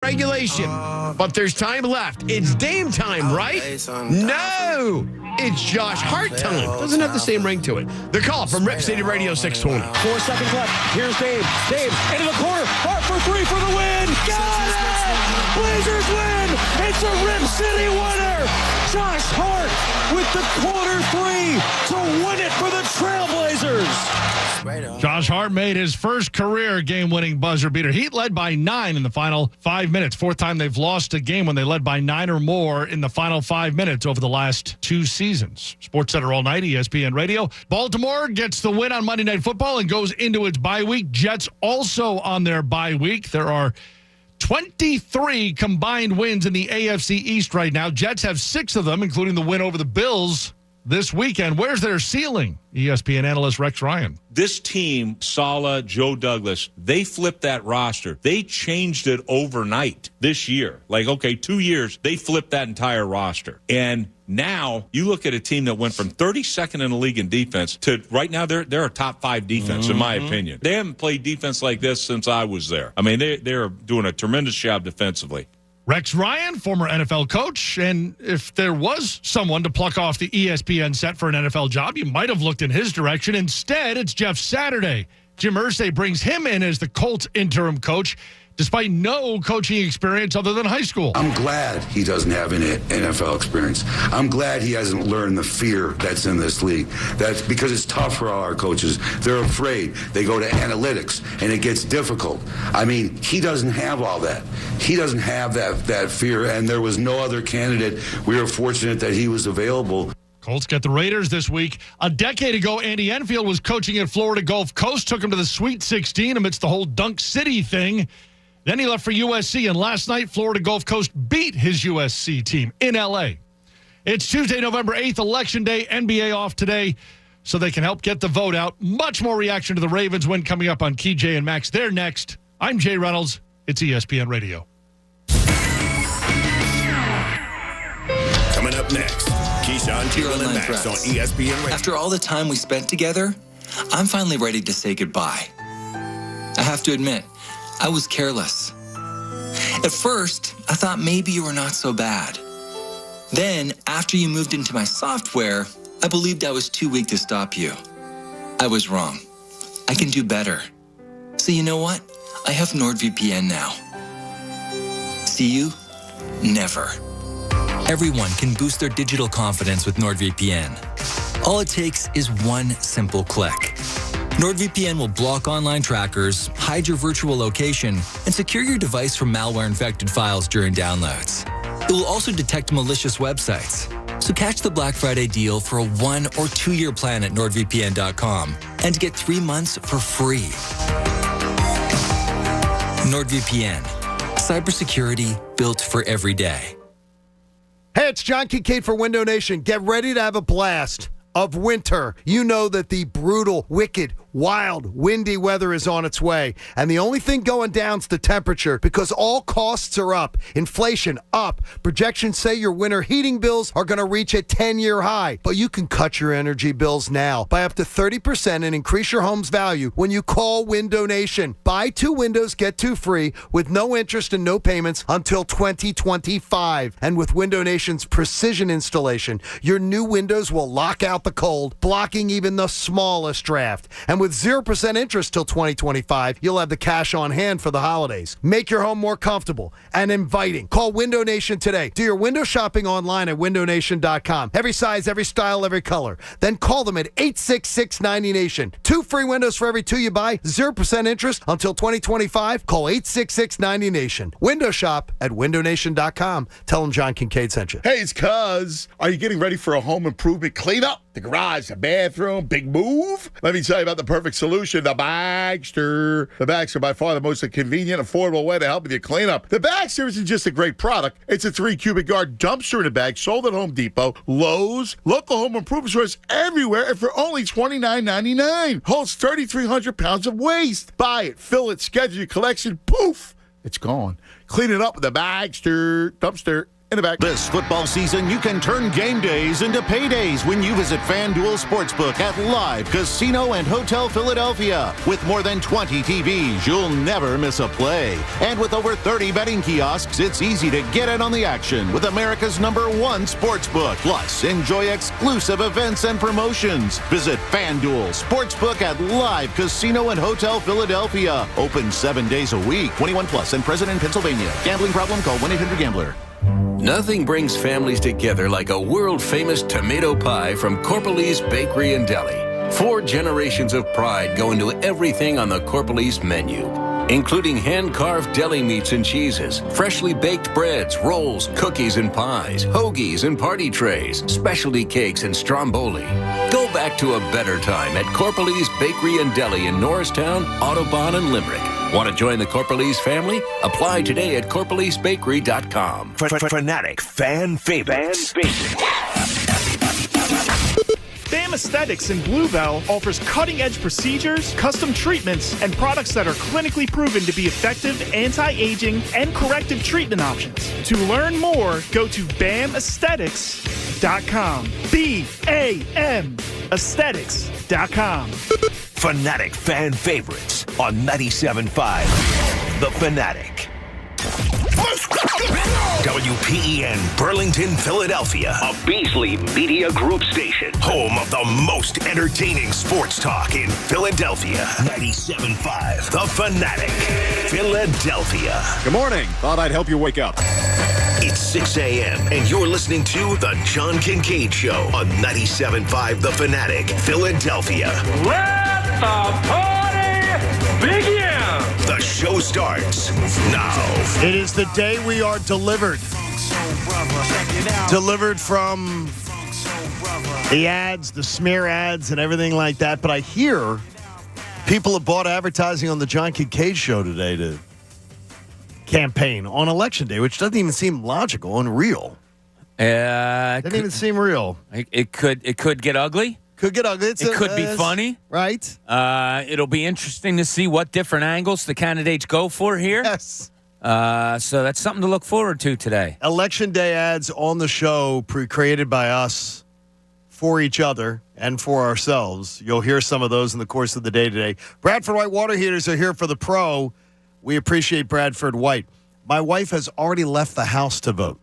regulation, but there's time left. It's Dame time, right? No, it's Josh Hart time. Doesn't have the same ring to it. The call from Rip City Radio 620. 4 seconds left. Here's Dame. Dame into the corner. Hart for three for the win. Got it! Blazers win! It's a Rip City winner! Josh Hart with the corner three to win it for the Trailblazers. Josh Hart made his first career game-winning buzzer beater. Heat led by 9 in the final 5 minutes. Fourth time they've lost a game when they led by 9 or more in the final 5 minutes over the last 2 seasons. SportsCenter all night, ESPN Radio. Baltimore gets the win on Monday Night Football and goes into its bye week. Jets also on their bye week. There are 23 combined wins in the AFC East right now. Jets have 6 of them, including the win over the Bills this weekend. Where's their ceiling? ESPN analyst Rex Ryan. This team, Saleh, Joe Douglas, they flipped that roster. They changed it overnight this year. 2 years, they flipped that entire roster. And now you look at a team that went from 32nd in the league in defense to right now they're a top 5 defense, in my opinion. They haven't played defense like this since I was there. I mean, they're doing a tremendous job defensively. Rex Ryan, former NFL coach, and if there was someone to pluck off the ESPN set for an NFL job, you might have looked in his direction. Instead, it's Jeff Saturday. Jim Irsay brings him in as the Colts interim coach, despite no coaching experience other than high school. I'm glad he doesn't have any NFL experience. I'm glad he hasn't learned the fear that's in this league. That's because it's tough for all our coaches. They're afraid. They go to analytics, and it gets difficult. I mean, he doesn't have all that. He doesn't have that fear, and there was no other candidate. We were fortunate that he was available. Colts get the Raiders this week. A decade ago, Andy Enfield was coaching at Florida Gulf Coast, took him to the Sweet 16 amidst the whole Dunk City thing. Then he left for USC, and last night, Florida Gulf Coast beat his USC team in L.A. It's Tuesday, November 8th, Election Day, NBA off today, so they can help get the vote out. Much more reaction to the Ravens win coming up on Key, Jay, and Max. They're next. I'm Jay Reynolds. It's ESPN Radio. Coming up next, Keyshawn, Tyrell, and Max on ESPN Radio. After all the time we spent together, I'm finally ready to say goodbye. I have to admit, I was careless. At first, I thought maybe you were not so bad. Then, after you moved into my software, I believed I was too weak to stop you. I was wrong. I can do better. So you know what? I have NordVPN now. See you? Never. Everyone can boost their digital confidence with NordVPN. All it takes is one simple click. NordVPN will block online trackers, hide your virtual location, and secure your device from malware-infected files during downloads. It will also detect malicious websites. So catch the Black Friday deal for a 1 or 2 year plan at NordVPN.com and get 3 months for free. NordVPN. Cybersecurity built for every day. Hey, it's John Kincade for Window Nation. Get ready to have a blast of winter. You know that the brutal, wicked, wild, windy weather is on its way. And the only thing going down is the temperature because all costs are up. Inflation up. Projections say your winter heating bills are going to reach a 10-year high. But you can cut your energy bills now by up to 30% and increase your home's value when you call Window Nation. Buy 2 windows, get 2 free with no interest and no payments until 2025. And with Window Nation's precision installation, your new windows will lock out the cold, blocking even the smallest draft. And with 0% interest till 2025, you'll have the cash on hand for the holidays. Make your home more comfortable and inviting. Call Window Nation today. Do your window shopping online at windownation.com. Every size, every style, every color. Then call them at 866-90-NATION. 2 free windows for every 2 you buy. 0% interest until 2025. Call 866-90-NATION. Window shop at windownation.com. Tell them John Kincade sent you. Hey, it's Cuz. Are you getting ready for a home improvement cleanup? The garage, the bathroom, big move? Let me tell you about the perfect solution, the Bagster. The Bagster, by far the most convenient, affordable way to help with your cleanup. The Bagster isn't just a great product. It's a 3 cubic yard dumpster in a bag sold at Home Depot, Lowe's, local home improvement stores everywhere, and for only $29.99. Holds 3,300 pounds of waste. Buy it, fill it, schedule your collection. Poof, it's gone. Clean it up with the Bagster dumpster. In the back. This football season, you can turn game days into paydays when you visit FanDuel Sportsbook at Live Casino and Hotel Philadelphia. With more than 20 TVs, you'll never miss a play. And with over 30 betting kiosks, it's easy to get in on the action with America's #1 sportsbook. Plus, enjoy exclusive events and promotions. Visit FanDuel Sportsbook at Live Casino and Hotel Philadelphia. Open 7 days a week. 21 plus and present in Pennsylvania. Gambling problem? Call 1-800-GAMBLER. Nothing brings families together like a world-famous tomato pie from Corpalese Bakery and Deli. 4 generations of pride go into everything on the Corpalese menu, including hand-carved deli meats and cheeses, freshly baked breads, rolls, cookies and pies, hoagies and party trays, specialty cakes and stromboli. Go back to a better time at Corpalese Bakery and Deli in Norristown, Audubon, and Limerick. Want to join the Corpalese family? Apply today at corpalesebakery.com. Fanatic fan favorites. BAM Aesthetics in Bluebell offers cutting-edge procedures, custom treatments, and products that are clinically proven to be effective anti-aging and corrective treatment options. To learn more, go to BAMaesthetics.com. BAM Aesthetics.com. Fanatic fan favorites on 97.5 The Fanatic. WPEN Burlington, Philadelphia. A Beasley Media Group station. Home of the most entertaining sports talk in Philadelphia. 97.5 The Fanatic. Philadelphia. Good morning. Thought I'd help you wake up. It's 6 a.m. and you're listening to The John Kincade Show on 97.5 The Fanatic, Philadelphia. Let the party begin! The show starts now. It is the day we are delivered. Delivered from the ads, the smear ads, and everything like that. But I hear people have bought advertising on the John Kincade Show today to campaign on Election Day, which doesn't even seem logical and real. Doesn't even seem real. It could get ugly. Could get ugly. It could be funny. Right. It'll be interesting to see what different angles the candidates go for here. Yes. So that's something to look forward to today. Election Day ads on the show created by us for each other and for ourselves. You'll hear some of those in the course of the day today. Bradford White Water Heaters are here for the pro. We appreciate Bradford White. My wife has already left the house to vote.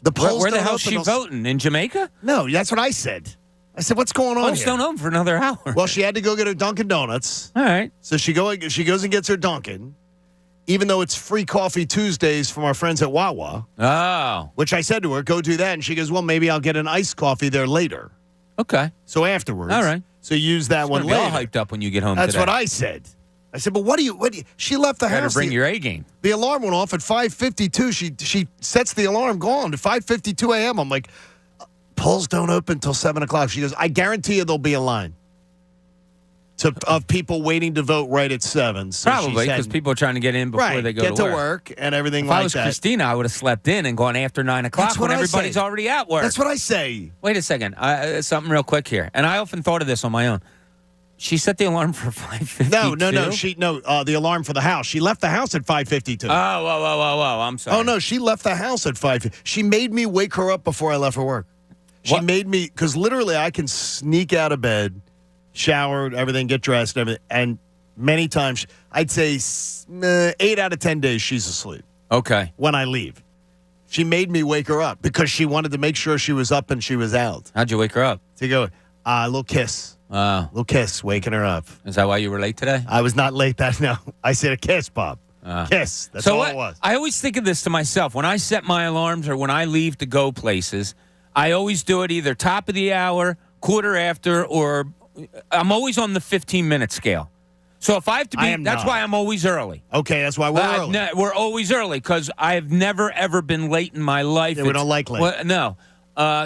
The polls Where the hell is she voting? In Jamaica? No, that's what I said. I said, what's going on Polls here? don't open for another hour. Well, she had to go get her Dunkin' Donuts. All right. So she goes and gets her Dunkin', even though it's free coffee Tuesdays from our friends at Wawa. Oh. Which I said to her, go do that. And she goes, well, maybe I'll get an iced coffee there later. Okay. So afterwards. All right. So use that one later. All hyped up when you get home That's today. what I said. I said, but what do you she left the house. Better bring your A game. The alarm went off at 5:52. She sets the alarm gone at 5:52 a.m. I'm like, polls don't open until 7 o'clock. She goes, I guarantee you there'll be a line of people waiting to vote right at 7. So probably, because people are trying to get in before they go get to work and everything if like that. I was Christina, I would have slept in and gone after 9 o'clock when everybody's already at work. That's what I say. Wait a second. Something real quick here. And I often thought of this on my own. She set the alarm for 5:52? No. The alarm for the house. She left the house at 5:52. Oh, whoa. I'm sorry. Oh, no. She left the house at 5:50. She made me wake her up before I left for work. She made me, because literally I can sneak out of bed, shower, everything, get dressed, everything. And many times, I'd say 8 out of 10 days, she's asleep. Okay. When I leave. She made me wake her up because she wanted to make sure she was up and she was out. How'd you wake her up? To go, a little kiss. Little kiss, waking her up. Is that why you were late today? I was not late. No. I said a kiss, Bob. Kiss. That's all it was. I always think of this to myself. When I set my alarms or when I leave to go places, I always do it either top of the hour, quarter after, or I'm always on the 15-minute scale. So if I have to be, that's why I'm always early. Okay, that's why we're early. We're always early because I've never, ever been late in my life. Yeah, we don't like late. Well, no.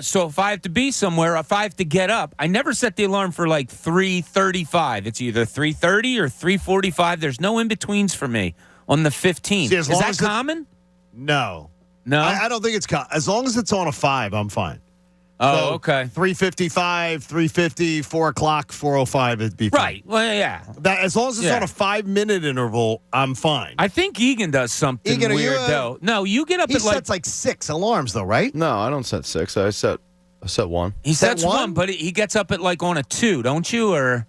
So if I have to be somewhere, if I have to get up, I never set the alarm for like 3:35. It's either 3:30 or 3:45. There's no in-betweens for me on the 15th. See, is that common? No. No? I don't think it's common. As long as it's on a 5, I'm fine. Oh, So, okay. 3:55, 3:50, 4 o'clock, 4:05, it'd be fine. Right. Well, yeah. That, as long as it's Yeah. on a 5-minute interval, I'm fine. I think Egan does something Egan, are you, weird, though. No, you get up He at like... sets like 6 alarms, though, right? No, I don't set 6. I set 1. He Set sets one, but he gets up at like on a 2, don't you? Or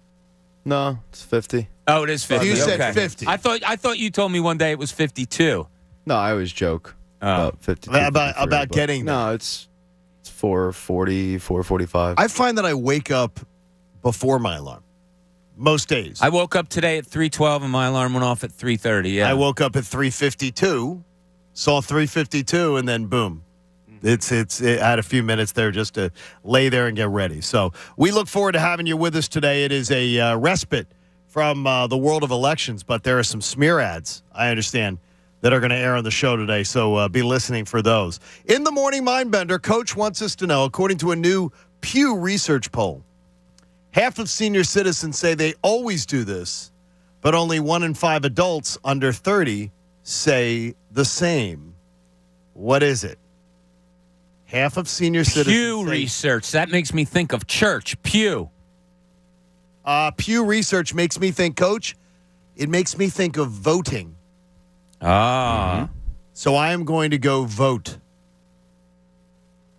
No, it's 50. oh, it is 50. You said okay. 50. I thought you told me one day it was 52. No, I always joke about 50. About getting No, it's 4:40, 4:45. I find that I wake up before my alarm most days. I woke up today at 3:12 and my alarm went off at 3:30. Yeah. I woke up at 3:52, saw 3:52, and then boom. I had a few minutes there just to lay there and get ready. So we look forward to having you with us today. It is a respite from the world of elections, but there are some smear ads, I understand, that are going to air on the show today. So be listening for those. In the Morning Mindbender, Coach wants us to know, according to a new Pew Research poll, half of senior citizens say they always do this, but only 1 in 5 adults under 30 say the same. What is it? Half of senior citizens. Pew Research. That makes me think of church. Pew. Pew Research makes me think, Coach, it makes me think of voting. Ah. So I am going to go vote.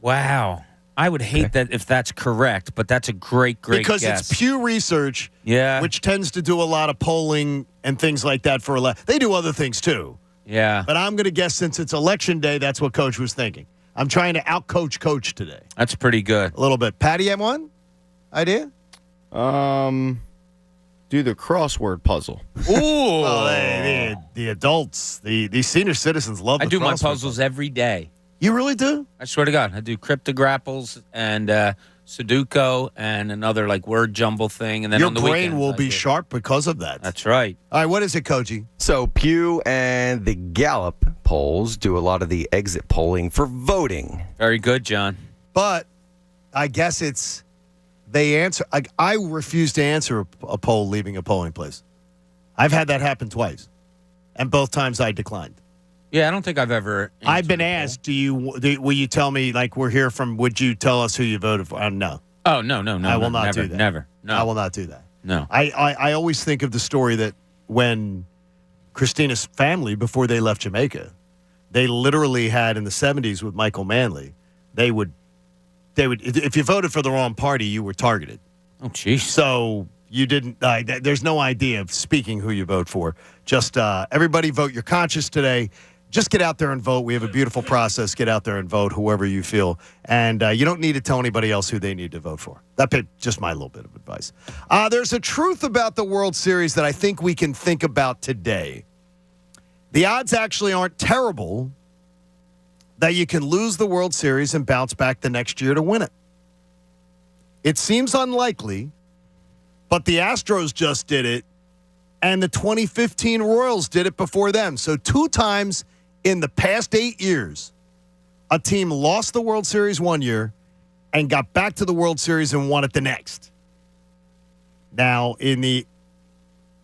Wow. I would hate that if that's correct, but that's a great Because guess. it's Pew Research, Yeah. which tends to do a lot of polling and things like that for They do other things too. Yeah. But I'm going to guess since it's election day, that's what Coach was thinking. I'm trying to out-coach Coach today. That's pretty good. A little bit. Patty, you have one idea? Do the crossword puzzle. Ooh. Well, the adults, the senior citizens love the I do my crossword puzzles every day. You really do? I swear to God. I do cryptograpples and Sudoku and another like word jumble thing. And then Your on the brain weekends, will I be do. sharp because of that. That's right. All right, what is it, Koji? So Pew and the Gallup polls do a lot of the exit polling for voting. Very good, John. But I guess they answer. I refuse to answer a poll leaving a polling place. I've had that happen twice, and both times I declined. Yeah, I don't think I've ever. I've been asked, will you tell me, like, we're here from, would you tell us who you voted for? No. Oh, no. I will not never, do that. Never. No. I will not do that. No. I always think of the story that when Christina's family, before they left Jamaica, they literally had in the 70s with Michael Manley, they would, if you voted for the wrong party, you were targeted. Oh, jeez. So you didn't, there's no idea of speaking who you vote for. Just everybody vote your conscience today. Just get out there and vote. We have a beautiful process. Get out there and vote whoever you feel. And you don't need to tell anybody else who they need to vote for. That's just my little bit of advice. There's a truth about the World Series that I think we can think about today. The odds actually aren't terrible that you can lose the World Series and bounce back the next year to win it. It seems unlikely, but the Astros just did it, and the 2015 Royals did it before them. So 2 times in the past 8 years, a team lost the World Series one year and got back to the World Series and won it the next. Now,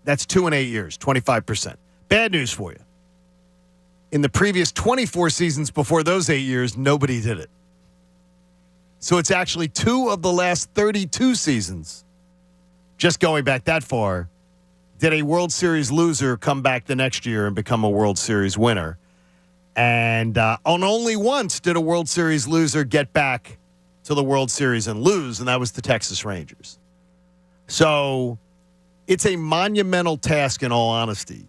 that's 2 in 8 years, 25%. Bad news for you. In the previous 24 seasons before those 8 years, nobody did it. So it's actually 2 of the last 32 seasons, just going back that far, did a World Series loser come back the next year and become a World Series winner. And on only once did a World Series loser get back to the World Series and lose, and that was the Texas Rangers. So it's a monumental task, in all honesty,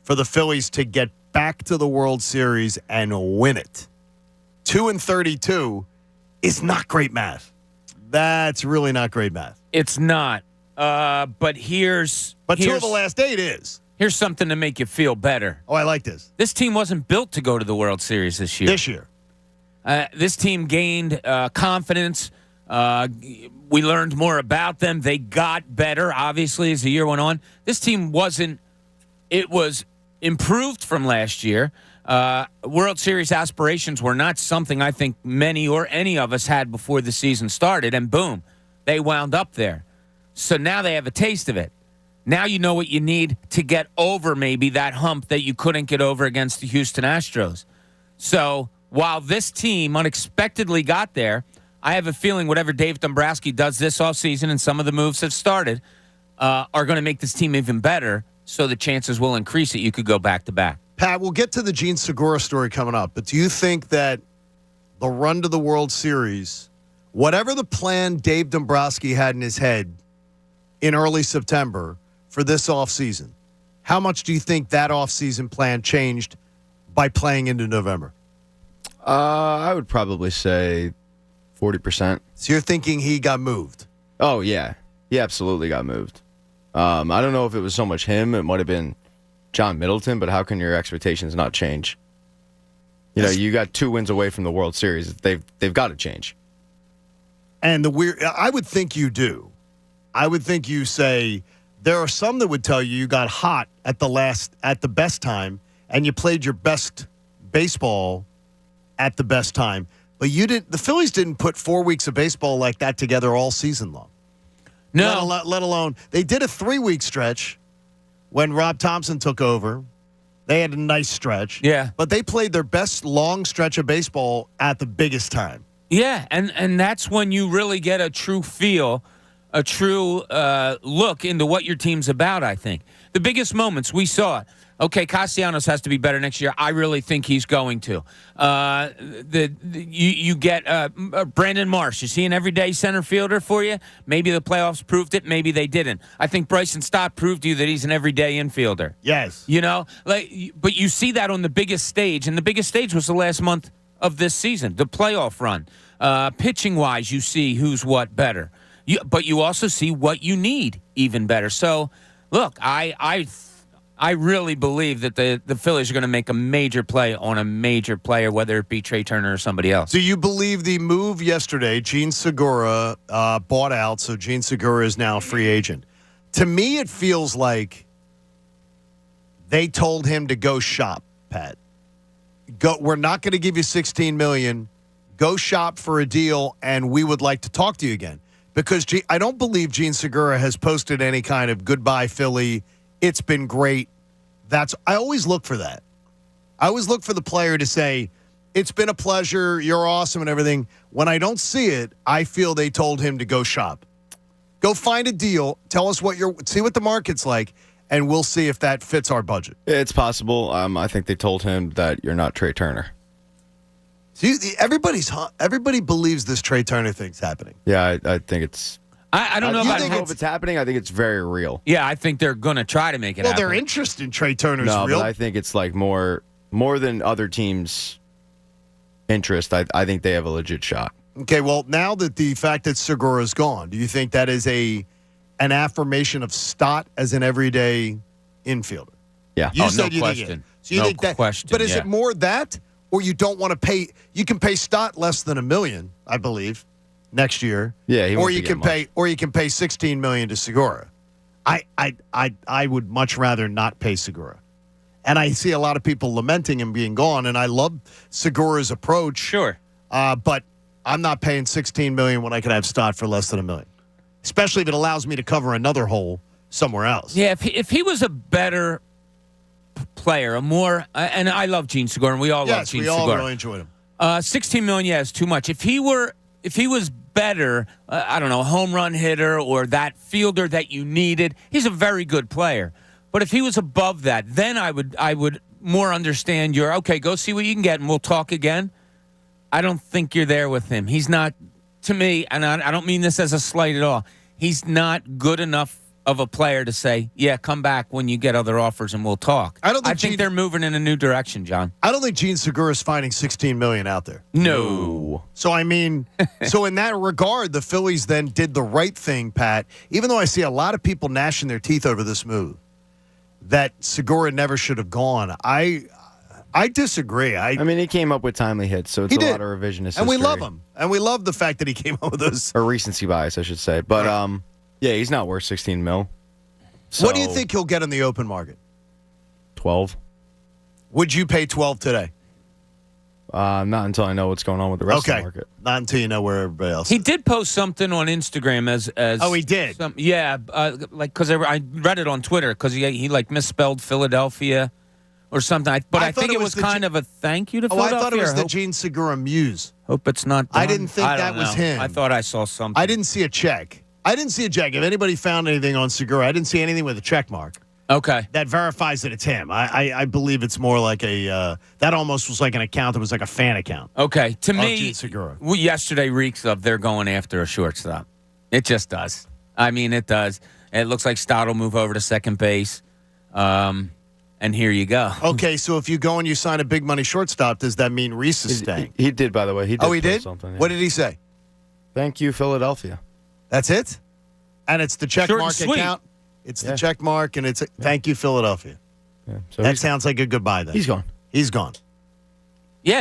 for the Phillies to get back to the World Series and win it. 2 in 32 is not great math. That's really not great math. It's not. But here's 2 of the last 8 is. Here's something to make you feel better. Oh, I like this. This team wasn't built to go to the World Series this year. This team gained confidence. We learned more about them. They got better, obviously, as the year went on. This team wasn't. It was improved from last year. World Series aspirations were not something I think many or any of us had before the season started, and boom, they wound up there. So now they have a taste of it. Now you know what you need to get over maybe that hump that you couldn't get over against the Houston Astros. So while this team unexpectedly got there, I have a feeling whatever Dave Dombrowski does this offseason, and some of the moves have started, are going to make this team even better, so the chances will increase that you could go back-to-back. Pat, we'll get to the Gene Segura story coming up, but do you think that the run to the World Series, whatever the plan Dave Dombrowski had in his head in early September for this offseason, how much do you think that offseason plan changed by playing into November? I would probably say 40%. So you're thinking he got moved? Oh, yeah. He absolutely got moved. I don't know if it was so much him. It might have been John Middleton, but how can your expectations not change? You know, you got 2 wins away from the World Series. They've got to change. And I would think you do. I would think you say there are some that would tell you got hot at the best time, and you played your best baseball at the best time. But you didn't. The Phillies didn't put 4 weeks of baseball like that together all season long. No, let alone they did a 3-week stretch when Rob Thompson took over. They had a nice stretch. Yeah. But they played their best long stretch of baseball at the biggest time. Yeah, and that's when you really get a true feel, a true look into what your team's about, I think. The biggest moments, we saw it. Okay, Castellanos has to be better next year. I really think he's going to. You get Brandon Marsh. Is he an everyday center fielder for you? Maybe the playoffs proved it. Maybe they didn't. I think Bryson Stott proved to you that he's an everyday infielder. Yes. You know, but you see that on the biggest stage, and the biggest stage was the last month of this season, the playoff run. Pitching-wise, you see who's what better. But you also see what you need even better. So, look, I really believe that the Phillies are going to make a major play on a major player, whether it be Trey Turner or somebody else. Do you believe the move yesterday, Gene Segura bought out, so Gene Segura is now a free agent? To me, it feels like they told him to go shop, Pat. We're not going to give you $16 million. Go shop for a deal, and we would like to talk to you again. Because I don't believe Gene Segura has posted any kind of goodbye, Philly. It's been great. I always look for that. I always look for the player to say, it's been a pleasure, you're awesome and everything. When I don't see it, I feel they told him to go shop. Go find a deal, tell us see what the market's like, and we'll see if that fits our budget. It's possible. I think they told him that you're not Trey Turner. See, everybody believes this Trey Turner thing's happening. Yeah, I think it's... I don't know if it's happening. I think it's very real. Yeah, I think they're going to try to make it happen. Well, their interest in Trey Turner's real. No, but I think it's like more than other teams' interest. I think they have a legit shot. Okay, well, now that the fact that Segura's gone, do you think that is an affirmation of Stott as an everyday infielder? Yeah. You said no you question. think it. So you no think that, question. But is it more that, or you don't want to pay? You can pay Stott less than $1 million, I believe, next year. Yeah, or you can pay $16 million to Segura. I would much rather not pay Segura. And I see a lot of people lamenting him being gone, and I love Segura's approach. Sure. But I'm not paying $16 million when I could have Stott for less than $1 million, especially if it allows me to cover another hole somewhere else. Yeah, if he was a better player, a more and I love Gene Segura, and we all love Gene Segura. Yes, we all really enjoyed him. $16 million, yeah, is too much. If he was better, I don't know, home run hitter or that fielder that you needed, he's a very good player. But if he was above that, then I would more understand your, okay, go see what you can get and we'll talk again. I don't think you're there with him. He's not, to me, and I don't mean this as a slight at all, he's not good enough of a player to say, yeah, come back when you get other offers and we'll talk. I think they're moving in a new direction, John. I don't think Gene Segura is finding $16 million out there. No. So, I mean, so in that regard, the Phillies then did the right thing, Pat, even though I see a lot of people gnashing their teeth over this move, that Segura never should have gone. I disagree. I mean, he came up with timely hits, so it's a lot of revisionist history. And we love him. And we love the fact that he came up with those. Or recency bias, I should say. But, yeah, he's not worth $16 million. So, what do you think he'll get in the open market? 12. Would you pay 12 today? Not until I know what's going on with the rest of the market. Not until you know where everybody else He is. did post something on Instagram as oh, he did? Yeah, like because I read it on Twitter because he like misspelled Philadelphia or something. But I think it was kind of a thank you to Philadelphia. I thought it was the Gene Segura Muse. Hope it's not done. I didn't think that was him. I thought I saw something. I didn't see a check. If anybody found anything on Segura, I didn't see anything with a check mark. Okay. That verifies that it's him. I believe it's more like that almost was like an account that was like a fan account. Okay. To me, Gene Segura. Yesterday reeks of they're going after a shortstop. It just does. I mean, it does. It looks like Stott will move over to second base. And here you go. Okay, so if you go and you sign a big money shortstop, does that mean Reese is staying? He did, by the way. He did something. Yeah. What did he say? Thank you, Philadelphia. That's it? And it's the check mark account? It's the check mark, and it's thank you, Philadelphia. Yeah, so that sounds like a goodbye then. He's gone. He's gone. Yeah,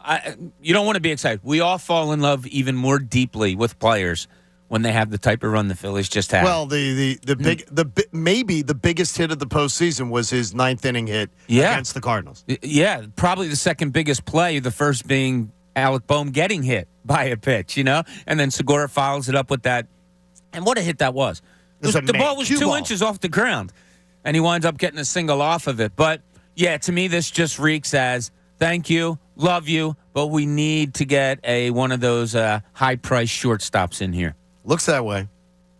and you don't want to be excited. We all fall in love even more deeply with players when they have the type of run the Phillies just had. Well, maybe the biggest hit of the postseason was his 9th inning hit against the Cardinals. Yeah, probably the second biggest play, the first being Alec Boehm getting hit by a pitch, and then Segura follows it up with that. And what a hit that was. The ball was 2 inches off the ground, and he winds up getting a single off of it. But, yeah, to me, this just reeks as thank you, love you, but we need to get one of those high-priced shortstops in here. Looks that way.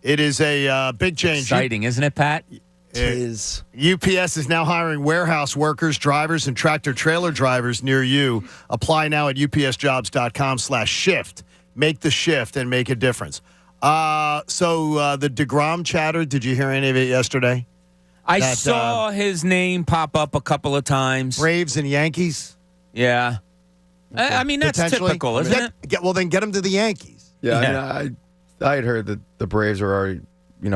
It is a big change. Exciting, isn't it, Pat? It is. UPS is now hiring warehouse workers, drivers, and tractor-trailer drivers near you. Apply now at upsjobs.com/shift. Make the shift and make a difference. So the DeGrom chatter, did you hear any of it yesterday? I saw his name pop up a couple of times. Braves and Yankees? Yeah. I mean, that's typical, isn't it? Well, then get him to the Yankees. Yeah. I mean, I had heard that the Braves were already,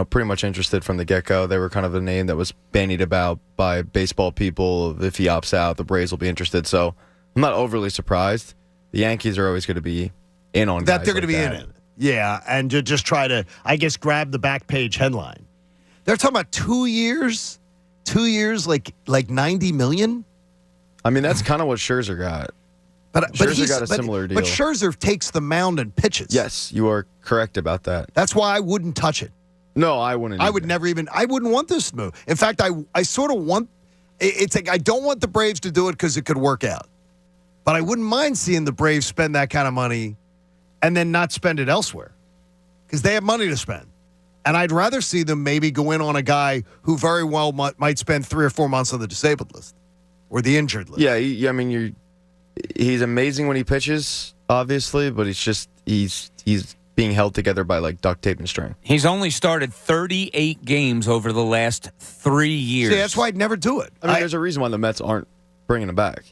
pretty much interested from the get-go. They were kind of a name that was bandied about by baseball people. If he opts out, the Braves will be interested. So I'm not overly surprised. The Yankees are always going to be in on that. They're going to be in it. Yeah, and to just try to, I guess, grab the back page headline. They're talking about 2 years, like $90 million. I mean, that's kind of what Scherzer got. But Scherzer got a similar deal. But Scherzer takes the mound and pitches. Yes, you are correct about that. That's why I wouldn't touch it. No, I wouldn't. I would never even. I wouldn't want this move. In fact, I sort of want. It's like I don't want the Braves to do it because it could work out, but I wouldn't mind seeing the Braves spend that kind of money, and then not spend it elsewhere, because they have money to spend. And I'd rather see them maybe go in on a guy who very well might spend 3 or 4 months on the disabled list or the injured list. Yeah, I mean, he's amazing when he pitches, obviously, but it's just he's being held together by like duct tape and string. He's only started 38 games over the last 3 years. See, that's why I'd never do it. I mean, there's a reason why the Mets aren't bringing him back.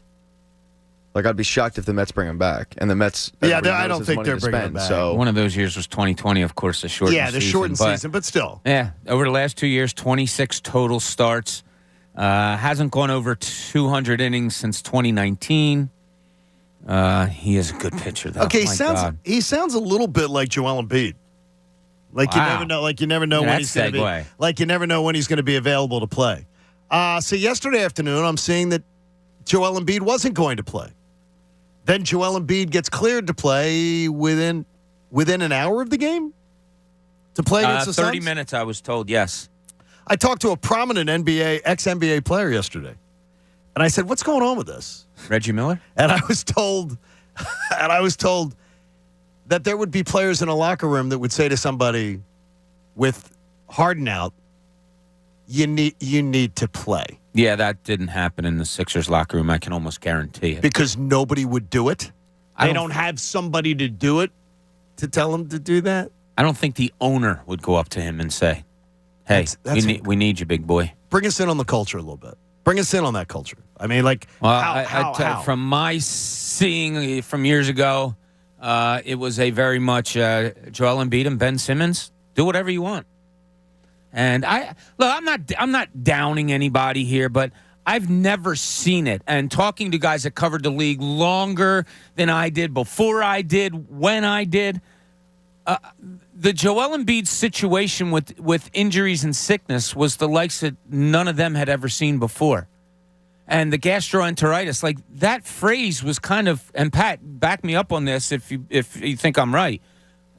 Like, I'd be shocked if the Mets bring him back. And the Mets, I don't think they're bringing him back. So. One of those years was 2020, of course, the shortened season. Yeah, the shortened season, but still. Yeah, over the last 2 years, 26 total starts. Hasn't gone over 200 innings since 2019. He is a good pitcher, though. Okay, he sounds a little bit like Joel Embiid. Like you never know. Like you never know when he's going to be. Like you never know when he's going to be available to play. So yesterday afternoon, I'm seeing that Joel Embiid wasn't going to play. Then Joel Embiid gets cleared to play within an hour of the game to play against the Suns? 30 minutes, I was told. Yes. I talked to a prominent ex-NBA player yesterday, and I said, "What's going on with this?" Reggie Miller? And I was told that there would be players in a locker room that would say to somebody with Harden out, you need to play. Yeah, that didn't happen in the Sixers locker room. I can almost guarantee it. Because nobody would do it? They don't have somebody to do it to tell them to do that? I don't think the owner would go up to him and say, hey, we need you, big boy. Bring us in on the culture a little bit. Bring us in on that culture. I mean, like, how? From my seeing from years ago, it was a very much Joel Embiid and Ben Simmons. Do whatever you want. And I'm not downing anybody here, but I've never seen it. And talking to guys that covered the league longer than I did, before I did, when I did, the Joel Embiid situation with injuries and sickness was the likes that none of them had ever seen before. And the gastroenteritis, like that phrase was kind of, and Pat, back me up on this if you think I'm right.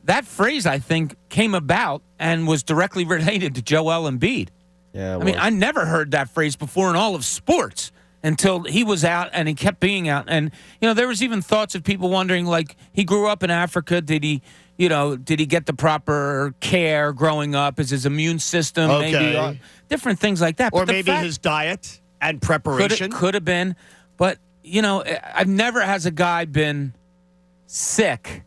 That phrase, I think, came about and was directly related to Joel Embiid. Yeah, I mean, I never heard that phrase before in all of sports. until he was out, and he kept being out. And, there was even thoughts of people wondering, like, he grew up in Africa. Did he get the proper care growing up? Is his immune system maybe different things like that? Or But maybe his diet and preparation. Could have been. But, I've never has a guy been sick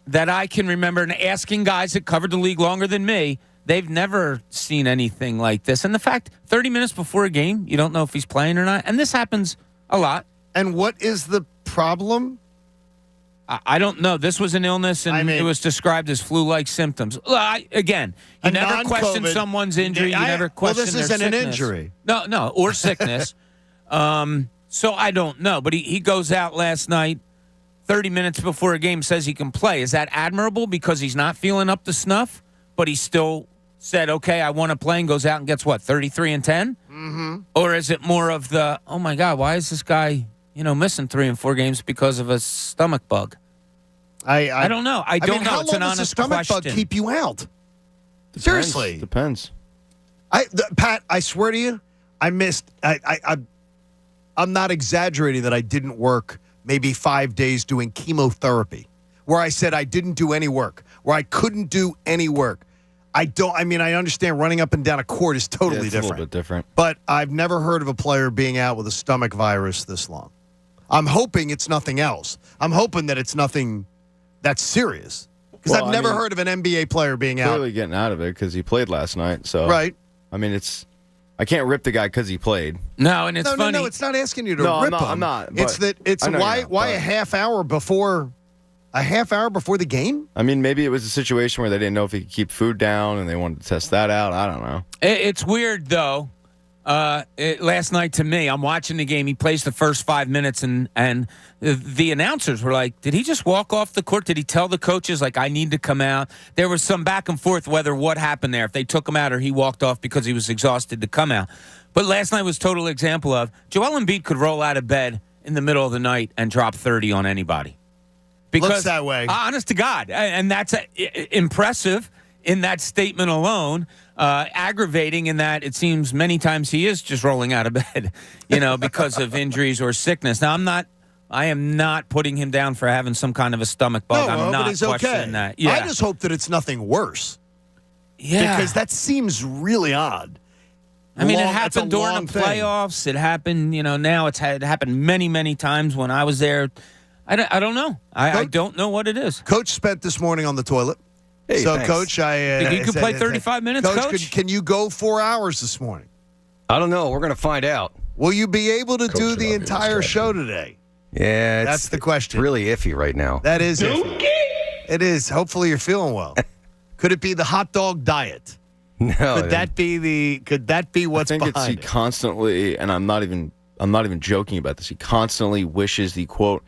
that I can remember, and asking guys that covered the league longer than me, they've never seen anything like this. And the fact, 30 minutes before a game, you don't know if he's playing or not. And this happens a lot. And what is the problem? I don't know. This was an illness, and it was described as flu-like symptoms. Again, you never question someone's injury. You never question this their isn't sickness. an injury. No, or sickness. So I don't know. But he goes out last night, 30 minutes before a game, says he can play. Is that admirable because he's not feeling up to snuff, but he still said, okay, I want to play, and goes out and gets, 33 and 10? Mm-hmm. Or is it more of the, oh, my God, why is this guy, missing 3 and 4 games because of a stomach bug? I don't know. I don't know. How it's long an does a honest stomach question. bug keep you out? Depends. Seriously. Depends. Pat, I swear to you, I missed. I'm not exaggerating that I didn't work maybe 5 days doing chemotherapy, where I said I didn't do any work, where I couldn't do any work. I understand running up and down a court is totally it's different. a little bit different. But I've never heard of a player being out with a stomach virus this long. I'm hoping it's nothing else. I'm hoping that it's nothing that's serious. Because I've never heard of an NBA player being out. Clearly getting out of it because he played last night. So right. I can't rip the guy because he played. No, and it's funny. No, it's not asking you to No, rip I'm him. not. It's why a half hour before the game? I mean, maybe it was a situation where they didn't know if he could keep food down and they wanted to test that out. I don't know. It's weird, though. Last night, to me, I'm watching the game. He plays the first 5 minutes, and the announcers were like, did he just walk off the court? Did he tell the coaches, I need to come out? There was some back and forth whether what happened there, if they took him out or he walked off because he was exhausted to come out. But last night was a total example of Joel Embiid could roll out of bed in the middle of the night and drop 30 on anybody. Because, looks that way. Honest to God. And that's impressive in that statement alone. Aggravating in that it seems many times he is just rolling out of bed, because of injuries or sickness. Now, I am not putting him down for having some kind of a stomach bug. I'm not questioning that. Yeah. I just hope that it's nothing worse. Yeah. Because that seems really odd. It happened during the playoffs. It happened, now it happened many, many times when I was there. I don't know. I don't know what it is. Coach spent this morning on the toilet. Hey, so, thanks. Coach, think you could play 35 minutes, Coach? Can you go 4 hours this morning? I don't know. We're going to find out. Will you be able to do the entire show today? Yeah, that's the question. Really iffy right now. That is iffy. It is. Hopefully you're feeling well. Could it be the hot dog diet? No. Could that be what's I think behind he constantly, and I'm not even joking about this. He constantly wishes the quote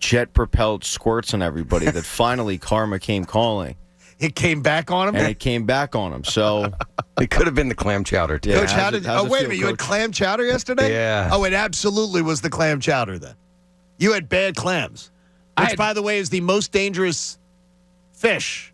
jet-propelled squirts on everybody that finally karma came calling. It came back on him? And it came back on him. So it could have been the clam chowder, too. Coach, wait a minute. You had clam chowder yesterday? Yeah. Oh, it absolutely was the clam chowder then. You had bad clams, which, by the way, is the most dangerous fish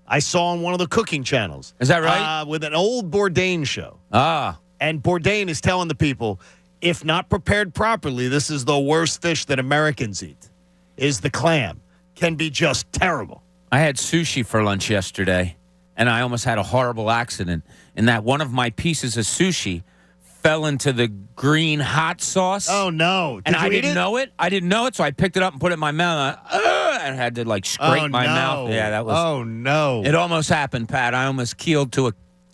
I saw on one of the cooking channels. Is that right? With an old Bourdain show. And Bourdain is telling the people, if not prepared properly, this is the worst fish that Americans eat, is the clam. Can be just terrible. I had sushi for lunch yesterday, and I almost had a horrible accident in that one of my pieces of sushi fell into the green hot sauce. Oh, no. And I didn't know it. I didn't know it, so I picked it up and put it in my mouth. And I had to, scrape my mouth. Yeah, that was... Oh, no. It almost happened, Pat. I almost keeled to a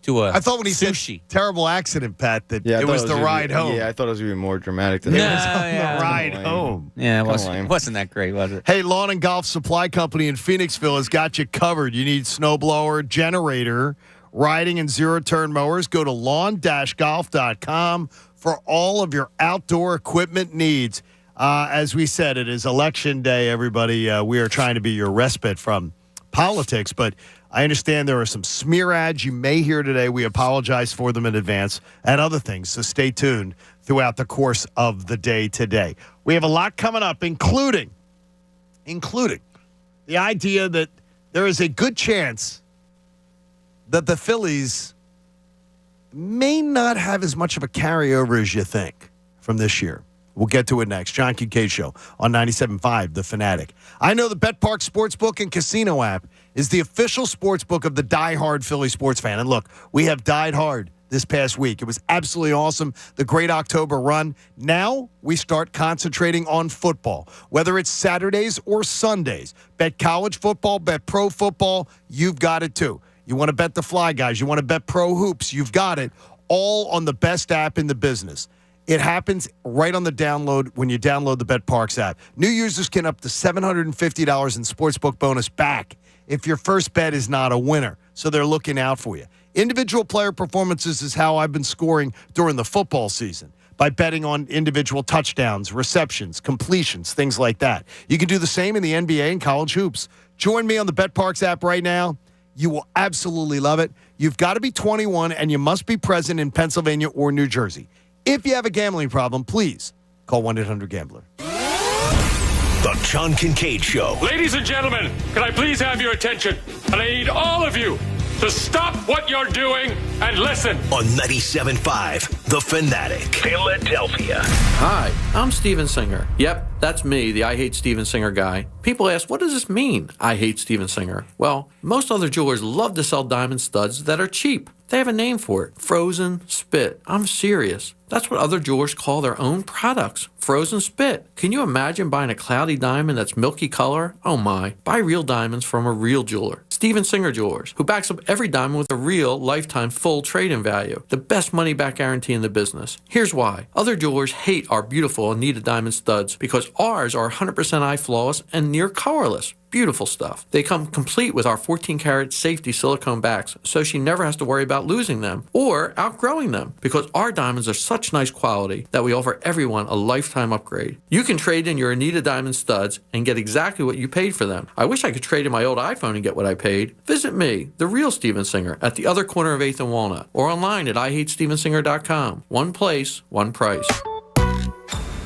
I thought when he sushi. said terrible accident, Pat, that it was the ride home. Yeah, I thought it was even more dramatic than it that. was on the ride home. Yeah, it wasn't that great, was it? Hey, Lawn and Golf Supply Company in Phoenixville has got you covered. You need snowblower, generator, riding and zero-turn mowers. Go to lawn-golf.com for all of your outdoor equipment needs. As we said, it is Election Day, everybody. We are trying to be your respite from politics, but I understand there are some smear ads you may hear today. We apologize for them in advance and other things, so stay tuned throughout the course of the day today. We have a lot coming up, including the idea that there is a good chance that the Phillies may not have as much of a carryover as you think from this year. We'll get to it next. John Kincade Show on 97.5 The Fanatic. I know the BetPark Sportsbook and Casino app is the official sportsbook of the diehard Philly sports fan. And look, we have died hard this past week. It was absolutely awesome, the great October run. Now we start concentrating on football, whether it's Saturdays or Sundays. Bet college football, bet pro football, you've got it too. You want to bet the Fly Guys, you want to bet pro hoops, you've got it, all on the best app in the business. It happens right on the download when you download the BetParks app. New users can up to $750 in sportsbook bonus back if your first bet is not a winner. So they're looking out for you. Individual player performances is how I've been scoring during the football season, by betting on individual touchdowns, receptions, completions, things like that. You can do the same in the NBA and college hoops. Join me on the BetParks app right now. You will absolutely love it. You've got to be 21, and you must be present in Pennsylvania or New Jersey. If you have a gambling problem, please call 1-800-GAMBLER. The John Kincade Show. Ladies and gentlemen, can I please have your attention? And I need all of you to stop what you're doing and listen. On 97.5 The Fanatic, Philadelphia. Hi, I'm Steven Singer. Yep, that's me, the I Hate Steven Singer guy. People ask, what does this mean, I hate Steven Singer? Well, most other jewelers love to sell diamond studs that are cheap. They have a name for it, frozen spit. I'm serious. That's what other jewelers call their own products, frozen spit. Can you imagine buying a cloudy diamond that's milky color? Oh my. Buy real diamonds from a real jeweler. Steven Singer Jewelers, who backs up every diamond with a real lifetime full trade-in value. The best money-back guarantee in the business. Here's why. Other jewelers hate our beautiful Anita diamond studs because ours are 100% eye flawless and near colorless. Beautiful stuff. They come complete with our 14-karat safety silicone backs, so she never has to worry about losing them or outgrowing them, because our diamonds are such nice quality that we offer everyone a lifetime upgrade. You can trade in your Anita diamond studs and get exactly what you paid for them. I wish I could trade in my old iPhone and get what I paid. Visit me, the real Steven Singer, at the other corner of 8th and Walnut, or online at IHateStevenSinger.com. One place, one price.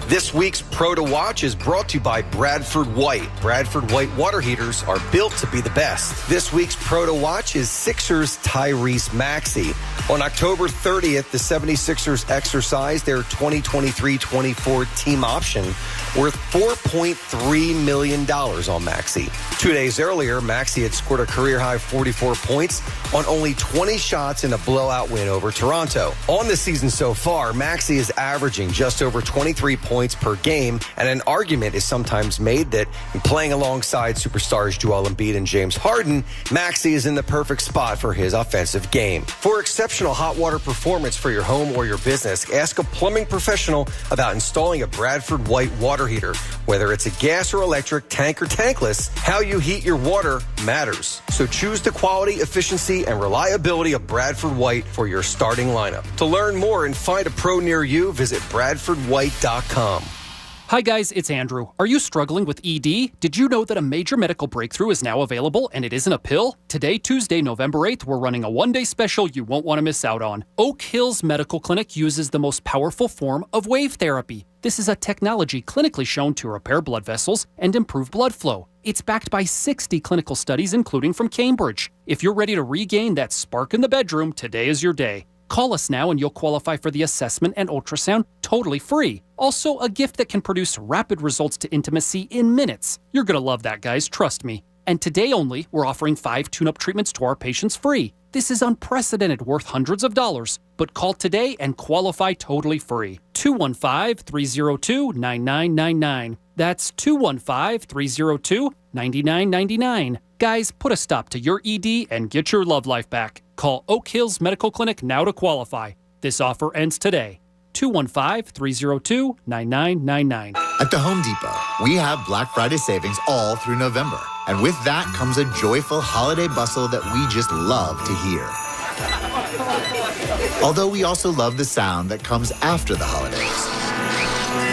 This week's Pro to Watch is brought to you by Bradford White. Bradford White water heaters are built to be the best. This week's Pro to Watch is Sixers Tyrese Maxey. On October 30th, the 76ers exercised their 2023-24 team option worth $4.3 million on Maxey. 2 days earlier, Maxey had scored a career-high 44 points on only 20 shots in a blowout win over Toronto. On the season so far, Maxey is averaging just over 23 points per game, and an argument is sometimes made that in playing alongside superstars Joel Embiid and James Harden, Maxey is in the perfect spot for his offensive game. For exceptional hot water performance for your home or your business, ask a plumbing professional about installing a Bradford White water heater. Whether it's a gas or electric, tank or tankless, how you heat your water matters. So choose the quality, efficiency, and reliability of Bradford White for your starting lineup. To learn more and find a pro near you, visit BradfordWhite.com. Hi guys, it's Andrew. Are you struggling with ED? Did you know that a major medical breakthrough is now available and it isn't a pill? Today, Tuesday, November 8th, we're running a one-day special you won't want to miss out on. Oak Hills Medical Clinic uses the most powerful form of wave therapy. This is a technology clinically shown to repair blood vessels and improve blood flow. It's backed by 60 clinical studies, including from Cambridge. If you're ready to regain that spark in the bedroom, today is your day. Call us now and you'll qualify for the assessment and ultrasound totally free. Also, a gift that can produce rapid results to intimacy in minutes. You're going to love that, guys, trust me. And today only, we're offering 5 tune-up treatments to our patients free. This is unprecedented, worth hundreds of dollars. But call today and qualify totally free. 215-302-9999. That's 215-302-9999. Guys, put a stop to your ED and get your love life back. Call Oak Hills Medical Clinic now to qualify. This offer ends today. 215-302-9999. At the Home Depot, we have Black Friday savings all through November. And with that comes a joyful holiday bustle that we just love to hear. Although we also love the sound that comes after the holidays,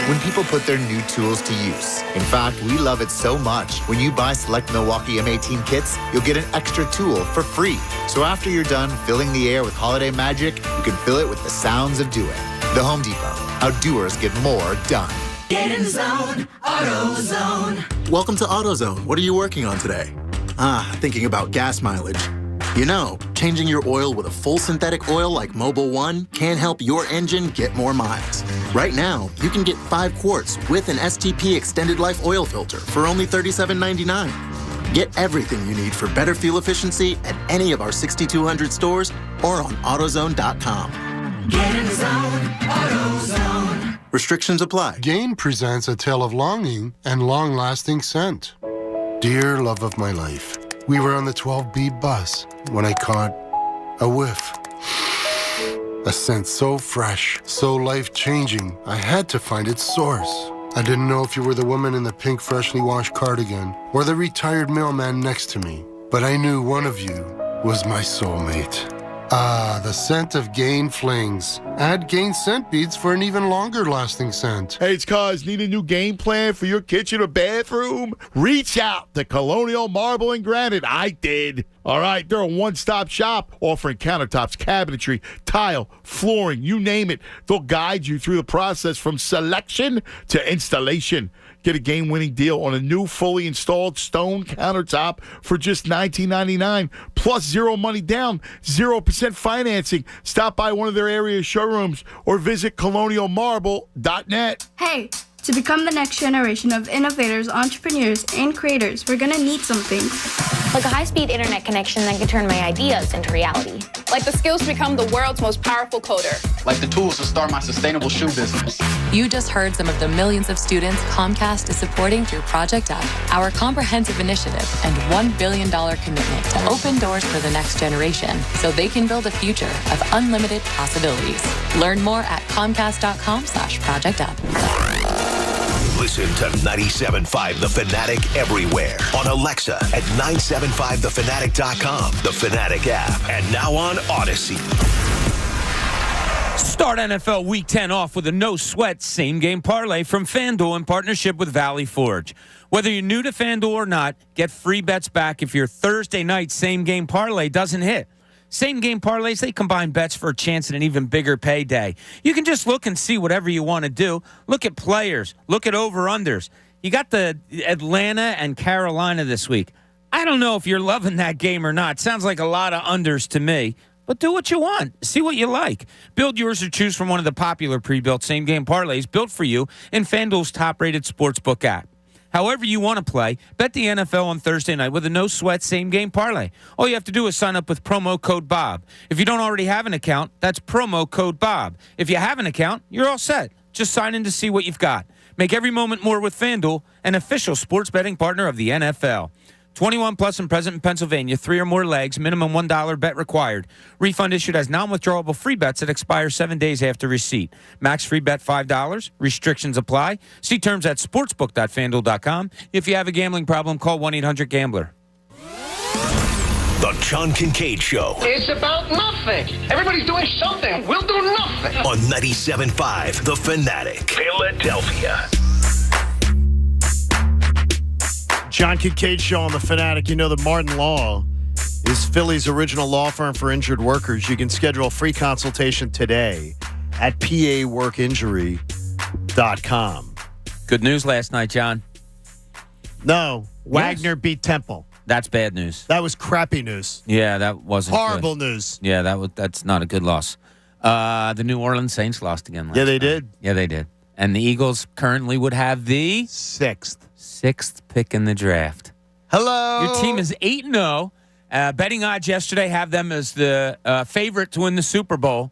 when people put their new tools to use. In fact, we love it so much. When you buy select Milwaukee M18 kits, you'll get an extra tool for free. So after you're done filling the air with holiday magic, you can fill it with the sounds of doing. The Home Depot. How doers get more done. Get in the zone. AutoZone. Welcome to AutoZone. What are you working on today? Thinking about gas mileage. You know, changing your oil with a full synthetic oil like Mobil 1 can help your engine get more miles. Right now, you can get 5 quarts with an STP Extended Life Oil Filter for only $37.99. Get everything you need for better fuel efficiency at any of our 6,200 stores or on AutoZone.com. Get in the zone, AutoZone. Restrictions apply. Gain presents a tale of longing and long-lasting scent. Dear love of my life, we were on the 12B bus when I caught a whiff. A scent so fresh, so life-changing, I had to find its source. I didn't know if you were the woman in the pink freshly washed cardigan or the retired mailman next to me, but I knew one of you was my soulmate. Ah, the scent of Gain Flings. Add Gain scent beads for an even longer lasting scent. Hey, it's cuz need a new game plan for your kitchen or bathroom? Reach out to Colonial Marble and Granite. I did. All right, they're a one-stop shop offering countertops, cabinetry, tile, flooring, you name it. They'll guide you through the process from selection to installation. Get a game-winning deal on a new fully installed stone countertop for just $19.99, plus zero money down, 0% financing. Stop by one of their area showrooms or visit colonialmarble.net. Hey, to become the next generation of innovators, entrepreneurs, and creators, we're gonna need some things. Like a high-speed internet connection that can turn my ideas into reality. Like the skills to become the world's most powerful coder. Like the tools to start my sustainable shoe business. You just heard some of the millions of students Comcast is supporting through Project Up, our comprehensive initiative and $1 billion commitment to open doors for the next generation so they can build a future of unlimited possibilities. Learn more at comcast.com/projectup. Listen to 97.5 The Fanatic everywhere. On Alexa at 975thefanatic.com, the Fanatic app, and now on Odyssey. Start NFL Week 10 off with a no-sweat same-game parlay from FanDuel in partnership with Valley Forge. Whether you're new to FanDuel or not, get free bets back if your Thursday night same-game parlay doesn't hit. Same-game parlays, they combine bets for a chance at an even bigger payday. You can just look and see whatever you want to do. Look at players. Look at over-unders. You got the Atlanta and Carolina this week. I don't know if you're loving that game or not. Sounds like a lot of unders to me. But do what you want. See what you like. Build yours or choose from one of the popular pre-built same-game parlays built for you in FanDuel's top-rated sportsbook app. However you want to play, bet the NFL on Thursday night with a no-sweat same-game parlay. All you have to do is sign up with promo code BOB. If you don't already have an account, that's promo code BOB. If you have an account, you're all set. Just sign in to see what you've got. Make every moment more with FanDuel, an official sports betting partner of the NFL. 21 plus and present in Pennsylvania, 3 or more legs, minimum $1 bet required. Refund issued as non-withdrawable free bets that expire 7 days after receipt. Max free bet $5. Restrictions apply. See terms at sportsbook.fanduel.com. If you have a gambling problem, call 1-800-GAMBLER. The John Kincade Show. It's about nothing. Everybody's doing something. We'll do nothing. On 97.5 The Fanatic, Philadelphia. John Kincade Show on The Fanatic. You know that Martin Law is Philly's original law firm for injured workers. You can schedule a free consultation today at paworkinjury.com. Good news last night, John. No, Wagner beat Temple. That's bad news. That was crappy news. Yeah, that wasn't horrible good. news. Yeah, that's not a good loss. The New Orleans Saints lost again last night. did. Yeah, they did. And the Eagles currently would have the sixth pick in the draft. Hello. Your team is 8-0. Betting odds yesterday have them as the favorite to win the Super Bowl.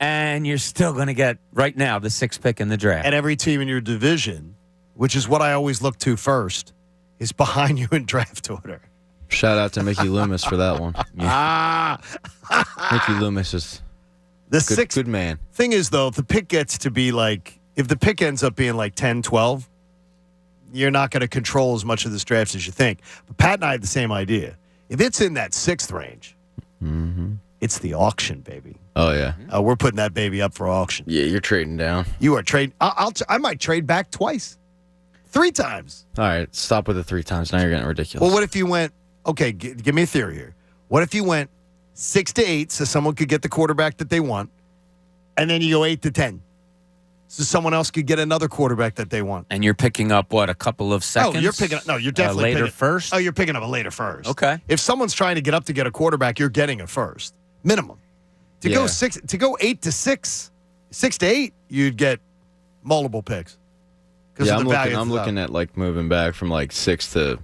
And you're still going to get, right now, the 6th pick in the draft. And every team in your division, which is what I always look to first, is behind you in draft order. Shout out to Mickey Loomis for that one. Yeah. Mickey Loomis is good man. Thing is, though, if the pick gets to be like, if the pick ends up being like 10, 12, you're not going to control as much of this draft as you think. But Pat and I have the same idea. If it's in that 6th range, it's the auction, baby. Oh, yeah. We're putting that baby up for auction. Yeah, you're trading down. You are trading. I might trade back twice. 3 times. All right, stop with the 3 times. Now you're getting ridiculous. Well, what if you went, okay, give me a theory here. What if you went 6 to 8 so someone could get the quarterback that they want, and then you go 8 to 10? so someone else could get another quarterback that they want. And you're picking up, what, a couple of seconds? Oh, you're picking up. No, you're definitely later picking, first? Oh, you're picking up a later first. Okay. If someone's trying to get up to get a quarterback, you're getting a first. Minimum. To go 8 to 6, 6 to 8, you'd get multiple picks. Yeah, I'm looking at like moving back from like 6 to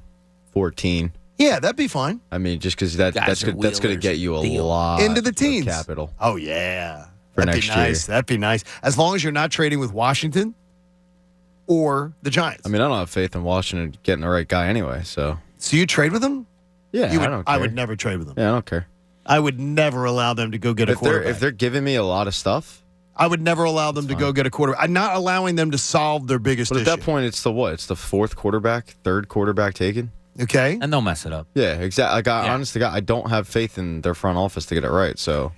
14. Yeah, that'd be fine. I mean, just because that's going to get you a lot into the teens. of capital. Oh yeah, for that'd next be nice. year. That'd be nice. As long as you're not trading with Washington or the Giants. I mean, I don't have faith in Washington getting the right guy anyway. So you trade with them? Yeah, I don't care. I would never trade with them. Yeah, I don't care. I would never allow them to go get a quarterback. If they're giving me a lot of stuff, I would never allow them to go get a quarterback. I'm not allowing them to solve their biggest issue. But at that point, it's the what? It's the fourth quarterback, third quarterback taken. Okay. And they'll mess it up. Yeah, exactly. Like, honest to God, I don't have faith in their front office to get it right. So,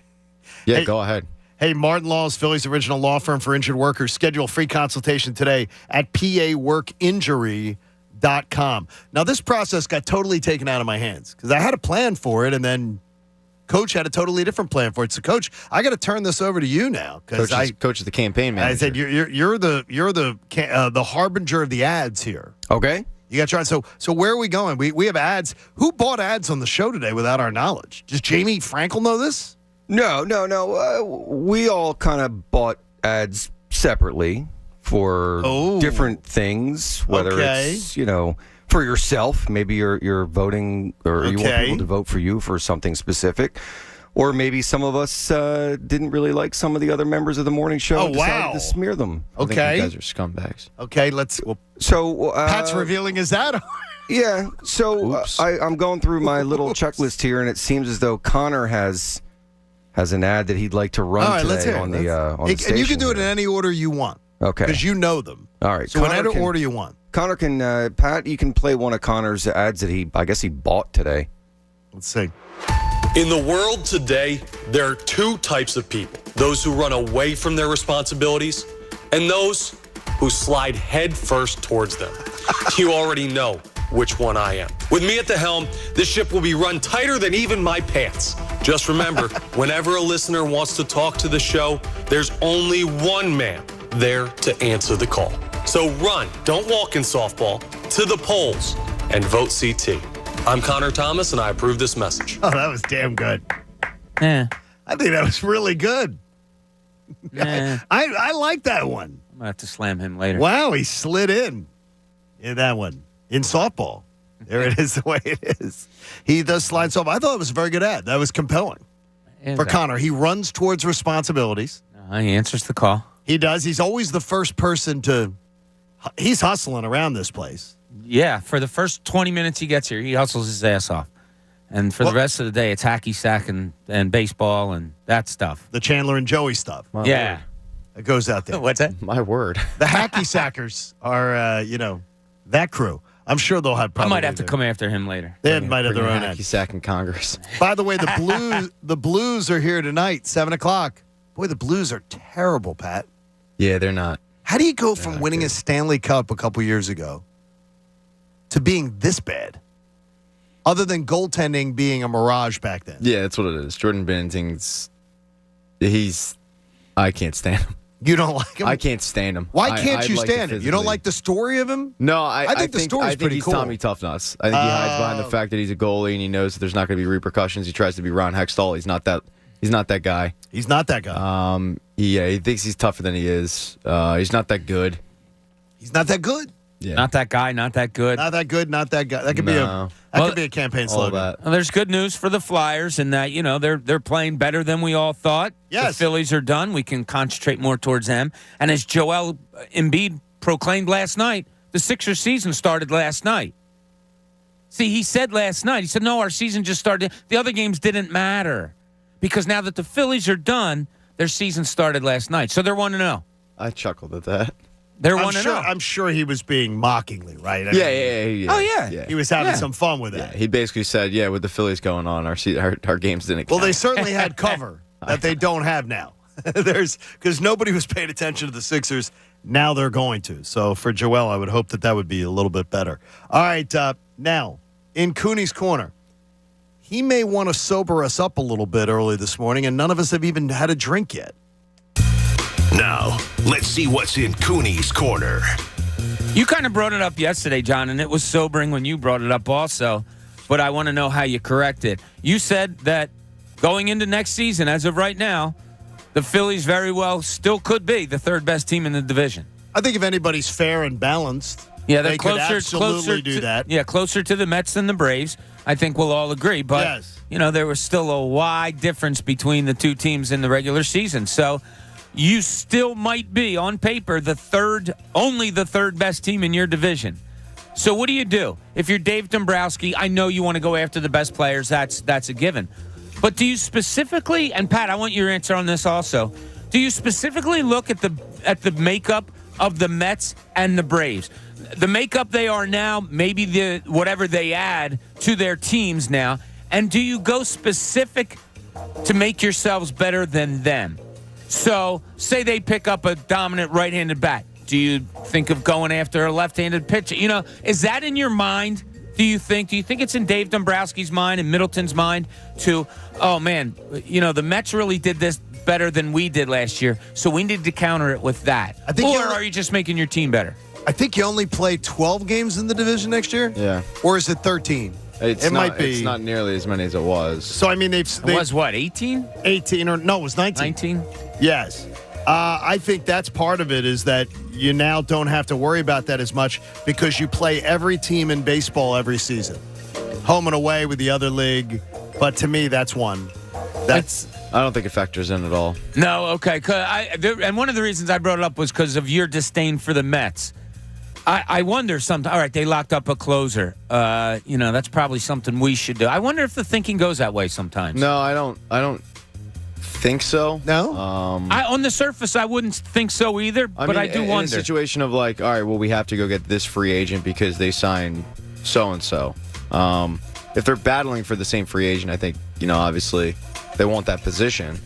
yeah, go ahead. Hey, Martin Law is Philly's original law firm for injured workers. Schedule a free consultation today at paworkinjury.com. Now, this process got totally taken out of my hands because I had a plan for it, and then Coach had a totally different plan for it. So, Coach, I got to turn this over to you now because Coach is the campaign manager. I said you're the harbinger of the ads here. Okay. You got to try. So where are we going? We have ads. Who bought ads on the show today without our knowledge? Does Jamie Frankel know this? No. We all kind of bought ads separately for different things, whether it's, for yourself, maybe you're voting or you want people to vote for you for something specific. Or maybe some of us didn't really like some of the other members of the morning show and decided to smear them. I think you guys are scumbags. Okay, let's. Pat's revealing his ad. Yeah, so I'm going through my little checklist here, and it seems as though Connor has an ad that he'd like to run today on the station. And you can do it in any order you want. Okay. Because you know them. All right. So whatever order you want. Connor can, Pat, you can play one of Connor's ads that he bought today. Let's see. In the world today, there are two types of people. Those who run away from their responsibilities and those who slide head first towards them. You already know which one I am. With me at the helm, this ship will be run tighter than even my pants. Just remember, whenever a listener wants to talk to the show, there's only one man there to answer the call. So run, don't walk in softball, to the polls and vote CT. I'm Connor Thomas, and I approve this message. Oh, that was damn good. Yeah. I think that was really good. I like that one. I'm going to have to slam him later. Wow, he slid in that one. In softball. There it is the way it is. He does slide softball. I thought it was a very good ad. That was compelling. For Connor, he runs towards responsibilities. He answers the call. He does. He's always the first person to... He's hustling around this place. Yeah, for the first 20 minutes he gets here, he hustles his ass off. And for the rest of the day, it's hacky sack and baseball and that stuff. The Chandler and Joey stuff. Yeah. It goes out there. What's that? My word. The hacky sackers are, that crew. I'm sure they'll have I might have to come after him later. They might have their own hacky sack in Congress. By the way, the Blues are here tonight, 7 o'clock. Boy, the Blues are terrible, Pat. Yeah, they're not. How do you go from winning a Stanley Cup a couple years ago to being this bad? Other than goaltending being a mirage back then. Yeah, that's what it is. Jordan Binnington's... I can't stand him. You don't like him? I can't stand him. Why can't you stand him? You don't like the story of him? No, I think the story's pretty he's cool. Tommy Toughnuts. I think he hides behind the fact that he's a goalie and he knows that there's not going to be repercussions. He tries to be Ron Hextall. He's not that guy. He's not that guy. He thinks he's tougher than he is. He's not that good. He's not that good? Yeah. Not that guy, not that good. Not that good, not that guy. That could be a campaign slogan. Well, there's good news for the Flyers in that, they're playing better than we all thought. Yes. The Phillies are done. We can concentrate more towards them. And as Joel Embiid proclaimed last night, the Sixers season started last night. See, he said last night, he said, no, our season just started. The other games didn't matter. Because now that the Phillies are done, their season started last night. So they're 1-0. I chuckled at that. They're 1-0. I'm sure he was being mockingly, right? Yeah. Oh, yeah. He was having some fun with that. Yeah, he basically said, with the Phillies going on, our games didn't count. Well, they certainly had cover that they don't have now. Because nobody was paying attention to the Sixers. Now they're going to. So for Joel, I would hope that would be a little bit better. All right, now, in Cooney's Corner, he may want to sober us up a little bit early this morning, and none of us have even had a drink yet. Now, let's see what's in Cooney's corner. You kind of brought it up yesterday, John, and it was sobering when you brought it up also, but I want to know how you correct it. You said that going into next season, as of right now, the Phillies very well still could be the third best team in the division. I think if anybody's fair and balanced, yeah, they're they could absolutely do that. Yeah, closer to the Mets than the Braves. I think we'll all agree. But, there was still a wide difference between the two teams in the regular season. So you still might be, on paper, only the third best team in your division. So what do you do? If you're Dave Dombrowski, I know you want to go after the best players. That's a given. But do you specifically, and Pat, I want your answer on this also, do you specifically look at the makeup of the Mets and the Braves? The makeup they are now, maybe whatever they add to their teams now, and do you go specific to make yourselves better than them? So, say they pick up a dominant right-handed bat. Do you think of going after a left-handed pitcher? Is that in your mind? Do you think it's in Dave Dombrowski's mind and Middleton's mind to, oh man, the Mets really did this better than we did last year, so we need to counter it with that? Or are you just making your team better? I think you only play 12 games in the division next year. Yeah. Or is it 13? It might be. It's not nearly as many as it was. So, I mean, it was what, 18? 18, or no, it was 19. 19? Yes. I think that's part of it, is that you now don't have to worry about that as much because you play every team in baseball every season. Home and away with the other league. But to me, that's one. I don't think it factors in at all. No, okay. And one of the reasons I brought it up was because of your disdain for the Mets. I wonder sometimes. All right, they locked up a closer. That's probably something we should do. I wonder if the thinking goes that way sometimes. No, I don't think so. No. On the surface, I wouldn't think so either. But I do wonder. In a situation of like, all right, well, we have to go get this free agent because they signed so and so. If they're battling for the same free agent, I think obviously they want that position.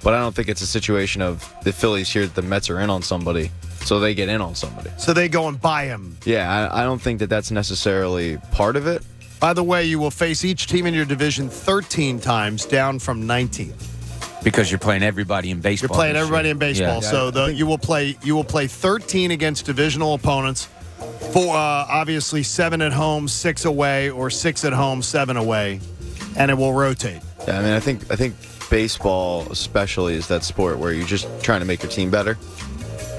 But I don't think it's a situation of the Phillies hear that the Mets are in on somebody, so they get in on somebody. So they go and buy him. Yeah, I don't think that that's necessarily part of it. By the way, you will face each team in your division 13 times, down from 19. Because you're playing everybody in baseball. You're playing everybody in baseball. Yeah. So you will play 13 against divisional opponents. For obviously 7 at home, 6 away, or 6 at home, 7 away, and it will rotate. Yeah, I mean, I think baseball especially is that sport where you're just trying to make your team better.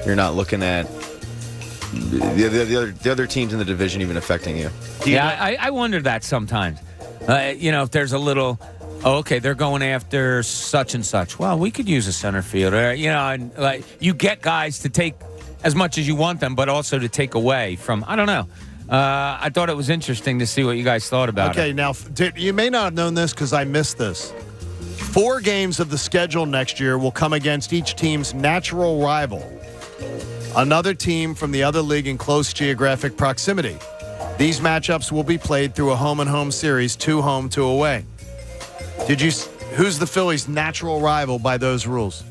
You're not looking at the other teams in the division even affecting you. Yeah, I wonder that sometimes. If there's a little, they're going after such and such. Well, we could use a center fielder. And like you get guys to take as much as you want them, but also to take away from. I don't know. I thought it was interesting to see what you guys thought about it. Okay, now you may not have known this because I missed this. 4 games of the schedule next year will come against each team's natural rival, another team from the other league in close geographic proximity. These matchups will be played through a home-and-home series, 2 home, 2 away. Who's the Phillies' natural rival by those rules?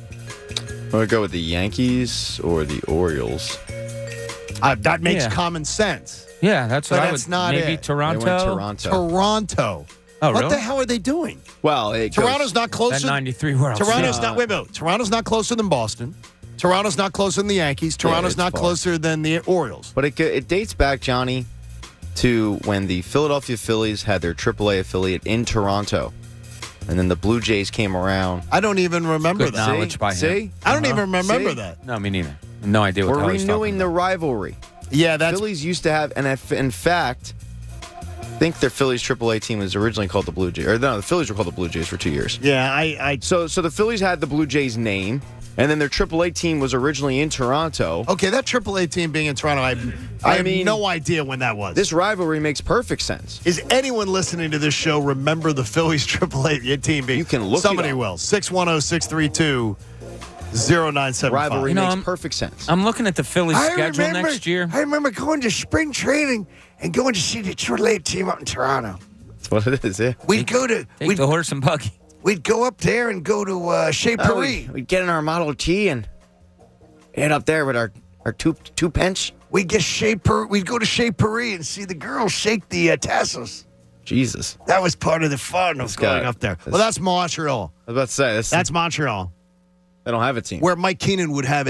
I'm going to go with the Yankees or the Orioles. That makes common sense. Yeah, that's what I would. Not maybe it. Toronto. They went Toronto. Toronto. Oh, what really? the hell are they doing? Well, Toronto's not closer. That 93 World Toronto's not. Wait. Toronto's not closer than Boston. Toronto's not closer than the Yankees. Toronto's not closer than the Orioles. But it dates back, Johnny, to when the Philadelphia Phillies had their AAA affiliate in Toronto. And then the Blue Jays came around. I don't even remember Good that. knowledge by him. See? I don't even remember that. No, me neither. No idea what the hell he's talking renewing the rivalry. Yeah, that's... Phillies used to have, and in fact, I think their Phillies AAA team was originally called the Blue Jays. Or no, the Phillies were called the Blue Jays for 2 years. Yeah, So the Phillies had the Blue Jays name, and then their AAA team was originally in Toronto. Okay, that AAA team being in Toronto, I have no idea when that was. This rivalry makes perfect sense. Is anyone listening to this show remember the Phillies AAA team being? You can look Somebody it up. will. 610-632-0975. Rivalry makes perfect sense. I'm looking at the Phillies schedule next year. I remember going to spring training and going to see the AAA team out in Toronto. That's what it is, yeah. We'd go to... Take the horse and buggy. We'd go up there and go to Chez Paris. We'd get in our Model T and head up there with our two pence. We'd go to Chez Paris and see the girls shake the tassels. Jesus. That was part of the fun of going up there. Well, that's Montreal. I was about to say. That's Montreal. They don't have a team. Where Mike Keenan would have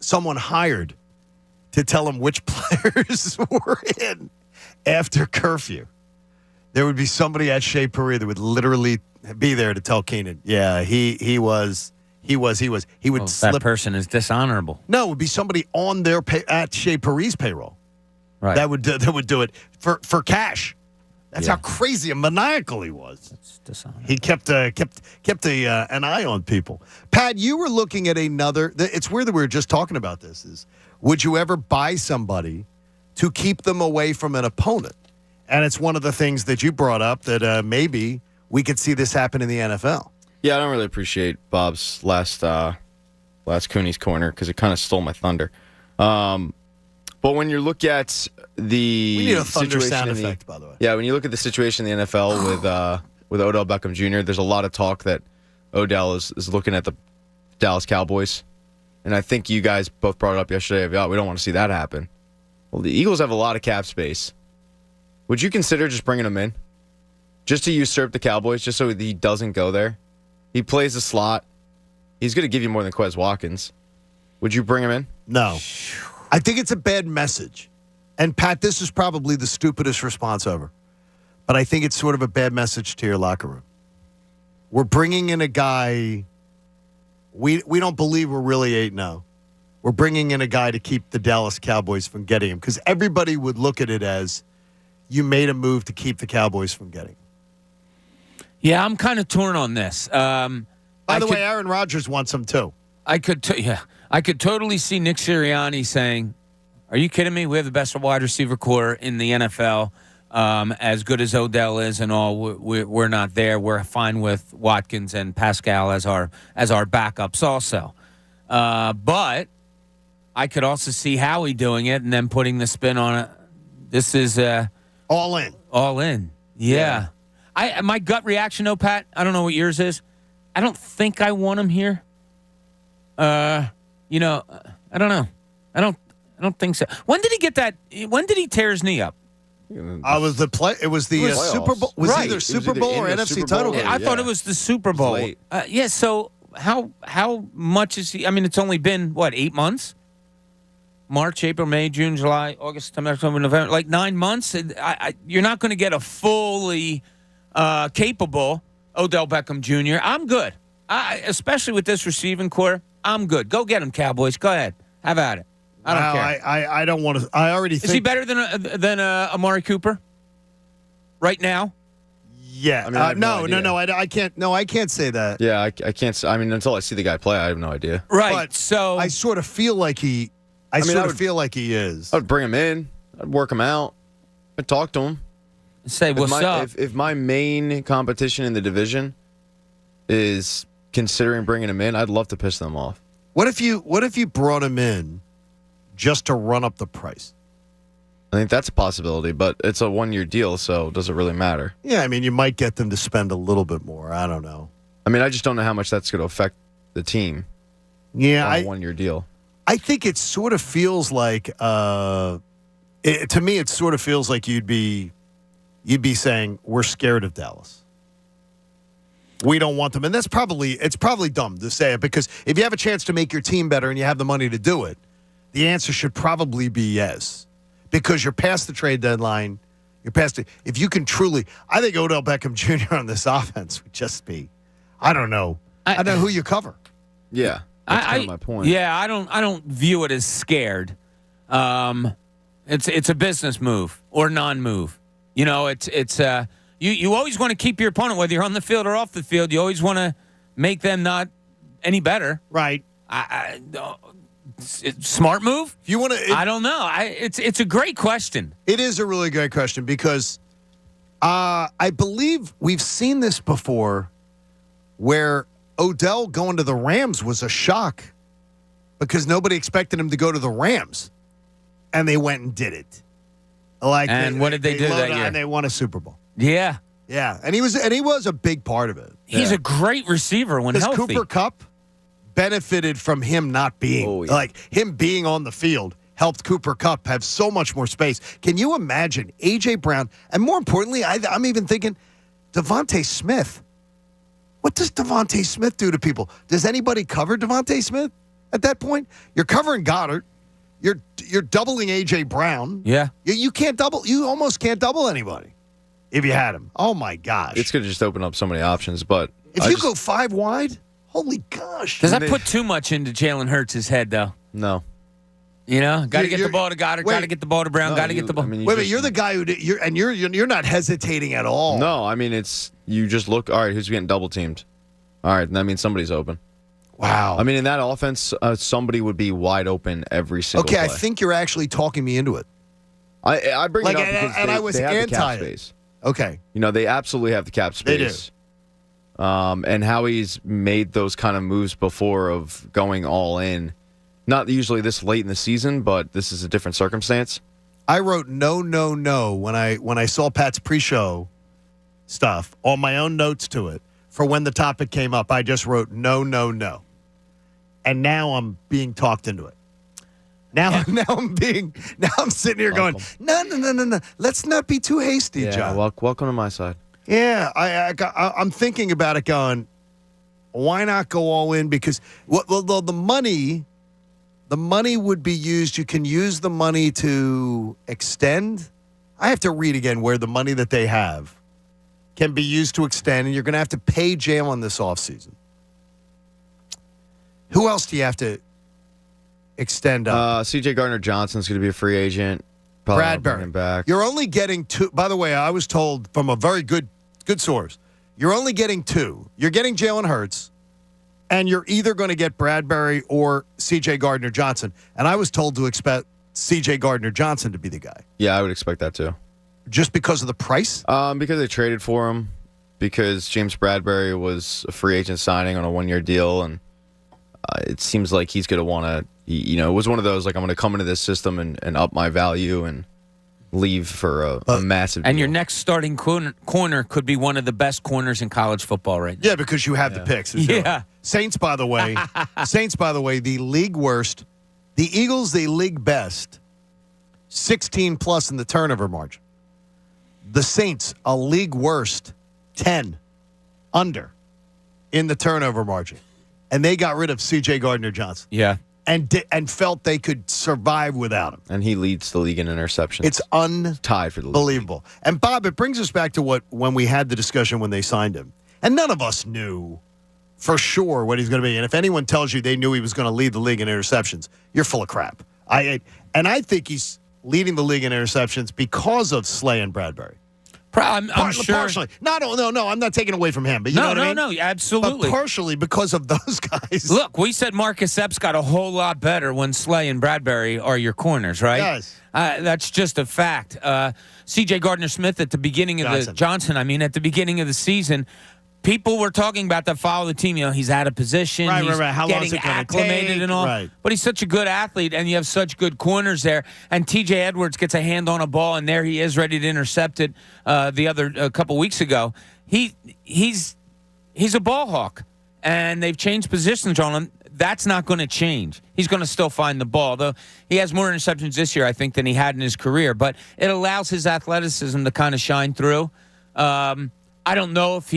someone hired to tell him which players were in after curfew. There would be somebody at Shea Perea that would literally be there to tell Keenan, yeah, he was. He would slip. That person is dishonorable. No, it would be somebody on their at Shea Perea's payroll. Right. That would do it for cash. That's how crazy and maniacal he was. That's dishonorable. He kept an eye on people. Pat, you were looking at another. It's weird that we were just talking about this. Is would you ever buy somebody to keep them away from an opponent? And it's one of the things that you brought up that maybe we could see this happen in the NFL. Yeah, I don't really appreciate Bob's last Cooney's corner because it kind of stole my thunder. But when you look at the we need a thunder situation sound effect, by the way. Yeah, when you look at the situation in the NFL with Odell Beckham Jr., there's a lot of talk that Odell is looking at the Dallas Cowboys. And I think you guys both brought it up yesterday. We don't want to see that happen. Well, the Eagles have a lot of cap space. Would you consider just bringing him in? Just to usurp the Cowboys, just so he doesn't go there? He plays the slot. He's going to give you more than Quez Watkins. Would you bring him in? No. I think it's a bad message. And, Pat, this is probably the stupidest response ever. But I think it's sort of a bad message to your locker room. We're bringing in a guy. We don't believe we're really 8-0. We're bringing in a guy to keep the Dallas Cowboys from getting him. Because everybody would look at it as you made a move to keep the Cowboys from getting him. Yeah, I'm kind of torn on this. By the way, Aaron Rodgers wants him too. I could totally see Nick Sirianni saying, "Are you kidding me? We have the best wide receiver core in the NFL. As good as Odell is and all, we're not there. We're fine with Watkins and Pascal as our backups also." But I could also see Howie doing it and then putting the spin on it. This is all in. All in. Yeah. My gut reaction, though, Pat, I don't know what yours is. I don't think I want him here. I don't know. I don't think so. When did he get that? When did he tear his knee up? It was the Super Bowl. Was right. either Super Bowl or NFC title game. I thought it was the Super Bowl. Yeah. So how much is he? I mean, it's only been 8 months? March, April, May, June, July, August, September, October, November. Like 9 months. You're not going to get a fully capable Odell Beckham Jr. I'm good. Especially with this receiving core, I'm good. Go get him, Cowboys. Go ahead. Have at it. I don't care. I don't want to. I already think. Is he better than Amari Cooper right now? Yeah. I mean, no. I can't. No, I can't say that. Yeah, I can't. I mean, until I see the guy play, I have no idea. Right. But so I sort of feel like he. I would feel like he is. I'd bring him in. I'd work him out. I'd talk to him. Say what's up. If my main competition in the division is considering bringing him in, I'd love to piss them off. What if you brought him in just to run up the price? I think that's a possibility, but it's a 1-year deal, so does it really matter? Yeah, I mean, you might get them to spend a little bit more. I don't know. I mean, I just don't know how much that's going to affect the team. Yeah, on a 1-year deal. I think it sort of feels like, to me, it sort of feels like you'd be saying we're scared of Dallas. We don't want them, and it's probably dumb to say it because if you have a chance to make your team better and you have the money to do it, the answer should probably be yes, because you're past the trade deadline. You're past it. If you can truly, I think Odell Beckham Jr. on this offense would just be, I don't know who you cover. Yeah, that's kind of my point. Yeah, I don't view it as scared. It's a business move or non-move. You know, you always want to keep your opponent, whether you're on the field or off the field. You always want to make them not any better. Right. Smart move? If you want to, I don't know. It's a great question. It is a really great question because I believe we've seen this before where Odell going to the Rams was a shock because nobody expected him to go to the Rams, and they went and did it. What did they do that year? And they won a Super Bowl. Yeah. Yeah, and he was a big part of it. He's a great receiver when healthy. Cooper Kupp benefited from him not being like him being on the field helped Cooper Kupp have so much more space. Can you imagine A.J. Brown and more importantly, I'm even thinking Devontae Smith What does Devontae Smith do to people? Does anybody cover Devontae Smith at that point? You're covering Goddard. You're doubling A.J. Brown. Yeah. You can't double. You almost can't double anybody if you had him. Oh, my gosh. It's going to just open up so many options. But if you go 5 wide, holy gosh. Does that put too much into Jalen Hurts' head, though? No. You know, got to get the ball to Goddard, got to get the ball to Brown, got to get the ball. Wait, you're the guy you're not hesitating at all. No, I mean, you just look, all right, who's getting double teamed? All right, that means somebody's open. Wow. I mean, in that offense, somebody would be wide open every single Okay, play. I think you're actually talking me into it. I bring it up because I was they have the anti cap it. space. Okay. You know, they absolutely have the cap space. They do. And Howie's made those kind of moves before of going all in. Not usually this late in the season, but this is a different circumstance. I wrote no when I saw Pat's pre-show stuff on my own notes to it for when the topic came up. I just wrote no. And now I'm being talked into it. Now I'm sitting here going, no. Let's not be too hasty, John. Welcome to my side. Yeah, I'm thinking about it going, why not go all in? Because the money would be used. You can use the money to extend. I have to read again where the money that they have can be used to extend, and you're going to have to pay Jalen this offseason. Who else do you have to extend up? C.J. Gardner-Johnson's going to be a free agent. Probably Bradbury. him back. You're only getting 2. By the way, I was told from a very good source, you're only getting 2. You're getting Jalen Hurts, and you're either going to get Bradbury or C.J. Gardner-Johnson. And I was told to expect C.J. Gardner-Johnson to be the guy. Yeah, I would expect that too. Just because of the price? Because they traded for him, because James Bradbury was a free agent signing on a 1-year deal, and it seems like he's going to want to, it was one of those, like, I'm going to come into this system and up my value and leave for a massive And deal. your next starting corner could be one of the best corners in college football right now. Yeah, because you have the picks. Yeah. Saints, by the way, the league worst. The Eagles, the league best, 16 plus in the turnover margin. The Saints, a league worst, 10 under in the turnover margin. And they got rid of C.J. Gardner-Johnson. Yeah. And felt they could survive without him. And he leads the league in interceptions. It's tied for the league. Unbelievable. And, Bob, it brings us back to when we had the discussion when they signed him. And none of us knew for sure what he's going to be. And if anyone tells you they knew he was going to lead the league in interceptions, you're full of crap. I think he's leading the league in interceptions because of Slay and Bradbury. I'm sure. Partially. No, I'm not taking away from him. But you know what I mean? No, absolutely. But partially because of those guys. Look, we said Marcus Epps got a whole lot better when Slay and Bradbury are your corners, right? Yes. That's just a fact. C.J. Gardner-Smith at the beginning of at the beginning of the season, people were talking about that follow the team. He's out of position. Right. He's How long is getting it gonna acclimated take? and all. Right. But he's such a good athlete, and you have such good corners there. And T.J. Edwards gets a hand on a ball, and there he is, ready to intercept it. A couple weeks ago, he's a ball hawk, and they've changed positions on him. That's not going to change. He's going to still find the ball, though he has more interceptions this year, I think, than he had in his career. But it allows his athleticism to kind of shine through. I don't know if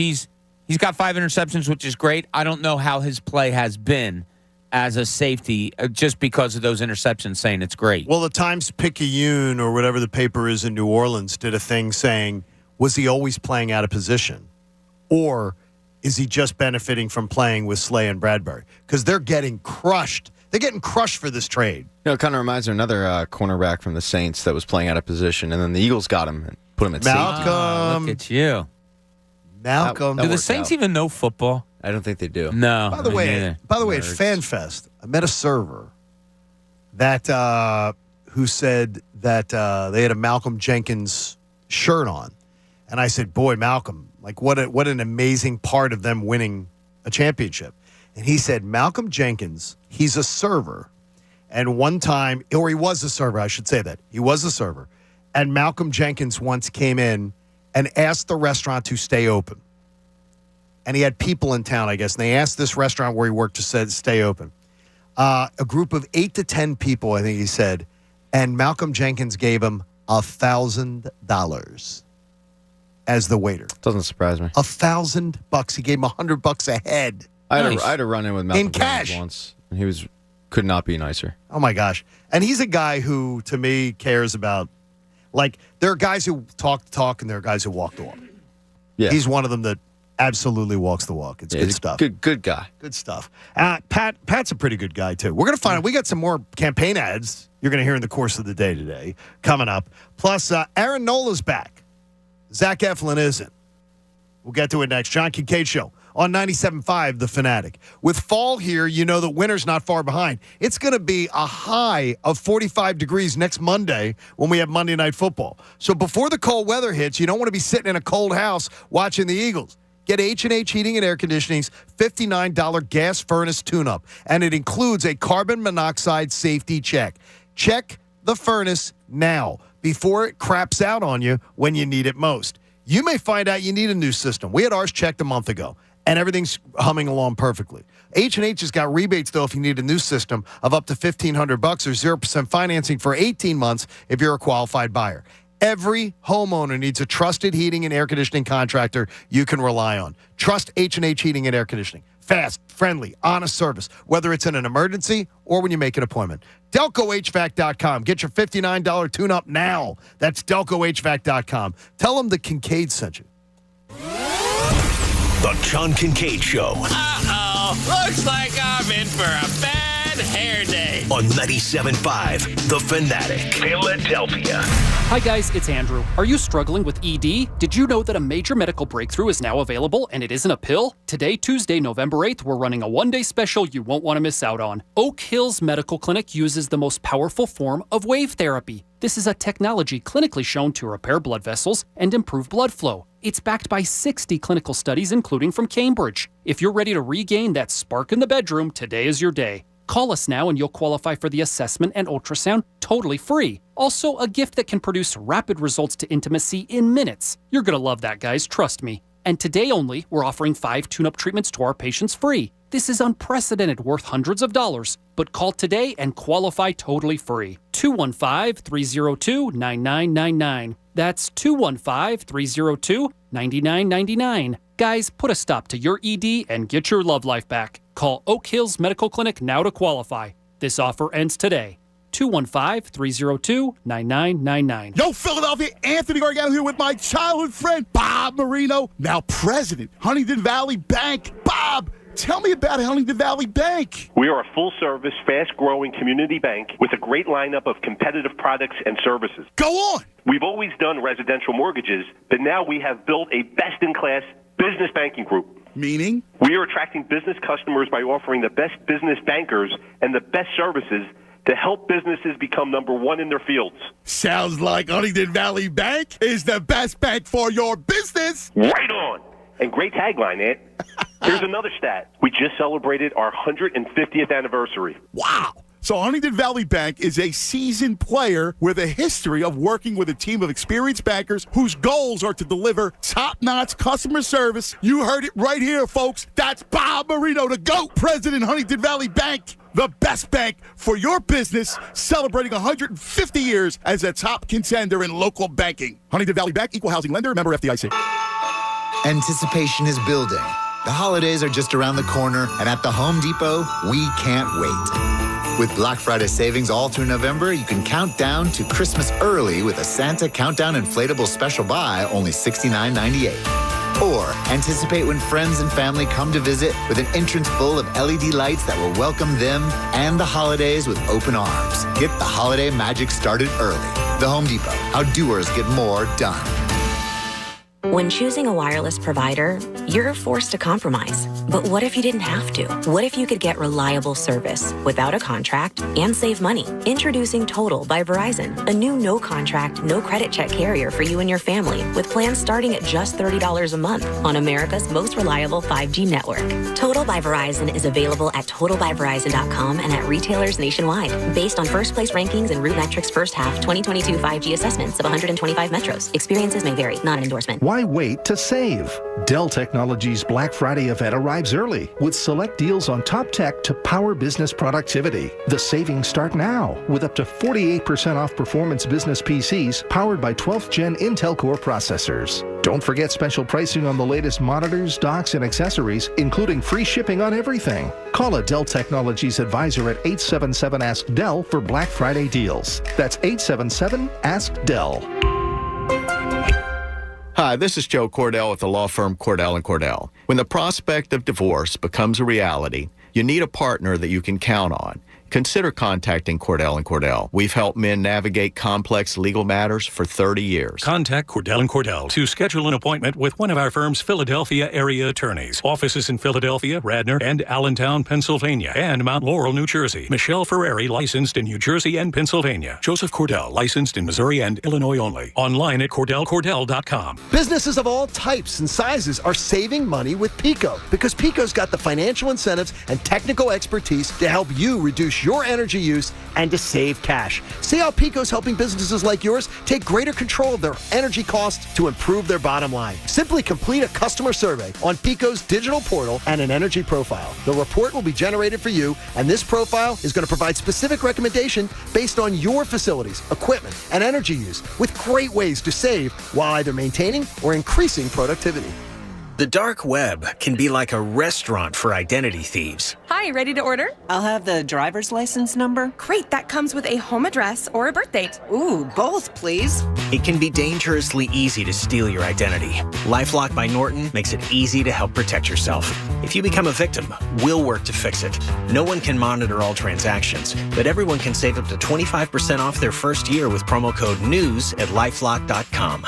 He's got 5 interceptions, which is great. I don't know how his play has been as a safety just because of those interceptions, saying it's great. Well, the Times-Picayune or whatever the paper is in New Orleans did a thing saying, was he always playing out of position? Or is he just benefiting from playing with Slay and Bradbury? Because they're getting crushed. They're getting crushed for this trade. It kind of reminds me of another cornerback from the Saints that was playing out of position, and then the Eagles got him and put him at Malcolm. Look at you. Malcolm. Do the Saints even know football? I don't think they do. No. By the way, at FanFest, I met a server that who said that they had a Malcolm Jenkins shirt on, and I said, "Boy, Malcolm, like what an amazing part of them winning a championship." And he said, "Malcolm Jenkins, he's a server, and one time, or he was a server, I should say that he was a server, and Malcolm Jenkins once came in and asked the restaurant to stay open." And he had people in town, I guess, and they asked this restaurant where he worked to stay open. A group of 8 to 10 people, I think he said, and Malcolm Jenkins gave him $1,000. as the waiter. Doesn't surprise me. $1,000. He gave him $100 a head. I had a run in with Malcolm in cash Brogdon once, and he could not be nicer. Oh my gosh! And he's a guy who, to me, cares about. Like, there are guys who talk the talk, and there are guys who walk the walk. Yeah, he's one of them that absolutely walks the walk. It's good stuff. Good guy. Good stuff. Pat's a pretty good guy too. We're gonna find out. We got some more campaign ads you're gonna hear in the course of the day today coming up. Plus, Aaron Nola's back. Zach Eflin isn't. We'll get to it next. John Kincade Show on 97.5 The Fanatic. With fall here, you know that winter's not far behind. It's going to be a high of 45 degrees next Monday when we have Monday Night Football. So before the cold weather hits, you don't want to be sitting in a cold house watching the Eagles. Get H&H Heating and Air Conditioning's $59 gas furnace tune-up, and it includes a carbon monoxide safety check. Check the furnace now before it craps out on you when you need it most. You may find out you need a new system. We had ours checked a month ago, and everything's humming along perfectly. H&H has got rebates, though, if you need a new system of up to $1,500 or 0% financing for 18 months if you're a qualified buyer. Every homeowner needs a trusted heating and air conditioning contractor you can rely on. Trust H&H Heating and Air Conditioning. Fast, friendly, honest service, whether it's in an emergency or when you make an appointment. DelcoHVAC.com. Get your $59 tune-up now. That's DelcoHVAC.com. Tell them the Kincade sent you. The John Kincade Show. Uh-oh. Looks like I'm in for a bad hair day. On 97.5 The Fanatic, Philadelphia. Hi guys, it's Andrew. Are you struggling with ED? Did you know that a major medical breakthrough is now available and it isn't a pill? Today, Tuesday, November 8th, we're running a one-day special you won't want to miss out on. Oak Hills Medical Clinic uses the most powerful form of wave therapy. This is a technology clinically shown to repair blood vessels and improve blood flow. It's backed by 60 clinical studies, including from Cambridge. If you're ready to regain that spark in the bedroom, today is your day. Call us now and you'll qualify for the assessment and ultrasound totally free. Also, a gift that can produce rapid results to intimacy in minutes. You're going to love that, guys, trust me. And today only, we're offering 5 tune-up treatments to our patients free. This is unprecedented, worth hundreds of dollars. But call today and qualify totally free. 215-302-9999. That's 215-302-9999. Guys, put a stop to your ED and get your love life back. Call Oak Hills Medical Clinic now to qualify. This offer ends today. 215-302-9999. Yo, Philadelphia, Anthony Gargano here with my childhood friend, Bob Marino, now president, Huntington Valley Bank. Bob, tell me about Huntington Valley Bank. We are a full-service, fast-growing community bank with a great lineup of competitive products and services. Go on. We've always done residential mortgages, but now we have built a best-in-class business banking group. Meaning? We are attracting business customers by offering the best business bankers and the best services to help businesses become number one in their fields. Sounds like Huntington Valley Bank is the best bank for your business. Right on. And great tagline, Ed. Here's another stat. We just celebrated our 150th anniversary. Wow. So Huntington Valley Bank is a seasoned player with a history of working with a team of experienced bankers whose goals are to deliver top-notch customer service. You heard it right here, folks. That's Bob Marino, the GOAT, president of Huntington Valley Bank, the best bank for your business, celebrating 150 years as a top contender in local banking. Huntington Valley Bank, equal housing lender, member FDIC. Anticipation is building. The holidays are just around the corner, and at the Home Depot, we can't wait. With Black Friday savings all through November, you can count down to Christmas early with a Santa Countdown Inflatable Special Buy, only $69.98. Or anticipate when friends and family come to visit with an entrance full of LED lights that will welcome them and the holidays with open arms. Get the holiday magic started early. The Home Depot, how doers get more done. When choosing a wireless provider, you're forced to compromise. But what if you didn't have to? What if you could get reliable service without a contract and save money? Introducing Total by Verizon, a new no-contract, no-credit check carrier for you and your family with plans starting at just $30 a month on America's most reliable 5G network. Total by Verizon is available at totalbyverizon.com and at retailers nationwide. Based on first-place rankings and RootMetrics first half 2022 5G assessments of 125 metros. Experiences may vary, not an endorsement. Why wait to save? Dell Technologies Black Friday event arrives early with select deals on top tech to power business productivity. The savings start now with up to 48% off performance business PCs powered by 12th Gen Intel Core processors. Don't forget special pricing on the latest monitors, docks, and accessories, including free shipping on everything. Call a Dell Technologies advisor at 877-ASK-DELL for Black Friday deals. That's 877-ASK-DELL. Hi, this is Joe Cordell with the law firm Cordell & Cordell. When the prospect of divorce becomes a reality, you need a partner that you can count on. Consider contacting Cordell & Cordell. We've helped men navigate complex legal matters for 30 years. Contact Cordell & Cordell to schedule an appointment with one of our firm's Philadelphia area attorneys. Offices in Philadelphia, Radnor, and Allentown, Pennsylvania, and Mount Laurel, New Jersey. Michelle Ferreri, licensed in New Jersey and Pennsylvania. Joseph Cordell, licensed in Missouri and Illinois only. Online at CordellCordell.com. Businesses of all types and sizes are saving money with Pico because Pico's got the financial incentives and technical expertise to help you reduce your energy use and to save cash. See how Pico's helping businesses like yours take greater control of their energy costs to improve their bottom line. Simply complete a customer survey on Pico's digital portal and an energy profile. The report will be generated for you, and this profile is going to provide specific recommendation based on your facilities, equipment, and energy use with great ways to save while either maintaining or increasing productivity. The dark web can be like a restaurant for identity thieves. Hi, ready to order? I'll have the driver's license number. Great, that comes with a home address or a birth date. Ooh, both, please. It can be dangerously easy to steal your identity. LifeLock by Norton makes it easy to help protect yourself. If you become a victim, we'll work to fix it. No one can monitor all transactions, but everyone can save up to 25% off their first year with promo code NEWS at LifeLock.com.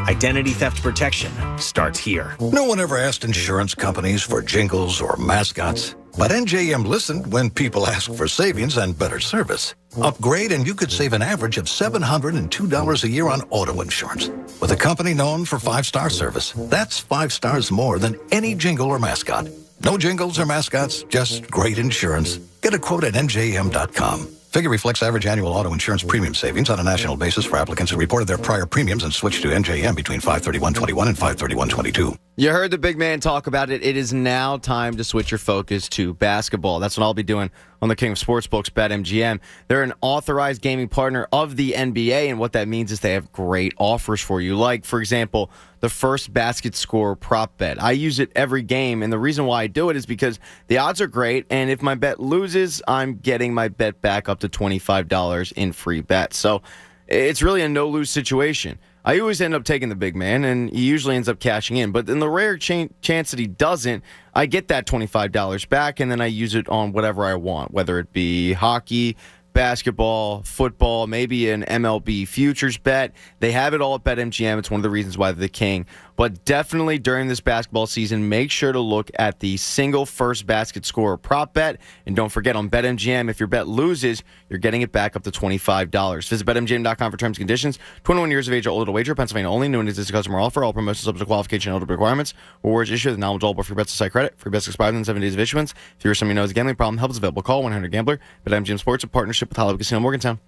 Identity theft protection starts here. No one ever asked insurance companies for jingles or mascots, but NJM listened when people asked for savings and better service. Upgrade and you could save an average of $702 a year on auto insurance with a company known for 5-star service. That's 5 stars more than any jingle or mascot. No jingles or mascots, just great insurance. Get a quote at njm.com. Figure reflects average annual auto insurance premium savings on a national basis for applicants who reported their prior premiums and switched to NJM between 5/31/21 and 5/31/22. You heard the big man talk about it. It is now time to switch your focus to basketball. That's what I'll be doing on the King of Sportsbooks, BetMGM. They're an authorized gaming partner of the NBA, and what that means is they have great offers for you. Like, for example, the first basket score prop bet. I use it every game, and the reason why I do it is because the odds are great, and if my bet loses, I'm getting my bet back up to $25 in free bets. So it's really a no-lose situation. I always end up taking the big man, and he usually ends up cashing in. But in the rare chance that he doesn't, I get that $25 back, and then I use it on whatever I want, whether it be hockey, basketball, football, maybe an MLB futures bet. They have it all at BetMGM. It's one of the reasons why they're the king. But definitely during this basketball season, make sure to look at the single first basket scorer prop bet. And don't forget, on BetMGM, if your bet loses, you're getting it back up to $25. Visit BetMGM.com for terms and conditions. 21 years of age or older to wager. Pennsylvania only. New and existing customer offer. All promotions subject to qualification and eligibility requirements. Rewards issued with knowledge eligible for your bets to site credit. Free bets expire within 7 days of issuance. If you're somebody who knows a gambling problem, help is available. Call 1-800-GAMBLER. BetMGM Sports, a partnership with Hollywood Casino Morgantown.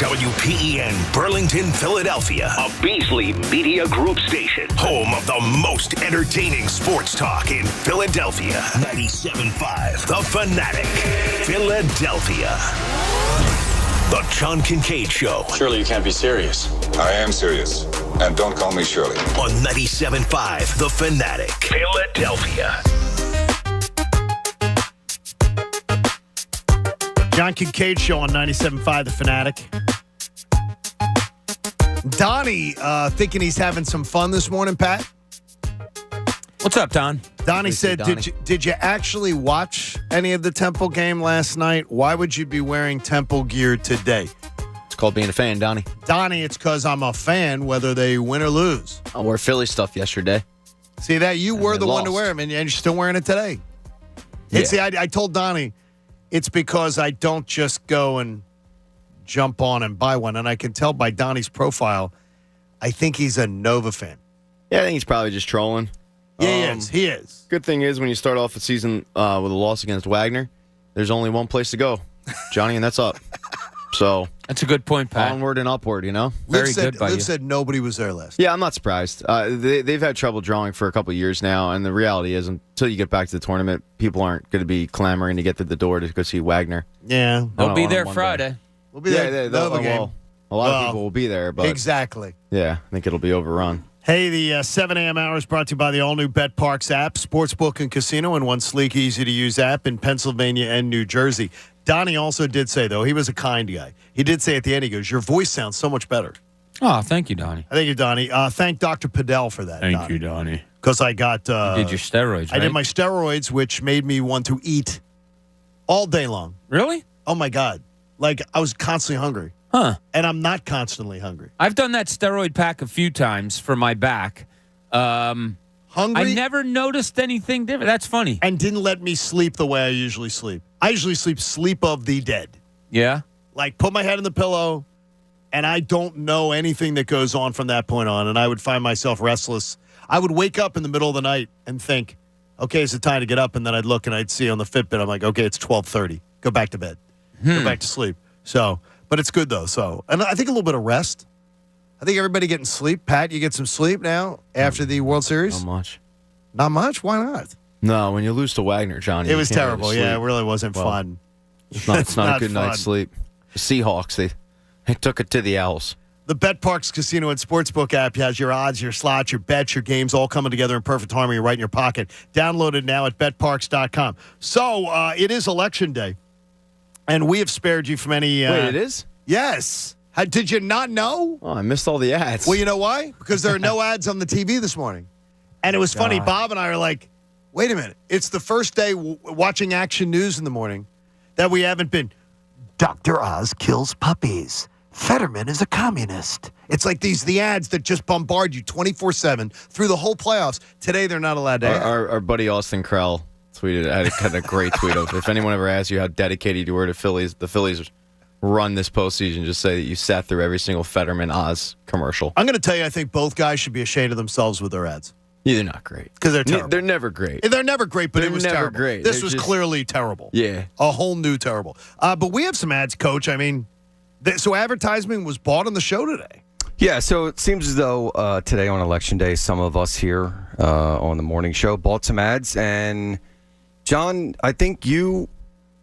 WPEN Burlington, Philadelphia, a Beasley Media Group station, home of the most entertaining sports talk in Philadelphia. 97.5 The Fanatic, Philadelphia. The John Kincade Show. Surely you can't be serious. I am serious. And don't call me Shirley. On 97.5 The Fanatic, Philadelphia. John Kincade Show on 97.5 The Fanatic. Donnie thinking he's having some fun this morning, Pat. What's up, Don? Donnie said, did you actually watch any of the Temple game last night? Why would you be wearing Temple gear today? It's called being a fan, Donnie. Donnie, it's because I'm a fan, whether they win or lose. I wore Philly stuff yesterday. See that? You were the one to wear them, and you're still wearing it today. Yeah. See, I told Donnie, it's because I don't just go and jump on and buy one. And I can tell by Donnie's profile, I think he's a Nova fan. Yeah, I think he's probably just trolling. Yeah, he is. Good thing is when you start off the season with a loss against Wagner, there's only one place to go, Johnny, and that's up. So that's a good point, Pat. Onward and upward, you know? Very good by you. Liv said nobody was there last. Yeah, I'm not surprised. They've had trouble drawing for a couple of years now, and the reality is until you get back to the tournament, people aren't going to be clamoring to get through the door to go see Wagner. Yeah. They'll be there Friday. We'll be there. Well, a lot of people will be there, but exactly. Yeah, I think it'll be overrun. Hey, the 7 a.m. hour is brought to you by the all-new BetParks app, sportsbook and casino in one sleek, easy-to-use app in Pennsylvania and New Jersey. Donnie also did say, though, he was a kind guy. He did say at the end, he goes, your voice sounds so much better. Oh, thank you, Donnie. Thank you, Donnie. Thank Dr. Padel for that, Thank you, Donnie. Because I got... you did your steroids, right? I did my steroids, which made me want to eat all day long. Really? Oh, my God. Like, I was constantly hungry. Huh. And I'm not constantly hungry. I've done that steroid pack a few times for my back. Hungry? I never noticed anything different. That's funny. And didn't let me sleep the way I usually sleep. I usually sleep of the dead. Yeah? Like, put my head in the pillow, and I don't know anything that goes on from that point on, and I would find myself restless. I would wake up in the middle of the night and think, okay, is it time to get up? And then I'd look and I'd see on the Fitbit, I'm like, okay, it's 12:30. Go back to bed. Go back to sleep. So, but it's good, though. So, and I think a little bit of rest. I think everybody getting sleep. Pat, you get some sleep now after the World Series? Not much. Not much? Why not? No, when you lose to Wagner, Johnny. It was terrible. Really Yeah, it really wasn't fun. It's not a good night's sleep. The Seahawks, they took it to the Owls. The BetParks Casino and Sportsbook app has your odds, your slots, your bets, your games all coming together in perfect harmony right in your pocket. Download it now at betparks.com. So it is Election Day, and we have spared you from any... Wait, it is? Yes. Did you not know? Oh, I missed all the ads. Well, you know why? Because there are no ads on the TV this morning. And it was funny. Bob and I are like, wait a minute. It's the first day watching Action News in the morning that we haven't been, Dr. Oz kills puppies. Fetterman is a communist. It's like the ads that just bombard you 24/7 through the whole playoffs. Today, they're not allowed to add. Our buddy Austin Krell tweeted, had a great tweet of, if anyone ever asks you how dedicated you were to the Phillies run this postseason, just say that you sat through every single Fetterman Oz commercial. I'm going to tell you, I think both guys should be ashamed of themselves with their ads. Yeah, they're not great. Because they're terrible. They're never great. They're never great, but it was never terrible. Great. This They're was just clearly terrible. Yeah. A whole new terrible. But we have some ads, Coach. I mean, so advertisement was bought on the show today. Yeah, so it seems as though today on Election Day, some of us here on the morning show bought some ads. And, John, I think you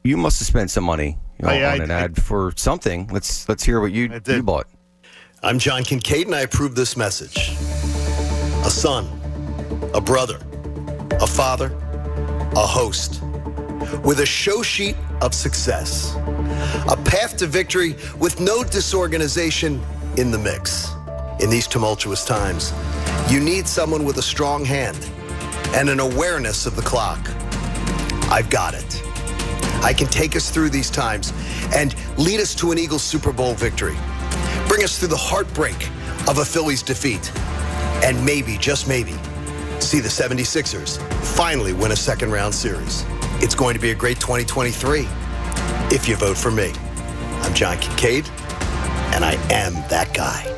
must have spent some money on an ad for something. Let's hear what you bought. I'm John Kincade, and I approve this message. A son, a brother, a father, a host, with a show sheet of success. A path to victory with no disorganization in the mix. In these tumultuous times, you need someone with a strong hand and an awareness of the clock. I've got it. I can take us through these times and lead us to an Eagles Super Bowl victory. Bring us through the heartbreak of a Phillies defeat. And maybe, just maybe, see the 76ers finally win a second-round series. It's going to be a great 2023 if you vote for me. I'm John Kincade, and I am that guy.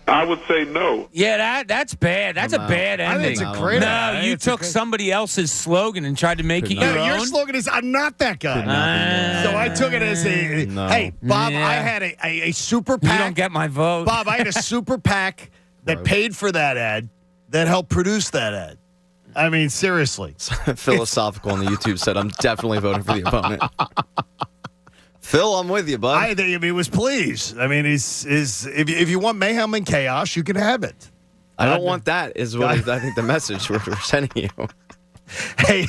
I would say no. Yeah, that's bad. That's a bad ending. I think it's a great No, you took somebody else's slogan and tried to make it your own. Your slogan is, I'm not that guy. So I took it as hey, Bob, I had a super PAC. You don't get my vote. Bob, I had a super PAC that paid for that ad that helped produce that ad. I mean, seriously. Philosophical on the YouTube said, I'm definitely voting for the opponent. Phil, I'm with you, bud. I think if he was pleased. I mean, if you want mayhem and chaos, you can have it. I don't want that, is what I think the message we're sending you. Hey,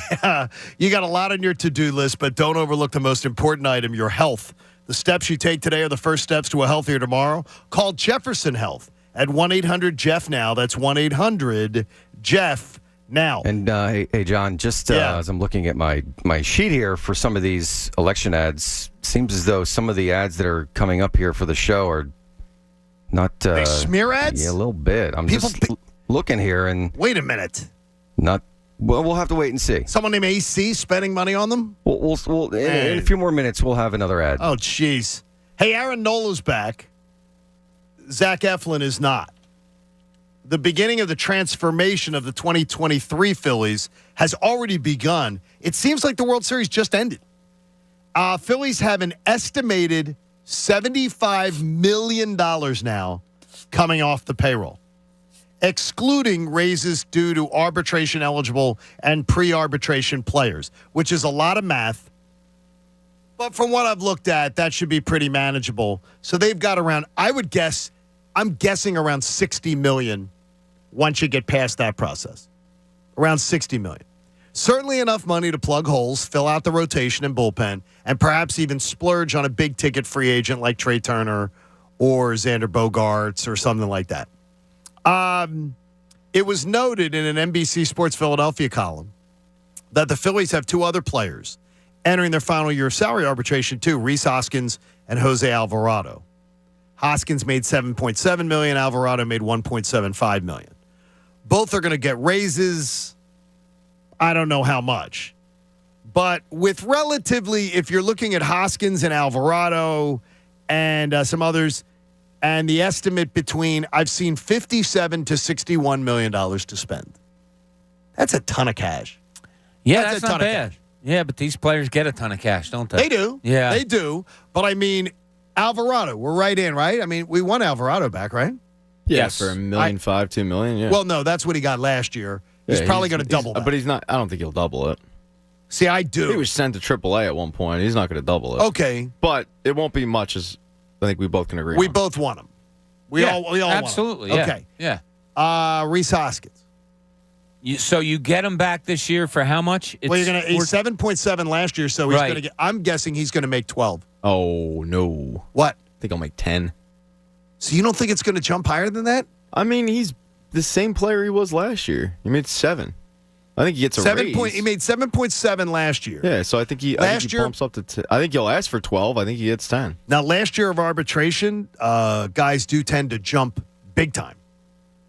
you got a lot on your to-do list, but don't overlook the most important item, your health. The steps you take today are the first steps to a healthier tomorrow. Call Jefferson Health at 1-800-JEFF-NOW. That's 1-800-JEFF now. And, hey, John, just as I'm looking at my sheet here for some of these election ads, seems as though some of the ads that are coming up here for the show are not... they smear ads? Yeah, a little bit. I'm looking here and... Wait a minute. Not... Well, we'll have to wait and see. Someone named AC spending money on them? We'll in a few more minutes, we'll have another ad. Oh, jeez. Hey, Aaron Nola's back. Zach Eflin is not. The beginning of the transformation of the 2023 Phillies has already begun. It seems like the World Series just ended. Phillies have an estimated $75 million now coming off the payroll, excluding raises due to arbitration-eligible and pre-arbitration players, which is a lot of math. But from what I've looked at, that should be pretty manageable. So they've got around, I'm guessing around $60 million once you get past that process. Around $60 million. Certainly enough money to plug holes, fill out the rotation and bullpen, and perhaps even splurge on a big-ticket free agent like Trey Turner or Xander Bogaerts or something like that. It was noted in an NBC Sports Philadelphia column that the Phillies have two other players entering their final year of salary arbitration too, Rhys Hoskins and Jose Alvarado. Hoskins made $7.7 million, Alvarado made $1.75 million. Both are going to get raises. I don't know how much. But with relatively, if you're looking at Hoskins and Alvarado and some others, and the estimate between, I've seen $57 to $61 million to spend. That's a ton of cash. Yeah, that's not bad. Yeah, but these players get a ton of cash, don't they? They do. Yeah. They do. But I mean, Alvarado, we're right in, right? I mean, we won Alvarado back, right? Yeah, for $1.5 million, $2 million, yeah. Well, no, that's what he got last year. He's probably going to double that. But he's not. I don't think he'll double it. See, I do. He was sent to AAA at one point. He's not going to double it. Okay. But it won't be much, as I think we both can agree We on. both want him. We all absolutely. want him. Yeah. Okay. Yeah. Rhys Hoskins. So you get him back this year for how much? Well, you're going to 7.7 last year, so he's going to get. I'm guessing he's going to make 12. Oh no! What? I think I'll make 10. So you don't think it's going to jump higher than that? I mean, he's the same player he was last year. He made 7. I think he gets a raise. He made 7.7 last year. Yeah, so I think he bumps up to. I think he'll ask for 12. I think he gets 10. Now, last year of arbitration, guys do tend to jump big time.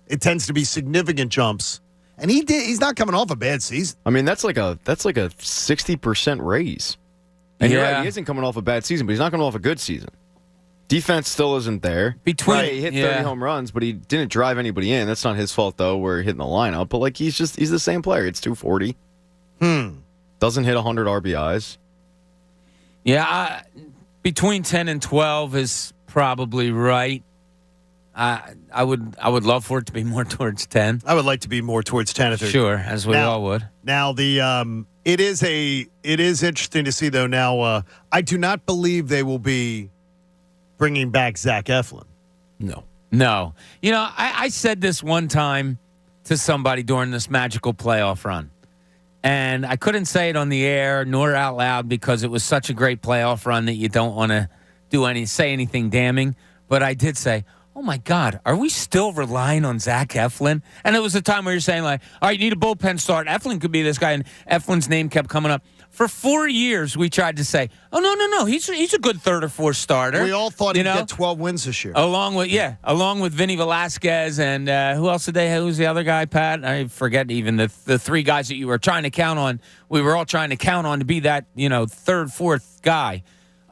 It tends to be significant jumps, and he's not coming off a bad season. I mean, that's like a 60% raise. And you're right, he isn't coming off a bad season, but he's not coming off a good season. Defense still isn't there. He hit 30 home runs, but he didn't drive anybody in. That's not his fault, though. We're hitting the lineup, but like he's the same player. It's 240. Doesn't hit 100 RBIs. Yeah, between 10 and 12 is probably right. I would love for it to be more towards 10. I would like to be more towards 10. If sure, as we all would. Now it is interesting to see though. Now I do not believe they will be bringing back Zach Eflin. No. You know, I said this one time to somebody during this magical playoff run, and I couldn't say it on the air nor out loud because it was such a great playoff run that you don't want to say anything damning. But I did say, oh, my God, are we still relying on Zach Eflin? And it was a time where you're saying, like, all right, you need a bullpen start. Eflin could be this guy, and Eflin's name kept coming up. For 4 years, we tried to say, oh, no, he's a good third or fourth starter. We all thought he'd get 12 wins this year. Along with Vinny Velasquez and who else did they have? Who's the other guy, Pat? I forget even the three guys that you were trying to count on. We were all trying to count on to be that, third, fourth guy.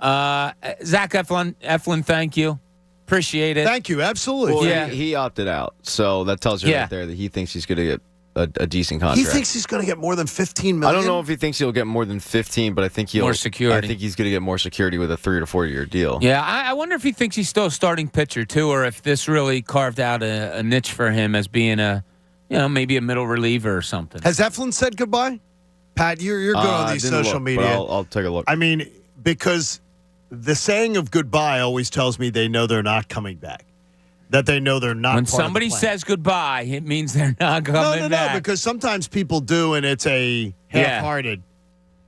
Zach Eflin, thank you. Appreciate it. Thank you. Absolutely. Well, he opted out, so that tells you right there that he thinks he's going to get a decent contract. He thinks he's going to get more than $15 million? I don't know if he thinks he'll get more than 15, but I think more security. I think he's going to get more security with a 3 to 4 year deal. Yeah, I wonder if he thinks he's still a starting pitcher too, or if this really carved out a niche for him as being maybe a middle reliever or something. Has Eflin said goodbye? Pat, you're good on these social media. I'll take a look. I mean, because the saying of goodbye always tells me they know they're not coming back. That they know they're not. When part somebody of the plan. says goodbye, it means they're not coming back. No, because sometimes people do, and it's a half-hearted.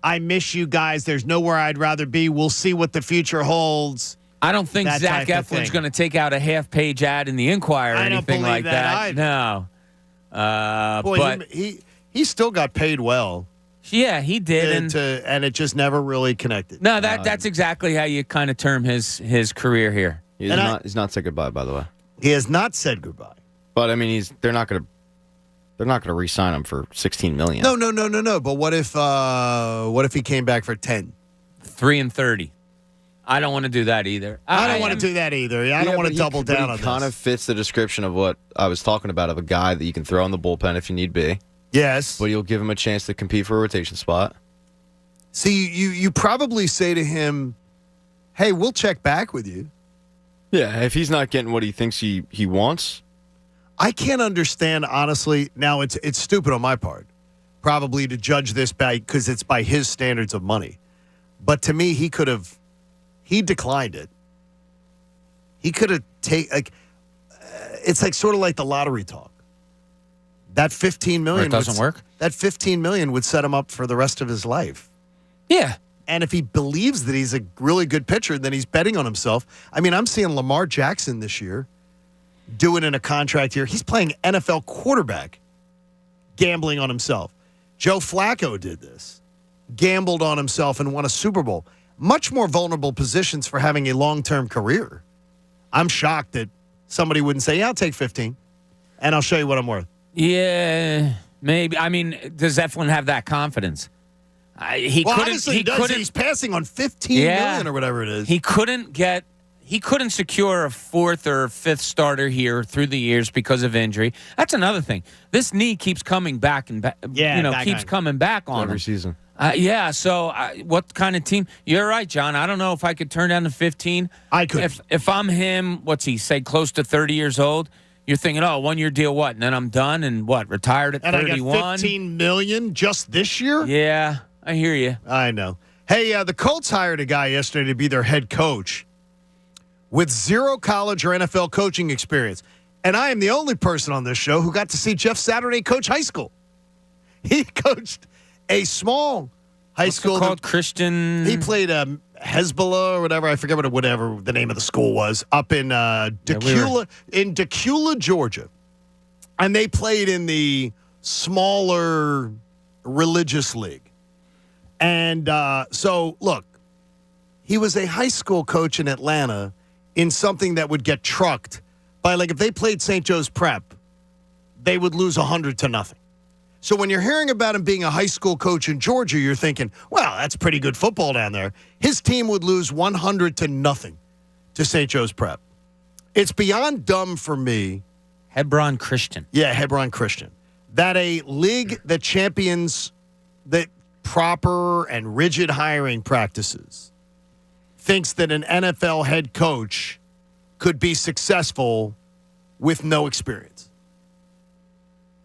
I miss you guys. There's nowhere I'd rather be. We'll see what the future holds. I don't think Zach Eflin's going to take out a half-page ad in the Inquirer or anything like that. Either. No. Boy, but he still got paid well. Yeah, he did, and it just never really connected. No, that's exactly how you kind of term his career here. He's not said goodbye, by the way. He has not said goodbye. But I mean, they're not going to re-sign him for $16 million. No. But what if he came back for 10, 3 and 30? I don't want to do that either. I don't want to do that either. I don't want to double down on this. He kind of fits the description of what I was talking about, of a guy that you can throw in the bullpen if you need be. Yes, but you'll give him a chance to compete for a rotation spot. See, you probably say to him, hey, we'll check back with you. Yeah, if he's not getting what he thinks he wants. I can't understand, honestly. Now, it's stupid on my part, probably to judge this because it's by his standards of money. But to me, he declined it. He could have it's like sort of like the lottery talk. That $15 million doesn't work. That $15 million would set him up for the rest of his life. Yeah. And if he believes that he's a really good pitcher, then he's betting on himself. I mean, I'm seeing Lamar Jackson this year do it in a contract year. He's playing NFL quarterback, gambling on himself. Joe Flacco did this, gambled on himself and won a Super Bowl. Much more vulnerable positions for having a long-term career. I'm shocked that somebody wouldn't say, yeah, I'll take 15, and I'll show you what I'm worth. Yeah, maybe. I mean, does Eflin have that confidence? He couldn't. He's passing on $15 million or whatever it is. He couldn't secure a fourth or fifth starter here through the years because of injury. That's another thing. This knee keeps coming back and coming back on every him. season. So what kind of team? You're right, John. I don't know if I could turn down to 15. I could. If I'm him, what's he say, close to 30 year old? You're thinking, oh, 1 year deal, what? And then I'm done and what? Retired at 31? I got $15 million just this year? Yeah, I hear you. I know. Hey, the Colts hired a guy yesterday to be their head coach with zero college or NFL coaching experience. And I am the only person on this show who got to see Jeff Saturday coach high school. He coached a small high school called Christian. He played Hezbollah or whatever. I forget whatever the name of the school was up in Decula, Georgia, and they played in the smaller religious league. And so, look, he was a high school coach in Atlanta in something that would get trucked by, like, if they played St. Joe's Prep, they would lose 100-0. So when you're hearing about him being a high school coach in Georgia, you're thinking, well, that's pretty good football down there. His team would lose 100-0 to St. Joe's Prep. It's beyond dumb for me. Hebron Christian. Yeah, Hebron Christian. That a league that champions the proper and rigid hiring practices thinks that an NFL head coach could be successful with no experience.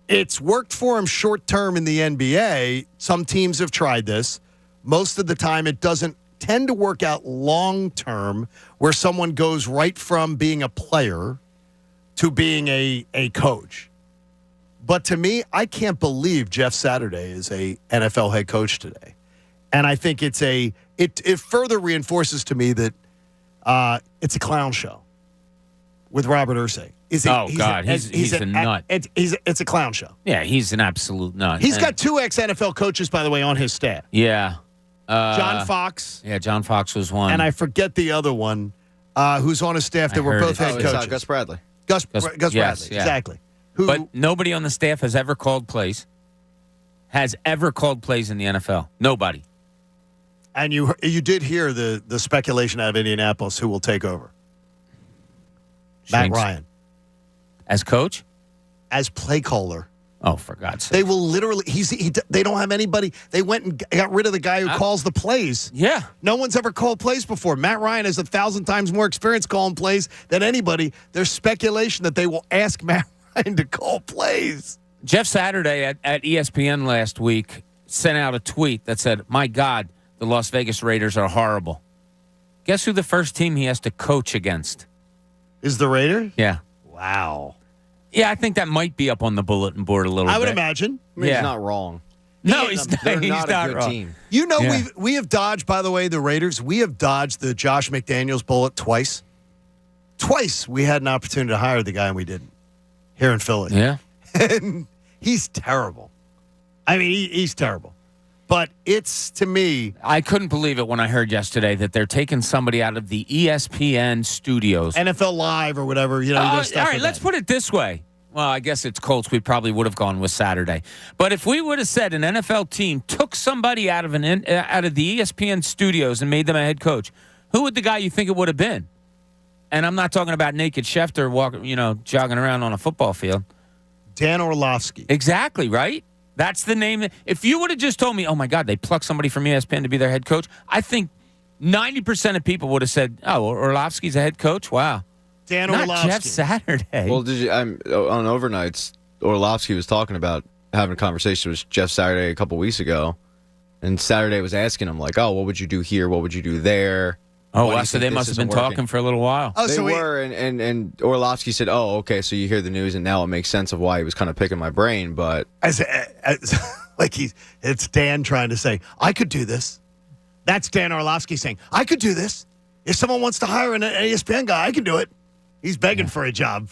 It's worked for him short term in the NBA. Some teams have tried this. Most of the time, it doesn't tend to work out long term where someone goes right from being a player to being a coach. But to me, I can't believe Jeff Saturday is a NFL head coach today. And I think it further reinforces to me that it's a clown show with Robert Irsay. He's a nut. It's a clown show. Yeah, he's an absolute nut. He's got two ex-NFL coaches, by the way, on his staff. Yeah. John Fox. Yeah, John Fox was one. And I forget the other one who's on his staff that were both head coaches. Gus Bradley. Gus Bradley, exactly. But nobody on the staff has ever called plays. Has ever called plays in the NFL. Nobody. And you did hear the speculation out of Indianapolis who will take over. Matt Ryan. As coach? As play caller. Oh, for God's sake. They will literally, they don't have anybody. They went and got rid of the guy who calls the plays. Yeah. No one's ever called plays before. Matt Ryan has 1,000 times more experience calling plays than anybody. There's speculation that they will ask Matt Ryan to call plays. Jeff Saturday at ESPN last week sent out a tweet that said, my God, the Las Vegas Raiders are horrible. Guess who the first team he has to coach against? Is the Raiders? Yeah. Wow. Yeah, I think that might be up on the bulletin board a little bit. I would imagine. I mean, he's not wrong. No, he's not. They're He's not not a good wrong. team. You know, we have dodged, by the way, the Raiders. We have dodged the Josh McDaniels bullet twice. Twice we had an opportunity to hire the guy and we didn't. Here in Philly. Yeah. And he's terrible. I mean, he's terrible. But it's, to me... I couldn't believe it when I heard yesterday that they're taking somebody out of the ESPN studios. NFL Live or whatever. You know, all right, let's put it this way. Well, I guess it's Colts. We probably would have gone with Saturday. But if we would have said an NFL team took somebody out of the ESPN studios and made them a head coach, who would the guy you think it would have been? And I'm not talking about naked Schefter walking, jogging around on a football field. Dan Orlovsky. Exactly, right? That's the name. If you would have just told me, oh, my God, they plucked somebody from ESPN to be their head coach, I think 90% of people would have said, "Oh, Orlovsky's a head coach. Wow." Dan Not Orlovsky. Jeff Saturday. Well, on overnights, Orlovsky was talking about having a conversation with Jeff Saturday a couple weeks ago, and Saturday was asking him like, "Oh, what would you do here? What would you do there?" Oh, Why do wow, you so think they this must have been isn't working? talking for a little while. Oh, They so were, and Orlovsky said, "Oh, okay, so you hear the news, and now it makes sense of why he was kind of picking my brain." But as like it's Dan trying to say, "I could do this." That's Dan Orlovsky saying, "I could do this. If someone wants to hire an ESPN guy, I can do it." He's begging for a job.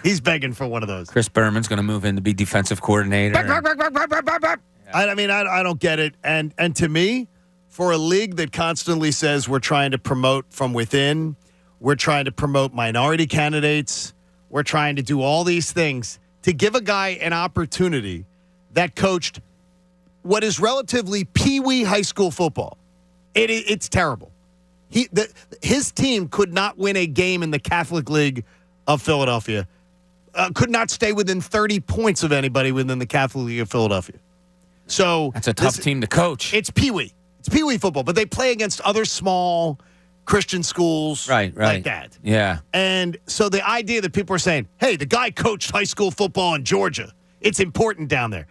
He's begging for one of those. Chris Berman's going to move in to be defensive coordinator. I mean, I don't get it. And to me, for a league that constantly says we're trying to promote from within, we're trying to promote minority candidates, we're trying to do all these things, to give a guy an opportunity that coached what is relatively peewee high school football, it's terrible. His team could not win a game in the Catholic League of Philadelphia, could not stay within 30 points of anybody within the Catholic League of Philadelphia. So That's a tough team to coach. It's peewee. It's peewee football, but they play against other small Christian schools Right. like that. Yeah. And so the idea that people are saying, hey, the guy coached high school football in Georgia. It's important down there.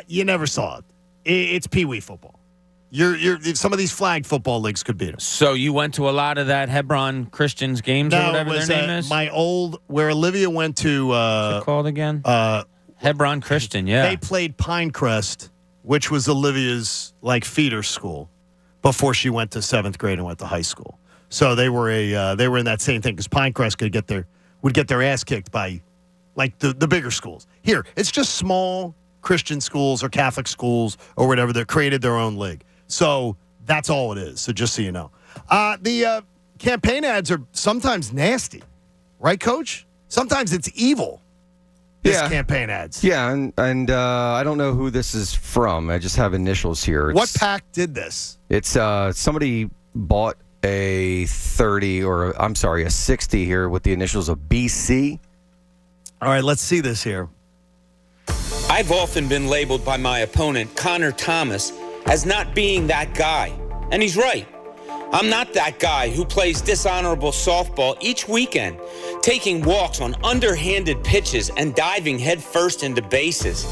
You never saw it. It's peewee football. Some of these flag football leagues could beat them. So you went to a lot of that Hebron Christians games or whatever it was, their name is? where Olivia went to. What's it called again? Hebron Christian, yeah. They played Pinecrest, which was Olivia's feeder school before she went to 7th grade and went to high school. So they were in that same thing because Pinecrest would get their ass kicked by the bigger schools. Here, it's just small Christian schools or Catholic schools or whatever that created their own league. So that's all it is. So just so you know, the campaign ads are sometimes nasty, right, Coach? Sometimes it's evil. Campaign ads. Yeah, and I don't know who this is from. I just have initials here. What pack did this? It's somebody bought a 60 here with the initials of BC. All right, let's see this here. I've often been labeled by my opponent, Connor Thomas, as not being that guy. And he's right. I'm not that guy who plays dishonorable softball each weekend, taking walks on underhanded pitches and diving headfirst into bases.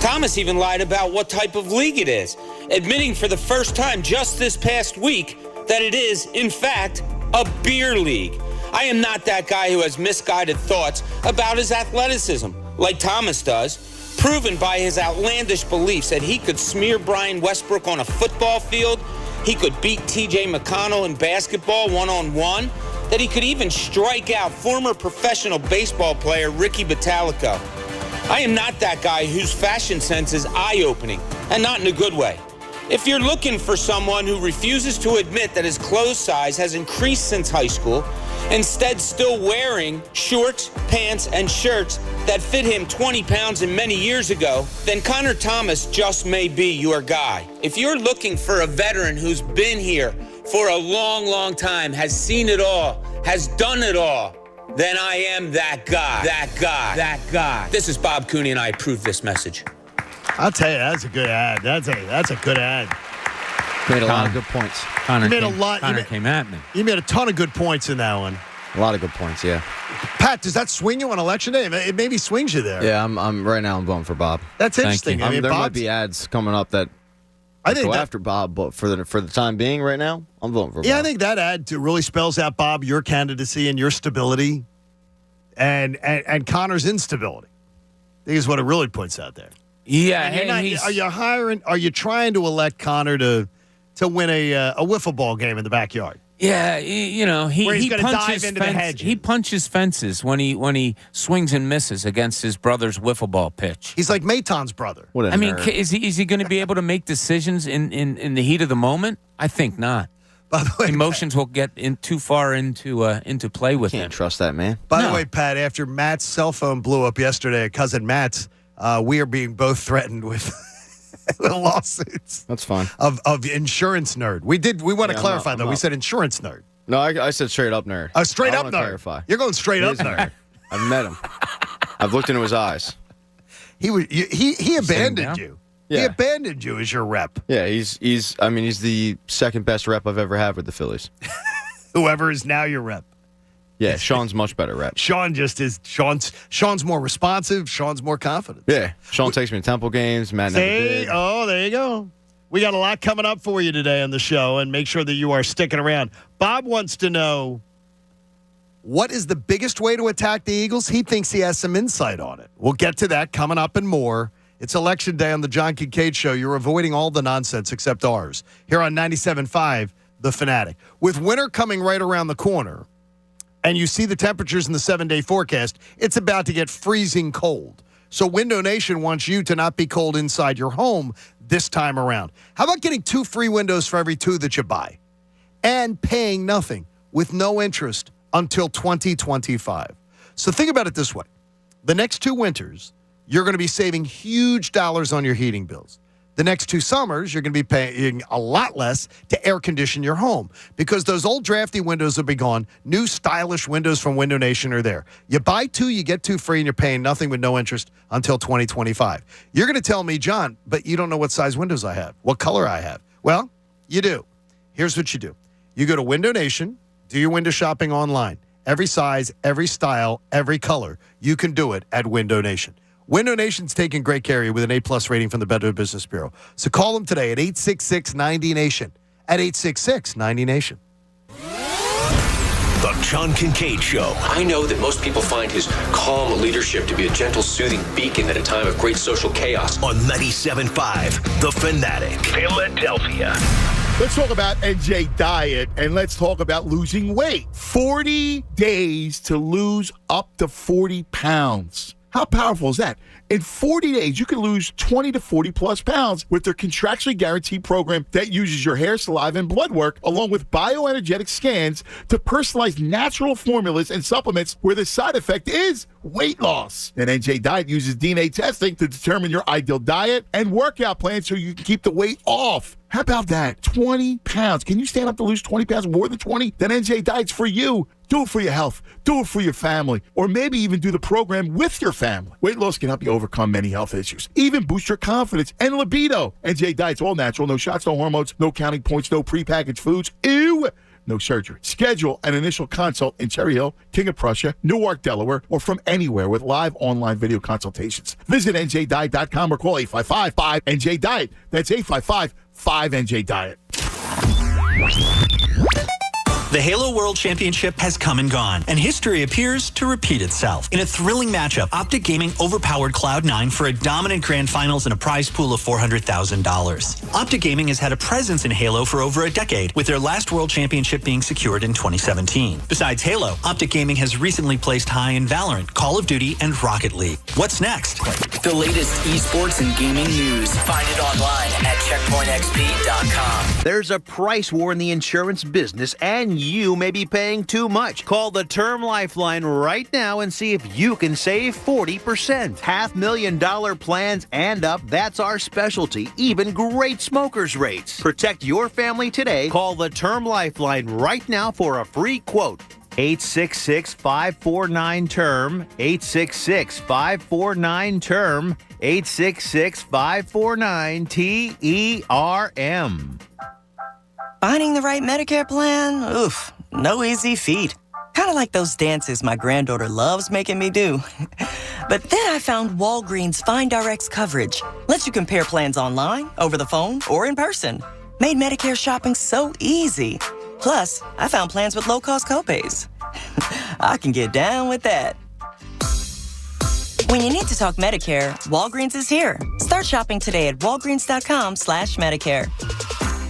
Thomas even lied about what type of league it is, admitting for the first time just this past week that it is, in fact, a beer league. I am not that guy who has misguided thoughts about his athleticism, like Thomas does, proven by his outlandish beliefs that he could smear Brian Westbrook on a football field, he could beat T.J. McConnell in basketball one-on-one, that he could even strike out former professional baseball player Ricky Bottalico. I am not that guy whose fashion sense is eye-opening, and not in a good way. If you're looking for someone who refuses to admit that his clothes size has increased since high school, instead still wearing shorts, pants, and shirts that fit him 20 pounds and many years ago, then Connor Thomas just may be your guy. If you're looking for a veteran who's been here for a long, long time, has seen it all, has done it all, then I am that guy. That guy. This is Bob Cooney, and I approve this message. I'll tell you, that's a good ad. That's a good ad. Made a lot of good points. Connor came at me. You made a ton of good points in that one. A lot of good points, yeah. Pat, does that swing you on election day? It maybe swings you there. Yeah, I'm right now. I'm voting for Bob. That's interesting. I mean, there might be ads coming up that go after Bob, but for the time being, right now, I'm voting for Bob. Yeah, I think that ad really spells out, Bob, your candidacy and your stability, and Connor's instability. I think is what it really puts out there. Yeah, Are you trying to elect Connor to win a wiffle ball game in the backyard? Yeah, Where he's he gonna punches dive into the hedge. He punches fences when he swings and misses against his brother's wiffle ball pitch. He's like Maton's brother. I mean, is he going to be able to make decisions in the heat of the moment? I think not. By the way, emotions will get too far into play with him. Can't trust that man. By the way, Pat, after Matt's cell phone blew up yesterday, cousin Matt's, we are being both threatened with lawsuits. That's fine. Of insurance nerd. We want to clarify though. We said insurance nerd. No, I said straight up nerd. Straight up nerd. Clarify. You're going straight up nerd. I've met him. I've looked into his eyes. He abandoned you. He Yeah. abandoned you as your rep. Yeah, he's the second best rep I've ever had with the Phillies. Whoever is now your rep. Yeah, Sean's much better rep. Sean just is. Sean's more responsive. Sean's more confident. Yeah, Sean takes me to Temple games. Matt never did. Oh, there you go. We got a lot coming up for you today on the show, and make sure that you are sticking around. Bob wants to know, what is the biggest way to attack the Eagles? He thinks he has some insight on it. We'll get to that coming up and more. It's Election Day on the John Kincade Show. You're avoiding all the nonsense except ours. Here on 97.5 The Fanatic. With winter coming right around the corner, and you see the temperatures in the 7-day forecast, it's about to get freezing cold. So Window Nation wants you to not be cold inside your home this time around. How about getting 2 free windows for every 2 that you buy? And paying nothing with no interest until 2025. So think about it this way. The next 2 winters, you're going to be saving huge dollars on your heating bills. The next 2 summers, you're going to be paying a lot less to air condition your home because those old drafty windows will be gone. New stylish windows from Window Nation are there. You buy 2, you get 2 free, and you're paying nothing with no interest until 2025. You're going to tell me, John, but you don't know what size windows I have, what color I have. Well, you do. Here's what you do. You go to Window Nation, do your window shopping online. Every size, every style, every color. You can do it at Window Nation. Window Nation's taking great care of you with an A-plus rating from the Better Business Bureau. So call them today at 866-90-NATION. At 866-90-NATION. The John Kincade Show. I know that most people find his calm leadership to be a gentle, soothing beacon at a time of great social chaos. On 97.5 The Fanatic. Philadelphia. Let's talk about NJ diet, and let's talk about losing weight. 40 days to lose up to 40 pounds. How powerful is that? In 40 days, you can lose 20 to 40 plus pounds with their contractually guaranteed program that uses your hair, saliva, and blood work, along with bioenergetic scans to personalize natural formulas and supplements where the side effect is weight loss. And NJ Diet uses DNA testing to determine your ideal diet and workout plan so you can keep the weight off. How about that? 20 pounds. Can you stand up to lose 20 pounds, more than 20? Then NJ Diet's for you. Do it for your health. Do it for your family. Or maybe even do the program with your family. Weight loss can help you overcome many health issues. Even boost your confidence and libido. NJ Diet's all natural. No shots, no hormones, no counting points, no prepackaged foods. Ew! No surgery. Schedule an initial consult in Cherry Hill, King of Prussia, Newark, Delaware, or from anywhere with live online video consultations. Visit njdiet.com or call 855-5-NJ-DIET. That's 855-5-NJ-DIET. The Halo World Championship has come and gone, and history appears to repeat itself. In a thrilling matchup, Optic Gaming overpowered Cloud9 for a dominant grand finals and a prize pool of $400,000. Optic Gaming has had a presence in Halo for over a decade, with their last World Championship being secured in 2017. Besides Halo, Optic Gaming has recently placed high in Valorant, Call of Duty, and Rocket League. What's next? The latest esports and gaming news. Find it online at checkpointxp.com. There's a price war in the insurance business, and you may be paying too much. Call the Term Lifeline right now and see if you can save 40%. $500,000 plans and up, that's our specialty. Even great smokers rates. Protect your family today. Call the Term Lifeline right now for a free quote. 866-549-TERM, 866-549-TERM, 866-549-TERM. Finding the right Medicare plan? Oof, no easy feat. Kind of like those dances my granddaughter loves making me do. But then I found Walgreens FindRx coverage. Lets you compare plans online, over the phone, or in person. Made Medicare shopping so easy. Plus, I found plans with low-cost copays. I can get down with that. When you need to talk Medicare, Walgreens is here. Start shopping today at walgreens.com/Medicare.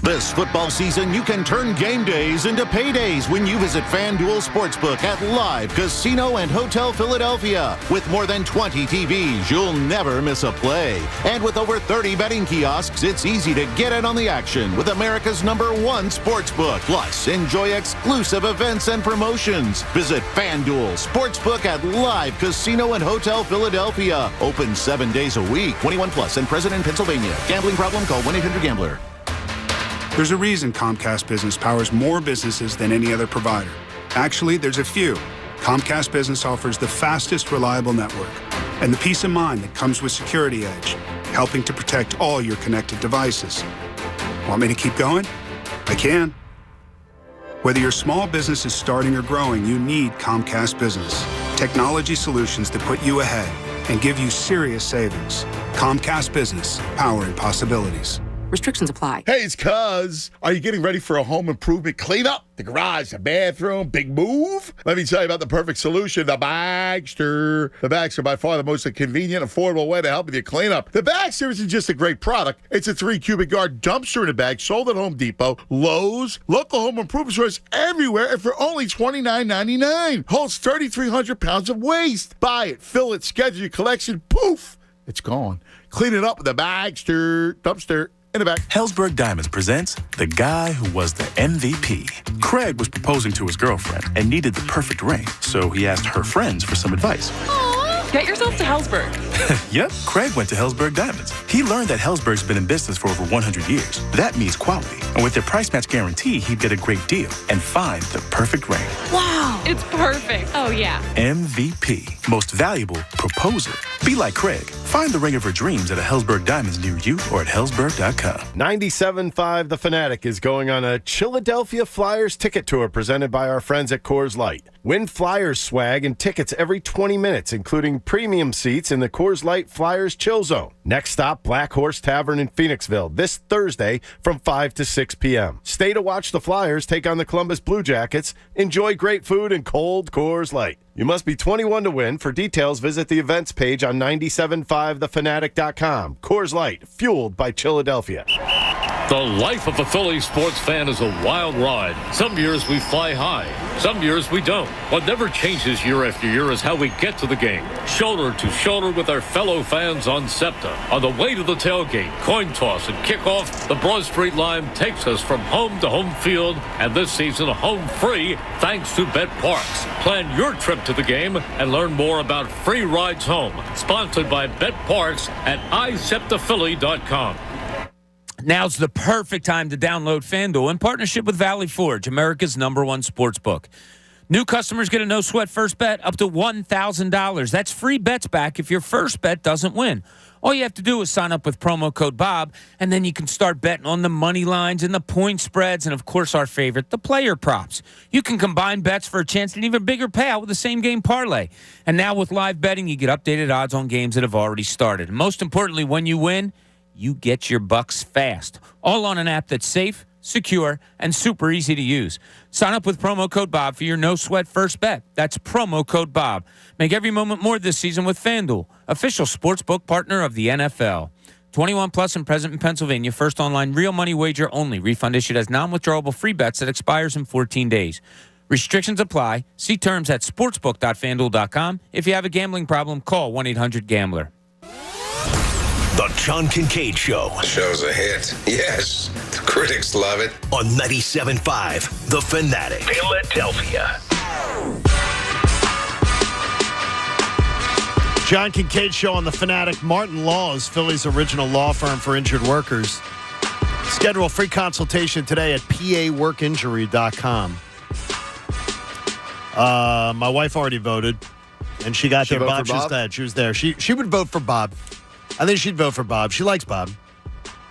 This football season, you can turn game days into paydays when you visit FanDuel Sportsbook at Live Casino and Hotel Philadelphia. With more than 20 TVs, you'll never miss a play. And with over 30 betting kiosks, it's easy to get in on the action with America's #1 sportsbook. Plus, enjoy exclusive events and promotions. Visit FanDuel Sportsbook at Live Casino and Hotel Philadelphia. Open 7 days a week. 21 plus and present in Pennsylvania. Gambling problem? Call 1-800-GAMBLER. There's a reason Comcast Business powers more businesses than any other provider. Actually, there's a few. Comcast Business offers the fastest, reliable network and the peace of mind that comes with Security Edge. helping to protect all your connected devices. Want me to keep going? I can. Whether your small business is starting or growing, you need Comcast Business. Technology solutions that put you ahead and give you serious savings. Comcast Business, powering possibilities. Restrictions apply. Hey, it's Cuz. Are you getting ready for a home improvement cleanup? The garage, the bathroom, big move? Let me tell you about the perfect solution, the Bagster. The Bagster, by far the most convenient, affordable way to help with your cleanup. The Bagster isn't just a great product. It's a 3 cubic yard dumpster in a bag sold at Home Depot, Lowe's, local home improvement stores everywhere, and for only $29.99. Holds 3,300 pounds of waste. Buy it, fill it, schedule your collection. Poof, it's gone. Clean it up with the Bagster dumpster. In the back. Helzberg Diamonds presents the guy who was the MVP. Craig was proposing to his girlfriend and needed the perfect ring, so he asked her friends for some advice. Get yourself to Helzberg. Yep, Craig went to Helzberg Diamonds. He learned that Helzberg's been in business for over 100 years. That means quality. And with their price match guarantee, he'd get a great deal and find the perfect ring. Wow, it's perfect. Oh, yeah. MVP, most valuable proposer. Be like Craig. Find the ring of her dreams at a Helzberg Diamonds near you or at Helzberg.com. 97.5 The Fanatic is going on a Philadelphia Flyers ticket tour presented by our friends at Coors Light. Win Flyers swag and tickets every 20 minutes, including premium seats in the Coors Light Flyers Chill Zone. Next stop, Black Horse Tavern in Phoenixville this Thursday from 5 to 6 p.m. Stay to watch the Flyers take on the Columbus Blue Jackets. Enjoy great food and cold Coors Light. You must be 21 to win. For details, visit the events page on 97.5thefanatic.com. Coors Light, fueled by Philadelphia. The life of a Phillies sports fan is a wild ride. Some years we fly high. Some years we don't. What never changes year after year is how we get to the game. Shoulder to shoulder with our fellow fans on SEPTA. On the way to the tailgate, coin toss, and kickoff, the Broad Street line takes us from home to home field, and this season home free thanks to Bet Parks. Plan your trip to the game and learn more about free rides home. Sponsored by Bet Parks at iSEPTAPhilly.com. Now's the perfect time to download FanDuel in partnership with Valley Forge, America's #1 sports book. New customers get a no-sweat first bet up to $1,000. That's free bets back if your first bet doesn't win. All you have to do is sign up with promo code Bob, and then you can start betting on the money lines and the point spreads and, of course, our favorite, the player props. You can combine bets for a chance at an even bigger payout with the same-game parlay. And now with live betting, you get updated odds on games that have already started. And most importantly, when you win, you get your bucks fast. All on an app that's safe, secure, and super easy to use. Sign up with promo code Bob for your no-sweat first bet. That's promo code Bob. Make every moment more this season with FanDuel, official sportsbook partner of the NFL. 21 plus and present in Pennsylvania. First online real money wager only. Refund issued as non-withdrawable free bets that expires in 14 days. Restrictions apply. See terms at sportsbook.fanduel.com. If you have a gambling problem, call 1-800-GAMBLER. The John Kincade Show. The show's a hit. Yes, the critics love it. On 97.5 The Fanatic. Philadelphia. John Kincade Show on The Fanatic. Martin Laws, Philly's original law firm for injured workers. Schedule a free consultation today at paworkinjury.com. My wife already voted, and she got there. Bob, she was there. She would vote for Bob. I think she'd vote for Bob. She likes Bob.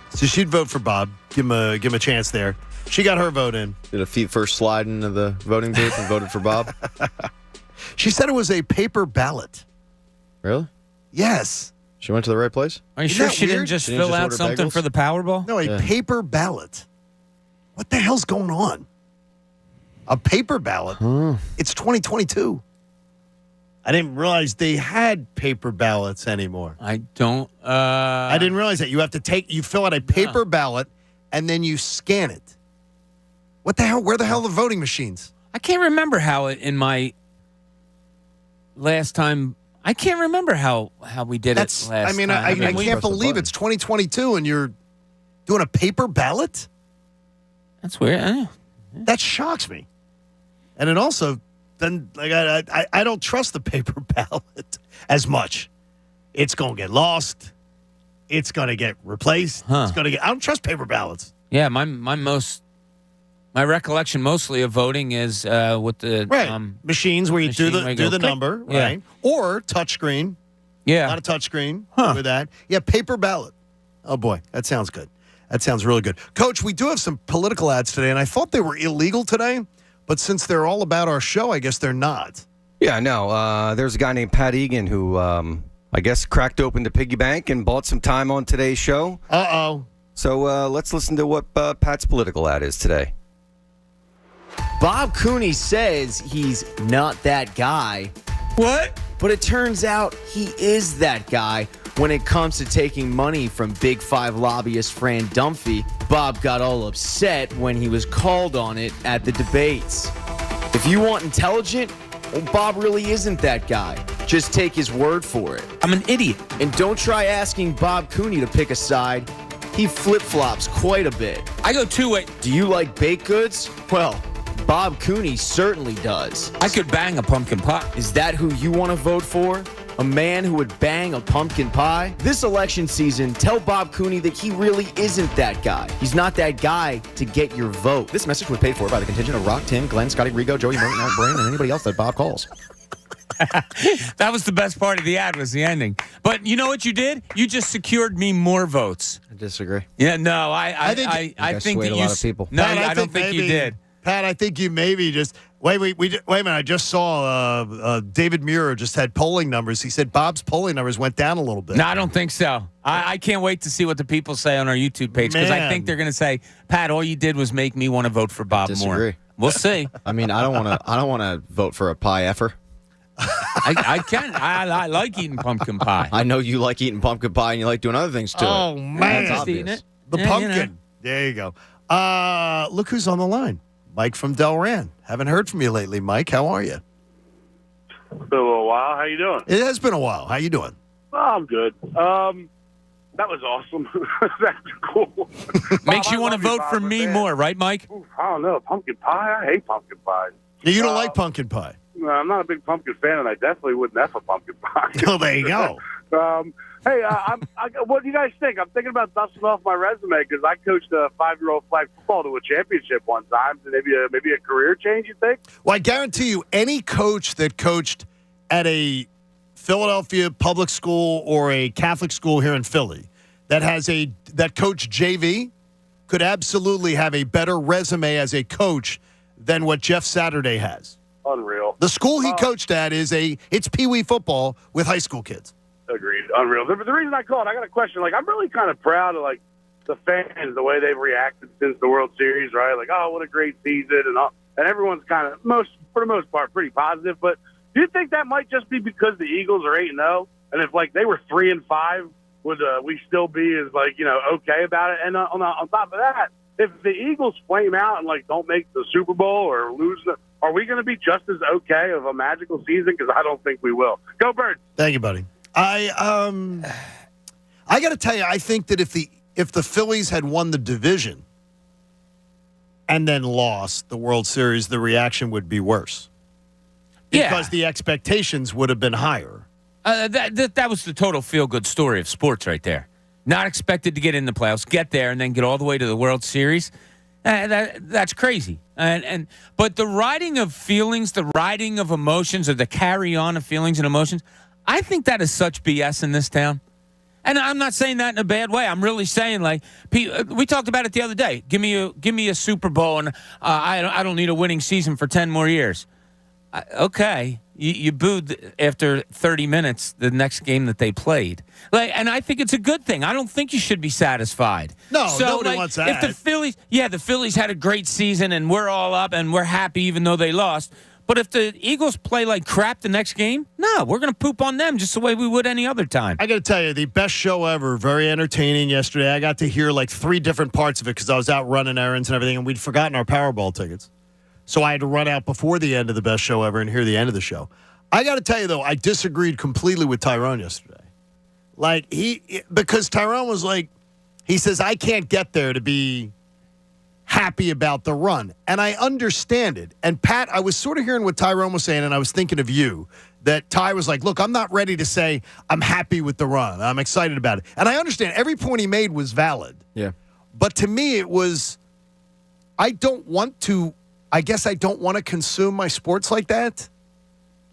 So she'd vote for Bob. Give him a chance there. She got her vote in. Did a feet first slide into the voting booth and voted for Bob? She said it was a paper ballot. Really? Yes. She went to the right place? Are you sure she didn't just fill out something for the Powerball? No, a paper ballot. What the hell's going on? A paper ballot? It's 2022. I didn't realize they had paper ballots anymore. I didn't realize that. You fill out a paper ballot and then you scan it. What the hell? Where the hell are the voting machines? I can't remember how it in my last time. I can't remember how we did it last time. I can't believe it's 2022 and you're doing a paper ballot? That's weird. That shocks me. And it also... Then, I don't trust the paper ballot as much. It's going to get lost. It's going to get replaced. I don't trust paper ballots. Yeah, my recollection mostly of voting is with the machines where you do the number, yeah. right? Or touchscreen. Yeah. Not a touchscreen with that. Yeah, paper ballot. Oh, boy. That sounds good. That sounds really good. Coach, we do have some political ads today, and I thought they were illegal today, but since they're all about our show, I guess they're not. Yeah, no. There's a guy named Pat Egan who, I guess, cracked open the piggy bank and bought some time on today's show. Uh-oh. So let's listen to what Pat's political ad is today. Bob Cooney says he's not that guy. What? But it turns out he is that guy when it comes to taking money from Big Five lobbyist Fran Dunphy. Bob got all upset when he was called on it at the debates. If you want intelligent, well, Bob really isn't that guy. Just take his word for it. I'm an idiot. And don't try asking Bob Cooney to pick a side. He flip-flops quite a bit. I go two-way. Do you like baked goods? Well, Bob Cooney certainly does. I could bang a pumpkin pie. Is that who you want to vote for? A man who would bang a pumpkin pie? This election season, tell Bob Cooney that he really isn't that guy. He's not that guy to get your vote. This message was paid for by the contingent of Rock, Tim, Glenn, Scotty, Rigo, Joey, Merton, Art Brain, and anybody else that Bob calls. That was the best part of the ad, was the ending. But you know what you did? You just secured me more votes. I disagree. Yeah, no, I think that a lot of people. No, Pat, I don't think you did. Pat, I think you maybe just wait a minute. I just saw David Muir just had polling numbers. He said Bob's polling numbers went down a little bit. No, I don't think so. I can't wait to see what the people say on our YouTube page because I think they're going to say, Pat, all you did was make me want to vote for Bob more. We'll see. I mean, I don't want to vote for a pie effer. I can. I like eating pumpkin pie. I know you like eating pumpkin pie and you like doing other things too. Oh, man. Just eating it. The pumpkin. There you go. Look who's on the line. Mike from Delran. Haven't heard from you lately, Mike. How are you? It's been a little while. How you doing? It has been a while. How you doing? Oh, I'm good. That was awesome. That's cool. Makes you want to vote for me more, right, Mike? Oof, I don't know. Pumpkin pie? I hate pumpkin pie. You don't like pumpkin pie? No, I'm not a big pumpkin fan, and I definitely wouldn't F a pumpkin pie. Oh, there you go. Hey, what do you guys think? I'm thinking about dusting off my resume because I coached a 5-year-old flag football to a championship one time. So maybe a career change, you think? Well, I guarantee you, any coach that coached at a Philadelphia public school or a Catholic school here in Philly that coach JV could absolutely have a better resume as a coach than what Jeff Saturday has. Unreal. The school he coached at it's Pee Wee football with high school kids. Agreed. Unreal. The reason I called, I got a question. I'm really kind of proud of the fans, the way they've reacted since the World Series, right? Oh, what a great season, and everyone's kind of for the most part pretty positive. But do you think that might just be because the Eagles are 8-0, and if they were 3-5, would we still be as okay about it? And on top of that, if the Eagles flame out and don't make the Super Bowl or lose, are we going to be just as okay of a magical season? Because I don't think we will. Go Birds! Thank you, buddy. I got to tell you, I think that if the Phillies had won the division and then lost the World Series, the reaction would be worse because the expectations would have been higher. That was the total feel-good story of sports right there. Not expected to get in the playoffs, get there, and then get all the way to the World Series. That's crazy. But the riding of feelings, the riding of emotions, or the carry-on of feelings and emotions, I think that is such BS in this town. And I'm not saying that in a bad way. I'm really saying, we talked about it the other day. Give me a Super Bowl, and I don't need a winning season for 10 more years. Okay. You booed after 30 minutes the next game that they played. And I think it's a good thing. I don't think you should be satisfied. No, nobody wants that. If the Phillies had a great season and we're all up and we're happy even though they lost. But if the Eagles play like crap the next game, no, we're going to poop on them just the way we would any other time. I got to tell you, the best show ever, very entertaining yesterday. I got to hear 3 different parts of it because I was out running errands and everything, and we'd forgotten our Powerball tickets. So I had to run out before the end of the best show ever and hear the end of the show. I got to tell you, though, I disagreed completely with Tyrone yesterday. Because Tyrone was he says, I can't get there to be happy about the run. And I understand it. And, Pat, I was sort of hearing what Tyrone was saying, and I was thinking of you, that Ty was look, I'm not ready to say I'm happy with the run. I'm excited about it. And I understand. Every point he made was valid. Yeah. But to me, it was, I don't want to consume my sports like that.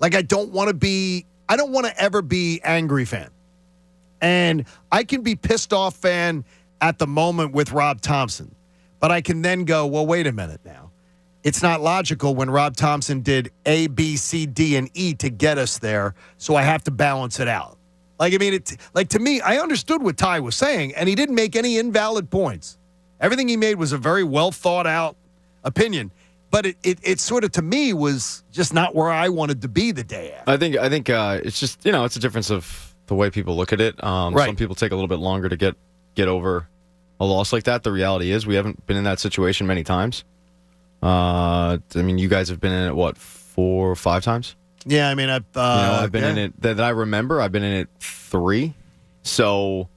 I don't want to be, I don't want to ever be angry fan. And I can be pissed off fan at the moment with Rob Thompson. But I can then go, well, wait a minute now. It's not logical when Rob Thompson did A, B, C, D, and E to get us there, so I have to balance it out. Like, I mean, to me, I understood what Ty was saying, and he didn't make any invalid points. Everything he made was a very well thought out opinion. But it sort of, to me, was just not where I wanted to be the day after. I think it's just, it's a difference of the way people look at it. Right. Some people take a little bit longer to get over a loss like that. The reality is we haven't been in that situation many times. I mean, you guys have been in it, what, 4 or 5 times? Yeah, I mean, I've been in it that I remember. I've been in it 3. So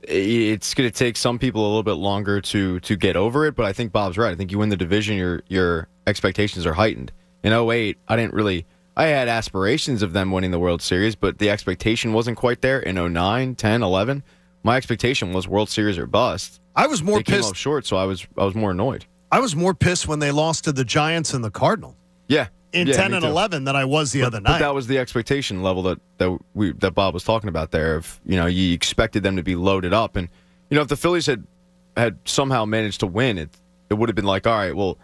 it's going to take some people a little bit longer to get over it. But I think Bob's right. I think you win the division, your expectations are heightened. In 2008, I had aspirations of them winning the World Series, but the expectation wasn't quite there. In 2009, 10, 11, my expectation was World Series or bust. I was more they pissed. Came up short, so I was more annoyed. I was more pissed when they lost to the Giants and the Cardinals. Yeah. In 10 and 11 than I was the other night. But that was the expectation level that Bob was talking about there. Of you expected them to be loaded up, and if the Phillies had somehow managed to win, it would have been like, all right, well,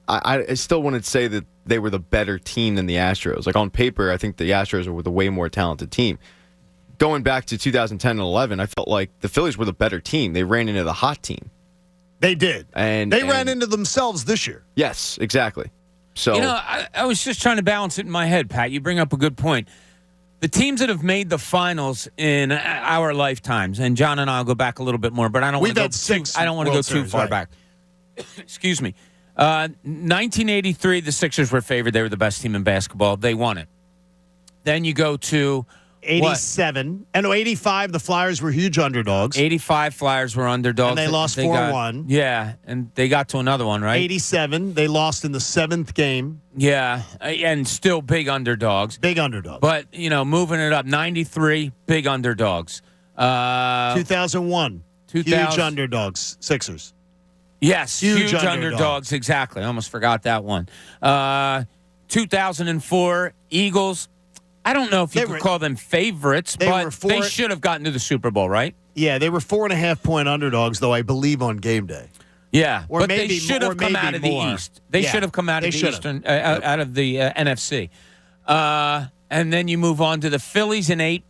I still wouldn't say that they were the better team than the Astros. Like on paper, I think the Astros were the way more talented team. Going back to 2010 and 11, I felt like the Phillies were the better team. They ran into the hot team. They did, and they ran into themselves this year. Yes, exactly. So I was just trying to balance it in my head, Pat. You bring up a good point. The teams that have made the finals in our lifetimes, and John and I will go back a little bit more, but I don't want to go too far back. Excuse me. 1983, the Sixers were favored. They were the best team in basketball. They won it. Then you go to 87. And 85, the Flyers were huge underdogs. 85 Flyers were underdogs. And they lost 4-1. Yeah, and they got to another one, right? 87, they lost in the 7th game. Yeah, and still big underdogs. Big underdogs. But, moving it up. 93, big underdogs. 2001, huge underdogs, Sixers. Yes, huge underdogs, exactly. I almost forgot that one. 2004, Eagles. I don't know if you could call them favorites, but they should have gotten to the Super Bowl, right? Yeah, they were 4.5-point underdogs, though, I believe, on game day. Yeah, or but maybe, they should have come out of the East. They should have come out of the Eastern, out of the NFC. And then you move on to the Phillies in 8.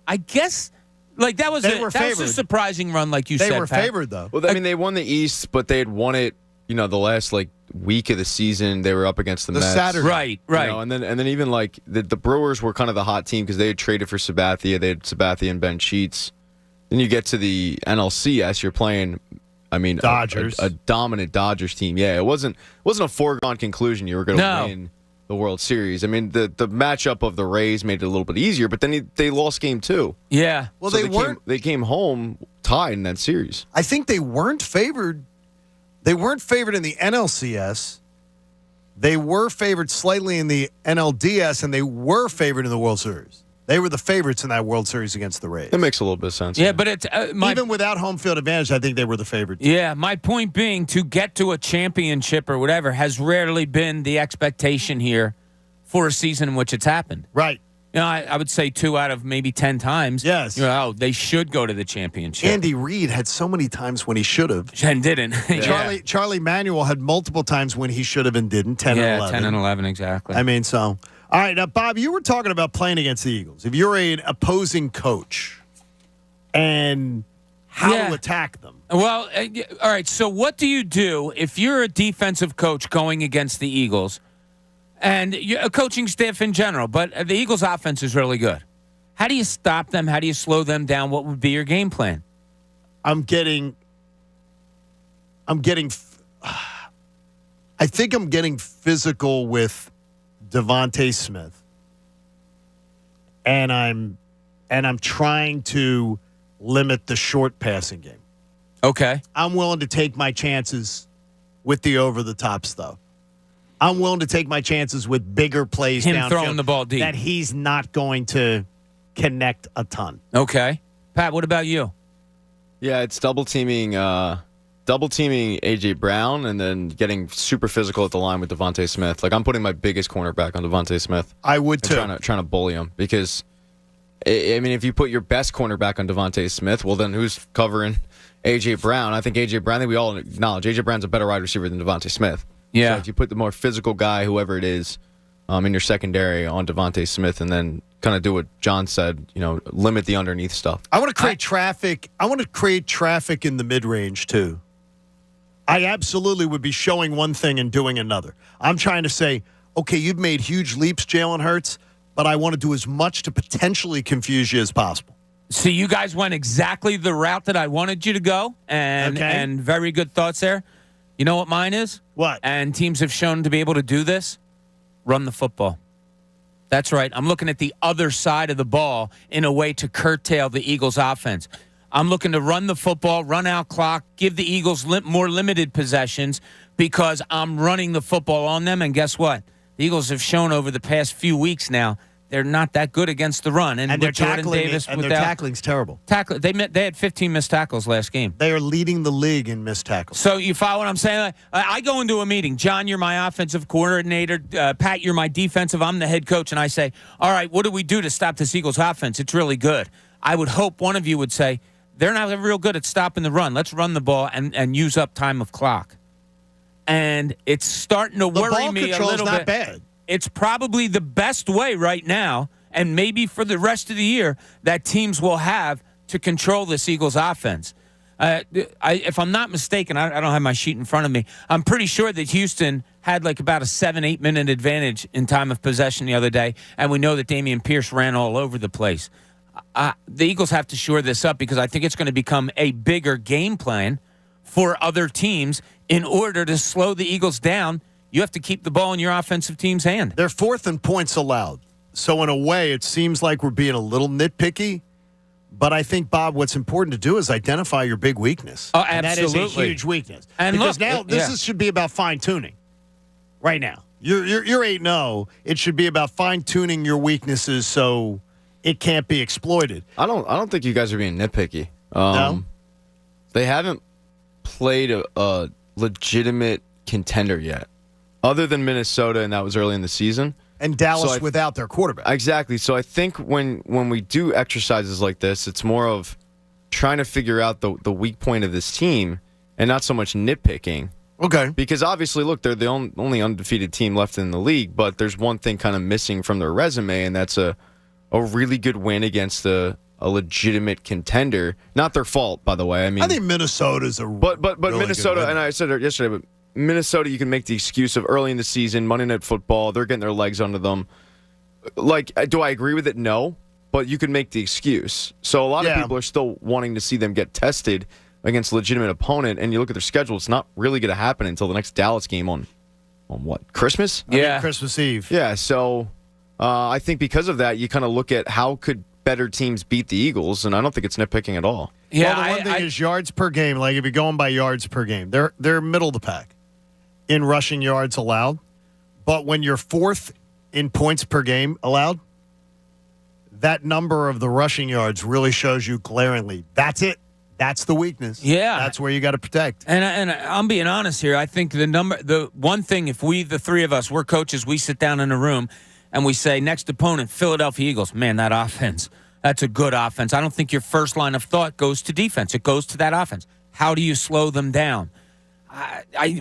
I guess, that was a surprising run, like you said, They were Pat. favored, though. Well, I mean, they won the East, but they had won it, the last, week of the season. They were up against the Mets. Saturday. Right. And then even, the Brewers were kind of the hot team because they had traded for Sabathia. They had Sabathia and Ben Sheets. Then you get to the NLCS, you're playing, Dodgers. A dominant Dodgers team. Yeah, it wasn't a foregone conclusion you were going to win the World Series. I mean, the matchup of the Rays made it a little bit easier, but then they lost game 2. Yeah. Well, so they came home tied in that series. I think they weren't favored. They weren't favored in the NLCS. They were favored slightly in the NLDS, and they were favored in the World Series. They were the favorites in that World Series against the Rays. That makes a little bit of sense. Yeah, but it's even without home field advantage, I think they were the favorites. Yeah, my point being, to get to a championship or whatever has rarely been the expectation here for a season in which it's happened. Right. I would say 2 out of maybe 10 times. Yes. They should go to the championship. Andy Reid had so many times when he should have. And didn't. Charlie Manuel had multiple times when he should have and didn't. 10 and 11. 10 and 11, exactly. I mean, so. All right, now, Bob, you were talking about playing against the Eagles. If you're an opposing coach and how to attack them. Well, all right, so what do you do if you're a defensive coach going against the Eagles? And a coaching staff in general, but the Eagles' offense is really good. How do you stop them? How do you slow them down? What would be your game plan? I think I'm getting physical with Devontae Smith, and I'm trying to limit the short passing game. Okay, I'm willing to take my chances with the over-the-top stuff. I'm willing to take my chances with bigger plays Him downfield throwing the ball deep. that he's not going to connect a ton. Okay. Pat, what about you? Yeah, it's double teaming A.J. Brown and then getting super physical at the line with Devontae Smith. I'm putting my biggest cornerback on Devontae Smith. I would too. Trying to bully him because I mean, if you put your best cornerback on Devontae Smith, well, then who's covering A.J. Brown? I think we all acknowledge A.J. Brown's a better wide receiver than Devontae Smith. Yeah. So if you put the more physical guy, whoever it is, in your secondary on Devontae Smith, and then kind of do what John said, limit the underneath stuff. I want to create traffic. I want to create traffic in the mid-range, too. I absolutely would be showing one thing and doing another. I'm trying to say, okay, you've made huge leaps, Jalen Hurts, but I want to do as much to potentially confuse you as possible. So you guys went exactly the route that I wanted you to go, and very good thoughts there. You know what mine is? What? And teams have shown to be able to do this. Run the football. That's right. I'm looking at the other side of the ball in a way to curtail the Eagles' offense. I'm looking to run the football, run out clock, give the Eagles more limited possessions because I'm running the football on them. And guess what? The Eagles have shown over the past few weeks now they're not that good against the run. And their Jordan tackling, Davis and their tackling's terrible. They had 15 missed tackles last game. They are leading the league in missed tackles. So you follow what I'm saying? I go into a meeting. John, you're my offensive coordinator. Pat, you're my defensive. I'm the head coach. And I say, all right, what do we do to stop this Eagles offense? It's really good. I would hope one of you would say, they're not real good at stopping the run. Let's run the ball and use up time of clock. And it's starting to worry me a little bit. Not bad. It's probably the best way right now, and maybe for the rest of the year, that teams will have to control this Eagles offense. If I'm not mistaken, I don't have my sheet in front of me. I'm pretty sure that Houston had like about a 7-8 minute advantage in time of possession the other day, and we know that Dameon Pierce ran all over the place. The Eagles have to shore this up because I think it's going to become a bigger game plan for other teams. In order to slow the Eagles down, you have to keep the ball in your offensive team's hand. They're fourth in points allowed. So in a way, it seems like we're being a little nitpicky. But I think, Bob, what's important to do is identify your big weakness. Oh, absolutely. And that is a huge weakness. And because look, now this should be about fine-tuning. Right now. You're 8-0. It should be about fine-tuning your weaknesses so it can't be exploited. I don't think you guys are being nitpicky. No? They haven't played a legitimate contender yet, other than Minnesota, and that was early in the season. And Dallas without their quarterback. Exactly. So I think when we do exercises like this, it's more of trying to figure out the weak point of this team and not so much nitpicking. Okay. Because obviously, look, they're the only undefeated team left in the league, but there's one thing kind of missing from their resume, and that's a really good win against a legitimate contender. Not their fault, by the way. I think Minnesota's a but really Minnesota, good and I said it yesterday, but Minnesota, you can make the excuse of early in the season, Monday Night Football, they're getting their legs under them. Like, do I agree with it? No, but you can make the excuse. So a lot of people are still wanting to see them get tested against a legitimate opponent, and you look at their schedule, it's not really going to happen until the next Dallas game on what, Christmas? Christmas Eve. Yeah, so I think because of that, you kind of look at how could better teams beat the Eagles, and I don't think it's nitpicking at all. Yeah, well, the one thing is yards per game. Like, if you're going by yards per game, they're middle of the pack in rushing yards allowed. But when you're fourth in points per game allowed, that number of the rushing yards really shows you glaringly. That's it. That's the weakness. Yeah. That's where you got to protect. And I'm being honest here. I think the one thing, if we, the three of us, we're coaches, we sit down in a room and we say, next opponent, Philadelphia Eagles. Man, that offense, that's a good offense. I don't think your first line of thought goes to defense. It goes to that offense. How do you slow them down?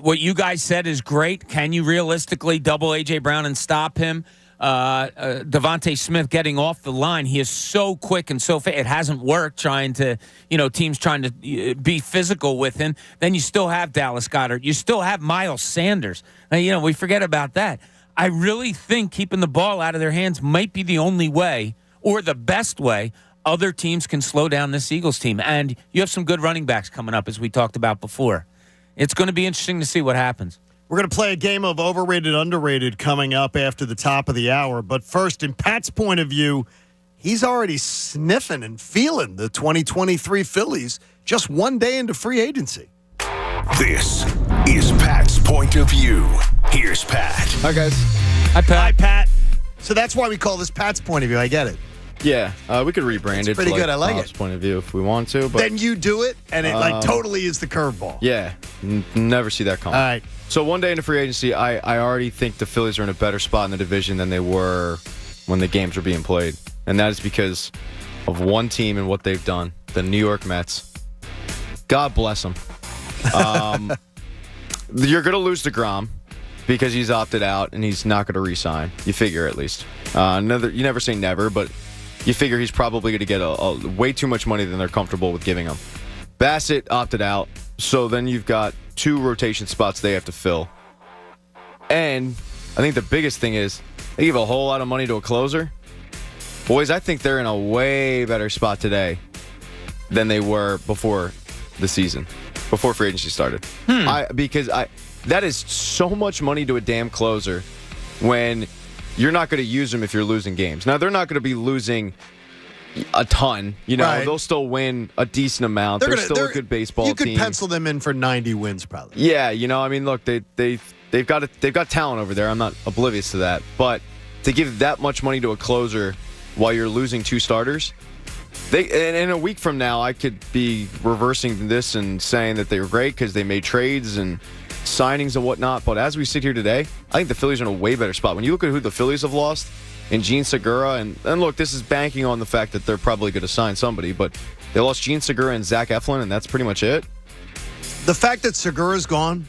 What you guys said is great. Can you realistically double A.J. Brown and stop him? Devontae Smith getting off the line. He is so quick and so fast. It hasn't worked teams trying to be physical with him. Then you still have Dallas Goedert. You still have Miles Sanders. Now, we forget about that. I really think keeping the ball out of their hands might be the only way or the best way other teams can slow down this Eagles team. And you have some good running backs coming up, as we talked about before. It's going to be interesting to see what happens. We're going to play a game of overrated, underrated coming up after the top of the hour. But first, in Pat's point of view, he's already sniffing and feeling the 2023 Phillies just one day into free agency. This is Pat's point of view. Here's Pat. Hi, guys. Hi, Pat. Hi, Pat. So that's why we call this Pat's point of view. I get it. Yeah, we could rebrand it. Pretty good. I like Bob's it. Point of view if we want to. But then you do it, and it totally is the curveball. Yeah, never see that coming. All right. So one day into free agency, I already think the Phillies are in a better spot in the division than they were when the games were being played. and that is because of one team and what they've done, the New York Mets. God bless them. You're going to lose DeGrom because he's opted out and he's not going to re-sign. You figure, at least. You never say never, but you figure he's probably going to get a way too much money than they're comfortable with giving him. Bassett opted out, so then you've got 2 rotation spots they have to fill. And I think the biggest thing is they give a whole lot of money to a closer. Boys, I think they're in a way better spot today than they were before the season, before free agency started. Because that is so much money to a damn closer when you're not going to use them if you're losing games. Now, they're not going to be losing a ton. Right. They'll still win a decent amount. They're still a good baseball team. You could pencil them in for 90 wins, probably. Yeah, look, they've got talent over there. I'm not oblivious to that. But to give that much money to a closer while you're losing 2 starters, and in a week from now, I could be reversing this and saying that they were great because they made trades and signings and whatnot. But as we sit here today, I think the Phillies are in a way better spot. When you look at who the Phillies have lost, and Gene Segura, and look, this is banking on the fact that they're probably going to sign somebody, but they lost Gene Segura and Zach Eflin, and that's pretty much it. The fact that Segura's gone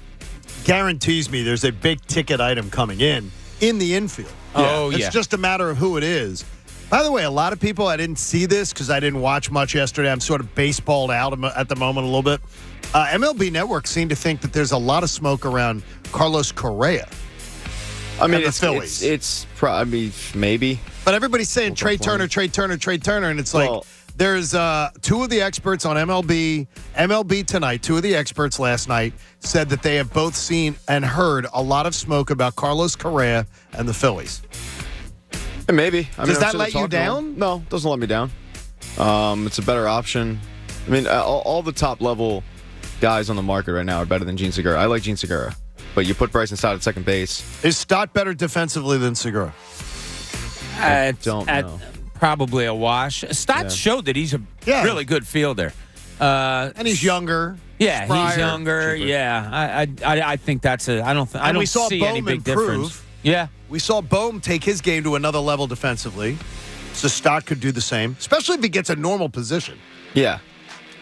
guarantees me there's a big ticket item coming in the infield. It's just a matter of who it is. By the way, a lot of people, I didn't see this because I didn't watch much yesterday. I'm sort of baseballed out at the moment a little bit. MLB Network seemed to think that there's a lot of smoke around Carlos Correa. I mean, it's maybe. But everybody's saying Trey Turner, and it's like there's 2 of the experts on MLB Tonight, 2 of the experts last night said that they have both seen and heard a lot of smoke about Carlos Correa and the Phillies. Maybe. Does that let you down? No, it doesn't let me down. It's a better option. I mean, all the top-level guys on the market right now are better than Gene Segura. I like Gene Segura. But you put Bryson Stott at second base. Is Stott better defensively than Segura? I don't know. Probably a wash. Stott showed that he's a really good fielder. And he's younger. Yeah, Spryer. he's younger. Cheaper. Yeah, I think that's a. I don't see Bohm any big improve. difference. Yeah, we saw Bohm take his game to another level defensively. So Stott could do the same, especially if he gets a normal position. Yeah,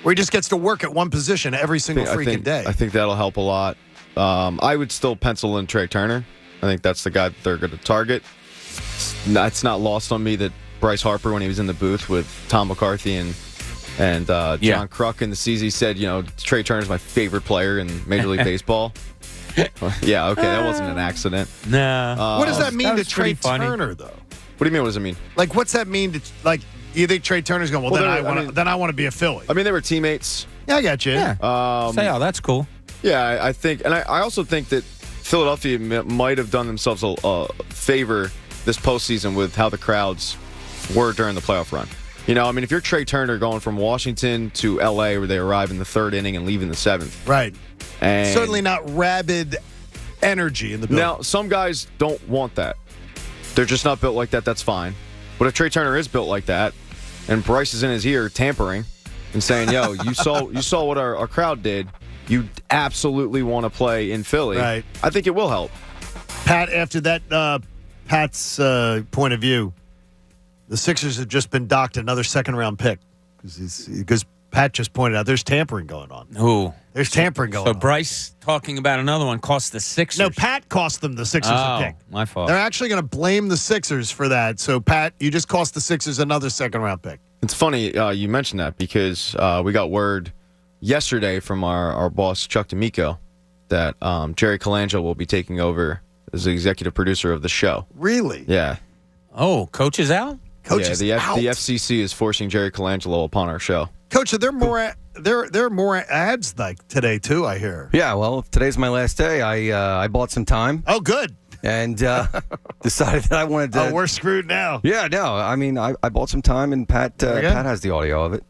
where he just gets to work at one position every single freaking day. I think that'll help a lot. I would still pencil in Trey Turner. I think that's the guy that they're going to target. It's not lost on me that Bryce Harper, when he was in the booth with Tom McCarthy and John Kruk in the season, he said, Trey Turner's my favorite player in Major League Baseball. Yeah, okay, that wasn't an accident. No. What does that mean to Trey funny. Turner, though? What do you mean? What does it mean? Like, what's that mean? You think Trey Turner's going, then I want to be a Philly? I mean, they were teammates. Yeah, I got you. Yeah. That's cool. Yeah, I think, and I also think that Philadelphia might have done themselves a favor this postseason with how the crowds were during the playoff run. If you're Trey Turner going from Washington to L.A. where they arrive in the 3rd inning and leave in the 7th. Right. And certainly not rabid energy in the building. Now, some guys don't want that. They're just not built like that. That's fine. But if Trey Turner is built like that, and Bryce is in his ear tampering and saying, "Yo, you saw what our crowd did. You absolutely want to play in Philly." Right. I think it will help. Pat, after that, Pat's point of view, the Sixers have just been docked another second-round pick because Pat just pointed out there's tampering going on. Who? There's tampering going on. So Bryce talking about another one cost the Sixers. No, Pat cost them the Sixers a pick. My fault. They're actually going to blame the Sixers for that. So, Pat, you just cost the Sixers another second-round pick. It's funny you mentioned that because we got word yesterday from our boss, Chuck D'Amico, that Jerry Colangelo will be taking over as the executive producer of the show. Really? Yeah. Oh, Coach is out? Coach is out? The FCC is forcing Jerry Colangelo upon our show. Coach, are there are more ads like today, too, I hear? Yeah, well, if today's my last day, I bought some time. Oh, good. And decided that I wanted to... Oh, we're screwed now. Yeah, no, I mean, I bought some time, and Pat has the audio of it.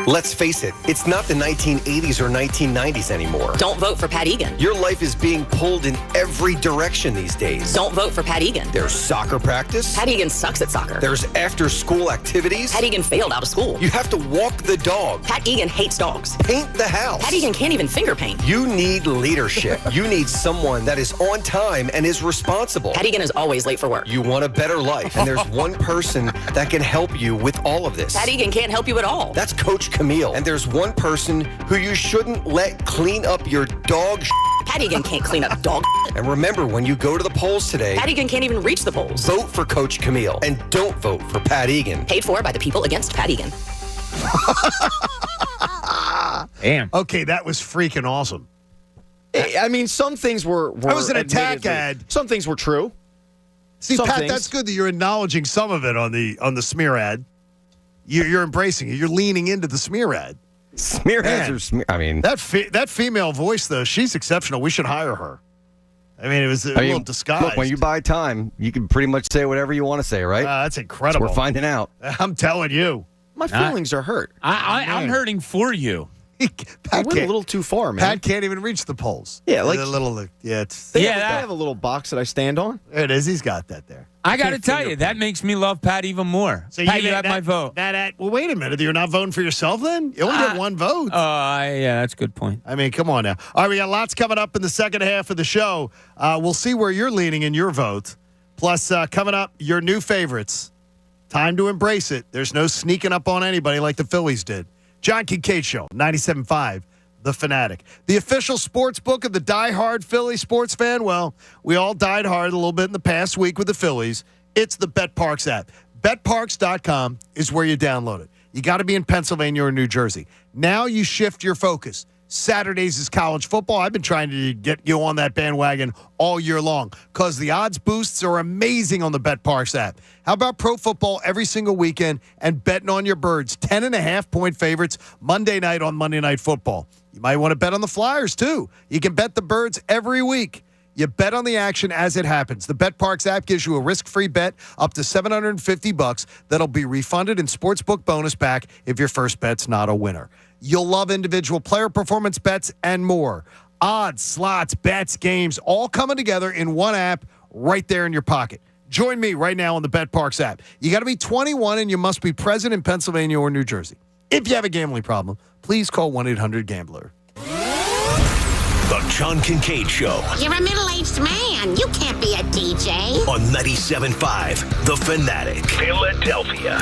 Let's face it, it's not the 1980s or 1990s anymore. Don't vote for Pat Egan. Your life is being pulled in every direction these days. Don't vote for Pat Egan. There's soccer practice. Pat Egan sucks at soccer. There's after-school activities. Pat Egan failed out of school. You have to walk the dog. Pat Egan hates dogs. Paint the house. Pat Egan can't even finger paint. You need leadership. You need someone that is on time and is responsible. Pat Egan is always late for work. You want a better life, and there's one person that can help you with all of this. Pat Egan can't help you at all. That's Coach Camille. And there's one person who you shouldn't let clean up your dog Pat Egan can't clean up dog And remember, when you go to the polls today, Pat Egan can't even reach the polls. Vote for Coach Camille and don't vote for Pat Egan. Paid for by the people against Pat Egan. Damn. Okay, that was freaking awesome. I mean, some things were that was an attack ad. Some things were true. See, some Pat, things. that's good that you're acknowledging some of it on the smear ad. You're embracing it. You're leaning into the smear ad. Smear ads are smear. I mean, that female voice though, she's exceptional. We should hire her. I mean, it was a little disguised. Look, when you buy time, you can pretty much say whatever you want to say, right? That's incredible. So we're finding out. I'm telling you. My feelings are hurt. I'm hurting for you. I went a little too far, man. Pat can't even reach the polls. Yeah, like a little. Yeah, it's. They have a little box that I stand on. There it is. He's got that there. I got to tell you, that makes me love Pat even more. So Pat, you have my vote. Well, wait a minute. You're not voting for yourself then? You only get one vote. Yeah, that's a good point. I mean, come on now. All right, we got lots coming up in the second half of the show. We'll see where you're leaning in your vote. Plus, coming up, your new favorites. Time to embrace it. There's no sneaking up on anybody like the Phillies did. John Kincade Show, 97.5 The Fanatic. The official sports book of the diehard Philly sports fan. Well, we all died hard a little bit in the past week with the Phillies. It's the BetParks app. BetParks.com is where you download it. You got to be in Pennsylvania or New Jersey. Now you shift your focus. Saturdays is college football. I've been trying to get you on that bandwagon all year long because the odds boosts are amazing on the BetParks app. How about pro football every single weekend and betting on your birds? 10.5-point favorites Monday night on Monday Night Football. You might want to bet on the Flyers, too. You can bet the birds every week. You bet on the action as it happens. The BetParks app gives you a risk-free bet up to $750 that'll be refunded in sportsbook bonus back if your first bet's not a winner. You'll love individual player performance bets and more. Odds, slots, bets, games, all coming together in one app right there in your pocket. Join me right now on the BetParks app. You got to be 21 and you must be present in Pennsylvania or New Jersey. If you have a gambling problem, please call 1-800-GAMBLER. The John Kincade Show. You're a middle-aged man. You can't be a DJ. On 97.5 The Fanatic, Philadelphia.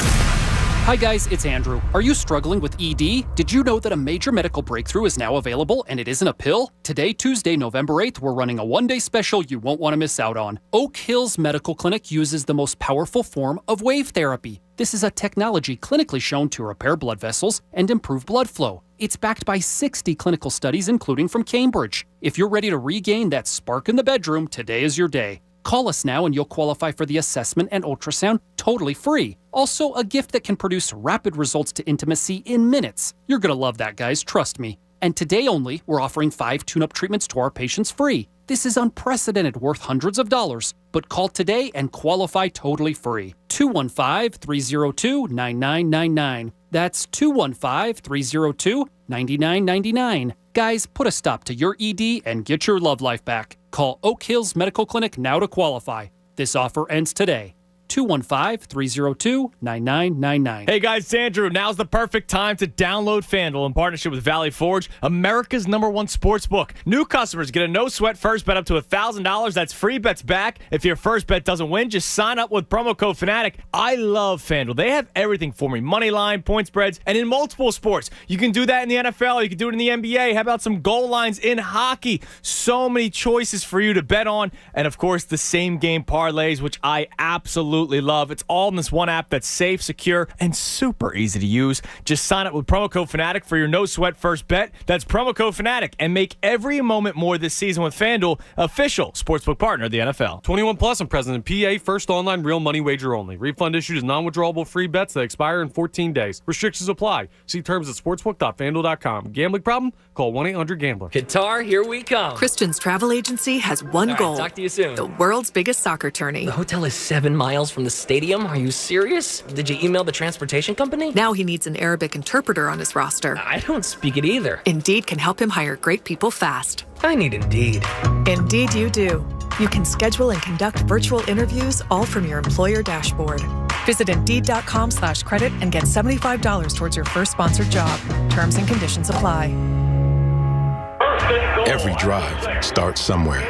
Hi guys, it's Andrew. Are you struggling with ED? Did you know that a major medical breakthrough is now available and it isn't a pill? Today, Tuesday, November 8th, we're running a one-day special you won't want to miss out on. Oak Hills Medical Clinic uses the most powerful form of wave therapy. This is a technology clinically shown to repair blood vessels and improve blood flow. It's backed by 60 clinical studies, including from Cambridge. If you're ready to regain that spark in the bedroom, today is your day. Call us now and you'll qualify for the assessment and ultrasound totally free. Also, a gift that can produce rapid results to intimacy in minutes. You're going to love that, guys, trust me. And today only, we're offering 5 tune-up treatments to our patients free. This is unprecedented, worth hundreds of dollars. But call today and qualify totally free. 215-302-9999. That's 215-302-9999. Guys, put a stop to your ED and get your love life back. Call Oak Hills Medical Clinic now to qualify. This offer ends today. 215-302-9999. Hey guys, it's Andrew. Now's the perfect time to download FanDuel in partnership with Valley Forge, America's #1 sports book. New customers get a no-sweat first bet up to $1,000. That's free bets back. If your first bet doesn't win, just sign up with promo code Fanatic. I love FanDuel. They have everything for me. Money line, point spreads, and in multiple sports. You can do that in the NFL. You can do it in the NBA. How about some goal lines in hockey? So many choices for you to bet on. And, of course, the same-game parlays, which I absolutely love. It's all in this one app that's safe, secure, and super easy to use. Just sign up with promo code Fanatic for your no-sweat first bet. That's promo code Fanatic, and make every moment more this season with FanDuel, official sportsbook partner of the NFL. 21 plus and present in PA. First online real money wager only. Refund issued as non-withdrawable free bets that expire in 14 days. Restrictions apply. See terms at sportsbook.fanduel.com. Gambling problem? Call 1-800-GAMBLER. Qatar, here we come. Christian's travel agency has one goal. Talk to you soon. The world's biggest soccer tourney. The hotel is 7 miles from the stadium? Are you serious? Did you email the transportation company? Now he needs an Arabic interpreter on his roster. I don't speak it either. Indeed can help him hire great people fast. I need Indeed. Indeed you do. You can schedule and conduct virtual interviews all from your employer dashboard. Visit Indeed.com/credit and get $75 towards your first sponsored job. Terms and conditions apply. Every drive starts somewhere.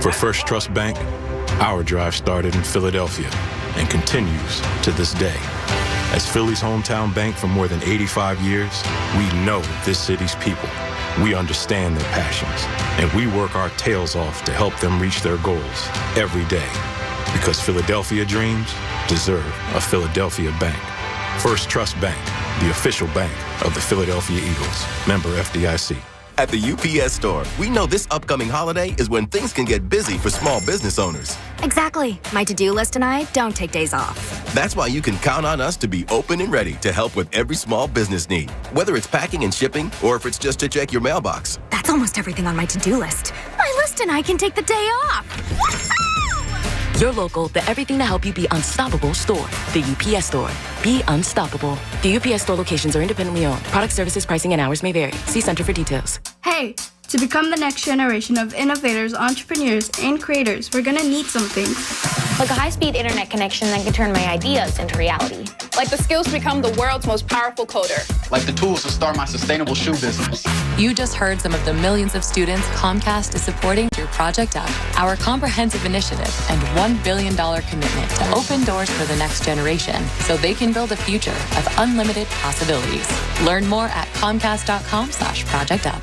For First Trust Bank, our drive started in Philadelphia and continues to this day. As Philly's hometown bank for more than 85 years, we know this city's people. We understand their passions, and we work our tails off to help them reach their goals every day. Because Philadelphia dreams deserve a Philadelphia bank. First Trust Bank, the official bank of the Philadelphia Eagles. Member FDIC. At the UPS Store, we know this upcoming holiday is when things can get busy for small business owners. Exactly. My to-do list and I don't take days off. That's why you can count on us to be open and ready to help with every small business need, whether it's packing and shipping or if it's just to check your mailbox. That's almost everything on my to-do list. My list and I can take the day off. Your local, the everything to help you be unstoppable store. The UPS Store. Be unstoppable. The UPS Store locations are independently owned. Product services, pricing, and hours may vary. See Center for details. Hey, to become the next generation of innovators, entrepreneurs, and creators, we're gonna need some things. Like a high-speed internet connection that can turn my ideas into reality. Like the skills to become the world's most powerful coder. Like the tools to start my sustainable shoe business. You just heard some of the millions of students Comcast is supporting through Project Up, our comprehensive initiative and $1 billion commitment to open doors for the next generation so they can build a future of unlimited possibilities. Learn more at comcast.com/projectup.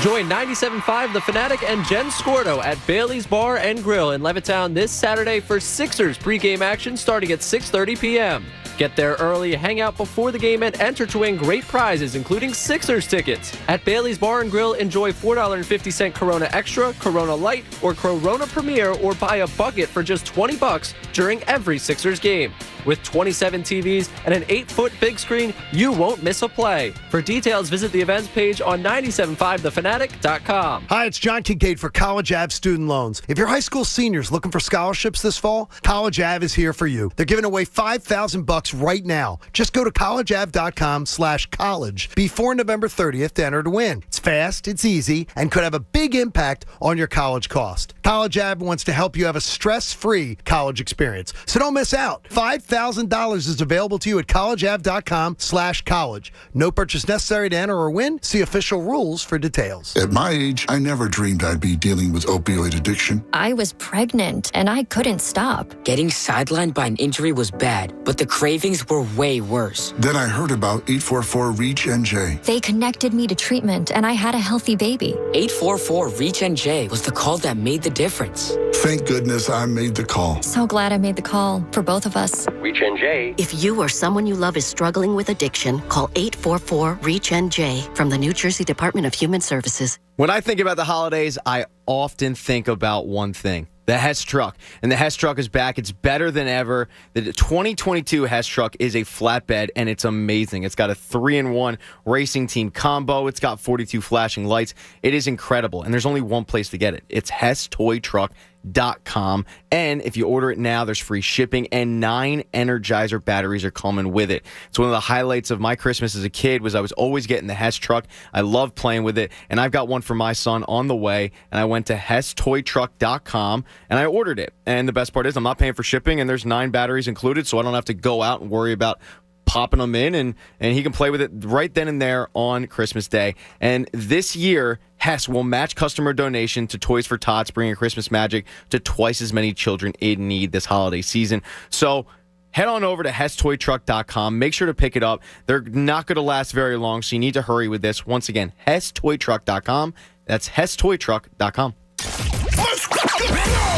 Join 97.5 The Fanatic and Jen Scordo at Bailey's Bar and Grill in Levittown this Saturday for Sixers pregame action starting at 6:30 p.m. Get there early, hang out before the game, and enter to win great prizes, including Sixers tickets. At Bailey's Bar and Grill, enjoy $4.50 Corona Extra, Corona Light, or Corona Premier, or buy a bucket for just $20 during every Sixers game. With 27 TVs and an 8-foot big screen, you won't miss a play. For details, visit the events page on 97.5thefanatic.com. Hi, it's John Kincade for College Ave Student Loans. If you're high school seniors looking for scholarships this fall, College Ave is here for you. They're giving away $5,000 right now. Just go to collegeave.com/college before November 30th to enter to win. It's fast, it's easy, and could have a big impact on your college cost. College Ave wants to help you have a stress-free college experience. So don't miss out. $5,000 is available to you at collegeave.com/college. No purchase necessary to enter or win. See official rules for details. At my age, I never dreamed I'd be dealing with opioid addiction. I was pregnant and I couldn't stop. Getting sidelined by an injury was bad, but the cravings were way worse. Then I heard about 844-REACH-NJ. They connected me to treatment and I had a healthy baby. 844-REACH-NJ was the call that made the difference. Thank goodness I made the call. So glad I made the call for both of us. REACH-NJ. If you or someone you love is struggling with addiction, call 844-REACH-NJ from the New Jersey Department of Human Services. When I think about the holidays, I often think about one thing. The Hess truck. And the Hess truck is back. It's better than ever. The 2022 Hess truck is a flatbed, and it's amazing. It's got a 3-in-1 racing team combo. It's got 42 flashing lights. It is incredible, and there's only one place to get it. It's HessToyTruck.com. And if you order it now, there's free shipping, and 9 Energizer batteries are coming with it. It's one of the highlights of my Christmas as a kid was I was always getting the Hess truck. I love playing with it, and I've got one for my son on the way, and I went to HessToyTruck.com, and I ordered it. And the best part is I'm not paying for shipping, and there's 9 batteries included, so I don't have to go out and worry about popping them in, and he can play with it right then and there on Christmas Day. And this year, Hess will match customer donation to Toys for Tots, bringing Christmas magic to twice as many children in need this holiday season. So head on over to HessToyTruck.com. Make sure to pick it up. They're not going to last very long, so you need to hurry with this. Once again, HessToyTruck.com. That's HessToyTruck.com.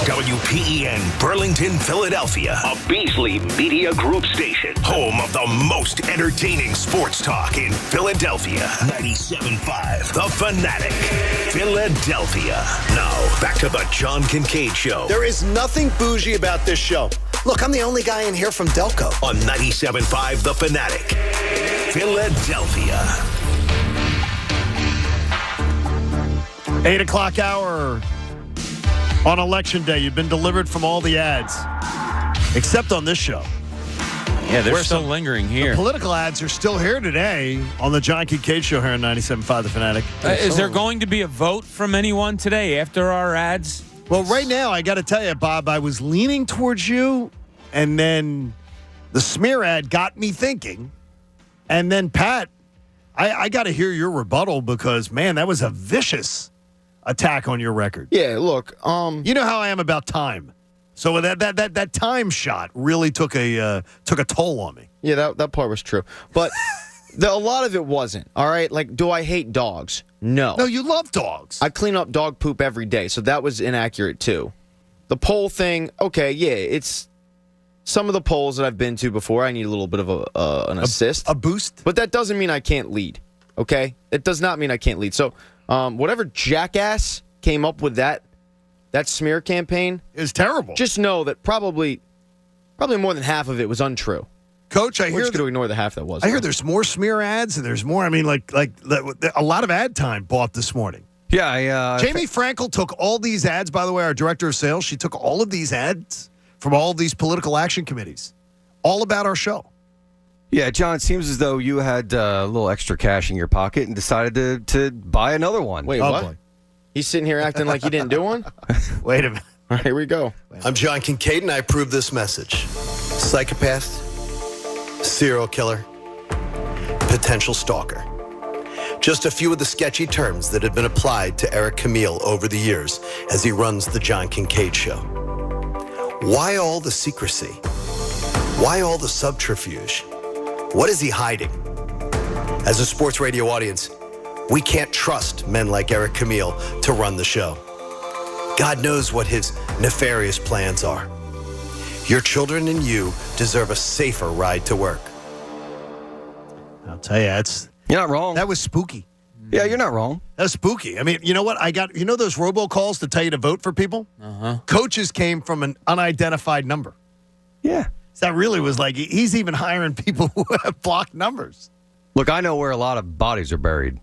WPEN Burlington, Philadelphia, a Beasley Media Group station, home of the most entertaining sports talk in Philadelphia. 97.5 The Fanatic, Philadelphia. Now, back to the John Kincade Show. There is nothing bougie about this show. Look, I'm the only guy in here from Delco. On 97.5 The Fanatic, Philadelphia. 8 o'clock hour on Election Day. You've been delivered from all the ads. except on this show. Yeah, they're Where still some- lingering here. The political ads are still here today on the John Kincade Show here on 97.5 The Fanatic. Is there going to be a vote from anyone today after our ads? Well, right now, I got to tell you, Bob, I was leaning towards you, and then the smear ad got me thinking. And then, Pat, I got to hear your rebuttal because, man, that was a vicious attack on your record. Yeah, look, you know how I am about time. So that time shot really took a toll on me. Yeah, that part was true. But a lot of it wasn't, all right? Like, do I hate dogs? No. No, you love dogs. I clean up dog poop every day, so that was inaccurate, too. The poll thing, okay, yeah, it's some of the polls that I've been to before, I need a little bit of an assist. A boost? But that doesn't mean I can't lead, okay? It does not mean I can't lead. So whatever jackass came up with that smear campaign is terrible. Just know that probably more than half of it was untrue. Coach, We're just going to ignore the half that was. I hear there's more smear ads and there's more. I mean, like a lot of ad time bought this morning. Yeah, Jamie Frankel took all these ads. By the way, our director of sales, she took all of these ads from all of these political action committees, all about our show. Yeah, John, it seems as though you had a little extra cash in your pocket and decided to buy another one. Wait, what? Boy. He's sitting here acting like he didn't do one? Wait a minute. All right, here we go. I'm John Kincade, and I approve this message. Psychopath, serial killer, potential stalker. Just a few of the sketchy terms that have been applied to Eric Camille over the years as he runs the John Kincade Show. Why all the secrecy? Why all the subterfuge? What is he hiding? As a sports radio audience, we can't trust men like Eric Camille to run the show. God knows what his nefarious plans are. Your children and you deserve a safer ride to work. I'll tell you, you're not wrong. That was spooky. Yeah, you're not wrong. That's spooky. I mean, you know what? I got, those robocalls to tell you to vote for people? Uh-huh. Coaches came from an unidentified number. Yeah. So that really was like, he's even hiring people who have blocked numbers. Look, I know where a lot of bodies are buried.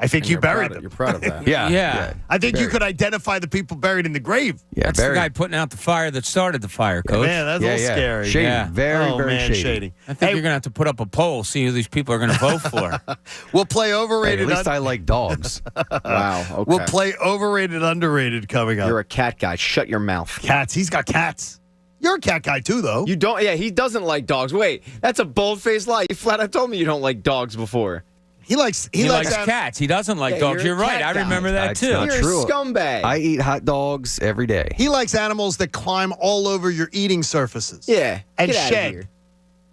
I think you buried them. You're proud of that. Yeah. I think you could identify the people buried in the grave. Yeah, That's the guy putting out the fire that started the fire, Coach. Man, that's a little scary. Shady. Yeah. Very, Oh, very man, shady. I think you're going to have to put up a poll, see who these people are going to vote for. We'll play Hey, overrated. at least I like dogs. Wow. Okay. We'll play overrated, underrated coming up. You're a cat guy. Shut your mouth. Cats. He's got cats. You're a cat guy too, though. You don't? Yeah, he doesn't like dogs. Wait, that's a bold-faced lie. You flat out told me you don't like dogs before. He likes cats. He doesn't like dogs. you're You're a right. cat I remember that That's too. not You're true. a scumbag. I eat hot dogs every day. He likes animals that climb all over your eating surfaces. Yeah. And get outta shed. here,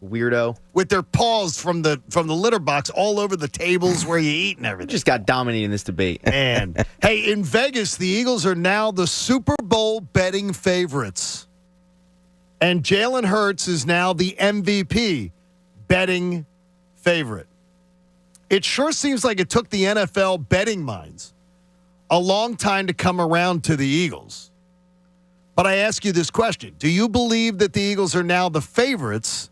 weirdo. With their paws from the litter box all over the tables where you eat and everything. Just got dominating this debate. And hey, in Vegas, the Eagles are now the Super Bowl betting favorites. And Jalen Hurts is now the MVP betting favorite. It sure seems like it took the NFL betting minds a long time to come around to the Eagles. But I ask you this question. Do you believe that the Eagles are now the favorites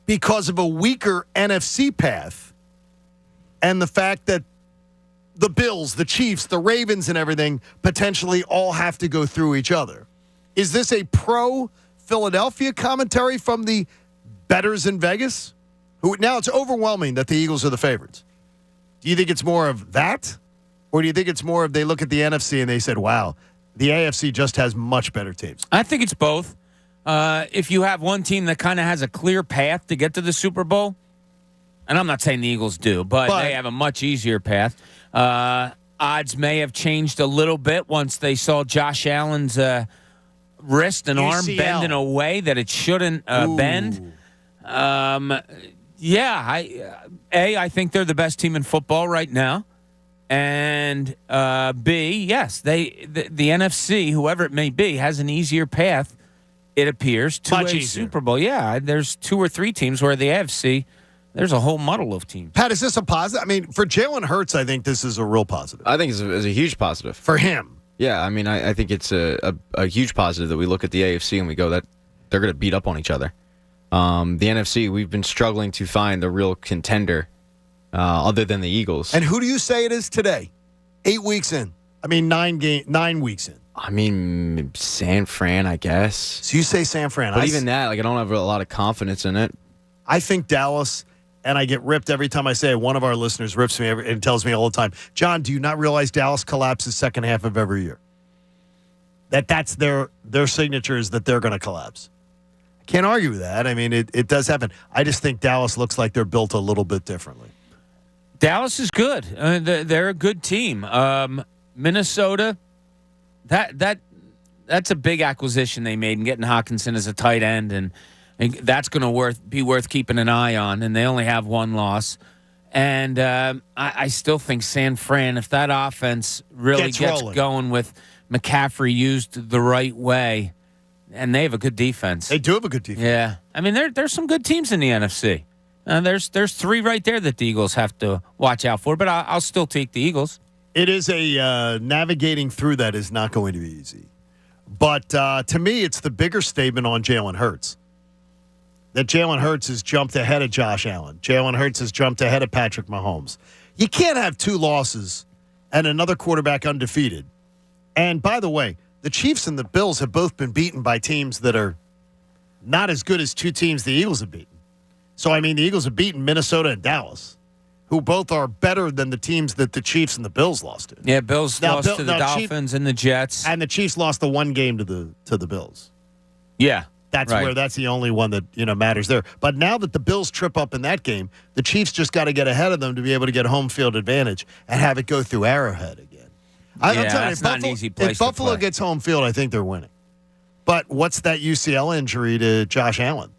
because of a weaker NFC path and the fact that the Bills, the Chiefs, the Ravens, and everything potentially all have to go through each other? Is this a pro-Philadelphia commentary from the bettors in Vegas? Now it's overwhelming that the Eagles are the favorites. Do you think it's more of that? Or do you think it's more of they look at the NFC and they said, wow, the AFC just has much better teams? I think it's both. If you have one team that kind of has a clear path to get to the Super Bowl, and I'm not saying the Eagles do, but they have a much easier path. Odds may have changed a little bit once they saw Josh Allen's wrist and arm UCL. bend in a way that it shouldn't bend. I think they're the best team in football right now. And B, yes, the NFC, whoever it may be, has an easier path, it appears, to Much a easier. Super Bowl. Yeah, there's 2 or 3 teams where the AFC, there's a whole muddle of teams. Pat, is this a positive? I mean, for Jalen Hurts, I think this is a real positive. I think it's a huge positive. For him. Yeah, I mean, I think it's a huge positive that we look at the AFC and we go that they're going to beat up on each other. The NFC, we've been struggling to find a real contender other than the Eagles. And who do you say it is today? 8 weeks in. I mean, 9 weeks in. I mean, San Fran, I guess. So you say San Fran. But even that, I don't have a lot of confidence in it. I think Dallas, and I get ripped every time I say it. One of our listeners rips me and tells me all the time, John, do you not realize Dallas collapses second half of every year? That's their signature is that they're going to collapse. I can't argue with that. I mean, it does happen. I just think Dallas looks like they're built a little bit differently. Dallas is good. They're a good team. Minnesota, that's a big acquisition they made, and getting Hockenson as a tight end, and that's going to be worth keeping an eye on. And they only have one loss. And I still think San Fran, if that offense really gets going with McCaffrey used the right way, and they have a good defense. They do have a good defense. Yeah. I mean, there's some good teams in the NFC. There's three right there that the Eagles have to watch out for, but I'll still take the Eagles. It is navigating through that is not going to be easy. But to me, it's the bigger statement on Jalen Hurts. That Jalen Hurts has jumped ahead of Josh Allen. Jalen Hurts has jumped ahead of Patrick Mahomes. You can't have two losses and another quarterback undefeated. And by the way, the Chiefs and the Bills have both been beaten by teams that are not as good as two teams the Eagles have beaten. So, I mean, the Eagles have beaten Minnesota and Dallas, who both are better than the teams that the Chiefs and the Bills lost to. Yeah, Bills lost to the Dolphins and the Jets. And the Chiefs lost the one game to the Bills. Yeah. That's the only one that matters there. But now that the Bills trip up in that game, the Chiefs just got to get ahead of them to be able to get home field advantage and have it go through Arrowhead again. I'm telling you, not an easy place if Buffalo gets home field, I think they're winning. But what's that UCL injury to Josh Allen?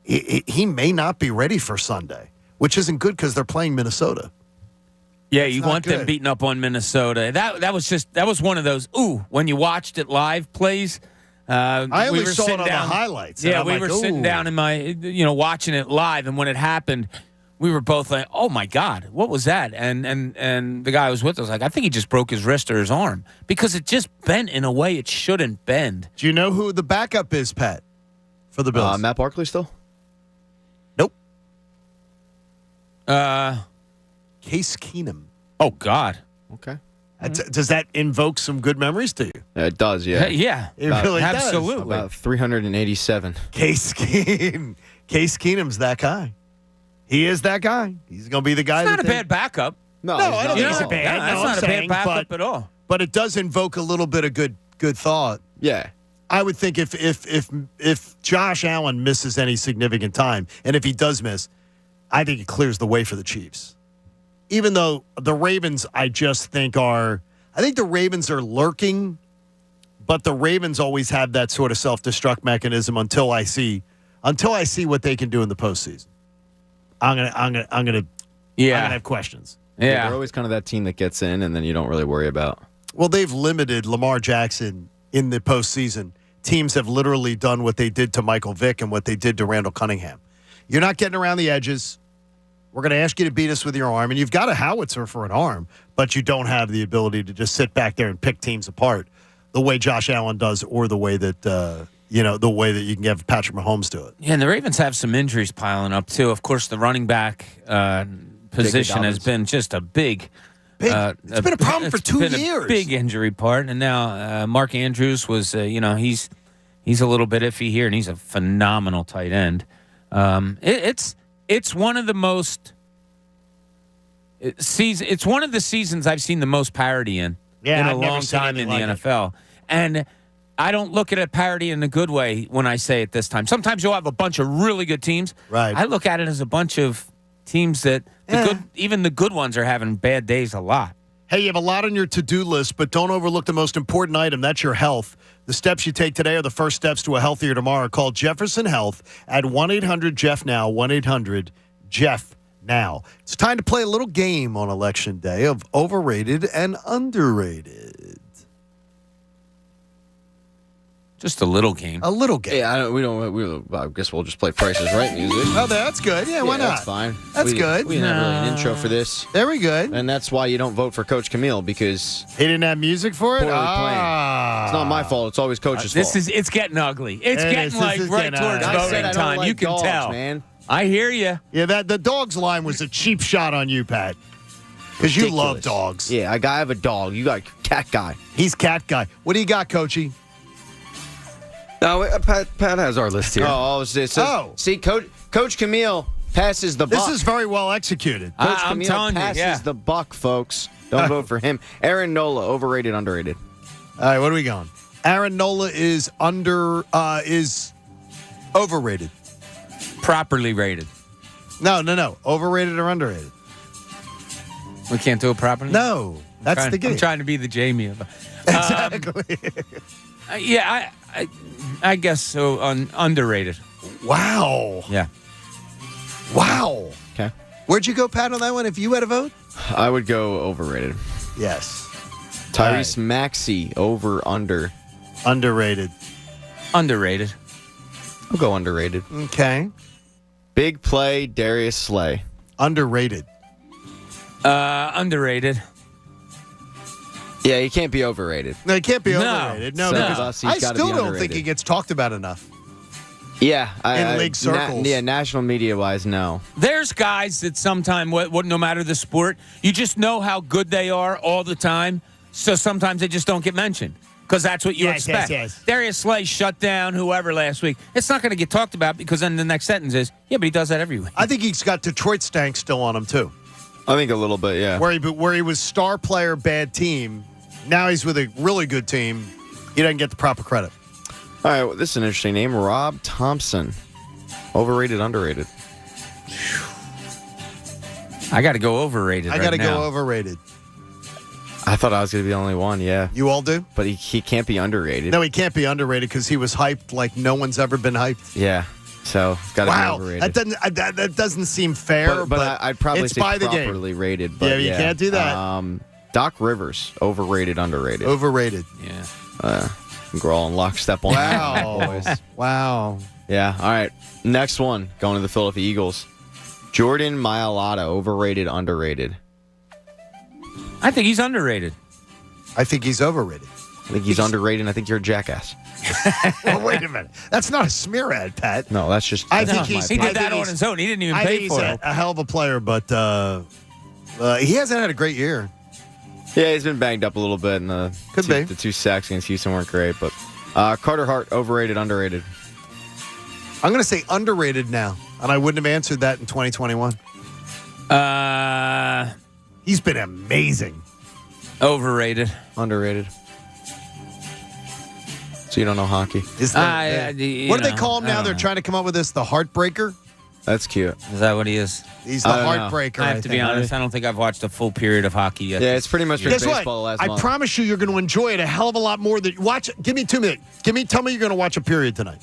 He may not be ready for Sunday, which isn't good because they're playing Minnesota. Yeah, you want them beating up on Minnesota. That was one of those when you watched it live plays. I only saw it on the highlights. Yeah, we were sitting down in my watching it live, and when it happened, we were both like, "Oh my God, what was that?" And the guy I was with was like, "I think he just broke his wrist or his arm because it just bent in a way it shouldn't bend." Do you know who the backup is, Pat, for the Bills? Matt Barkley still? Nope. Case Keenum. Oh God. Okay. Does that invoke some good memories to you? It does, yeah. Yeah, it really absolutely. does. About 387. Case Keenum's that guy. He is that guy. He's going to be the guy. It's not a bad backup. No, I don't think it's bad. That's not a bad backup at all. But it does invoke a little bit of good thought. Yeah. I would think if Josh Allen misses any significant time, and if he does miss, I think it clears the way for the Chiefs. Even though the Ravens, I think the Ravens are lurking, but the Ravens always have that sort of self-destruct mechanism until I see what they can do in the postseason. I'm gonna have questions. Yeah, they're always kind of that team that gets in, and then you don't really worry about. Well, they've limited Lamar Jackson in the postseason. Teams have literally done what they did to Michael Vick and what they did to Randall Cunningham. You're not getting around the edges. We're going to ask you to beat us with your arm, and you've got a howitzer for an arm, but you don't have the ability to just sit back there and pick teams apart the way Josh Allen does, or the way that the way that you can have Patrick Mahomes do it. Yeah, and the Ravens have some injuries piling up too. Of course, the running back position has been just a big. It's been a problem for 2 years. A big injury part, and now Mark Andrews was he's a little bit iffy here, and he's a phenomenal tight end. It's one of the most it's one of the seasons I've seen the most parity in a long time in the NFL. And I don't look at it parity in a good way when I say it this time. Sometimes you'll have a bunch of really good teams. Right. I look at it as a bunch of teams that even the good ones are having bad days a lot. Hey, you have a lot on your to-do list, but don't overlook the most important item. That's your health. The steps you take today are the first steps to a healthier tomorrow. Call Jefferson Health at 1-800-JEFF-NOW, 1-800-JEFF-NOW. It's time to play a little game on Election Day of overrated and underrated. Just a little game. A little game. Yeah, I guess we'll just play Prices Right music. Oh, that's good. Yeah, why not? That's fine. That's good. We didn't have really an intro for this. Very good. And that's why you don't vote for Coach Camille, because he didn't have music for it? Poorly playing. It's not my fault. It's always Coach's fault. It's getting ugly. It's getting right towards voting time. Like you can dogs, tell. Man. I hear you. Yeah, the dogs line was a cheap shot on you, Pat. Because you love dogs. Yeah, I have a dog. You got cats. cat guy. He's cat guy. What do you got, Coachy? No, Pat has our list here. See, Coach Camille passes the buck. This is very well executed. Coach I'm Camille telling you, passes the buck, folks. Don't vote for him. Aaron Nola, overrated, underrated. All right, what are we going? Aaron Nola is overrated. Properly rated. No. Overrated or underrated? We can't do it properly? No. That's the game. I'm trying to be the Jamie of Exactly. yeah, I guess so. Underrated. Wow. Yeah. Wow. Okay. Where'd you go, Pat, on that one? If you had a vote? I would go overrated. Yes. Tyrese Maxey, over, under. Underrated. Underrated. I'll go underrated. Okay. Big play, Darius Slay. Underrated. Underrated. Yeah, he can't be overrated. No, he can't be overrated. No, because I still don't think he gets talked about enough. Yeah. In league circles. National media-wise, no. There's guys that sometimes, no matter the sport, you just know how good they are all the time, so sometimes they just don't get mentioned because that's what you expect. Yes. Darius Slay shut down whoever last week. It's not going to get talked about because then the next sentence is, yeah, but he does that every week. I think he's got Detroit stank still on him, too. I think a little bit, yeah. Where he was star player, bad team. Now he's with a really good team. He doesn't get the proper credit. All right, well, this is an interesting name. Rob Thompson. Overrated, underrated. I got to go overrated. I got to go overrated. I thought I was going to be the only one, yeah. You all do? But he can't be underrated. No, he can't be underrated because he was hyped like no one's ever been hyped. Yeah. So, it's got to be overrated. That doesn't seem fair, but I'd probably it's say by the properly game. rated. But you can't do that. Doc Rivers, overrated, underrated. Overrated. Yeah. We're all in lockstep on Wow. that, boys. Wow. Yeah, all right. Next one, going to the Philadelphia Eagles. Jordan Mailata, overrated, underrated. I think he's underrated. I think he's overrated. I think he's underrated, and I think you're a jackass. Well, wait a minute. That's not a smear ad, Pat. No, that's just... I think he did that on his own. He didn't even I pay think for he's it. a hell of a player, but he hasn't had a great year. Yeah, he's been banged up a little bit, and the two sacks against Houston weren't great. But Carter Hart, overrated, underrated. I'm going to say underrated now, and I wouldn't have answered that in 2021. He's been amazing. Overrated. Underrated. So you don't know hockey. What do they call him now? They're trying to come up with this, the Heartbreaker? That's cute. Is that what he is? He's the Heartbreaker. I have to be honest. I don't think I've watched a full period of hockey yet. Yeah, it's pretty much been Guess baseball what? last month. I promise you, you're going to enjoy it a hell of a lot more than watch. Give me 2 minutes. Tell me you're going to watch a period tonight.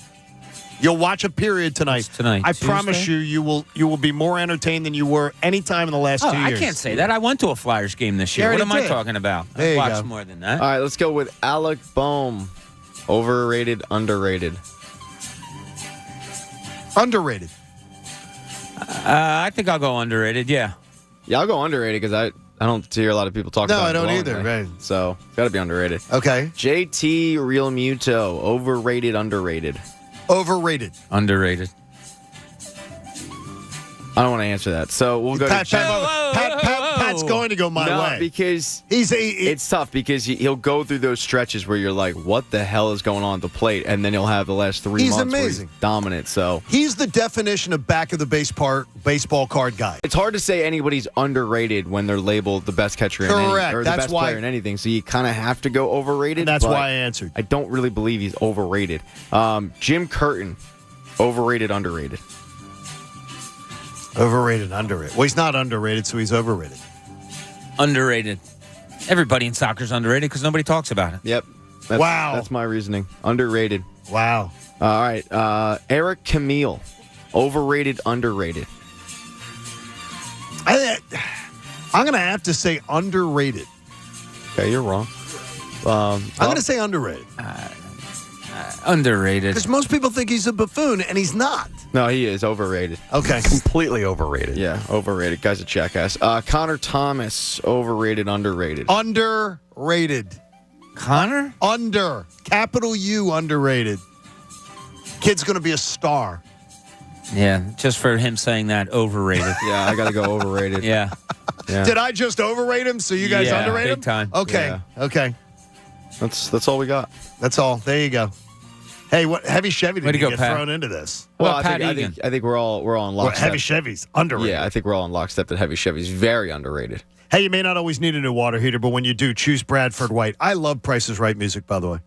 You'll watch a period tonight. Tonight. I Tuesday? promise you will be more entertained than you were any time in the last 2 years. I can't say that. I went to a Flyers game this year. You What am already I did. talking about? There I you watched go. more than that. All right, let's go with Alec Boehm. Overrated, underrated. Underrated. I think I'll go underrated. Yeah. Yeah, I'll go underrated because I don't hear a lot of people talk No, about it. I don't glowingly. either. Right. So, it's got to be underrated. Okay. JT Realmuto, overrated, underrated. Overrated. Underrated. I don't want to answer that. So, we'll go to Pat's going to go my way. Because it's tough because he'll go through those stretches where you're like, what the hell is going on at the plate? And then he'll have the last 3 He's months amazing. where he's dominant. So he's the definition of back of the baseball card guy. it's hard to say anybody's underrated when they're labeled the best catcher in Correct. or the That's best why- player in anything. So you kind of have to go overrated. And that's but why I answered. I don't really believe he's overrated. Jim Curtin, overrated, underrated. Overrated, underrated. Well, he's not underrated, so he's overrated. Underrated. Everybody in soccer's underrated because nobody talks about it. Yep. Wow. That's my reasoning. Underrated. Wow. All right. Eric Camille, overrated, underrated. I'm going to have to say underrated. Okay, you're wrong. I'm going to say underrated. Underrated. Because most people think he's a buffoon, and he's not. No, he is overrated. Okay. Completely overrated. Yeah, overrated. Guy's a jackass. Connor Thomas, overrated, underrated. Underrated. Connor? Under. Capital U, underrated. Kid's going to be a star. Yeah, just for him saying that, overrated. Yeah, I got to go overrated. Yeah. Yeah. Did I just overrate him so you guys underrate him? big time. Okay. Yeah. Okay. That's all we got. That's all. There you go. Hey, what heavy Chevy did you get Pat? thrown into this? Well, I think we're all on lockstep. Heavy Chevy's underrated. Yeah, I think we're all on lockstep that heavy Chevy's very underrated. Hey, you may not always need a new water heater, but when you do, choose Bradford White. I love Price is Right music, by the way.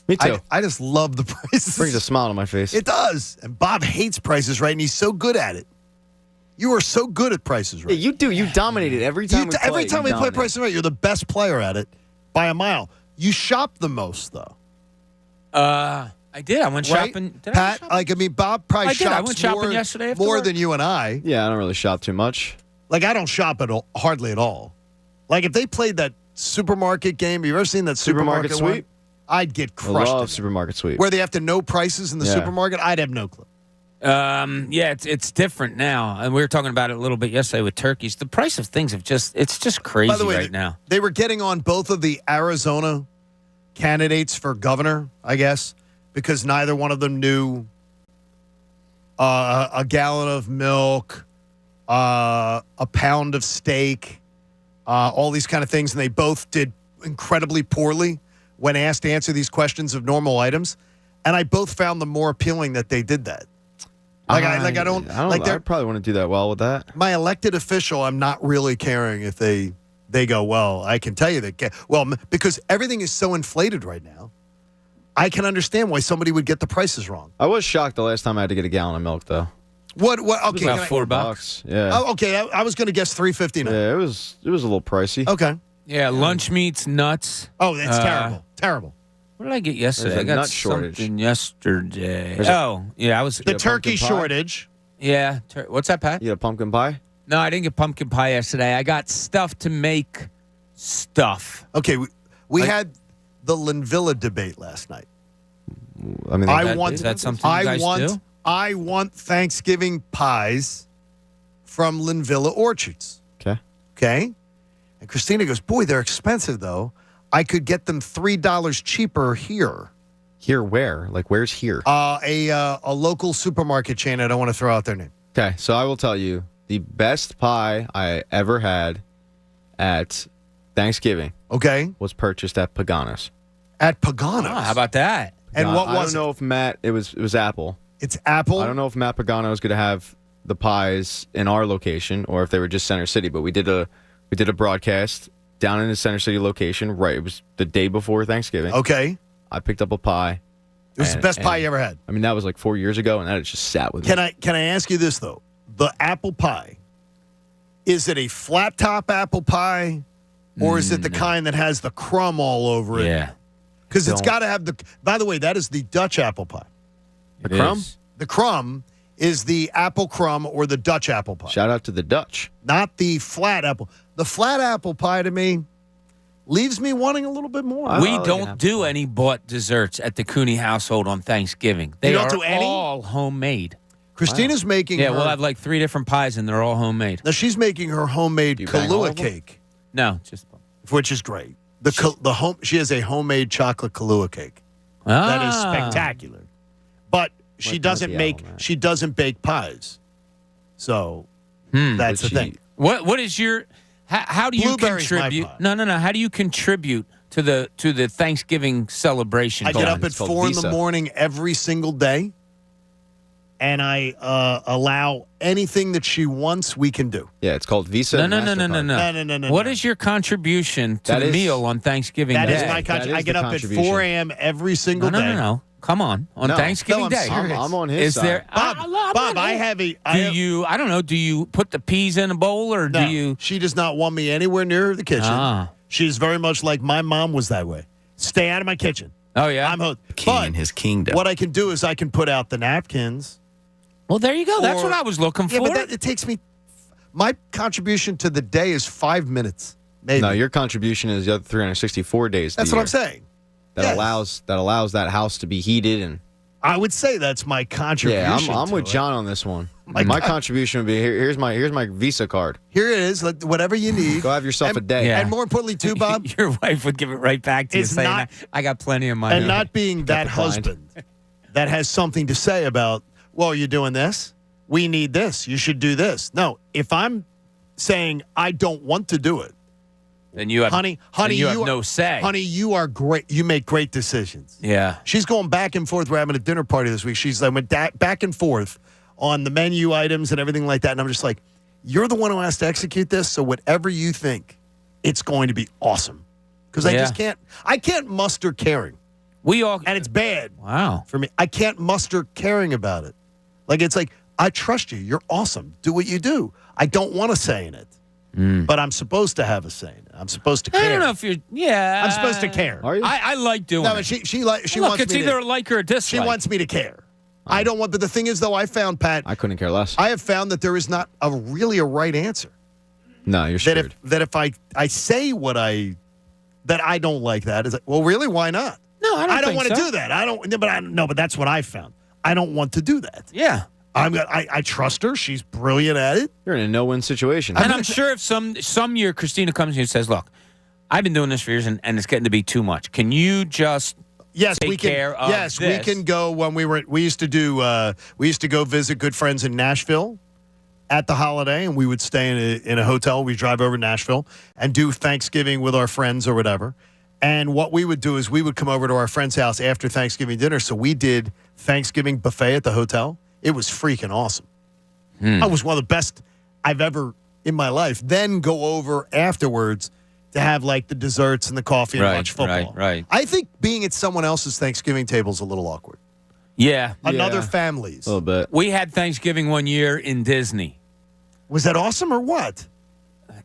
Me too. I just love the prices. Brings a smile to my face. It does. And Bob hates Price is Right, and he's so good at it. You are so good at Price is Right. Yeah, you do. You dominate it every time we play. Every time we play Price is Right, you're the best player at it by a mile. You shop the most, though. I did. I went shopping. Did Pat, I go shopping? Bob probably shops I went shopping yesterday after more work. than you and I. Yeah, I don't really shop too much. Like, I don't shop hardly at all. Like, if they played that supermarket game, you ever seen that supermarket sweep? one? I'd get crushed. I love supermarket sweep. Where they have to know prices in the supermarket, I'd have no clue. Yeah, it's different now, and we were talking about it a little bit yesterday with turkeys. The price of things it's just crazy By the way, right now. They were getting on both of the Arizona candidates for governor, I guess, because neither one of them knew a gallon of milk, a pound of steak, all these kind of things, and they both did incredibly poorly when asked to answer these questions of normal items. And I both found them more appealing that they did that. I probably wouldn't do that well with that. My elected official, I'm not really caring if they go, well, I can tell you that, because everything is so inflated right now. I can understand why somebody would get the prices wrong. I was shocked the last time I had to get a gallon of milk, though. What? Okay, about $4. Yeah. Oh, okay, I was going to guess $3.59. Yeah, it was a little pricey. Okay. Yeah, lunch meats, nuts. Oh, that's terrible. What did I get yesterday? There's a I got nut shortage. something yesterday. I was the turkey shortage. Yeah, what's that, Pat? You had a pumpkin pie? No, I didn't get pumpkin pie yesterday. I got stuff to make stuff. Okay, we had the Linvilla debate last night. I mean, is that something you guys do? I want Thanksgiving pies from Linvilla Orchards. Okay? And Christina goes, boy, they're expensive, though. I could get them $3 cheaper here. Here where? Like, where's here? A local supermarket chain. I don't want to throw out their name. Okay, so I will tell you, the best pie I ever had at Thanksgiving was purchased at Pagano's. At Pagano's? Oh, how about that? And what was it? I don't know if Matt, it was Apple. It's Apple? I don't know if Matt Pagano is going to have the pies in our location or if they were just Center City, but we did a broadcast down in the Center City location. Right, it was the day before Thanksgiving. Okay. I picked up a pie. It was the best pie you ever had. I mean, that was like 4 years ago, and that has just sat with me. Can I ask you this, though? The apple pie, is it a flat top apple pie, or is it the kind that has the crumb all over it? Yeah. Because it's got to have the... By the way, that is the Dutch apple pie. The crumb? The crumb is the apple crumb or the Dutch apple pie. Shout out to the Dutch. Not the flat apple. The flat apple pie, to me, leaves me wanting a little bit more. We don't do any bought desserts at the Cooney household on Thanksgiving. They don't are do any? all homemade. Christina's making Yeah, her... we'll have like 3 different pies, and they're all homemade. Now, she's making her homemade Kahlua cake. No, just... Which is great. She has a homemade chocolate Kahlua cake. That is spectacular. But she doesn't bake pies. So that's the thing. What is your how do you Blueberry's contribute? my No. How do you contribute to the Thanksgiving celebration? I get up at 4 in the morning every single day, and I allow anything that she wants, we can do. Yeah, it's called Visa. No. What is your contribution to the meal on Thanksgiving That Day? is my contribution. I get up at 4 a.m. every single day. No. Come on. Thanksgiving Day. I'm on his side. Bob, I have a... do you put the peas in a bowl or do you... She does not want me anywhere near the kitchen. She's very much like my mom was that way. Stay out of my kitchen. Oh, yeah? I'm hooked. King in his kingdom. What I can do is I can put out the napkins. Well, there you go. That's what I was looking for. Yeah, but it takes me... My contribution to the day is 5 minutes, maybe. No, your contribution is the other 364 days. That's what I'm saying. That allows that house to be heated, and I would say that's my contribution. Yeah, I'm with John on this one. My contribution would be here's my Visa card. Here it is. Whatever you need. Go have yourself a day. Yeah. And more importantly, too, Bob, your wife would give it right back to you, saying, "I got plenty of money." And not being that husband that has something to say about, well, you're doing this. We need this. You should do this. No, if I'm saying I don't want to do it, then you have honey, you have no say. Honey, you are great. You make great decisions. Yeah. She's going back and forth. We're having a dinner party this week. She's like, went back and forth on the menu items and everything like that. And I'm just like, you're the one who has to execute this. So whatever you think, it's going to be awesome. Because I can't muster caring. And it's bad. Wow. For me. I can't muster caring about it. Like, it's like, I trust you. You're awesome. Do what you do. I don't want a say in it. But I'm supposed to have a say in it. I'm supposed to care. I don't know if you're. Yeah. I'm supposed to care. Are you? I like doing No, it. but she Look, wants it's me either to, a like or a dislike. she wants me to care. I don't want, but the thing is, though, I found, Pat, I couldn't care less. I have found that there is not really a right answer. No, you're screwed. That if I say that I don't like that, is like, well, really, why not? No, I don't want to so. do that. But that's what I found. I don't want to do that. Yeah. I trust her. She's brilliant at it. You're in a no-win situation. And I'm sure if some year Christina comes to you and says, look, I've been doing this for years and it's getting to be too much. Can you just take care of this? We can go when we used to go visit good friends in Nashville at the holiday, and we would stay in a hotel. We drive over to Nashville and do Thanksgiving with our friends or whatever. And what we would do is we would come over to our friend's house after Thanksgiving dinner. So we did Thanksgiving buffet at the hotel. It was freaking awesome. It was one of the best I've ever in my life. Then go over afterwards to have like the desserts and the coffee and watch football. Right. I think being at someone else's Thanksgiving table is a little awkward. Yeah. Another family's. A little bit. We had Thanksgiving one year in Disney. Was that awesome or what?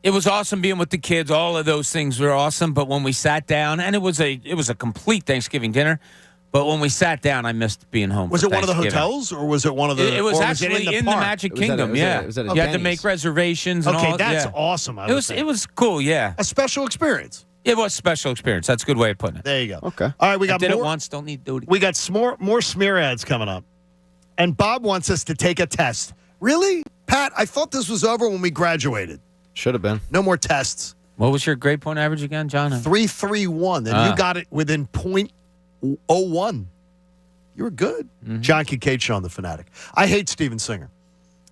It was awesome being with the kids. All of those things were awesome. But when we sat down, and it was a complete Thanksgiving dinner. But when we sat down, I missed being home. Was for it one of the Thanksgiving. hotels, or was it one of the? It was or actually was it in the Magic Kingdom. Was that You had to make reservations. And Okay, all, that's yeah. awesome. It was cool. Yeah, a special experience. It was a special experience. That's a good way of putting it. There you go. Okay. All right, we got did more. it once. Don't need to do it again. We got more smear ads coming up, and Bob wants us to take a test. Really, Pat? I thought this was over when we graduated. Should have been. No more tests. What was your grade point average again, John? 3.31, and you got it within 0.01. You were good. John Kincade Show on The Fanatic. I hate Steven Singer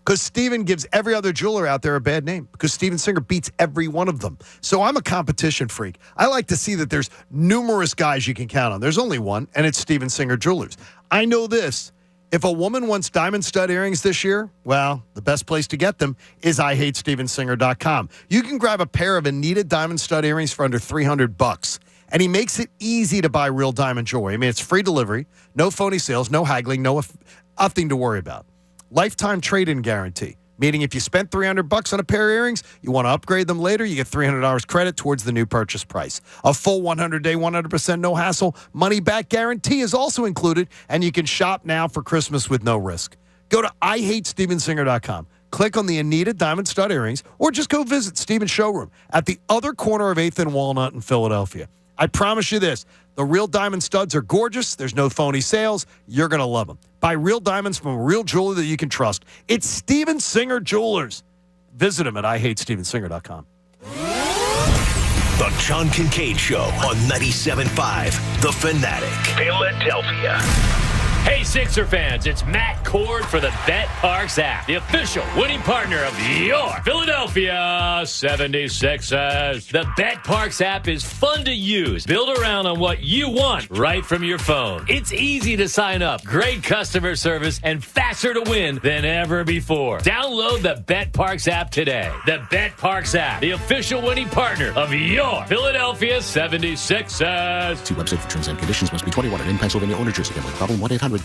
because Steven gives every other jeweler out there a bad name because Steven Singer beats every one of them. So I'm a competition freak. I like to see that there's numerous guys you can count on. There's only one, and it's Steven Singer Jewelers. I know this. If a woman wants diamond stud earrings this year, well, the best place to get them is IHateStevenSinger.com. You can grab a pair of Anita diamond stud earrings for under $300. And he makes it easy to buy real diamond jewelry. I mean, it's free delivery, no phony sales, no haggling, nothing to worry about. Lifetime trade-in guarantee, meaning if you spent $300 on a pair of earrings, you want to upgrade them later, you get $300 credit towards the new purchase price. A full 100-day, 100% no-hassle money-back guarantee is also included, and you can shop now for Christmas with no risk. Go to IHateStevenSinger.com. Click on the Anita Diamond Stud Earrings, or just go visit Steven's showroom at the other corner of 8th and Walnut in Philadelphia. I promise you this, the real diamond studs are gorgeous. There's no phony sales. You're going to love them. Buy real diamonds from a real jeweler that you can trust. It's Steven Singer Jewelers. Visit him at IHateStevenSinger.com. The John Kincade Show on 97.5 The Fanatic, Philadelphia. Hey, Sixer fans, it's Matt Cord for the BetParx app, the official winning partner of your Philadelphia 76ers. The BetParx app is fun to use. Build around on what you want right from your phone. It's easy to sign up, great customer service, and faster to win than ever before. Download the BetParx app today. The BetParx app, the official winning partner of your Philadelphia 76ers. See website for terms and conditions. Must be 21 and in Pennsylvania or New Jersey. Gambling problem 1-800-GAMBLER.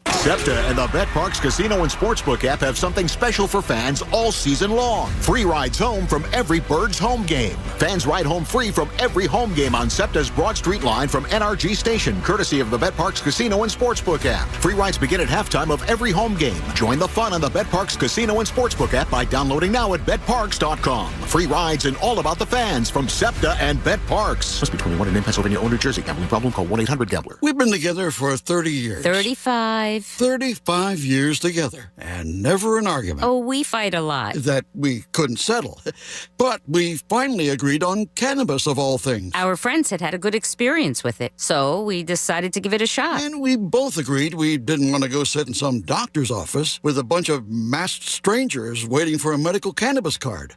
SEPTA and the BetParx Casino and Sportsbook app have something special for fans all season long. Free rides home from every Birds home game. Fans ride home free from every home game on SEPTA's Broad Street line from NRG Station, courtesy of the BetParx Casino and Sportsbook app. Free rides begin at halftime of every home game. Join the fun on the BetParx Casino and Sportsbook app by downloading now at BetParx.com. Free rides and all about the fans from SEPTA and BetParx. Must be 21 and in Pennsylvania or New Jersey. Gambling problem? Call 1-800-GAMBLER. We've been together for 30 years. 35 years together, and never an argument. Oh, we fight a lot. That we couldn't settle. But we finally agreed on cannabis, of all things. Our friends had a good experience with it, so we decided to give it a shot. And we both agreed we didn't want to go sit in some doctor's office with a bunch of masked strangers waiting for a medical cannabis card.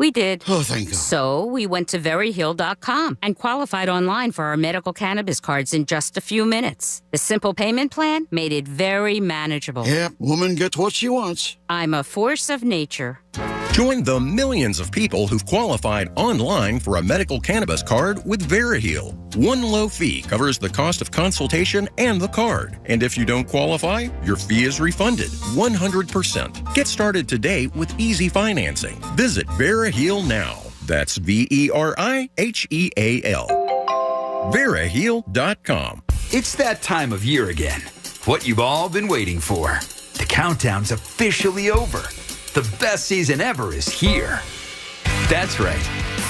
We did. Oh, thank God. So we went to veryhill.com and qualified online for our medical cannabis cards in just a few minutes. The simple payment plan made it very manageable. Yeah, woman gets what she wants. I'm a force of nature. Join the millions of people who've qualified online for a medical cannabis card with VeriHeal. One low fee covers the cost of consultation and the card. And if you don't qualify, your fee is refunded 100%. Get started today with easy financing. Visit VeriHeal now. That's VeriHeal. VeriHeal.com. It's that time of year again. What you've all been waiting for. The countdown's officially over. The best season ever is here. That's right.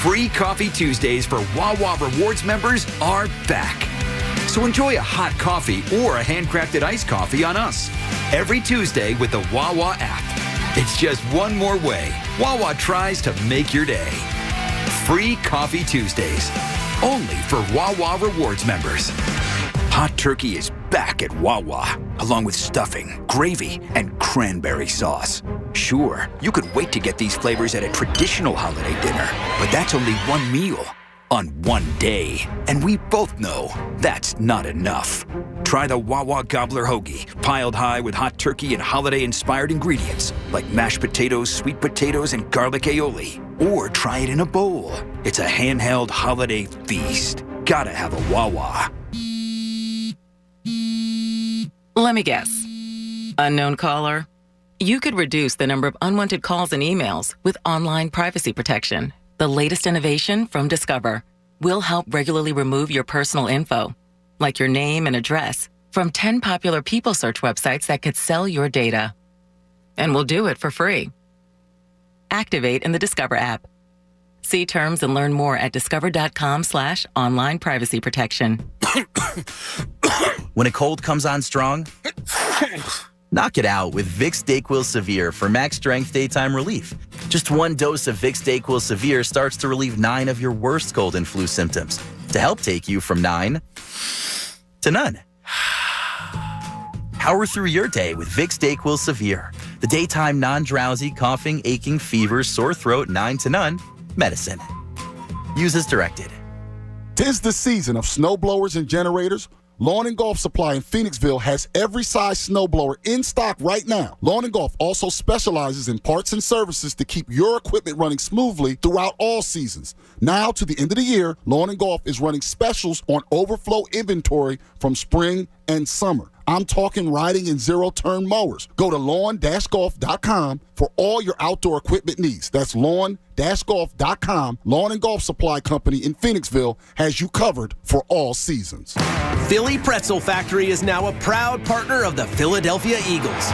Free Coffee Tuesdays for Wawa Rewards members are back. So enjoy a hot coffee or a handcrafted iced coffee on us every Tuesday with the Wawa app. It's just one more way Wawa tries to make your day. Free Coffee Tuesdays. Only for Wawa Rewards members. Hot turkey is back at Wawa, along with stuffing, gravy, and cranberry sauce. Sure, you could wait to get these flavors at a traditional holiday dinner, but that's only one meal on one day. And we both know that's not enough. Try the Wawa Gobbler Hoagie, piled high with hot turkey and holiday-inspired ingredients like mashed potatoes, sweet potatoes, and garlic aioli. Or try it in a bowl. It's a handheld holiday feast. Gotta have a Wawa. Let me guess. Unknown caller? You could reduce the number of unwanted calls and emails with online privacy protection. The latest innovation from Discover will help regularly remove your personal info, like your name and address, from 10 popular people search websites that could sell your data. And we'll do it for free. Activate in the Discover app. See terms and learn more at discover.com/online privacy protection. When a cold comes on strong, knock it out with Vicks DayQuil Severe for max strength daytime relief. Just one dose of Vicks DayQuil Severe starts to relieve 9 of your worst cold and flu symptoms to help take you from 9 to none. Power through your day with Vicks DayQuil Severe, the daytime non-drowsy, coughing, aching, fever, sore throat, 9 to none medicine. Use as directed. 'Tis the season of snowblowers and generators. Lawn and Golf Supply in Phoenixville has every size snowblower in stock right now. Lawn and Golf also specializes in parts and services to keep your equipment running smoothly throughout all seasons. Now to the end of the year, Lawn and Golf is running specials on overflow inventory from spring and summer. I'm talking riding and zero-turn mowers. Go to lawn-golf.com for all your outdoor equipment needs. That's lawn-golf.com. Lawn and Golf Supply Company in Phoenixville has you covered for all seasons. Philly Pretzel Factory is now a proud partner of the Philadelphia Eagles.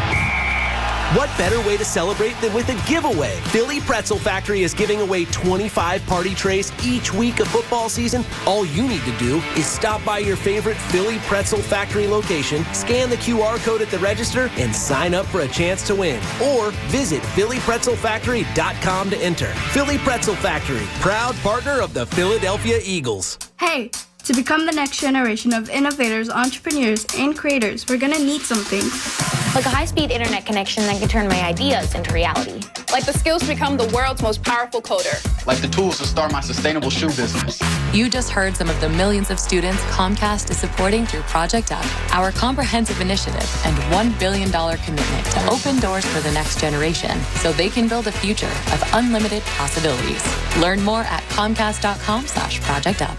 What better way to celebrate than with a giveaway? Philly Pretzel Factory is giving away 25 party trays each week of football season. All you need to do is stop by your favorite Philly Pretzel Factory location, scan the QR code at the register, and sign up for a chance to win. Or visit PhillyPretzelFactory.com to enter. Philly Pretzel Factory, proud partner of the Philadelphia Eagles. Hey, to become the next generation of innovators, entrepreneurs, and creators, we're going to need some things. Like a high-speed internet connection that can turn my ideas into reality. Like the skills to become the world's most powerful coder. Like the tools to start my sustainable shoe business. You just heard some of the millions of students Comcast is supporting through Project Up, our comprehensive initiative and $1 billion commitment to open doors for the next generation so they can build a future of unlimited possibilities. Learn more at comcast.com/projectup.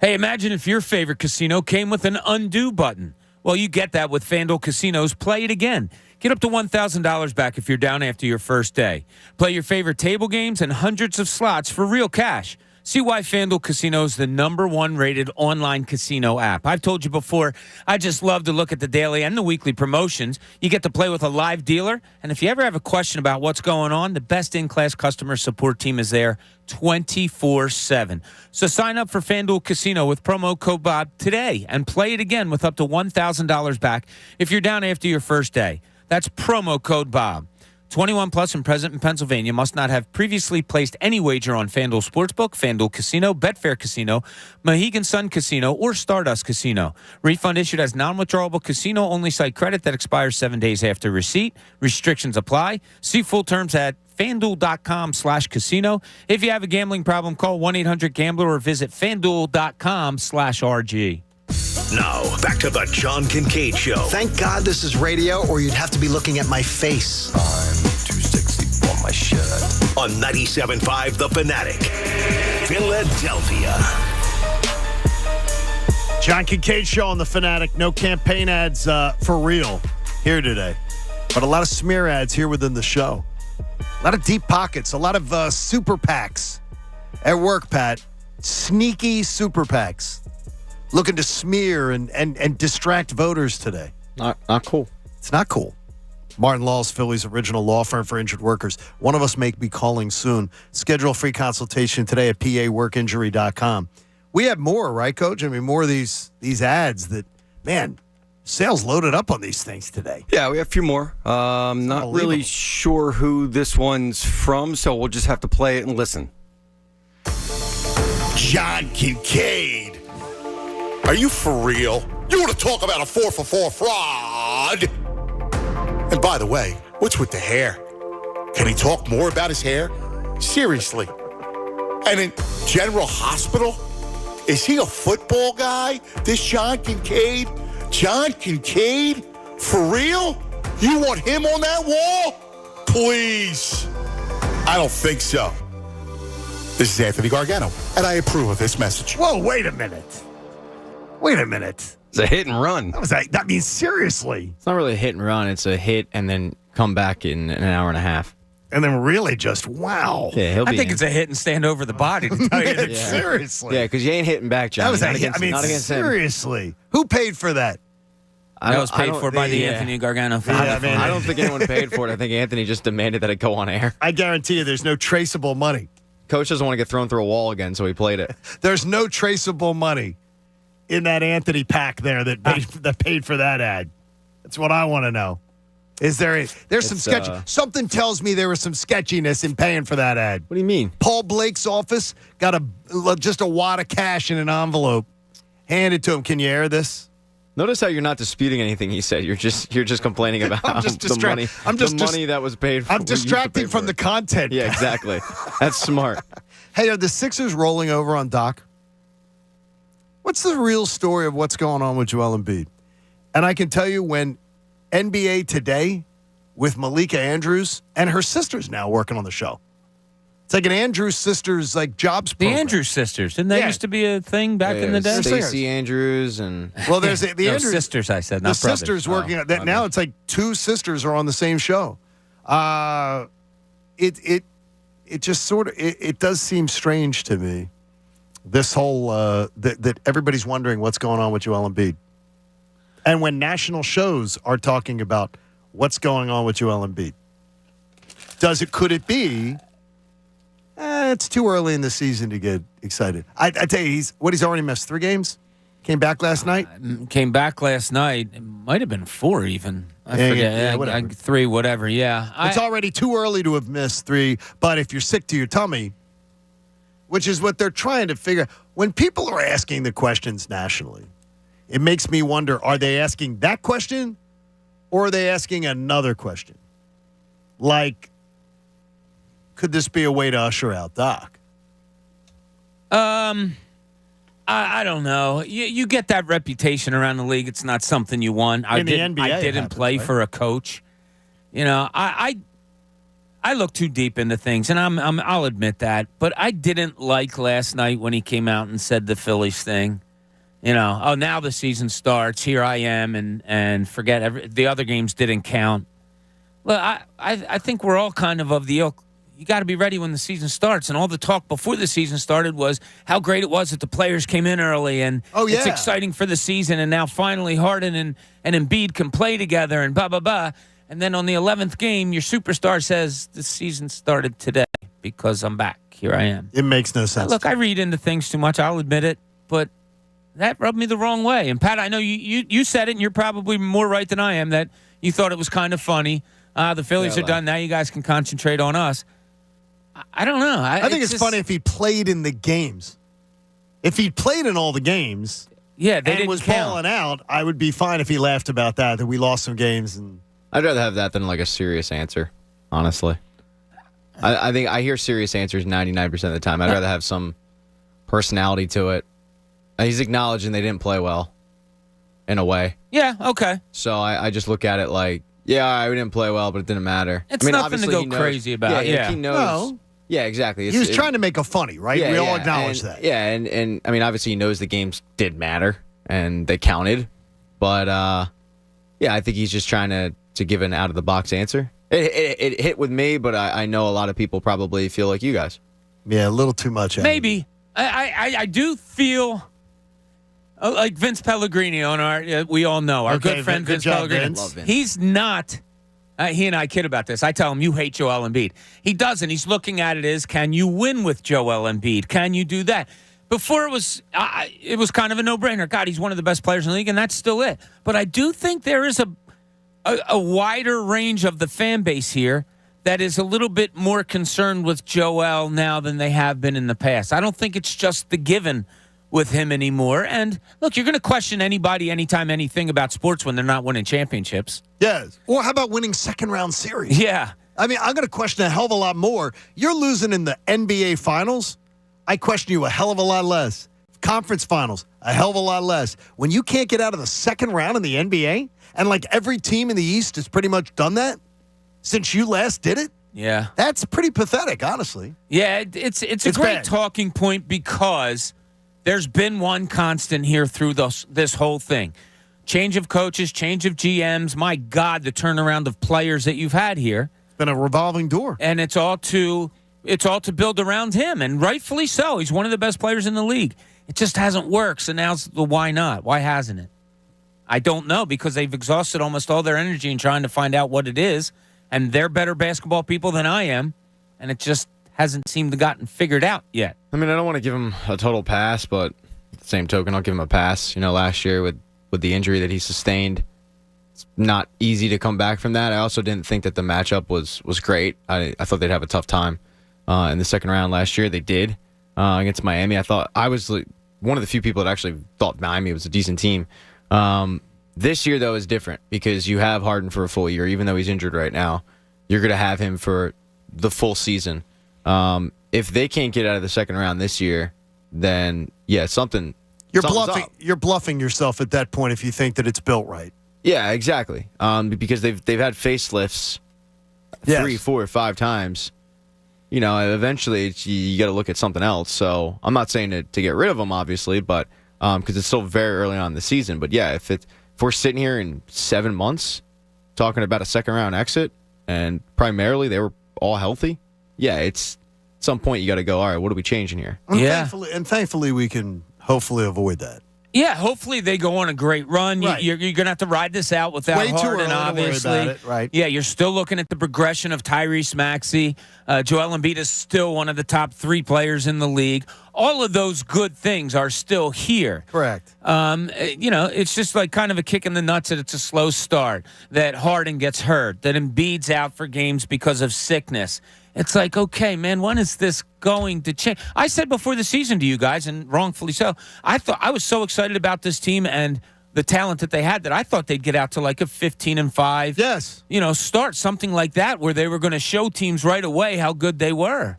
Hey, imagine if your favorite casino came with an undo button. Well, you get that with FanDuel Casino's Play It Again. Get up to $1,000 back if you're down after your first day. Play your favorite table games and hundreds of slots for real cash. See why FanDuel Casino is the #1 rated online casino app. I've told you before, I just love to look at the daily and the weekly promotions. You get to play with a live dealer, and if you ever have a question about what's going on, the best in-class customer support team is there 24/7. So sign up for FanDuel Casino with promo code Bob today and play it again with up to $1,000 back if you're down after your first day. That's promo code Bob. 21 plus and present in Pennsylvania, must not have previously placed any wager on FanDuel Sportsbook, FanDuel Casino, Betfair Casino, Mohegan Sun Casino, or Stardust Casino. Refund issued as non-withdrawable casino-only site credit that expires 7 days after receipt. Restrictions apply. See full terms at FanDuel.com/casino. If you have a gambling problem, call 1-800-GAMBLER or visit FanDuel.com/RG. Now, back to the John Kincade Show. Thank God this is radio, or you'd have to be looking at my face. I'm too sexy for my shirt. On 97.5 The Fanatic, Philadelphia. John Kincade Show on The Fanatic. No campaign ads for real here today. But a lot of smear ads here within the show. A lot of deep pockets. A lot of super PACs at work, Pat. Sneaky super PACs. Looking to smear and distract voters today. Not cool. It's not cool. Martin Law's Phillies original law firm for injured workers. One of us may be calling soon. Schedule a free consultation today at paworkinjury.com. We have more, right, Coach? I mean, more of these ads that, man, sales loaded up on these things today. Yeah, we have a few more. Not really sure who this one's from, so we'll just have to play it and listen. John Kincade. Are you for real? You want to talk about a 4-for-4 fraud? And by the way, what's with the hair? Can he talk more about his hair? Seriously. And in General Hospital? Is he a football guy? This John Kincade? John Kincade? For real? You want him on that wall? Please. I don't think so. This is Anthony Gargano, and I approve of this message. Whoa, wait a minute. Wait a minute. It's a hit and run. That means seriously. It's not really a hit and run. It's a hit and then come back in an hour and a half. And then really just, wow. Yeah, I think it's a hit and stand over the body, to tell you the truth. Seriously. Yeah, because you ain't hitting back, John. That was not against him. Seriously. Who paid for that? That was paid for by the Anthony Gargano family. I don't think anyone paid for it. I think Anthony just demanded that it go on air. I guarantee you there's no traceable money. Coach doesn't want to get thrown through a wall again, so he played it. There's no traceable money in that Anthony pack there that paid for that ad. That's what I want to know. There's some sketchy. Something tells me there was some sketchiness in paying for that ad. What do you mean? Paul Blake's office got just a wad of cash in an envelope. Handed to him. Can you air this? Notice how you're not disputing anything he said. You're just complaining about the money. The money that was paid for. I'm distracting from the content. Yeah, exactly. That's smart. Hey, are the Sixers rolling over on Doc? What's the real story of what's going on with Joel Embiid? And I can tell you when NBA Today with Malika Andrews and her sister's now working on the show. It's like an Andrews sisters jobs program. The Andrews sisters. Didn't that used to be a thing back in the day? Stacey Andrews and well, there's the Andrews sisters. I said the not brothers. Sisters working on that now. It's like two sisters are on the same show. It just sort of it does seem strange to me. This whole that everybody's wondering what's going on with Joel Embiid, and when national shows are talking about what's going on with Joel Embiid, could it be? It's too early in the season to get excited. I tell you, he's already missed 3 games. Came back last night. It might have been 4 even. I forget. Whatever. 3, whatever. Yeah, it's already too early to have missed 3. But if you're sick to your tummy, which is what they're trying to figure. When people are asking the questions nationally, it makes me wonder: are they asking that question, or are they asking another question? Like, could this be a way to usher out Doc? I don't know. You get that reputation around the league. It's not something you want. In the NBA, I didn't play for a coach. You know, I look too deep into things, and I'll admit that. But I didn't like last night when he came out and said the Phillies thing. You know, now the season starts. Here I am, and forget the other games didn't count. Well, I think we're all kind of the ilk. You got to be ready when the season starts. And all the talk before the season started was how great it was that the players came in early, and it's exciting for the season. And now finally Harden and Embiid can play together and blah, blah, blah. And then on the 11th game, your superstar says the season started today because I'm back. Here I am. It makes no sense. Look, I read into things too much. I'll admit it. But that rubbed me the wrong way. And, Pat, I know you said it, and you're probably more right than I am, that you thought it was kind of funny. The Phillies are done. Now you guys can concentrate on us. I don't know. I think it's funny if he played in the games. If he played in all the games and was balling out, I would be fine if he laughed about that we lost some games. And I'd rather have that than a serious answer, honestly. I think I hear serious answers 99% of the time. I'd rather have some personality to it. He's acknowledging they didn't play well, in a way. Yeah, okay. So I just look at it like, yeah, we didn't play well, but it didn't matter. It's nothing to go crazy about. Yeah. He knows. No. Yeah, exactly. He was trying to make a funny, right? We all acknowledge that. Yeah, and I mean, obviously he knows the games did matter and they counted. But, yeah, I think he's just trying to give an out-of-the-box answer. It hit with me, but I know a lot of people probably feel like you guys. Yeah, a little too much. Maybe. I do feel like Vince Pellegrini on our, we all know, our good friend Vince Pellegrini. Vince. He's not, he and I kid about this. I tell him, you hate Joel Embiid. He doesn't. He's looking at it as, can you win with Joel Embiid? Can you do that? Before it was kind of a no-brainer. God, he's one of the best players in the league, and that's still it. But I do think there is a wider range of the fan base here that is a little bit more concerned with Joel now than they have been in the past. I don't think it's just the given with him anymore. And look, you're going to question anybody, anytime, anything about sports when they're not winning championships. Yes. Or how about winning second-round series? Yeah. I mean, I'm going to question a hell of a lot more. You're losing in the NBA Finals. I question you a hell of a lot less. Conference Finals, a hell of a lot less. When you can't get out of the second round in the NBA, and like every team in the East has pretty much done that since you last did it, yeah, that's pretty pathetic, honestly. Yeah, it's a great talking point because there's been one constant here through this whole thing. Change of coaches, change of GMs. My God, the turnaround of players that you've had here. It's been a revolving door. And it's all to build around him, and rightfully so. He's one of the best players in the league. It just hasn't worked, so now's the why not? Why hasn't it? I don't know, because they've exhausted almost all their energy in trying to find out what it is, and they're better basketball people than I am, and it just hasn't seemed to gotten figured out yet. I mean, I don't want to give him a total pass, but at the same token, I'll give him a pass. You know, last year with the injury that he sustained, it's not easy to come back from that. I also didn't think that the matchup was great. I thought they'd have a tough time in the second round last year. They did against Miami. I thought I was one of the few people that actually thought Miami was a decent team. This year, though, is different because you have Harden for a full year. Even though he's injured right now, you're going to have him for the full season. If they can't get out of the second round this year, then, yeah, something. You're bluffing yourself at that point if you think that it's built right. Yeah, exactly. Because they've had facelifts 3, 4, 5 times. You know, eventually you got to look at something else. So I'm not saying to get rid of them, obviously, but because it's still very early on in the season. But yeah, if we're sitting here in 7 months talking about a second round exit, and primarily they were all healthy, yeah, it's at some point you got to go, all right, what are we changing here? And thankfully we can hopefully avoid that. Yeah, hopefully they go on a great run. Right. You're going to have to ride this out without Way too Harden, early obviously. to worry about it, right. Yeah, you're still looking at the progression of Tyrese Maxey. Joel Embiid is still one of the top 3 players in the league. All of those good things are still here. Correct. You know, it's just like kind of a kick in the nuts that it's a slow start, that Harden gets hurt, that Embiid's out for games because of sickness. It's like, okay, man, when is this going to change? I said before the season to you guys, and wrongfully so, I was so excited about this team and the talent that they had that I thought they'd get out to like a 15-5. Yes. You know, start something like that where they were going to show teams right away how good they were.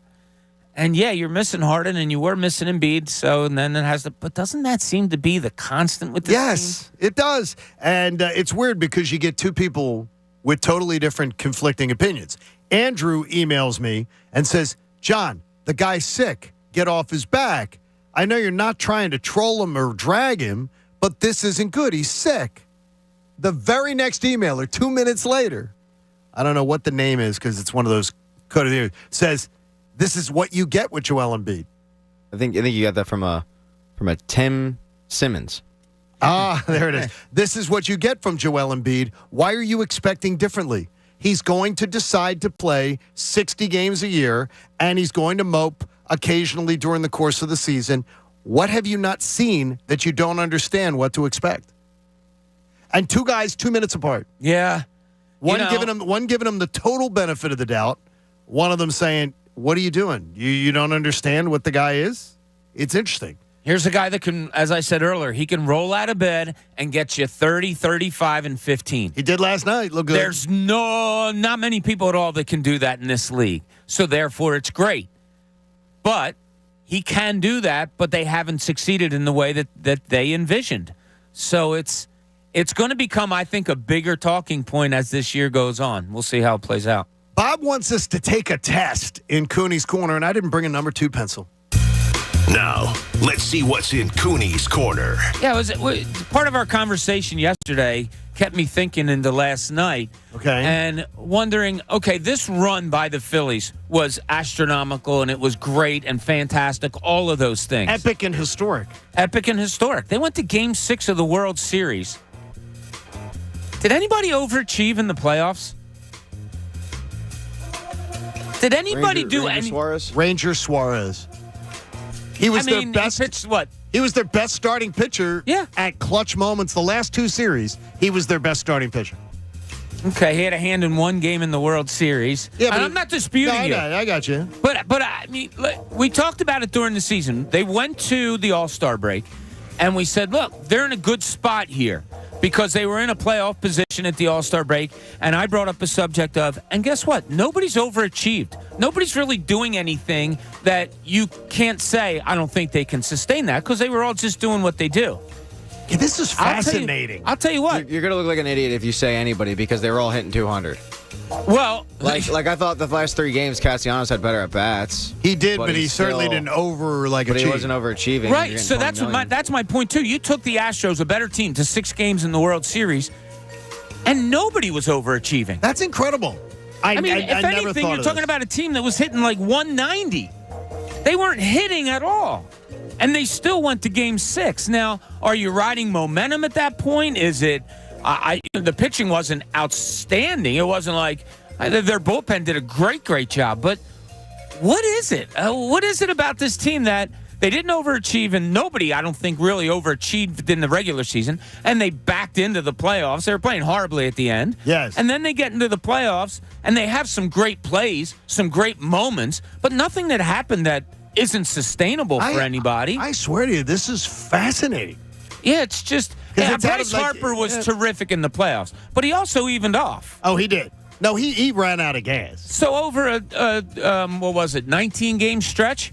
And yeah, you're missing Harden and you were missing Embiid, so and then it has to. But doesn't that seem to be the constant with this team? Yes, it does. And it's weird because you get two people with totally different conflicting opinions. Andrew emails me and says, John, the guy's sick. Get off his back. I know you're not trying to troll him or drag him, but this isn't good. He's sick. The very next emailer, 2 minutes later, I don't know what the name is because it's one of those coded, says, this is what you get with Joel Embiid. I think you got that from a Tim Simmons. Ah, there it is. This is what you get from Joel Embiid. Why are you expecting differently? He's going to decide to play 60 games a year, and he's going to mope occasionally during the course of the season. What have you not seen that you don't understand what to expect? And two guys 2 minutes apart. Yeah. One giving him the total benefit of the doubt. One of them saying, what are you doing? You don't understand what the guy is? It's interesting. Here's a guy that can, as I said earlier, he can roll out of bed and get you 30, 35, and 15. He did last night. Look good. There's not many people at all that can do that in this league. So, therefore, it's great. But he can do that, but they haven't succeeded in the way that they envisioned. So, it's going to become, I think, a bigger talking point as this year goes on. We'll see how it plays out. Bob wants us to take a test in Cooney's Corner, and I didn't bring a number 2 pencil. Now, let's see what's in Cooney's Corner. Yeah, part of our conversation yesterday kept me thinking into last night. Okay. And wondering, okay, this run by the Phillies was astronomical, and it was great and fantastic, all of those things. Epic and historic. Epic and historic. They went to Game 6 of the World Series. Did anybody overachieve in the playoffs? Did anybody do any? Ranger Suarez. He was their best. He pitched what? He was their best starting pitcher. Yeah. At clutch moments, the last 2 series, he was their best starting pitcher. Okay, he had a hand in one game in the World Series. Yeah, and I'm not disputing you. I got you. But I mean, we talked about it during the season. They went to the All-Star break, and we said, look, they're in a good spot here because they were in a playoff position at the All-Star break, and I brought up a subject of, and guess what? Nobody's overachieved. Nobody's really doing anything that you can't say, I don't think they can sustain that, because they were all just doing what they do. Yeah, this is fascinating. I'll tell you what. You're going to look like an idiot if you say anybody because they were all hitting 200. Well, like I thought the last 3 games, Castellanos had better at bats. He did, but he certainly didn't But he wasn't overachieving. Right, so that's my point too. You took the Astros, a better team, to 6 games in the World Series, and nobody was overachieving. That's incredible. I mean, if anything, you're talking about a team that was hitting like 190. They weren't hitting at all, and they still went to Game 6. Now, are you riding momentum at that point? Is it? The pitching wasn't outstanding. It wasn't like their bullpen did a great job. But what is it? What is it about this team that they didn't overachieve, and nobody, I don't think, really overachieved in the regular season, and they backed into the playoffs. They were playing horribly at the end. Yes. And then they get into the playoffs, and they have some great plays, some great moments, but nothing that happened that isn't sustainable for anybody. I swear to you, this is fascinating. Yeah, it's just... Yeah, Bryce Harper was terrific in the playoffs, but he also evened off. Oh, he did. No, he ran out of gas. So over a 19-game stretch,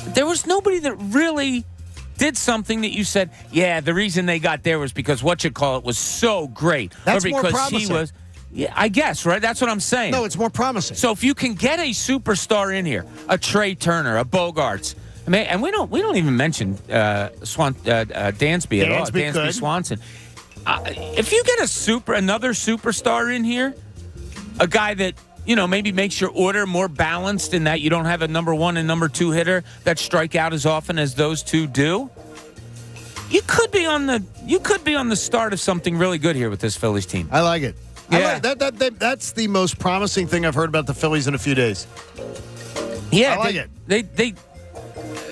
there was nobody that really did something that you said, yeah, the reason they got there was because was so great. That's or because more promising. He was... Yeah, I guess, right? That's what I'm saying. No, it's more promising. So if you can get a superstar in here, a Trey Turner, a Bogarts, and we don't even mention Dansby at all. Dansby Swanson. If you get another superstar in here, a guy that maybe makes your order more balanced in that you don't have a number 1 and number 2 hitter that strike out as often as those two do, you could be on the start of something really good here with this Phillies team. I like it. Yeah. That's the most promising thing I've heard about the Phillies in a few days. Yeah, I like it.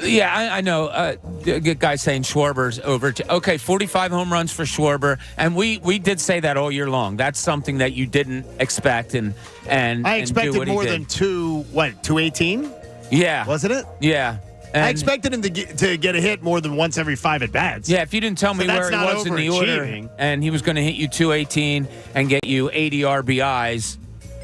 I know. Guys saying Schwarber's over. Okay, 45 home runs for Schwarber, and we did say that all year long. That's something that you didn't expect, and I expected more than 218. Yeah, wasn't it? Yeah. I expected him to get a hit more than once every 5 at-bats. Yeah, if you didn't tell me where he was in the order, and he was going to hit you 218 and get you 80 RBIs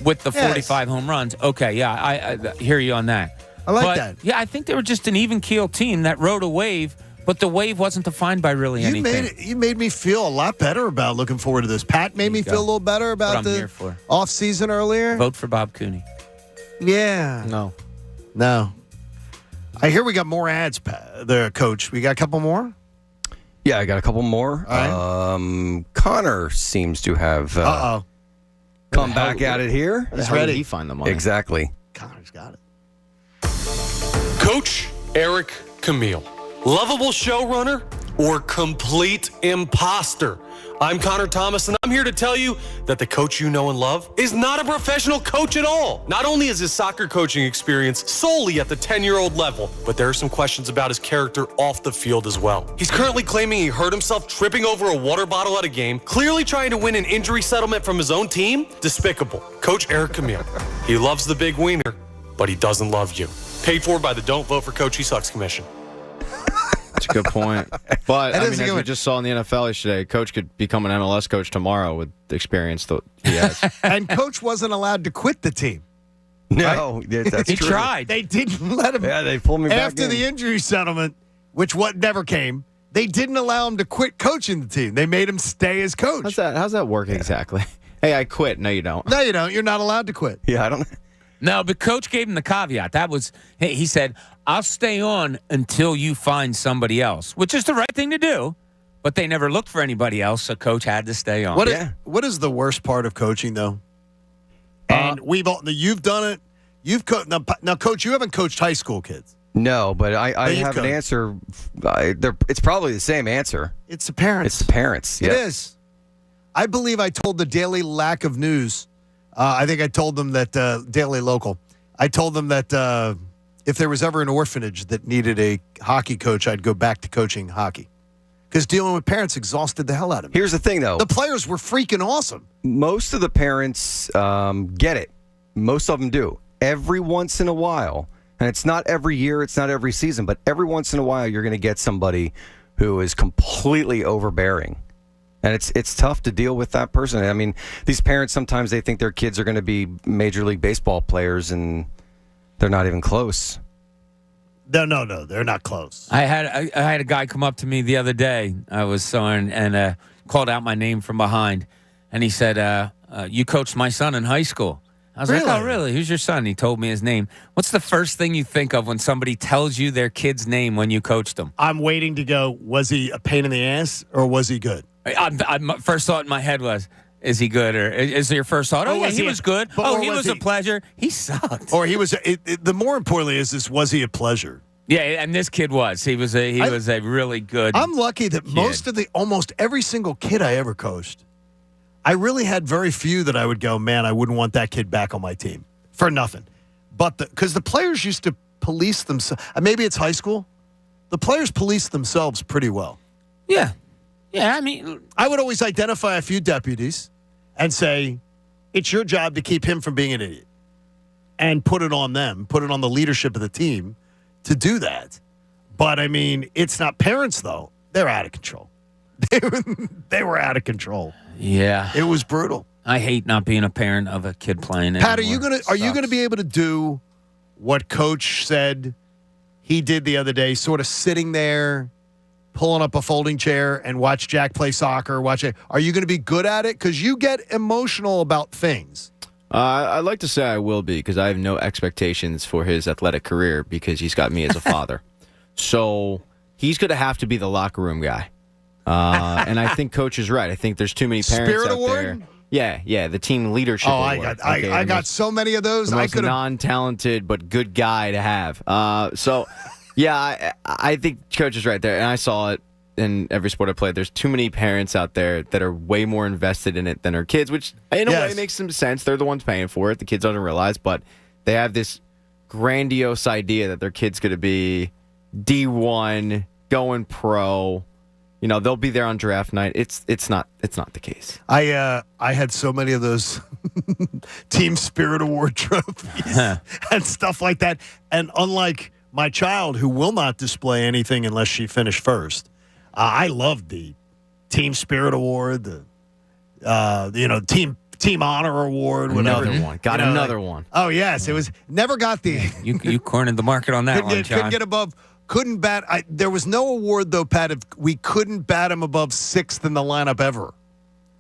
with the 45 home runs, okay, yeah, I hear you on that. I like that. Yeah, I think they were just an even-keel team that rode a wave, but the wave wasn't defined by really anything. You made me feel a lot better about looking forward to this. Pat made me feel a little better about the off-season earlier. Vote for Bob Cooney. Yeah. No. I hear we got more ads, the coach. We got a couple more? Yeah, I got a couple more. Right. Connor seems to have come back at it here. He's ready. How did he find the money? Exactly. Connor's got it. Coach Eric Camille. Lovable showrunner or complete imposter? I'm Connor Thomas, and I'm here to tell you that the coach you know and love is not a professional coach at all. Not only is his soccer coaching experience solely at the 10-year-old level, but there are some questions about his character off the field as well. He's currently claiming he hurt himself tripping over a water bottle at a game, clearly trying to win an injury settlement from his own team. Despicable. Coach Eric Camille. He loves the big wiener, but he doesn't love you. Paid for by the Don't Vote for Coach He Sucks Commission. That's a good point. But, That I is mean, a as good we one. just saw in the NFL yesterday, a coach could become an MLS coach tomorrow with the experience that he has. And Coach wasn't allowed to quit the team. No, that's He true. tried. They didn't let him. Yeah, they pulled me back After in. the injury settlement, which never came, they didn't allow him to quit coaching the team. They made him stay as coach. How's that work exactly? Hey, I quit. No, you don't. No, you don't. You're not allowed to quit. Yeah, I don't. No, but Coach gave him the caveat. He said, I'll stay on until you find somebody else, which is the right thing to do. But they never looked for anybody else, so Coach had to stay on. What is the worst part of coaching, though? And you've done it. Now, Coach, you haven't coached high school kids. No, but I you've have an coached. answer. It's probably the same answer. It's the parents. It's the parents. It yeah. is. I believe I told the Daily Lack of News. I think I told them that Daily Local. I told them that if there was ever an orphanage that needed a hockey coach, I'd go back to coaching hockey. Because dealing with parents exhausted the hell out of me. Here's the thing, though. The players were freaking awesome. Most of the parents get it. Most of them do. Every once in a while, and it's not every year, it's not every season, but every once in a while, you're going to get somebody who is completely overbearing. And it's tough to deal with that person. I mean, these parents, sometimes they think their kids are going to be Major League Baseball players, and they're not even close. No, they're not close. I had a guy come up to me the other day. I was sawing and called out my name from behind, and he said, "You coached my son in high school." I was like, "Oh, really? Who's your son?" He told me his name. What's the first thing you think of when somebody tells you their kid's name when you coached them? I'm waiting to go, was he a pain in the ass or was he good? My first thought in my head was, is he good? Or is your first thought, he was good. He was a pleasure. He sucked. Or he was, the more importantly is was he a pleasure? Yeah, and this kid was. He was a really good I'm lucky that kid. almost every single kid I ever coached, I really had very few that I would go, man, I wouldn't want that kid back on my team for nothing. But because the players used to police themselves, maybe it's high school, the players police themselves pretty well. Yeah. Yeah, I mean, I would always identify a few deputies and say, it's your job to keep him from being an idiot. And put it on them, put it on the leadership of the team to do that. But, I mean, it's not parents, though. They're out of control. They were out of control. Yeah. It was brutal. I hate not being a parent of a kid playing Pat, anymore. are you gonna be able to do what Coach said he did the other day, sort of sitting there, pulling up a folding chair and watch Jack play soccer, are you going to be good at it? Because you get emotional about things. I'd like to say I will be, because I have no expectations for his athletic career because he's got me as a father. So he's going to have to be the locker room guy. And I think Coach is right. I think there's too many parents Spirit out award? there. Yeah, the team leadership award. I got so many of those. The I most could have. non-talented but good guy to have. Yeah, I think Coach is right there, and I saw it in every sport I played. There's too many parents out there that are way more invested in it than their kids, which in a way makes some sense. They're the ones paying for it. The kids don't realize, but they have this grandiose idea that their kid's going to be D1, going pro. You know, they'll be there on draft night. It's not the case. I had so many of those Team Spirit Award trophies and stuff like that. And unlike my child, who will not display anything unless she finished first, I loved the Team Spirit Award, the Team Honor Award, whatever. Another one. Got another one. Oh yes, it was never got the. You cornered the market on that one, John. Couldn't get above. Couldn't bat. There was no award though, Pat. If we couldn't bat him above sixth in the lineup ever.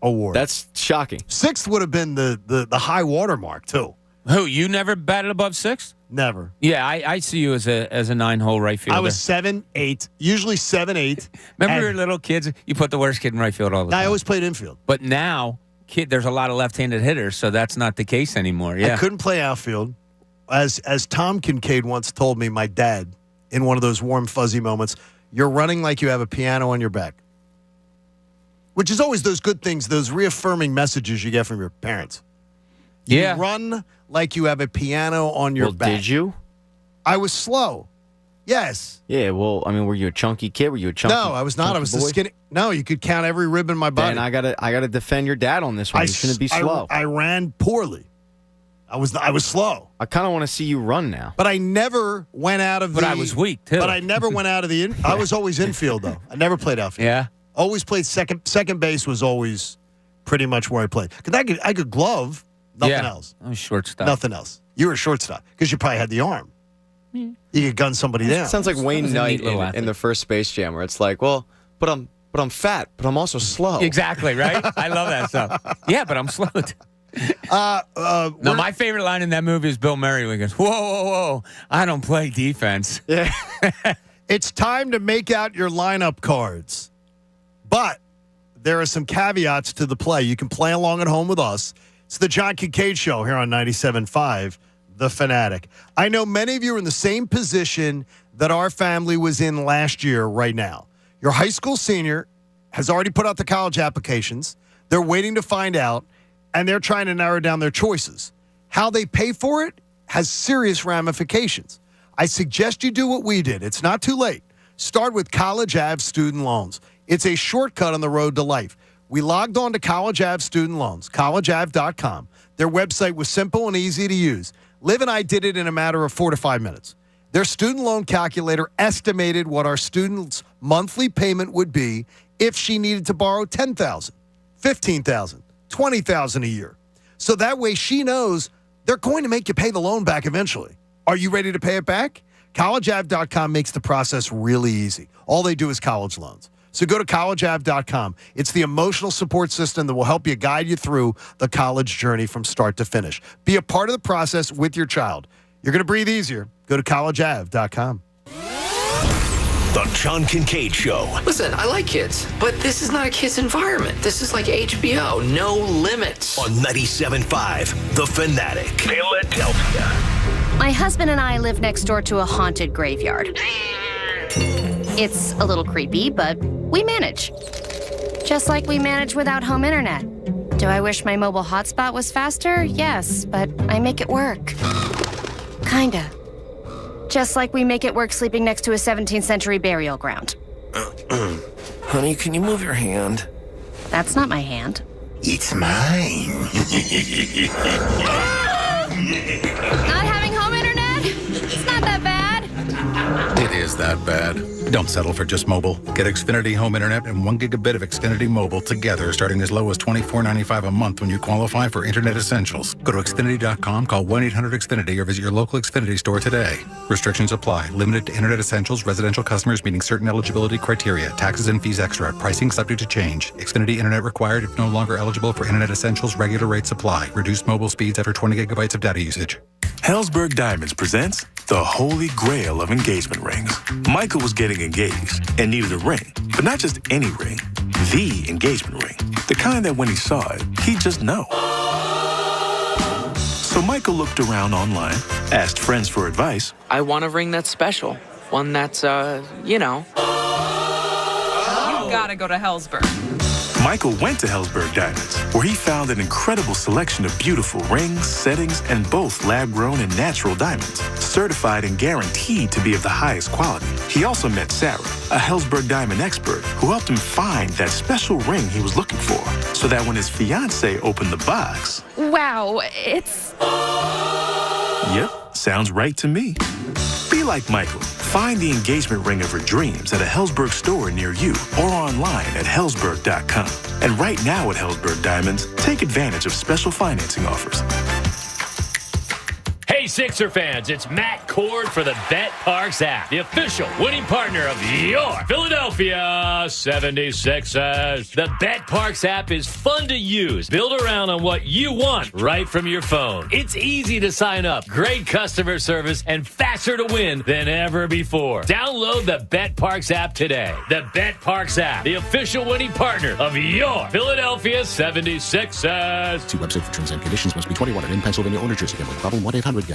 Award. That's shocking. Sixth would have been the high water mark too. Who, you never batted above sixth? Never. Yeah, I see you as a 9-hole right fielder. I was 7-8, usually 7-8. Remember your little kids? You put the worst kid in right field all the time. I always played infield. But now, there's a lot of left-handed hitters, so that's not the case anymore. Yeah. I couldn't play outfield. As Tom Kincade once told me, my dad, in one of those warm, fuzzy moments, you're running like you have a piano on your back. Which is always those good things, those reaffirming messages you get from your parents. You run like you have a piano on your back. Did you? I was slow. Yes. Yeah, well, I mean, were you a chunky kid? Were you a chunky No, I was not. I was the skinny. No, you could count every rib in my body. And I gotta defend your dad on this one. You shouldn't be slow. I ran poorly. I was slow. I kind of want to see you run now. But I never went out of But I was weak, too. But I never went out of the I was always infield, though. I never played outfield. Yeah. Always played second. Second base was always pretty much where I played. Because I could glove, nothing else. I was shortstop. Nothing else. You were a shortstop because you probably had the arm. You could gun somebody down. It sounds like Wayne Knight in the first Space Jam, where it's like, well, but I'm fat, but I'm also slow. Exactly, right? I love that stuff. Yeah, but I'm slow. No, my favorite line in that movie is Bill Murray when he goes, whoa, whoa, whoa, I don't play defense. Yeah. It's time to make out your lineup cards. But there are some caveats to the play. You can play along at home with us. It's the John Kincade Show here on 97.5 The Fanatic. I know many of you are in the same position that our family was in last year right now. Your high school senior has already put out the college applications. They're waiting to find out, and they're trying to narrow down their choices. How they pay for it has serious ramifications. I suggest you do what we did. It's not too late. Start with College Ave Student Loans. It's a shortcut on the road to life. We logged on to College Ave Student Loans, collegeave.com. Their website was simple and easy to use. Liv and I did it in a matter of 4 to 5 minutes. Their student loan calculator estimated what our student's monthly payment would be if she needed to borrow $10,000, $15,000, $20,000 a year. So that way she knows they're going to make you pay the loan back eventually. Are you ready to pay it back? CollegeAve.com makes the process really easy. All they do is college loans. So go to collegeave.com. It's the emotional support system that will help you guide you through the college journey from start to finish. Be a part of the process with your child. You're going to breathe easier. Go to collegeave.com. The John Kincade Show. Listen, I like kids, but this is not a kid's environment. This is like HBO. No limits. On 97.5 The Fanatic, Philadelphia. My husband and I live next door to a haunted graveyard. It's a little creepy, but we manage. Just like we manage without home internet. Do I wish my mobile hotspot was faster? Yes, but I make it work. Kinda. Just like we make it work sleeping next to a 17th century burial ground. Honey, can you move your hand? That's not my hand. It's mine. Not having home internet? It's not that bad. It is that bad. Don't settle for just mobile. Get Xfinity Home Internet and 1 gigabit of Xfinity Mobile together, starting as low as $24.95 a month when you qualify for Internet Essentials. Go to Xfinity.com, call 1-800-XFINITY, or visit your local Xfinity store today. Restrictions apply. Limited to Internet Essentials, residential customers meeting certain eligibility criteria. Taxes and fees extra. Pricing subject to change. Xfinity Internet required if no longer eligible for Internet Essentials. Regular rates apply. Reduced mobile speeds after 20 gigabytes of data usage. Helzberg Diamonds presents the holy grail of engagement rings. Michael was getting engaged and needed a ring, but not just any ring, the engagement ring. The kind that when he saw it, he'd just know. So Michael looked around online, asked friends for advice. I want a ring that's special. One that's, You gotta go to Helzberg. Michael went to Helzberg Diamonds, where he found an incredible selection of beautiful rings, settings, and both lab-grown and natural diamonds, certified and guaranteed to be of the highest quality. He also met Sarah, a Helzberg Diamond expert, who helped him find that special ring he was looking for, so that when his fiancée opened the box... Wow, it's... Yep, sounds right to me. Be like Michael. Find the engagement ring of her dreams at a Helzberg store near you or online at Helzberg.com. And right now at Helzberg Diamonds, take advantage of special financing offers. Hey, Sixer fans, it's Matt Cord for the Bet Parks app, the official winning partner of your Philadelphia 76ers. The Bet Parks app is fun to use. Build around on what you want right from your phone. It's easy to sign up, great customer service, and faster to win than ever before. Download the Bet Parks app today. The Bet Parks app, the official winning partner of your Philadelphia 76ers. See website for terms and conditions. Must be 21 and in Pennsylvania or New Jersey. Gambling problem? 1-800-GAMBLER.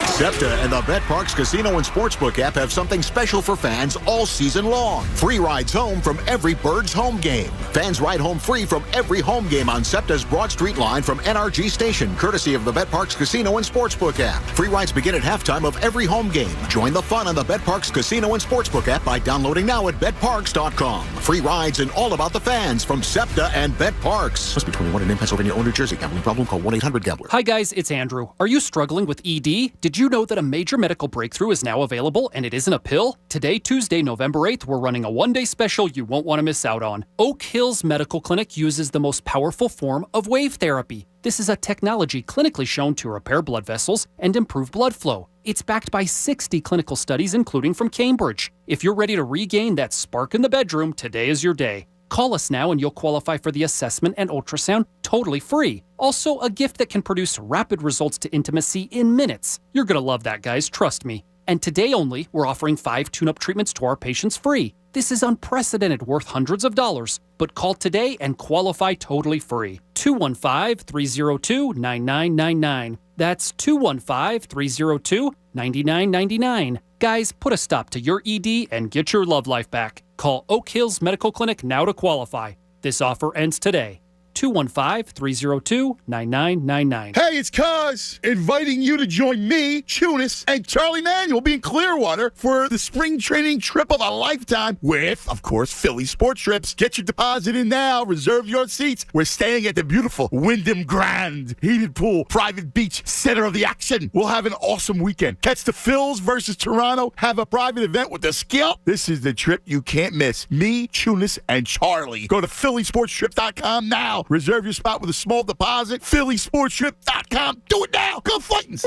SEPTA and the BetParks Casino and Sportsbook app have something special for fans all season long. Free rides home from every Birds home game. Fans ride home free from every home game on SEPTA's Broad Street line from NRG Station, courtesy of the BetParks Casino and Sportsbook app. Free rides begin at halftime of every home game. Join the fun on the BetParks Casino and Sportsbook app by downloading now at betparks.com. Free rides and all about the fans from SEPTA and Bet Parks. Must be 21 and in Pennsylvania or New Jersey. Gambling problem? Call 1-800-GAMBLER. Hi guys, it's Andrew. Are you struggling with ED? Did you know that a major medical breakthrough is now available and it isn't a pill? Today, Tuesday, November 8th, we're running a one-day special you won't want to miss out on. Oak Hills Medical Clinic uses the most powerful form of wave therapy. This is a technology clinically shown to repair blood vessels and improve blood flow. It's backed by 60 clinical studies, including from Cambridge. If you're ready to regain that spark in the bedroom, today is your day. Call us now and you'll qualify for the assessment and ultrasound totally free. Also, a gift that can produce rapid results to intimacy in minutes. You're going to love that, guys, trust me. And today only, we're offering 5 tune-up treatments to our patients free. This is unprecedented, worth hundreds of dollars. But call today and qualify totally free. 215-302-9999. That's 215-302-9999. Guys, put a stop to your ED and get your love life back. Call Oak Hills Medical Clinic now to qualify. This offer ends today. 215-302-9999. Hey, it's Cuz inviting you to join me, Tunis, and Charlie Manuel be in Clearwater for the spring training trip of a lifetime with, of course, Philly Sports Trips. Get your deposit in now. Reserve your seats. We're staying at the beautiful Wyndham Grand. Heated pool, private beach, center of the action. We'll have an awesome weekend. Catch the Phils versus Toronto. Have a private event with the Skip. This is the trip you can't miss. Me, Tunis, and Charlie. Go to phillysportstrip.com now. Reserve your spot with a small deposit. phillysportstrip.com. Do it now. Go Fightins.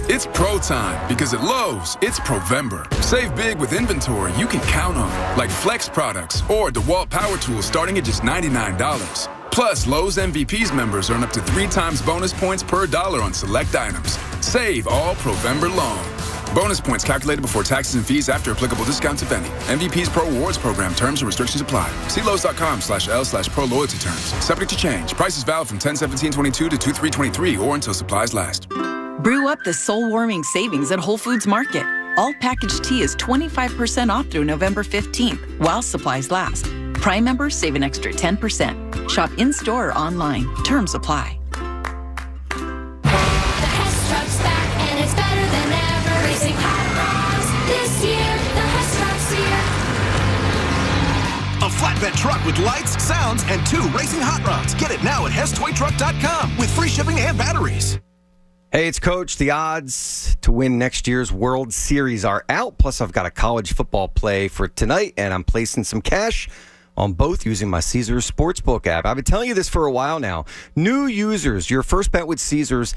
It's pro time because at Lowe's, it's Provember. Save big with inventory you can count on, like Flex products or DeWalt power tools starting at just $99. Plus, Lowe's MVPs members earn up to 3 times bonus points per dollar on select items. Save all Provember long. Bonus points calculated before taxes and fees after applicable discounts, if any. MVP's Pro Rewards Program. Terms and restrictions apply. See Lowe's.com/L/Pro Loyalty Terms. Subject to change. Prices valid from 10/17/22 to 2/3/23 or until supplies last. Brew up the soul-warming savings at Whole Foods Market. All packaged tea is 25% off through November 15th, while supplies last. Prime members save an extra 10%. Shop in-store or online. Terms apply. A flatbed truck with lights, sounds, and 2 racing hot rods. Get it now at HessToyTruck.com with free shipping and batteries. Hey, it's Coach. The odds to win next year's World Series are out. Plus, I've got a college football play for tonight, and I'm placing some cash on both using my Caesars Sportsbook app. I've been telling you this for a while now. New users, your first bet with Caesars,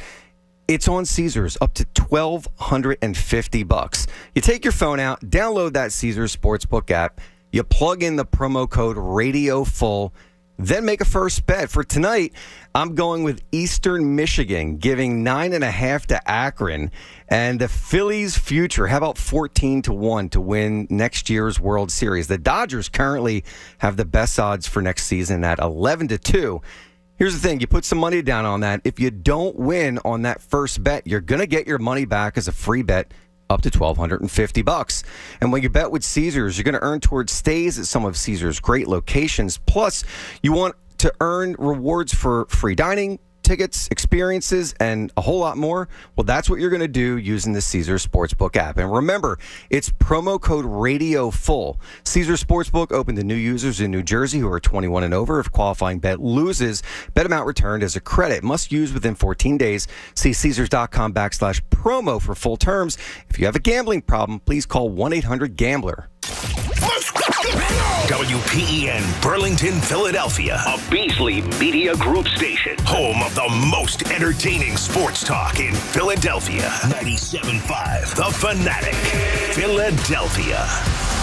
it's on Caesars, up to $1,250. You take your phone out, download that Caesars Sportsbook app, you plug in the promo code RADIOFULL, then make a first bet. For tonight, I'm going with Eastern Michigan, giving 9.5 to Akron, and the Phillies' future. How about 14-1 to win next year's World Series? The Dodgers currently have the best odds for next season at 11-2. Here's the thing. You put some money down on that. If you don't win on that first bet, you're going to get your money back as a free bet up to $1,250. And when you bet with Caesars, you're going to earn towards stays at some of Caesars' great locations. Plus, you want to earn rewards for free dining, tickets, experiences, and a whole lot more. Well, that's what you're going to do using the Caesars Sportsbook app. And remember, it's promo code RADIOFULL. Caesars Sportsbook open to new users in New Jersey who are 21 and over. If qualifying bet loses, bet amount returned as a credit. Must use within 14 days. See Caesars.com/promo for full terms. If you have a gambling problem, please call 1-800-GAMBLER. WPEN Burlington, Philadelphia. A Beasley Media Group station. Home of the most entertaining sports talk in Philadelphia. 97.5 The Fanatic. Philadelphia.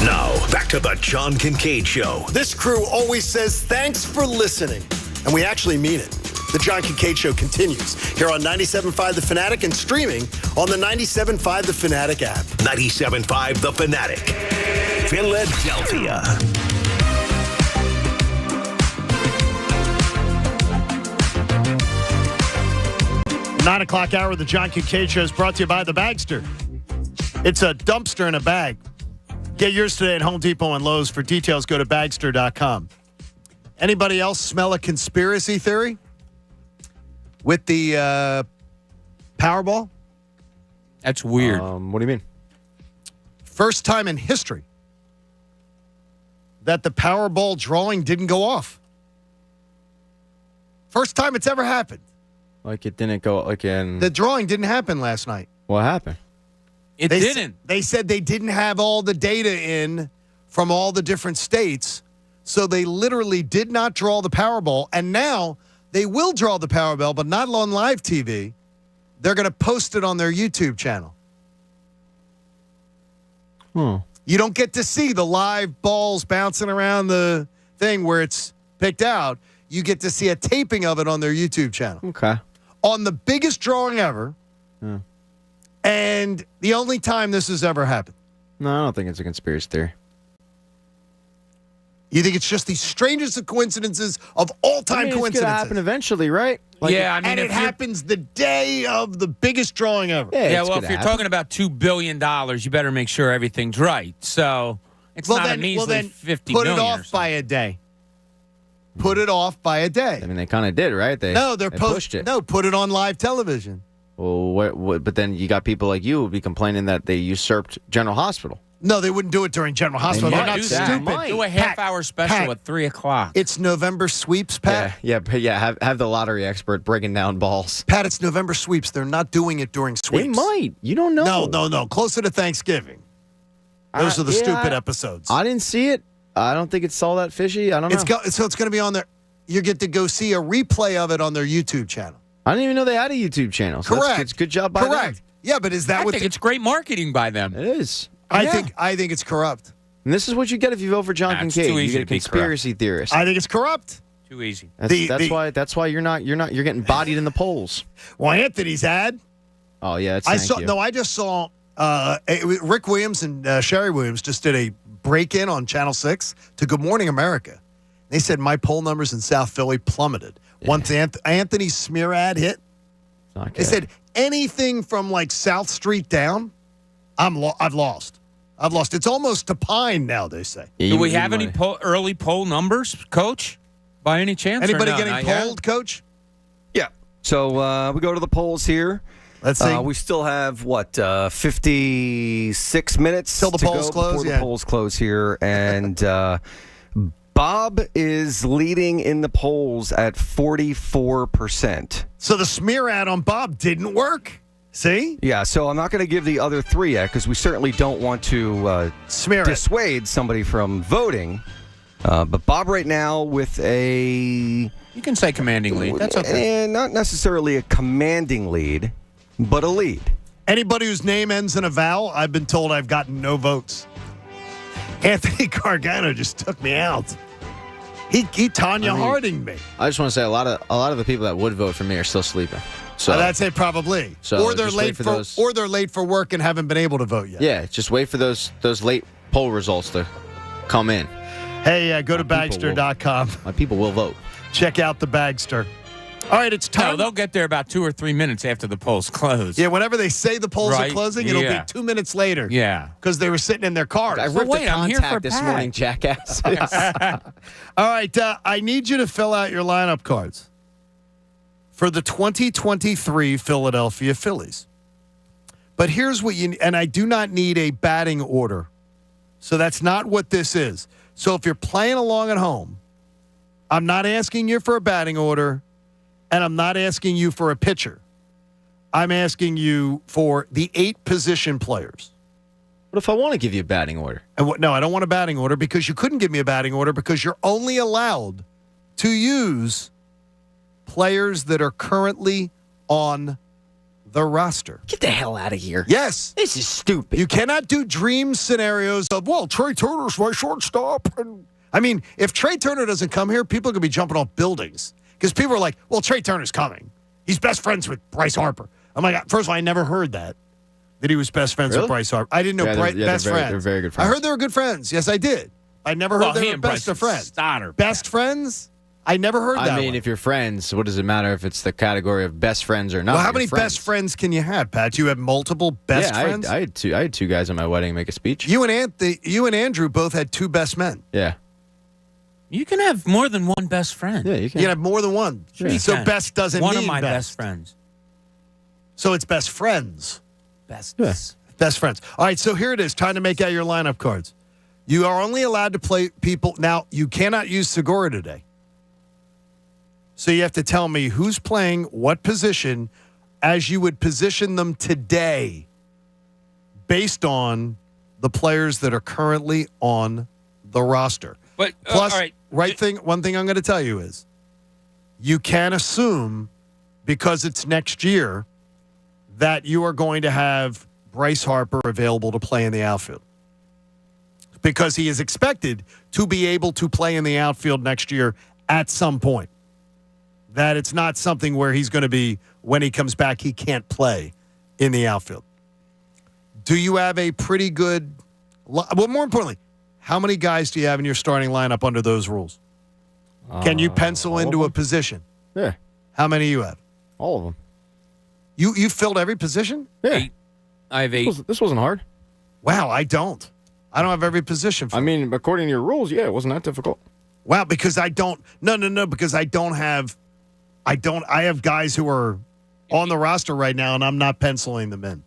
Now, back to the John Kincade Show. This crew always says thanks for listening, and we actually mean it. The John Kincade Show continues here on 97.5 The Fanatic and streaming on the 97.5 The Fanatic app. 97.5 The Fanatic. Philadelphia. Nine o'clock hour of the John Kincade Show is brought to you by the Bagster. It's a dumpster in a bag. Get yours today at Home Depot and Lowe's. For details, go to Bagster.com. Anybody else smell a conspiracy theory with the Powerball? That's weird. What do you mean? First time in history that the Powerball drawing didn't go off. First time it's ever happened. Like it didn't go again. The drawing didn't happen last night. What happened? It didn't. They said they didn't have all the data in from all the different states, so they literally did not draw the Powerball. And now they will draw the Powerball, but not on live TV. They're going to post it on their YouTube channel. You don't get to see the live balls bouncing around the thing where it's picked out. You get to see a taping of it on their YouTube channel. Okay. On the biggest drawing ever, and the only time this has ever happened. No, I don't think it's a conspiracy theory. You think it's just the strangest of coincidences of all-time It's coincidences? gonna happen eventually, right? And it happens the day of the biggest drawing ever. Yeah, well, if you're talking about $2 billion, you better make sure everything's right. So it's not a measly $50 put million. it off by a day. Put it off by a day. I mean, they kind of did, right? They pushed it. No, put it on live television. Well, but then you got people like you who would be complaining that they usurped General Hospital. No, they wouldn't do it during General Hospital. They're not stupid. Do a half-hour special at 3 o'clock. It's November sweeps, Pat. Have the lottery expert breaking down balls. Pat, it's November sweeps. They're not doing it during sweeps. They might. You don't know. No. Closer to Thanksgiving. Those are the stupid episodes. I didn't see it. I don't think it's all that fishy. I don't know. So it's going to be on there. You get to go see a replay of it on their YouTube channel. I didn't even know they had a YouTube channel. So Correct. It's good job by them. Yeah, but is that I think it's great marketing by them. It is. I think it's corrupt. And this is what you get if you vote for John Kincade. You get a conspiracy theorist. I think it's corrupt. Too easy. That's why you're getting bodied in the polls. Well, Anthony's ad. Oh yeah, I just saw Rick Williams and Sherry Williams just did a break-in on Channel 6 to Good Morning America. They said my poll numbers in South Philly plummeted once Anthony's smear ad hit. They said anything from like South Street down, I've lost. It's almost to Pine now, they say. Do we have any early poll numbers, Coach? By any chance? Anybody getting polled, Coach? Yeah. So we go to the polls here. Let's see. We still have 56 minutes till the polls close. Before the polls close here, and Bob is leading in the polls at 44%. So the smear ad on Bob didn't work. See? Yeah. So I'm not going to give the other three yet because we certainly don't want to dissuade somebody from voting. But Bob right now with a... You can say commanding lead. That's okay. Not necessarily a commanding lead, but a lead. Anybody whose name ends in a vowel, I've been told I've gotten no votes. Anthony Gargano just took me out. He Tanya Harding me. I just want to say a lot of the people that would vote for me are still sleeping. So that's it, probably. So or they're late for work and haven't been able to vote yet. Yeah, just wait for those late poll results to come in. Hey, go to Bagster.com. My people will vote. Check out the Bagster. All right, it's time. No, they'll get there about 2 or 3 minutes after the polls close. Yeah, whenever they say the polls are closing, it'll be 2 minutes later. Yeah. Because they were sitting in their cars. I ripped the contact this morning, jackass. All right, I need you to fill out your lineup cards for the 2023 Philadelphia Phillies. But here's what and I do not need a batting order. So that's not what this is. So if you're playing along at home, I'm not asking you for a batting order, and I'm not asking you for a pitcher. I'm asking you for the 8 position players. What if I want to give you a batting order? No, I don't want a batting order because you couldn't give me a batting order because you're only allowed to use players that are currently on the roster. Get the hell out of here. Yes. This is stupid. You cannot do dream scenarios of, well, Trey Turner's my shortstop. I mean, if Trey Turner doesn't come here, people are going to be jumping off buildings. Because people are like, well, Trey Turner's coming. He's best friends with Bryce Harper. I'm like, first of all, I never heard that he was best friends with Bryce Harper. I didn't know best friends. They're very good friends. I heard they were good friends. Yes, I did. I never heard they were best of friends. Best friends? I never heard that. I mean, if you're friends, what does it matter if it's the category of best friends or not? Well, how many best friends can you have, Pat? You have multiple best friends? I had two guys at my wedding make a speech. You and Andrew both had 2 best men. Yeah. You can have more than one best friend. Yeah, you can. You can have more than one. Sure so best doesn't one mean of my best friends. So it's best friends. Best. Yeah. Best friends. All right, so here it is. Time to make out your lineup cards. You are only allowed to play people. Now, you cannot use Segura today. So you have to tell me who's playing what position as you would position them today based on the players that are currently on the roster. But Plus, all right. one thing I'm going to tell you is you can assume because it's next year that you are going to have Bryce Harper available to play in the outfield. Because he is expected to be able to play in the outfield next year at some point. That it's not something where he's going to be, when he comes back, he can't play in the outfield. Do you have a pretty good, well, more importantly, how many guys do you have in your starting lineup under those rules? Can you pencil into a position? Yeah. How many you have? All of them. You filled every position? Yeah. 8. I have 8. This wasn't hard. Wow, I don't. I don't have every position. I mean, according to your rules, yeah, it wasn't that difficult. Wow, because I don't. No, because I don't have. I have guys who are on the roster right now, and I'm not penciling them in.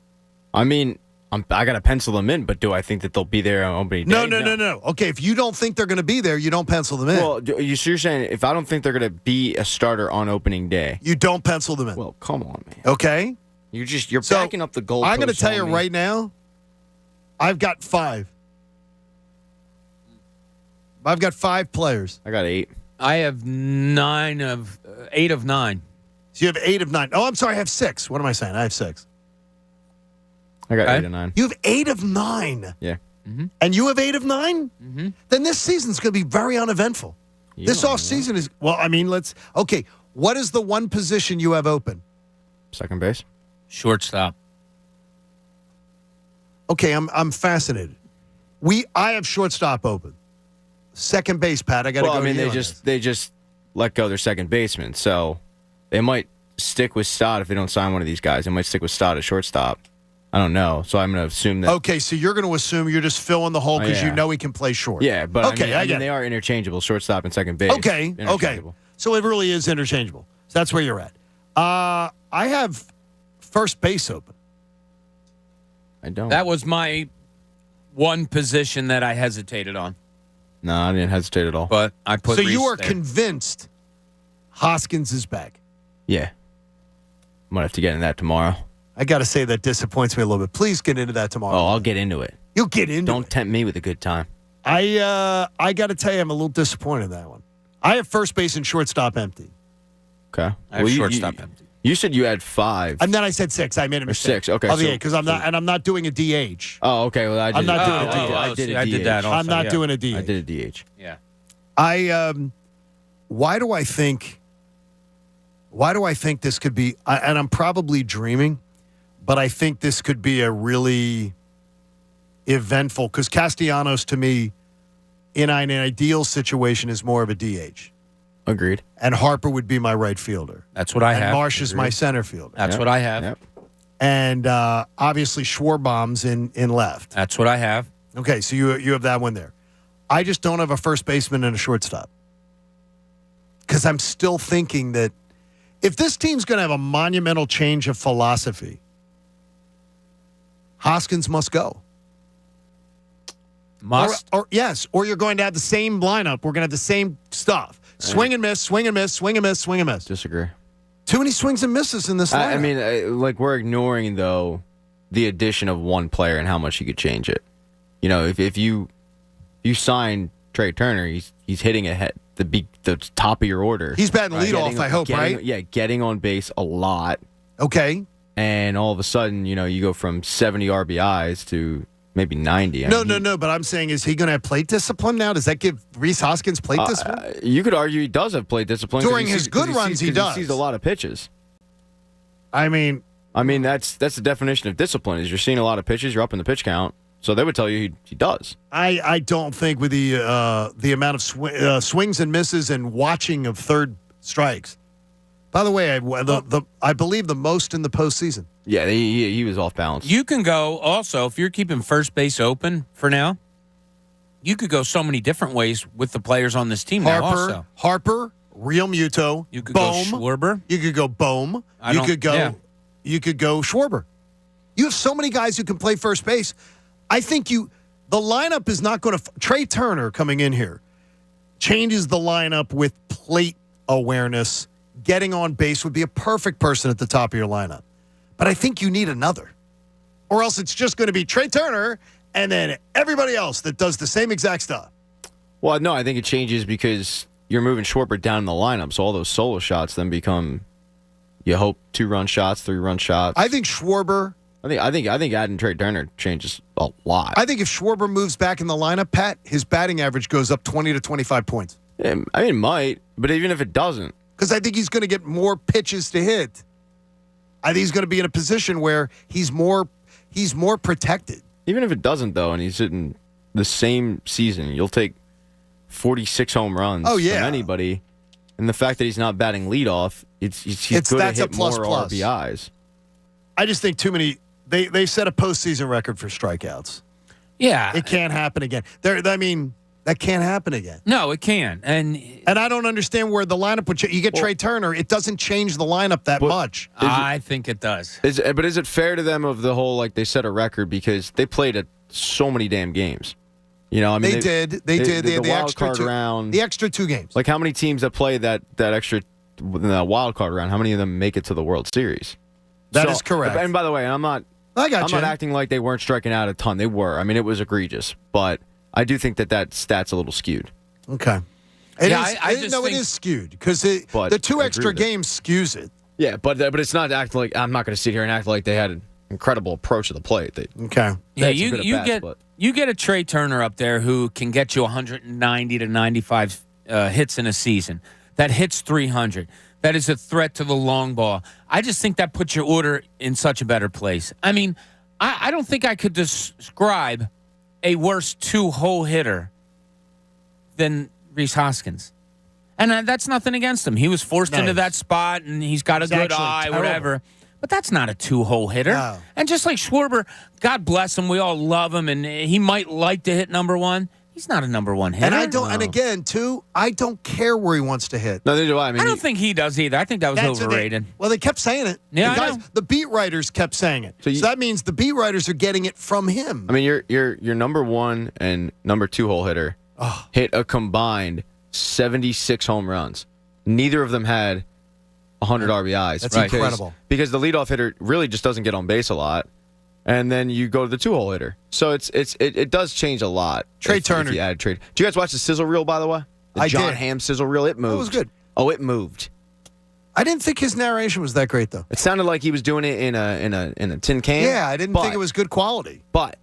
I mean, I got to pencil them in, but do I think that they'll be there on opening day? No. Okay, if you don't think they're going to be there, you don't pencil them in. Well, you're saying if I don't think they're going to be a starter on opening day, you don't pencil them in. Well, come on, man. Okay, you're backing up the goalpost. I'm going to tell you right now, I've got 5. I've got 5 players. I got 8. I have 8 of 9. So you have 8 of 9. Oh, I'm sorry, I have 6. What am I saying? I have 6. I got 8 of 9. You have 8 of 9. Yeah. Mm-hmm. And you have 8 of 9? Mm-hmm. Then this season's going to be very uneventful. This offseason is, well, I mean, okay, what is the one position you have open? Second base. Shortstop. Okay, I'm fascinated. I have shortstop open. Second base, Pat. I got to go. I mean, to they just let go their second baseman, so they might stick with Stott if they don't sign one of these guys. They might stick with Stott at shortstop. I don't know, so I'm going to assume that. Okay, so you're going to assume you're just filling the hole because you know he can play short. Yeah, but okay, I mean they are interchangeable, shortstop and second base. Okay. So it really is interchangeable. So that's where you're at. I have first base open. I don't. That was my one position that I hesitated on. No, I didn't hesitate at all. But I put. So Reese you are there. convinced Hoskins is back? Yeah. I might have to get into that tomorrow. I got to say that disappoints me a little bit. Please get into that tomorrow. Oh, I'll get into it. You'll get into it. Don't tempt me with a good time. I got to tell you, I'm a little disappointed in that one. I have first base and shortstop empty. Okay. I have shortstop empty. You said you had 5. And then I said 6. I made a mistake. 6. Okay. Because I'm not doing a DH. Oh, okay. Well, I'm not doing a DH. I did that also. I'm not doing a DH. I did a DH. Yeah. Why do I think this could be, and I'm probably dreaming, but I think this could be a really eventful, because Castellanos to me, in an ideal situation, is more of a DH. Agreed. And Harper would be my right fielder. That's what I have. And Marsh is my center fielder. That's what I have. Yep. And obviously Schwarbaum's in left. That's what I have. Okay, so you have that one there. I just don't have a first baseman and a shortstop. Because I'm still thinking that if this team's going to have a monumental change of philosophy, Hoskins must go. Must? Or yes, or you're going to have the same lineup. We're going to have the same stuff. Swing and miss, swing and miss, swing and miss, swing and miss. Disagree. Too many swings and misses in this lineup. I mean, we're ignoring, though, the addition of one player and how much he could change it. You know, if you sign Trey Turner, he's hitting ahead the top of your order. He's batting leadoff, I hope, right? Yeah, getting on base a lot. Okay. And all of a sudden, you go from 70 RBIs to maybe 90. No, but I'm saying, is he going to have plate discipline now? Does that give Rhys Hoskins plate discipline? You could argue he does have plate discipline. During his good runs, he does. He sees a lot of pitches. I mean, that's the definition of discipline, is you're seeing a lot of pitches, you're up in the pitch count. So they would tell you he does. I don't think with the amount of swings and misses and watching of third strikes. By the way, I believe the most in the postseason. Yeah, he was off balance. You can go also, if you're keeping first base open for now, you could go so many different ways with the players on this team now also. Harper, Real Muto, you could Bohm, go Schwarber. You could go Bohm. You could go Schwarber. You have so many guys who can play first base. I think the the lineup is not going to. Trey Turner coming in here changes the lineup with plate awareness. Getting on base would be a perfect person at the top of your lineup. But I think you need another. Or else it's just going to be Trey Turner and then everybody else that does the same exact stuff. Well, no, I think it changes because you're moving Schwarber down in the lineup, so all those solo shots then become, you hope, 2-run shots, 3-run shots. I think Schwarber. I think adding Trey Turner changes a lot. I think if Schwarber moves back in the lineup, Pat, his batting average goes up 20 to 25 points. I mean, it might, but even if it doesn't. Because I think he's going to get more pitches to hit. I think he's going to be in a position where he's more protected. Even if it doesn't, though, and he's hitting the same season, you'll take 46 home runs from anybody. And the fact that he's not batting leadoff, he's good to hit more RBIs. I just think too many. They set a postseason record for strikeouts. Yeah, it can't happen again. That can't happen again. No, it can. And I don't understand where the lineup would change. You get Trey Turner, it doesn't change the lineup that much. I think it does. But is it fair to them of the whole, like, they set a record because they played at so many damn games? You know, I mean, They did. They had the wild extra card round. The extra 2 games. Like, how many teams that play that extra wild card round, how many of them make it to the World Series? That is correct. And by the way, I'm not acting like they weren't striking out a ton. They were. I mean, it was egregious. But I do think that stat's a little skewed. Okay. It is skewed because the 2 extra games skews it. Yeah, but it's not acting like, I'm not going to sit here and act like they had an incredible approach to the plate. Okay. Yeah, you get a Trey Turner up there who can get you 190 to 95 hits in a season. That hits 300. That is a threat to the long ball. I just think that puts your order in such a better place. I mean, I don't think I could describe a worse 2-hole hitter than Rhys Hoskins. And that's nothing against him. He was forced into that spot, and he's got a good eye, whatever. But that's not a 2-hole hitter. No. And just like Schwarber, God bless him, we all love him, and he might like to hit number 1. He's not a number 1 hitter. And I don't. And again, too, I don't care where he wants to hit. No, neither do I. I don't think he does either. I think that was overrated. They kept saying it. Yeah, the beat writers kept saying it. So that means the beat writers are getting it from him. I mean, your number 1 and number 2 hole hitter hit a combined 76 home runs. Neither of them had 100 RBIs. That's incredible. Because the leadoff hitter really just doesn't get on base a lot. And then you go to the 2-hole hitter. So it does change a lot. Trey Turner. If you add Trey. Did you guys watch the sizzle reel, by the way? The John Hamm sizzle reel? It moved. It was good. Oh, it moved. I didn't think his narration was that great, though. It sounded like he was doing it in a tin can. Yeah, I didn't think it was good quality. But it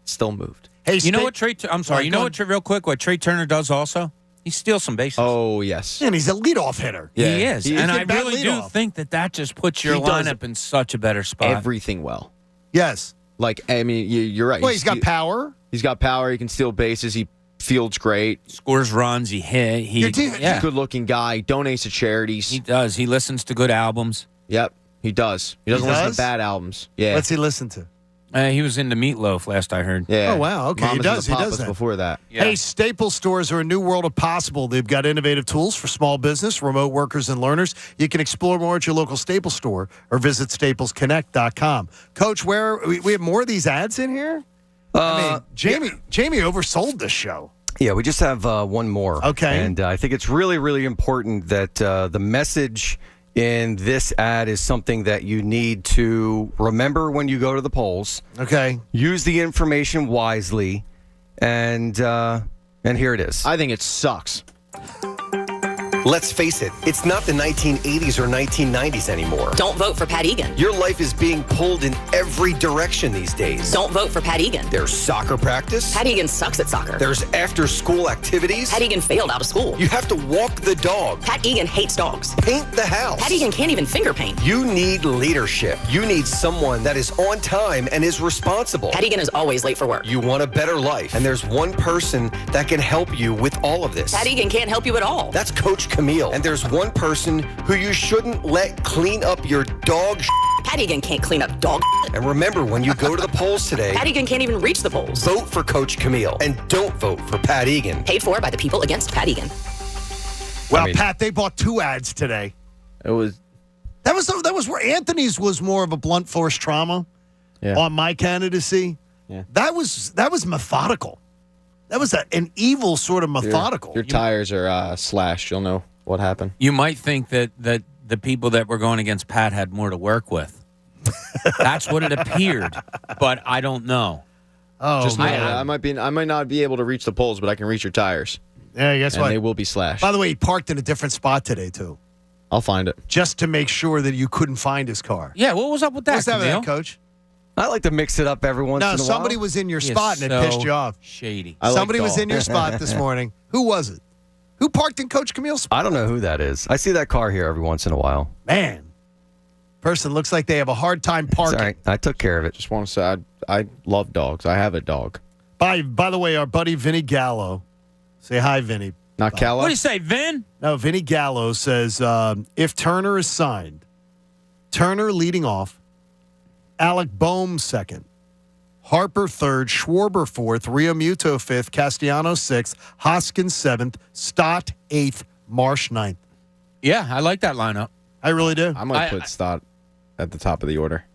still moved. Hey, you know what Trey? I'm sorry. You know what? Real quick, what Trey Turner does also? He steals some bases. Oh yes, and he's a leadoff hitter. Yeah, he is, and I really do think that just puts your lineup in such a better spot. Everything well. Yes. Like, I mean, you're right. Well, he's got power. He's got power. He can steal bases. He fields great. Scores runs. He hit. He's a good-looking guy. Donates to charities. He does. He listens to good albums. Yep, he does. He doesn't listen to bad albums. Yeah. What's he listen to? He was into Meatloaf last I heard. Yeah. Oh, wow. Okay. He does that. Before that. Yeah. Hey, Staples stores are a new world of possible. They've got innovative tools for small business, remote workers, and learners. You can explore more at your local Staples store or visit staplesconnect.com. Coach, we have more of these ads in here? Jamie oversold this show. Yeah, we just have one more. Okay. And I think it's really, really important that the message in this ad is something that you need to remember when you go to the polls. Okay. Use the information wisely, and here it is. I think it sucks. Let's face it, it's not the 1980s or 1990s anymore. Don't vote for Pat Egan. Your life is being pulled in every direction these days. Don't vote for Pat Egan. There's soccer practice. Pat Egan sucks at soccer. There's after-school activities. Pat Egan failed out of school. You have to walk the dog. Pat Egan hates dogs. Paint the house. Pat Egan can't even finger paint. You need leadership. You need someone that is on time and is responsible. Pat Egan is always late for work. You want a better life, and there's one person that can help you with all of this. Pat Egan can't help you at all. That's Coach Camille, and there's one person who you shouldn't let clean up your dog Pat Egan can't clean up dog And remember, when you go to the polls today, Pat Egan can't even reach the polls. Vote for Coach Camille, and don't vote for Pat Egan. Paid for by the people against Pat Egan. Well, Pat, they bought 2 ads today. That was where Anthony's was more of a blunt force trauma on my candidacy. Yeah. That was methodical. That was an evil sort of methodical. Your tires are slashed. You'll know what happened. You might think that the people that were going against Pat had more to work with. That's what it appeared, but I don't know. Oh, just know I might not be able to reach the poles, but I can reach your tires. Yeah, guess what? They will be slashed. By the way, he parked in a different spot today too. I'll find it just to make sure that you couldn't find his car. Yeah, what was up with that? What's up with that, Coach? I like to mix it up every once in a while. No, somebody was in your spot and it pissed you off. Shady. Somebody was in your spot this morning. Who was it? Who parked in Coach Camille's spot? I don't know who that is. I see that car here every once in a while. Man, person looks like they have a hard time parking. Sorry, I took care of it. Just want to say I love dogs. I have a dog. By the way, our buddy Vinny Gallo. Say hi, Vinny. Not Callow? What do you say, Vin? No, Vinny Gallo says if Turner is signed, Turner leading off, Alec Boehm second, Harper third, Schwarber fourth, Realmuto fifth, Castellanos sixth, Hoskins seventh, Stott eighth, Marsh ninth. Yeah, I like that lineup. I really do. I might put Stott at the top of the order.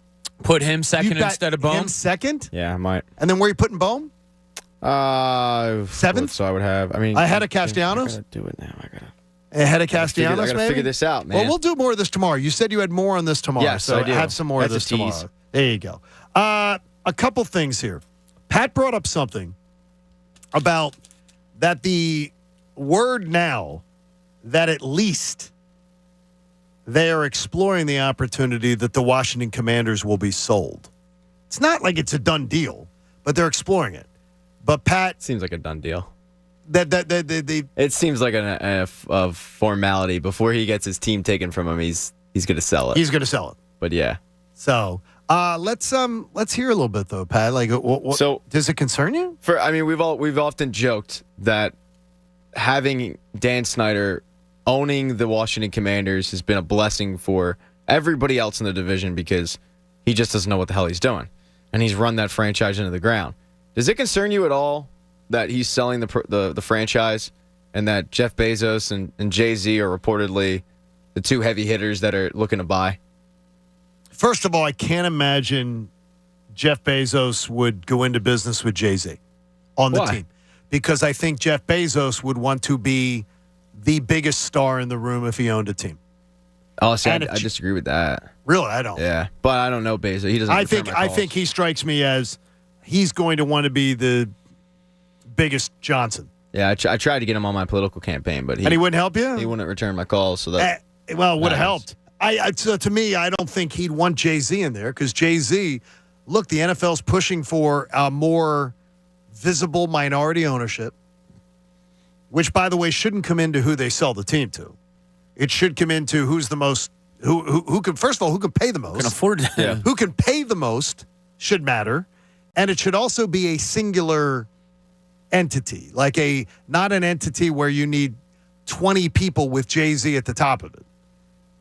Put him second instead of Boehm? Him second? Yeah, I might. And then where are you putting Boehm? Seventh. So I would have. I mean, ahead of Castellanos. I gotta do it now. Ahead of Castellanos. I gotta figure this out, man. Well, we'll do more of this tomorrow. You said you had more on this tomorrow. Yes, so I do. Have some more of That's this a tease. tomorrow. There you go. A couple things here. Pat brought up something about that the word now that at least they are exploring the opportunity that the Washington Commanders will be sold. It's not like it's a done deal, but they're exploring it. But Pat seems like a done deal. It seems like a formality. Before he gets his team taken from him, he's going to sell it. He's going to sell it. But yeah. So let's hear a little bit though, Pat. Like, so does it concern you? We've often joked that having Dan Snyder owning the Washington Commanders has been a blessing for everybody else in the division because he just doesn't know what the hell he's doing, and he's run that franchise into the ground. Does it concern you at all that he's selling the franchise and that Jeff Bezos and Jay-Z are reportedly the two heavy hitters that are looking to buy? First of all, I can't imagine Jeff Bezos would go into business with Jay-Z on the team because I think Jeff Bezos would want to be the biggest star in the room if he owned a team. Oh, see, I disagree with that. Really, I don't. Yeah, but I don't know Bezos. He doesn't. I think he strikes me as he's going to want to be the biggest Johnson. Yeah, I tried to get him on my political campaign, but he wouldn't help you. He wouldn't return my calls, so that it would have helped. To me, I don't think he'd want Jay-Z in there because Jay-Z, look, the NFL's pushing for a more visible minority ownership, which, by the way, shouldn't come into who they sell the team to. It should come into who's the most, who can, first of all, who can pay the most. Can afford it. Yeah. Who can pay the most should matter. And it should also be a singular entity, like not an entity where you need 20 people with Jay-Z at the top of it.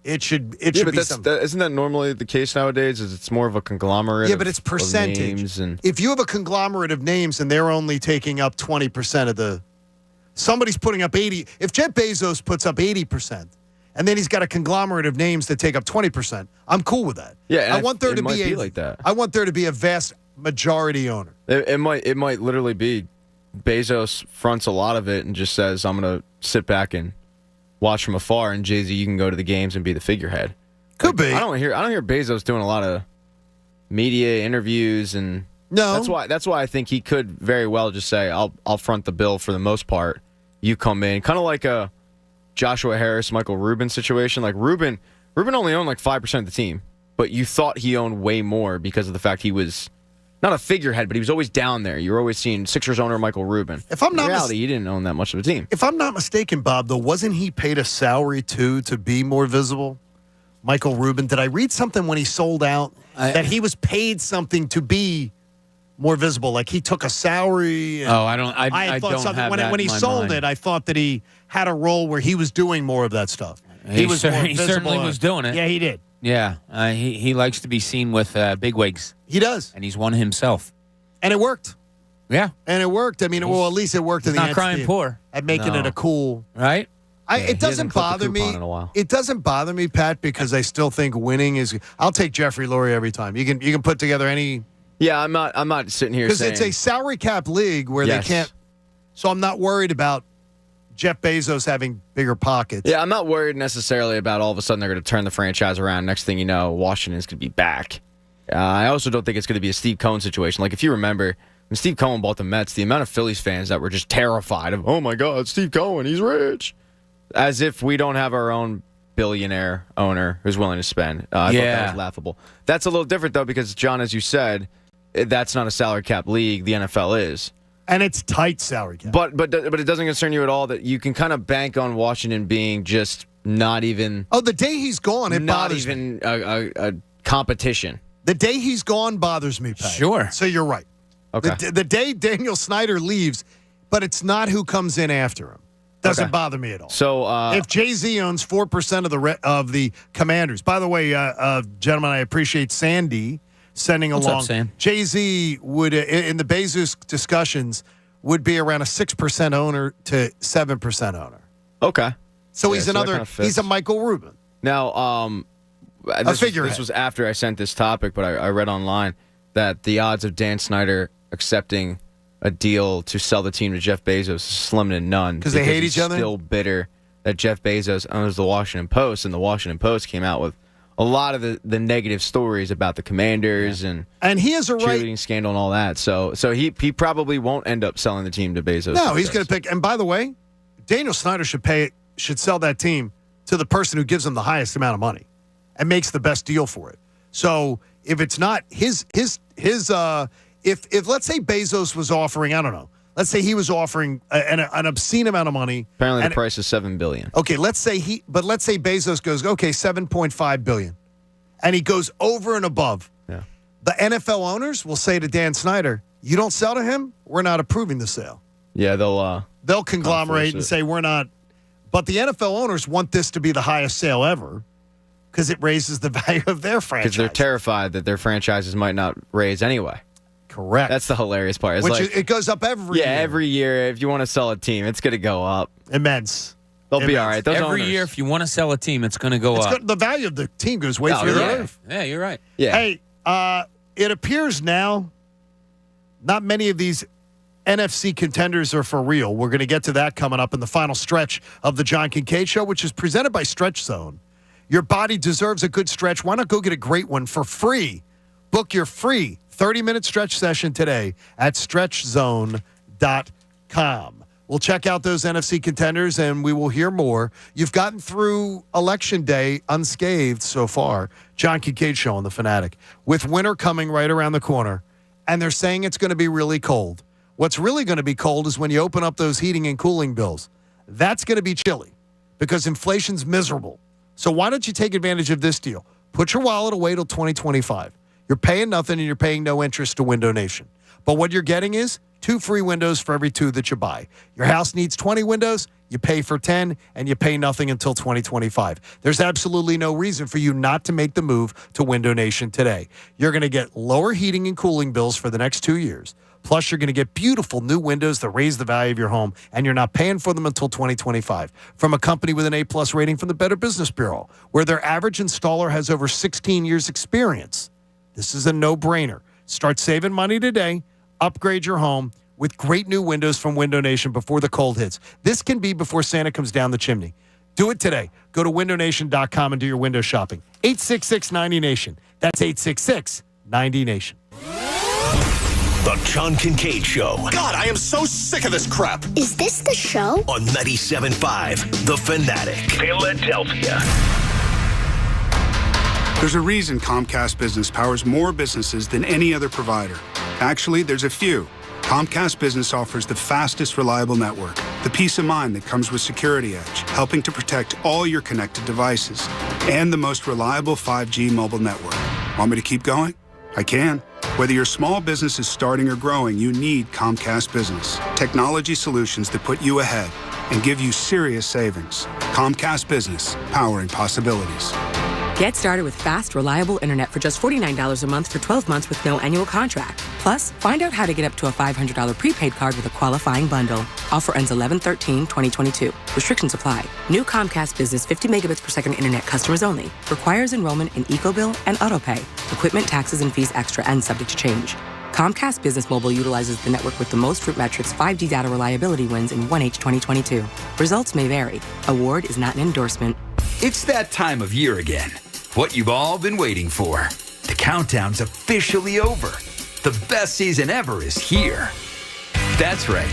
It should be something. Isn't that normally the case nowadays? Is it's more of a conglomerate? Yeah, but it's percentage. If you have a conglomerate of names and they're only taking up 20% of the, somebody's putting up 80. If Jeff Bezos puts up 80%, and then he's got a conglomerate of names that take up 20%, I'm cool with that. Yeah, I want there to be like that. I want there to be a vast majority owner. It might literally be Bezos fronts a lot of it and just says, "I'm going to sit back and watch from afar," and Jay-Z, you can go to the games and be the figurehead. Could be. I don't hear Bezos doing a lot of media interviews, and no, that's why I think he could very well just say, "I'll front the bill for the most part. You come in," kind of like a Joshua Harris, Michael Rubin situation. Like Rubin only owned like 5% of the team, but you thought he owned way more because of the fact he was not a figurehead, but he was always down there. You were always seeing Sixers owner Michael Rubin. If I'm not in reality, he didn't own that much of a team. If I'm not mistaken, Bob, though, wasn't he paid a salary too to be more visible? Michael Rubin. Did I read something when he sold out that he was paid something to be more visible? Like he took a salary. I don't have that when he in my sold mind. it, I thought that he had a role where he was doing more of that stuff. He was more certainly visible. was doing it. Yeah, he did. Yeah, he likes to be seen with bigwigs. He does, and he's one himself. And it worked. Yeah, and it worked. I mean, well, at least it worked in the not crying poor at making it a cool right. It doesn't bother me. It doesn't bother me, Pat, because I still think winning is. I'll take Jeffrey Lurie every time. You can put together any Yeah, I'm not sitting here because saying it's a salary cap league where they can't. So I'm not worried about Jeff Bezos having bigger pockets. Yeah, I'm not worried necessarily about all of a sudden they're going to turn the franchise around. Next thing you know, Washington's going to be back. I also don't think it's going to be a Steve Cohen situation. Like, if you remember, when Steve Cohen bought the Mets, the amount of Phillies fans that were just terrified of, oh my God, Steve Cohen, he's rich. As if we don't have our own billionaire owner who's willing to spend. I thought that was laughable. That's a little different, though, because, John, as you said, that's not a salary cap league. The NFL is. And it's tight salary cap. But it doesn't concern you at all that you can kind of bank on Washington being just not even. Oh, the day he's gone, it not bothers even me. a competition. The day he's gone bothers me, Pat. Sure. So you're right. Okay. The day Daniel Snyder leaves, but it's not who comes in after him. Doesn't bother me at all. So if Jay-Z owns 4% of the Commanders, by the way, gentlemen, I appreciate Sandy sending What's along. up, Sam? Jay-Z would, in the Bezos discussions, would be around a 6% owner to 7% owner. Okay. So Yeah, he's so that another. kinda fits. He's a Michael Rubin. Now, this was after I sent this topic, but I read online that the odds of Dan Snyder accepting a deal to sell the team to Jeff Bezos is slim to none. Because they hate he's each other? Still bitter that Jeff Bezos owns the Washington Post, and the Washington Post came out with a lot of the negative stories about the Commanders and he has a right cheerleading scandal and all that. So he probably won't end up selling the team to Bezos. No, he's going to pick. And by the way, Daniel Snyder should sell that team to the person who gives him the highest amount of money and makes the best deal for it. So if it's not his if let's say Bezos was offering, I don't know, let's say he was offering an obscene amount of money. Apparently the price is $7 billion. Okay, let's say Bezos goes, okay, $7.5 billion. And he goes over and above. Yeah. The NFL owners will say to Dan Snyder, you don't sell to him, we're not approving the sale. Yeah, they'll conglomerate and say we're not. But the NFL owners want this to be the highest sale ever because it raises the value of their franchise. Because they're terrified that their franchises might not raise anyway. Correct. That's the hilarious part. It's it goes up every year. Yeah, every year. If you want to sell a team, it's going to go up. Immense. They'll be all right. Those every owners. year, if you want to sell a team, it's going to go up. The value of the team goes way through the roof. Yeah, you're right. Yeah. Hey, it appears now not many of these NFC contenders are for real. We're going to get to that coming up in the final stretch of the John Kincade Show, which is presented by Stretch Zone. Your body deserves a good stretch. Why not go get a great one for free? Book your free 30-minute stretch session today at stretchzone.com. We'll check out those NFC contenders, and we will hear more. You've gotten through Election Day unscathed so far. John Kincade Show on The Fanatic. With winter coming right around the corner, and they're saying it's going to be really cold. What's really going to be cold is when you open up those heating and cooling bills. That's going to be chilly because inflation's miserable. So why don't you take advantage of this deal? Put your wallet away till 2025. You're paying nothing and you're paying no interest to Window Nation. But what you're getting is 2 free windows for every 2 that you buy. Your house needs 20 windows, you pay for 10, and you pay nothing until 2025. There's absolutely no reason for you not to make the move to Window Nation today. You're going to get lower heating and cooling bills for the next 2 years. Plus, you're going to get beautiful new windows that raise the value of your home, and you're not paying for them until 2025. From a company with an A-plus rating from the Better Business Bureau, where their average installer has over 16 years experience. This is a no-brainer. Start saving money today. Upgrade your home with great new windows from Window Nation before the cold hits. This can be before Santa comes down the chimney. Do it today. Go to windownation.com and do your window shopping. 866-90-NATION. That's 866-90-NATION. The John Kincade Show. God, I am so sick of this crap. Is this the show? On 97.5 The Fanatic. Philadelphia. There's a reason Comcast Business powers more businesses than any other provider. Actually, there's a few. Comcast Business offers the fastest, reliable network, the peace of mind that comes with Security Edge, helping to protect all your connected devices, and the most reliable 5G mobile network. Want me to keep going? I can. Whether your small business is starting or growing, you need Comcast Business. Technology solutions that put you ahead and give you serious savings. Comcast Business, powering possibilities. Get started with fast, reliable internet for just $49 a month for 12 months with no annual contract. Plus, find out how to get up to a $500 prepaid card with a qualifying bundle. Offer ends 11/13/2022. Restrictions apply. New Comcast Business 50 megabits per second internet customers only. Requires enrollment in EcoBill and AutoPay. Equipment, taxes, and fees extra and subject to change. Comcast Business Mobile utilizes the network with the most RootMetrics 5G data reliability wins in 1H 2022. Results may vary. Award is not an endorsement. It's that time of year again. What you've all been waiting for. The countdown's officially over. The best season ever is here. That's right.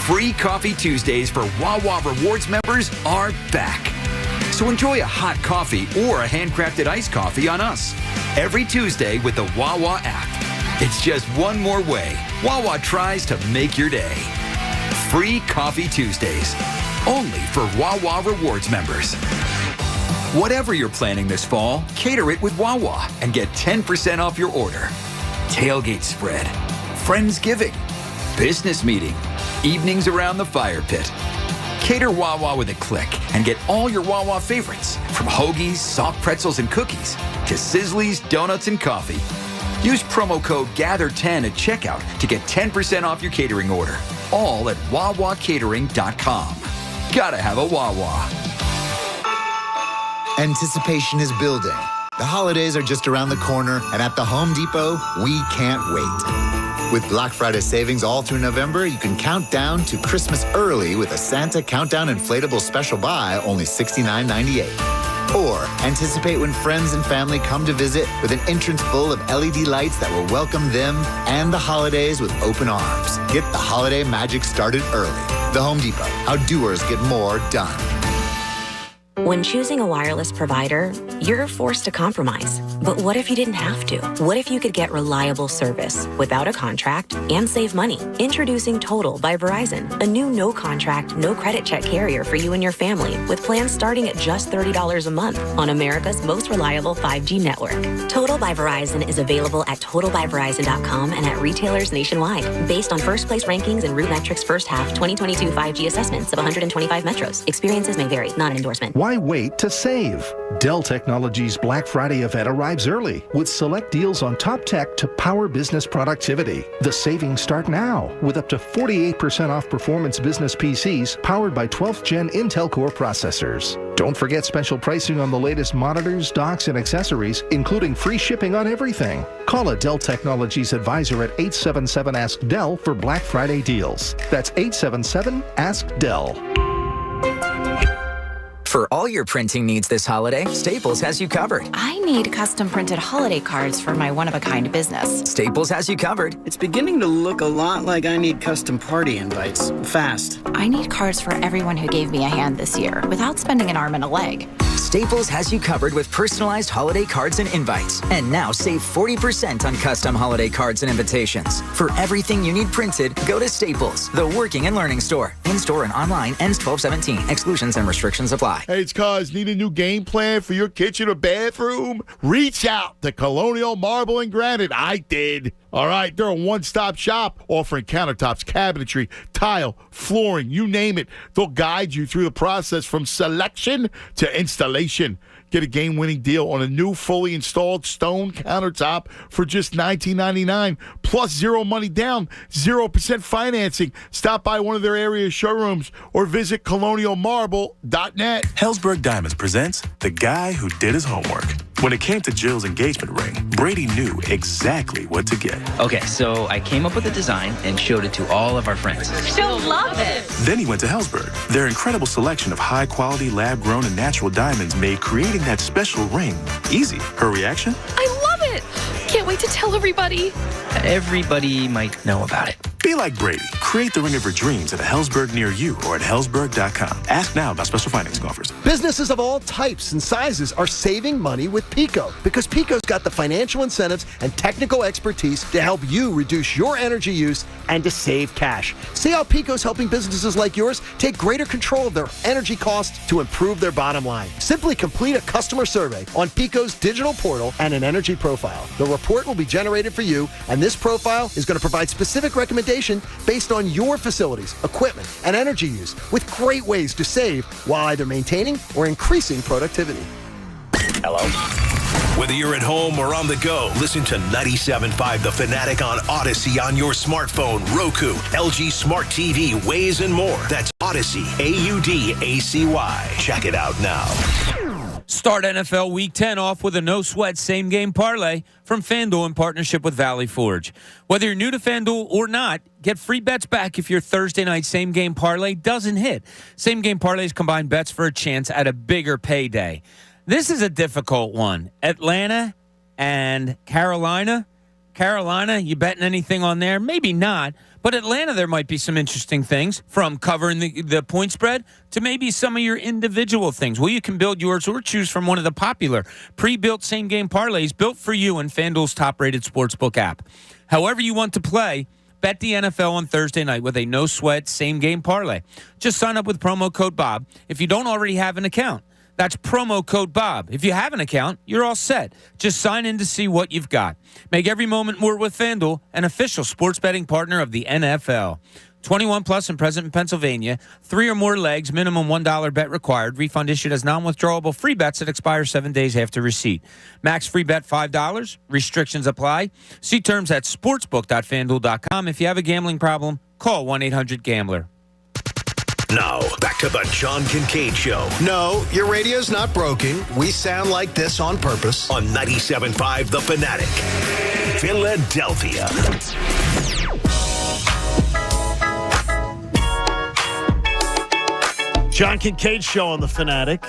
Free Coffee Tuesdays for Wawa Rewards members are back. So enjoy a hot coffee or a handcrafted iced coffee on us every Tuesday with the Wawa app. It's just one more way Wawa tries to make your day. Free Coffee Tuesdays. Only for Wawa Rewards members. Whatever you're planning this fall, cater it with Wawa and get 10% off your order. Tailgate spread, Friendsgiving, business meeting, evenings around the fire pit. Cater Wawa with a click and get all your Wawa favorites, from hoagies, soft pretzels, and cookies to Sizzlies, donuts, and coffee. Use promo code GATHER10 at checkout to get 10% off your catering order. All at WawaCatering.com. Gotta have a Wawa. Anticipation is building. The holidays are just around the corner, and at the Home Depot, we can't wait. With Black Friday savings all through November, you can count down to Christmas early with a Santa Countdown Inflatable Special Buy, only $69.98. Or anticipate when friends and family come to visit with an entrance full of LED lights that will welcome them and the holidays with open arms. Get the holiday magic started early. The Home Depot, how doers get more done. When choosing a wireless provider, you're forced to compromise. But what if you didn't have to? What if you could get reliable service without a contract and save money? Introducing Total by Verizon, a new no-contract, no-credit check carrier for you and your family, with plans starting at just $30 a month on America's most reliable 5G network. Total by Verizon is available at totalbyverizon.com and at retailers nationwide, based on first-place rankings and RootMetrics first half 2022 5G assessments of 125 metros. Experiences may vary, not an endorsement. Why wait to save? Dell Technologies Black Friday event arrives early with select deals on top tech to power business productivity. The savings start now with up to 48% off performance business PCs powered by 12th Gen Intel Core processors. Don't forget special pricing on the latest monitors, docks, and accessories, including free shipping on everything. Call a Dell Technologies advisor at 877-ASK-DELL for Black Friday deals. That's 877-ASK-DELL. For all your printing needs this holiday, Staples has you covered. I need custom printed holiday cards for my one-of-a-kind business. Staples has you covered. It's beginning to look a lot like I need custom party invites. Fast. I need cards for everyone who gave me a hand this year, without spending an arm and a leg. Staples has you covered with personalized holiday cards and invites. And now save 40% on custom holiday cards and invitations. For everything you need printed, go to Staples, the working and learning store. In-store and online, ends 12/17. Exclusions and restrictions apply. Hey, it's cuz. Need a new game plan for your kitchen or bathroom? Reach out to Colonial Marble and Granite. I did. All right, they're a one-stop shop offering countertops, cabinetry, tile, flooring, you name it. They'll guide you through the process from selection to installation. Get a game-winning deal on a new fully installed stone countertop for just $19.99, plus zero money down, 0% financing. Stop by one of their area showrooms or visit colonialmarble.net. Helzberg Diamonds presents The Guy Who Did His Homework. When it came to Jill's engagement ring, Brady knew exactly what to get. Okay, so I came up with a design and showed it to all of our friends. She'll love it. Then he went to Helzberg. Their incredible selection of high-quality, lab-grown, and natural diamonds made creating that special ring easy. Her reaction? I love it. Can't wait to tell everybody. Everybody might know about it. Be like Brady. Create the ring of your dreams at a Helzberg near you or at Helzberg.com. Ask now about special financing offers. Businesses of all types and sizes are saving money with Pico because Pico's got the financial incentives and technical expertise to help you reduce your energy use and to save cash. See how Pico's helping businesses like yours take greater control of their energy costs to improve their bottom line. Simply complete a customer survey on Pico's digital portal and an energy profile. The report will be generated for you, and this profile is going to provide specific recommendations based on your facilities, equipment, and energy use, with great ways to save while either maintaining or increasing productivity. Hello? Whether you're at home or on the go, listen to 97.5 The Fanatic on Odyssey on your smartphone, Roku, LG Smart TV, Waze, and more. That's Odyssey, AUDACY. Check it out now. Start NFL Week 10 off with a no-sweat same-game parlay from FanDuel in partnership with Valley Forge. Whether you're new to FanDuel or not, get free bets back if your Thursday night same-game parlay doesn't hit. Same-game parlays combine bets for a chance at a bigger payday. This is a difficult one. Atlanta and Carolina. Carolina, you betting anything on there? Maybe not. But Atlanta, there might be some interesting things, from covering the point spread to maybe some of your individual things. Well, you can build yours or choose from one of the popular pre-built same-game parlays built for you in FanDuel's top-rated sportsbook app. However you want to play, bet the NFL on Thursday night with a no-sweat same-game parlay. Just sign up with promo code Bob if you don't already have an account. That's promo code Bob. If you have an account, you're all set. Just sign in to see what you've got. Make every moment more with FanDuel, an official sports betting partner of the NFL. 21 plus and present in Pennsylvania. 3 or more legs, minimum $1 bet required. Refund issued as non-withdrawable free bets that expire 7 days after receipt. Max free bet $5. Restrictions apply. See terms at sportsbook.fanduel.com. If you have a gambling problem, call 1-800-GAMBLER. Now, back to the John Kincade Show. No, your radio's not broken. We sound like this on purpose. On 97.5 The Fanatic, Philadelphia. John Kincade Show on The Fanatic.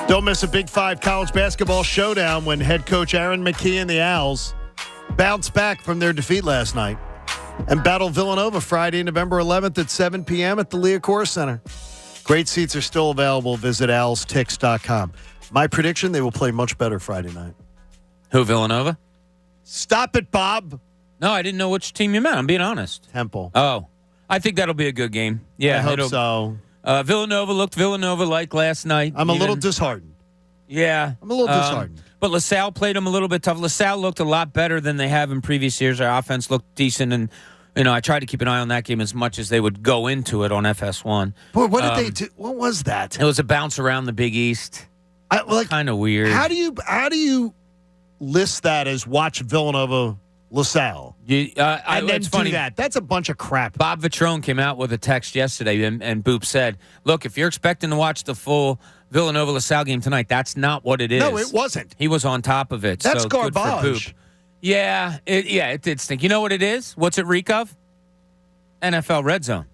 Don't miss a Big 5 college basketball showdown when head coach Aaron McKee and the Owls bounced back from their defeat last night and battle Villanova Friday, November 11th at 7 p.m. at the Liacouras Center. Great seats are still available. Visit owlstix.com. My prediction, they will play much better Friday night. Who, Villanova? Stop it, Bob. No, I didn't know which team you meant. I'm being honest. Temple. Oh, I think that'll be a good game. Yeah, I hope so. Villanova looked Villanova-like last night. I'm a little disheartened. Yeah. I'm a little disheartened. But LaSalle played them a little bit tough. LaSalle looked a lot better than they have in previous years. Their offense looked decent, and I tried to keep an eye on that game as much as they would go into it on FS1. Boy, what did they do? What was that? It was a bounce around the Big East. Kind of weird. How do you list that as watch Villanova LaSalle? And then it's funny. Do that. That's a bunch of crap. Bob Vitrone came out with a text yesterday, and Boop said, look, if you're expecting to watch the full Villanova LaSalle game tonight, that's not what it is. No, it wasn't. He was on top of it. That's so garbage. Good for Boop. Yeah, it did stink. You know what it is? What's it reek of? NFL Red Zone.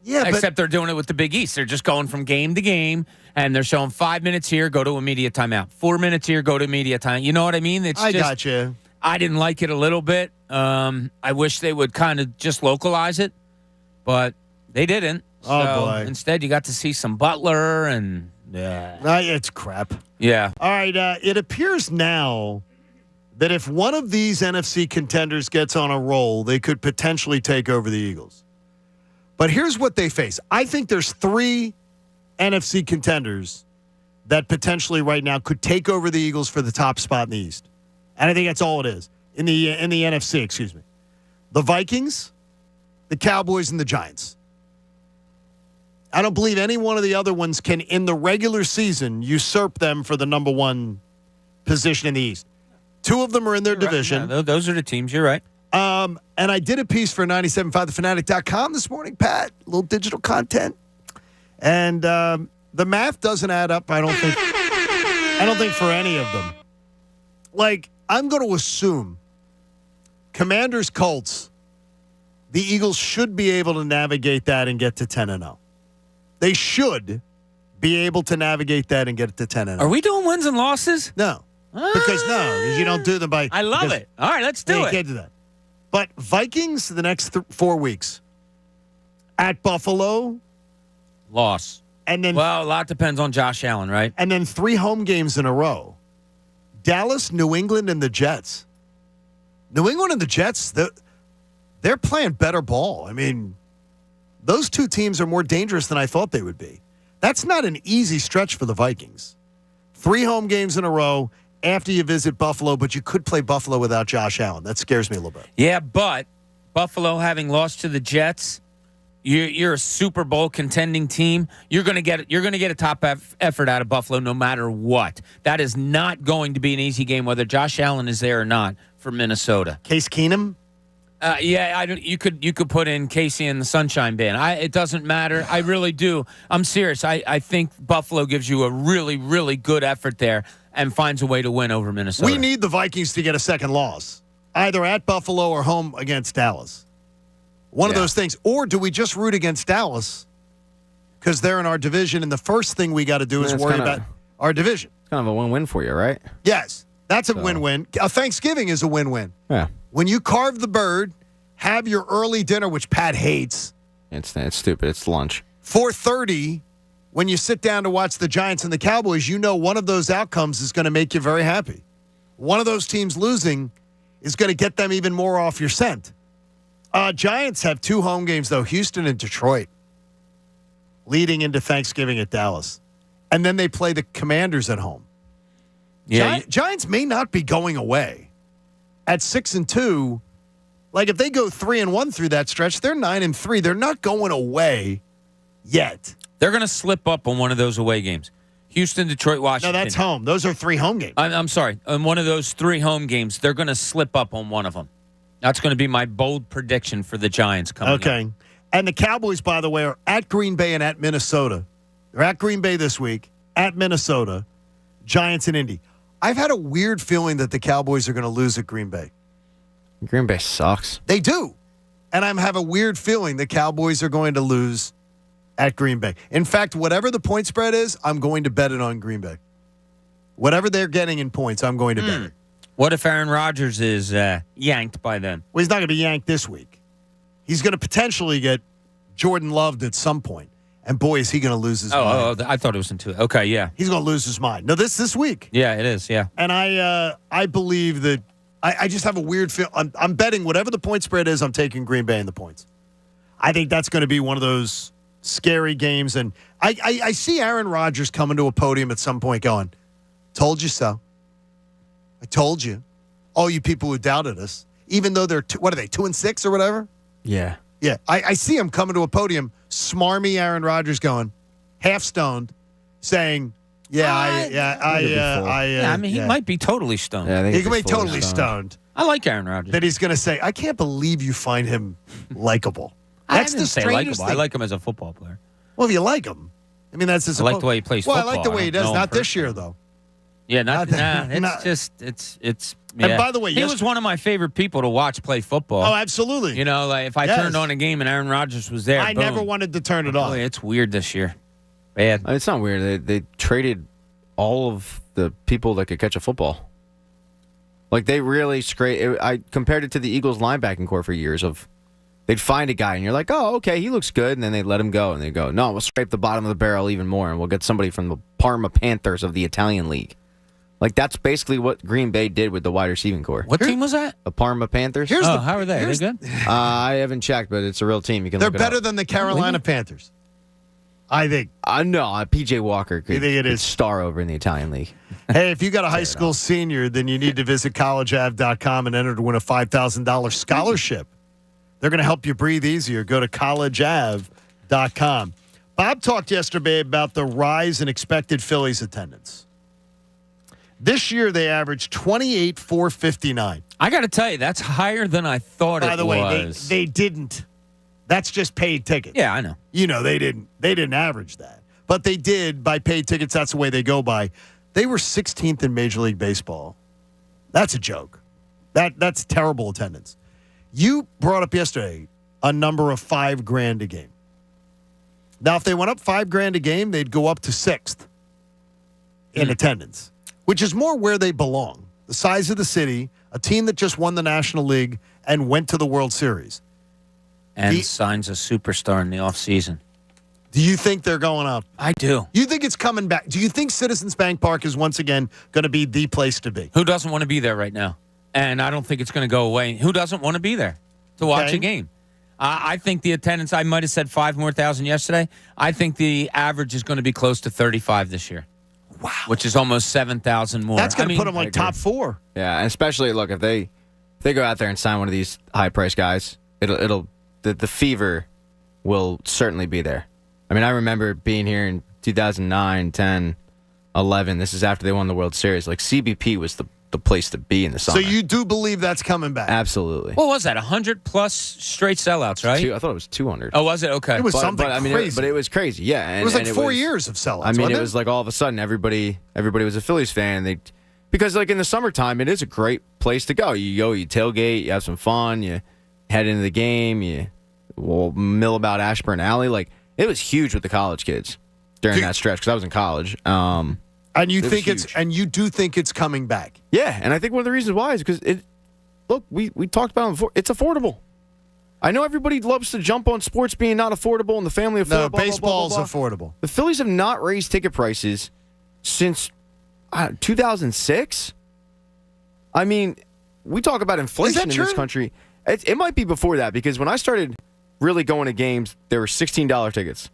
Yeah, except they're doing it with the Big East. They're just going from game to game, and they're showing 5 minutes here, go to immediate timeout. 4 minutes here, go to immediate time. You know what I mean? I got you. I didn't like it a little bit. I wish they would kind of just localize it, but they didn't. Oh, so boy. Instead, you got to see some Butler, and it's crap. Yeah. All right, it appears now that if one of these NFC contenders gets on a roll, they could potentially take over the Eagles. But here's what they face. I think there's 3 NFC contenders that potentially right now could take over the Eagles for the top spot in the East. And I think that's all it is. In the NFC, excuse me. The Vikings, the Cowboys, and the Giants. I don't believe any one of the other ones can, in the regular season, usurp them for the number 1 position in the East. 2 of them are in their division. Right. Yeah, those are the teams. You're right. And I did a piece for 97.5thefanatic.com this morning, Pat. A little digital content. And the math doesn't add up, I don't think for any of them. Like, I'm going to assume Commanders, Colts, the Eagles should be able to navigate that and get to 10-0. They should be able to navigate that and get to 10-0. Are we doing wins and losses? No. Because you don't do them by... I love it. All right, let's do it. You can't do that. But Vikings the next 4 weeks. At Buffalo. Loss. And then... Well, a lot depends on Josh Allen, right? And then 3 home games in a row. Dallas, New England, and the Jets. New England and the Jets, they're playing better ball. I mean, those 2 teams are more dangerous than I thought they would be. That's not an easy stretch for the Vikings. 3 home games in a row after you visit Buffalo, but you could play Buffalo without Josh Allen. That scares me a little bit. Yeah, but Buffalo having lost to the Jets, you're a Super Bowl contending team. You're going to get a top effort out of Buffalo no matter what. That is not going to be an easy game, whether Josh Allen is there or not for Minnesota. Case Keenum. Yeah, you could put in Casey and the Sunshine Band. It doesn't matter. I really do. I'm serious. I think Buffalo gives you a really, really good effort there and finds a way to win over Minnesota. We need the Vikings to get a second loss, either at Buffalo or home against Dallas. One of those things. Or do we just root against Dallas because they're in our division, and the first thing we got to do is worry about our division? It's kind of a win-win for you, right? Yes, that's a win-win. Thanksgiving is a win-win. Yeah. When you carve the bird, have your early dinner, which Pat hates. It's stupid. It's lunch. 4:30, when you sit down to watch the Giants and the Cowboys, you know one of those outcomes is going to make you very happy. One of those teams losing is going to get them even more off your scent. Giants have 2 home games, though, Houston and Detroit, leading into Thanksgiving at Dallas. And then they play the Commanders at home. Yeah, Giants may not be going away. At 6-2, like if they go 3-1 through that stretch, they're 9-3. They're not going away yet. They're going to slip up on one of those away games. Houston, Detroit, Washington. No, that's home. Those are 3 home games. I'm sorry. On one of those 3 home games, they're going to slip up on one of them. That's going to be my bold prediction for the Giants coming up. Okay. And the Cowboys, by the way, are at Green Bay and at Minnesota. They're at Green Bay this week, at Minnesota, Giants and Indy. I've had a weird feeling that the Cowboys are going to lose at Green Bay. Green Bay sucks. They do. And I have a weird feeling the Cowboys are going to lose at Green Bay. In fact, whatever the point spread is, I'm going to bet it on Green Bay. Whatever they're getting in points, I'm going to bet it. What if Aaron Rodgers is yanked by then? Well, he's not going to be yanked this week. He's going to potentially get Jordan Loved at some point. And boy, is he going to lose his mind. Oh, I thought it was in 2. Okay, yeah. He's going to lose his mind. No, this week. Yeah, it is, yeah. And I believe that I just have a weird feel. I'm betting whatever the point spread is, I'm taking Green Bay in the points. I think that's going to be one of those scary games. And I see Aaron Rodgers coming to a podium at some point going, told you so. I told you. All you people who doubted us. Even though they're, 2-6 or whatever? Yeah. Yeah, I see him coming to a podium, smarmy Aaron Rodgers going, half stoned, saying, he might be totally stoned. Yeah, he can be totally stoned. I like Aaron Rodgers. That he's going to say, I can't believe you find him likable. That's the the say strangest likable. thing. I like him as a football player. Well, if you like him, I mean, that's his. I like the way he plays football. Well, I like the way he does. Not this year, though. Yeah, It's. Yeah. And by the way, he was one of my favorite people to watch play football. Oh, absolutely. You know, like if I turned on a game and Aaron Rodgers was there, I boom. never wanted to turn it off. Boy, it's weird this year. Bad. It's not weird. They traded all of the people that could catch a football. Like they really I compared it to the Eagles linebacking core for years of they'd find a guy and you're like, oh, okay, he looks good, and then they'd let him go and they go, no, we'll scrape the bottom of the barrel even more and we'll get somebody from the Parma Panthers of the Italian League. Like, that's basically what Green Bay did with the wide receiving core. What team was that? The Parma Panthers. How are they? Are they good? I haven't checked, but it's a real team. You can. They're look it better up. than the Carolina Panthers. I think. No, P.J. Walker could star over in the Italian League. Hey, if you got a high school senior, then you need to visit collegeav.com and enter to win a $5,000 scholarship. They're going to help you breathe easier. Go to collegeav.com. Bob talked yesterday about the rise in expected Phillies attendance. This year, they averaged 28,459. I got to tell you, that's higher than I thought it was. By the way, they didn't. That's just paid tickets. Yeah, I know. You know, they didn't average that. But they did by paid tickets. That's the way they go by. They were 16th in Major League Baseball. That's a joke. That's terrible attendance. You brought up yesterday a number of $5,000 a game. Now, if they went up $5,000 a game, they'd go up to 6th in attendance, which is more where they belong. The size of the city, a team that just won the National League and went to the World Series. And signs a superstar in the offseason. Do you think they're going up? I do. You think it's coming back? Do you think Citizens Bank Park is once again going to be the place to be? Who doesn't want to be there right now? And I don't think it's going to go away. Who doesn't want to be there to watch a game? I think the attendance, I might have said 5,000 more yesterday. I think the average is going to be close to 35 this year. Wow. Which is almost 7,000 more. That's going to put them like top 4. Yeah, and especially, look, if they go out there and sign one of these high-priced guys, the fever will certainly be there. I mean, I remember being here in 2009, 10, 11. This is after they won the World Series. Like, CBP was the place to be in the summer. So you do believe that's coming back? Absolutely. What was that? 100+ straight sellouts, right? I thought it was 200. Oh, was it? Okay. It was something crazy. But it was crazy. Yeah, and, it was like and 4 years of sellouts. I mean, wasn't it was like all of a sudden everybody was a Phillies fan. Because like in the summertime, it is a great place to go. You go, you tailgate, you have some fun, you head into the game, you mill about Ashburn Alley. Like, it was huge with the college kids during that stretch because I was in college. And you think you do think it's coming back? Yeah, and I think one of the reasons why is because we talked about it before. It's affordable. I know everybody loves to jump on sports being not affordable and the family affordable. No, baseball's affordable. The Phillies have not raised ticket prices since 2006. I mean, we talk about inflation in this country. It might be before that because when I started really going to games, there were $16 tickets.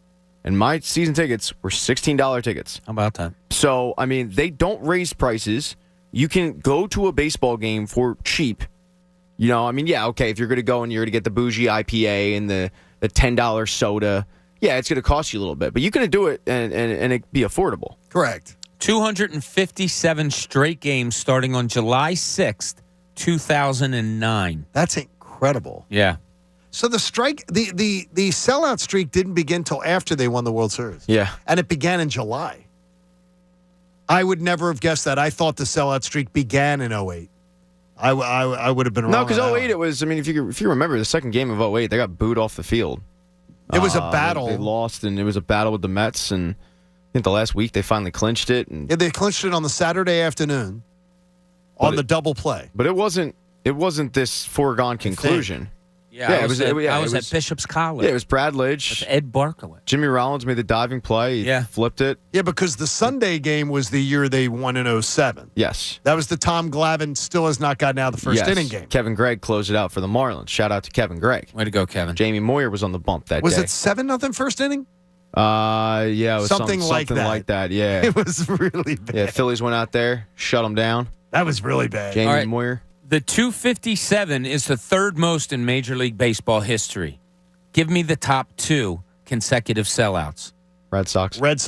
And my season tickets were $16 tickets. How about that? So, I mean, they don't raise prices. You can go to a baseball game for cheap. You know, I mean, yeah, okay, if you're going to go and you're going to get the bougie IPA and the $10 soda, yeah, it's going to cost you a little bit. But you can do it and it be affordable. Correct. 257 straight games starting on July 6th, 2009. That's incredible. Yeah. So the sellout streak didn't begin till after they won the World Series. Yeah. And it began in July. I would never have guessed that. I thought the sellout streak began in 2008. I would have been wrong. No, because 2008 it was, I mean, if you remember the second game of 2008, they got booed off the field. It was a battle. They lost, and it was a battle with the Mets, and I think the last week they finally clinched it. And they clinched it on the Saturday afternoon on the double play. But it wasn't this foregone conclusion. Yeah, I was at Bishop's College. Yeah, it was Brad Lidge. With Ed Barkowitz. Jimmy Rollins made the diving play. He flipped it. Yeah, because the Sunday game was the year they won in 2007. Yes. That was the Tom Glavine still has not gotten out of the first inning game. Kevin Gregg closed it out for the Marlins. Shout out to Kevin Gregg. Way to go, Kevin. Jamie Moyer was on the bump that day. Was it 7-0 first inning? Yeah, it was something like that. Yeah. It was really bad. Yeah, Phillies went out there, shut them down. That was really bad. Jamie Moyer. The 257 is the third most in Major League Baseball history. Give me the top two consecutive sellouts. Red Sox. Red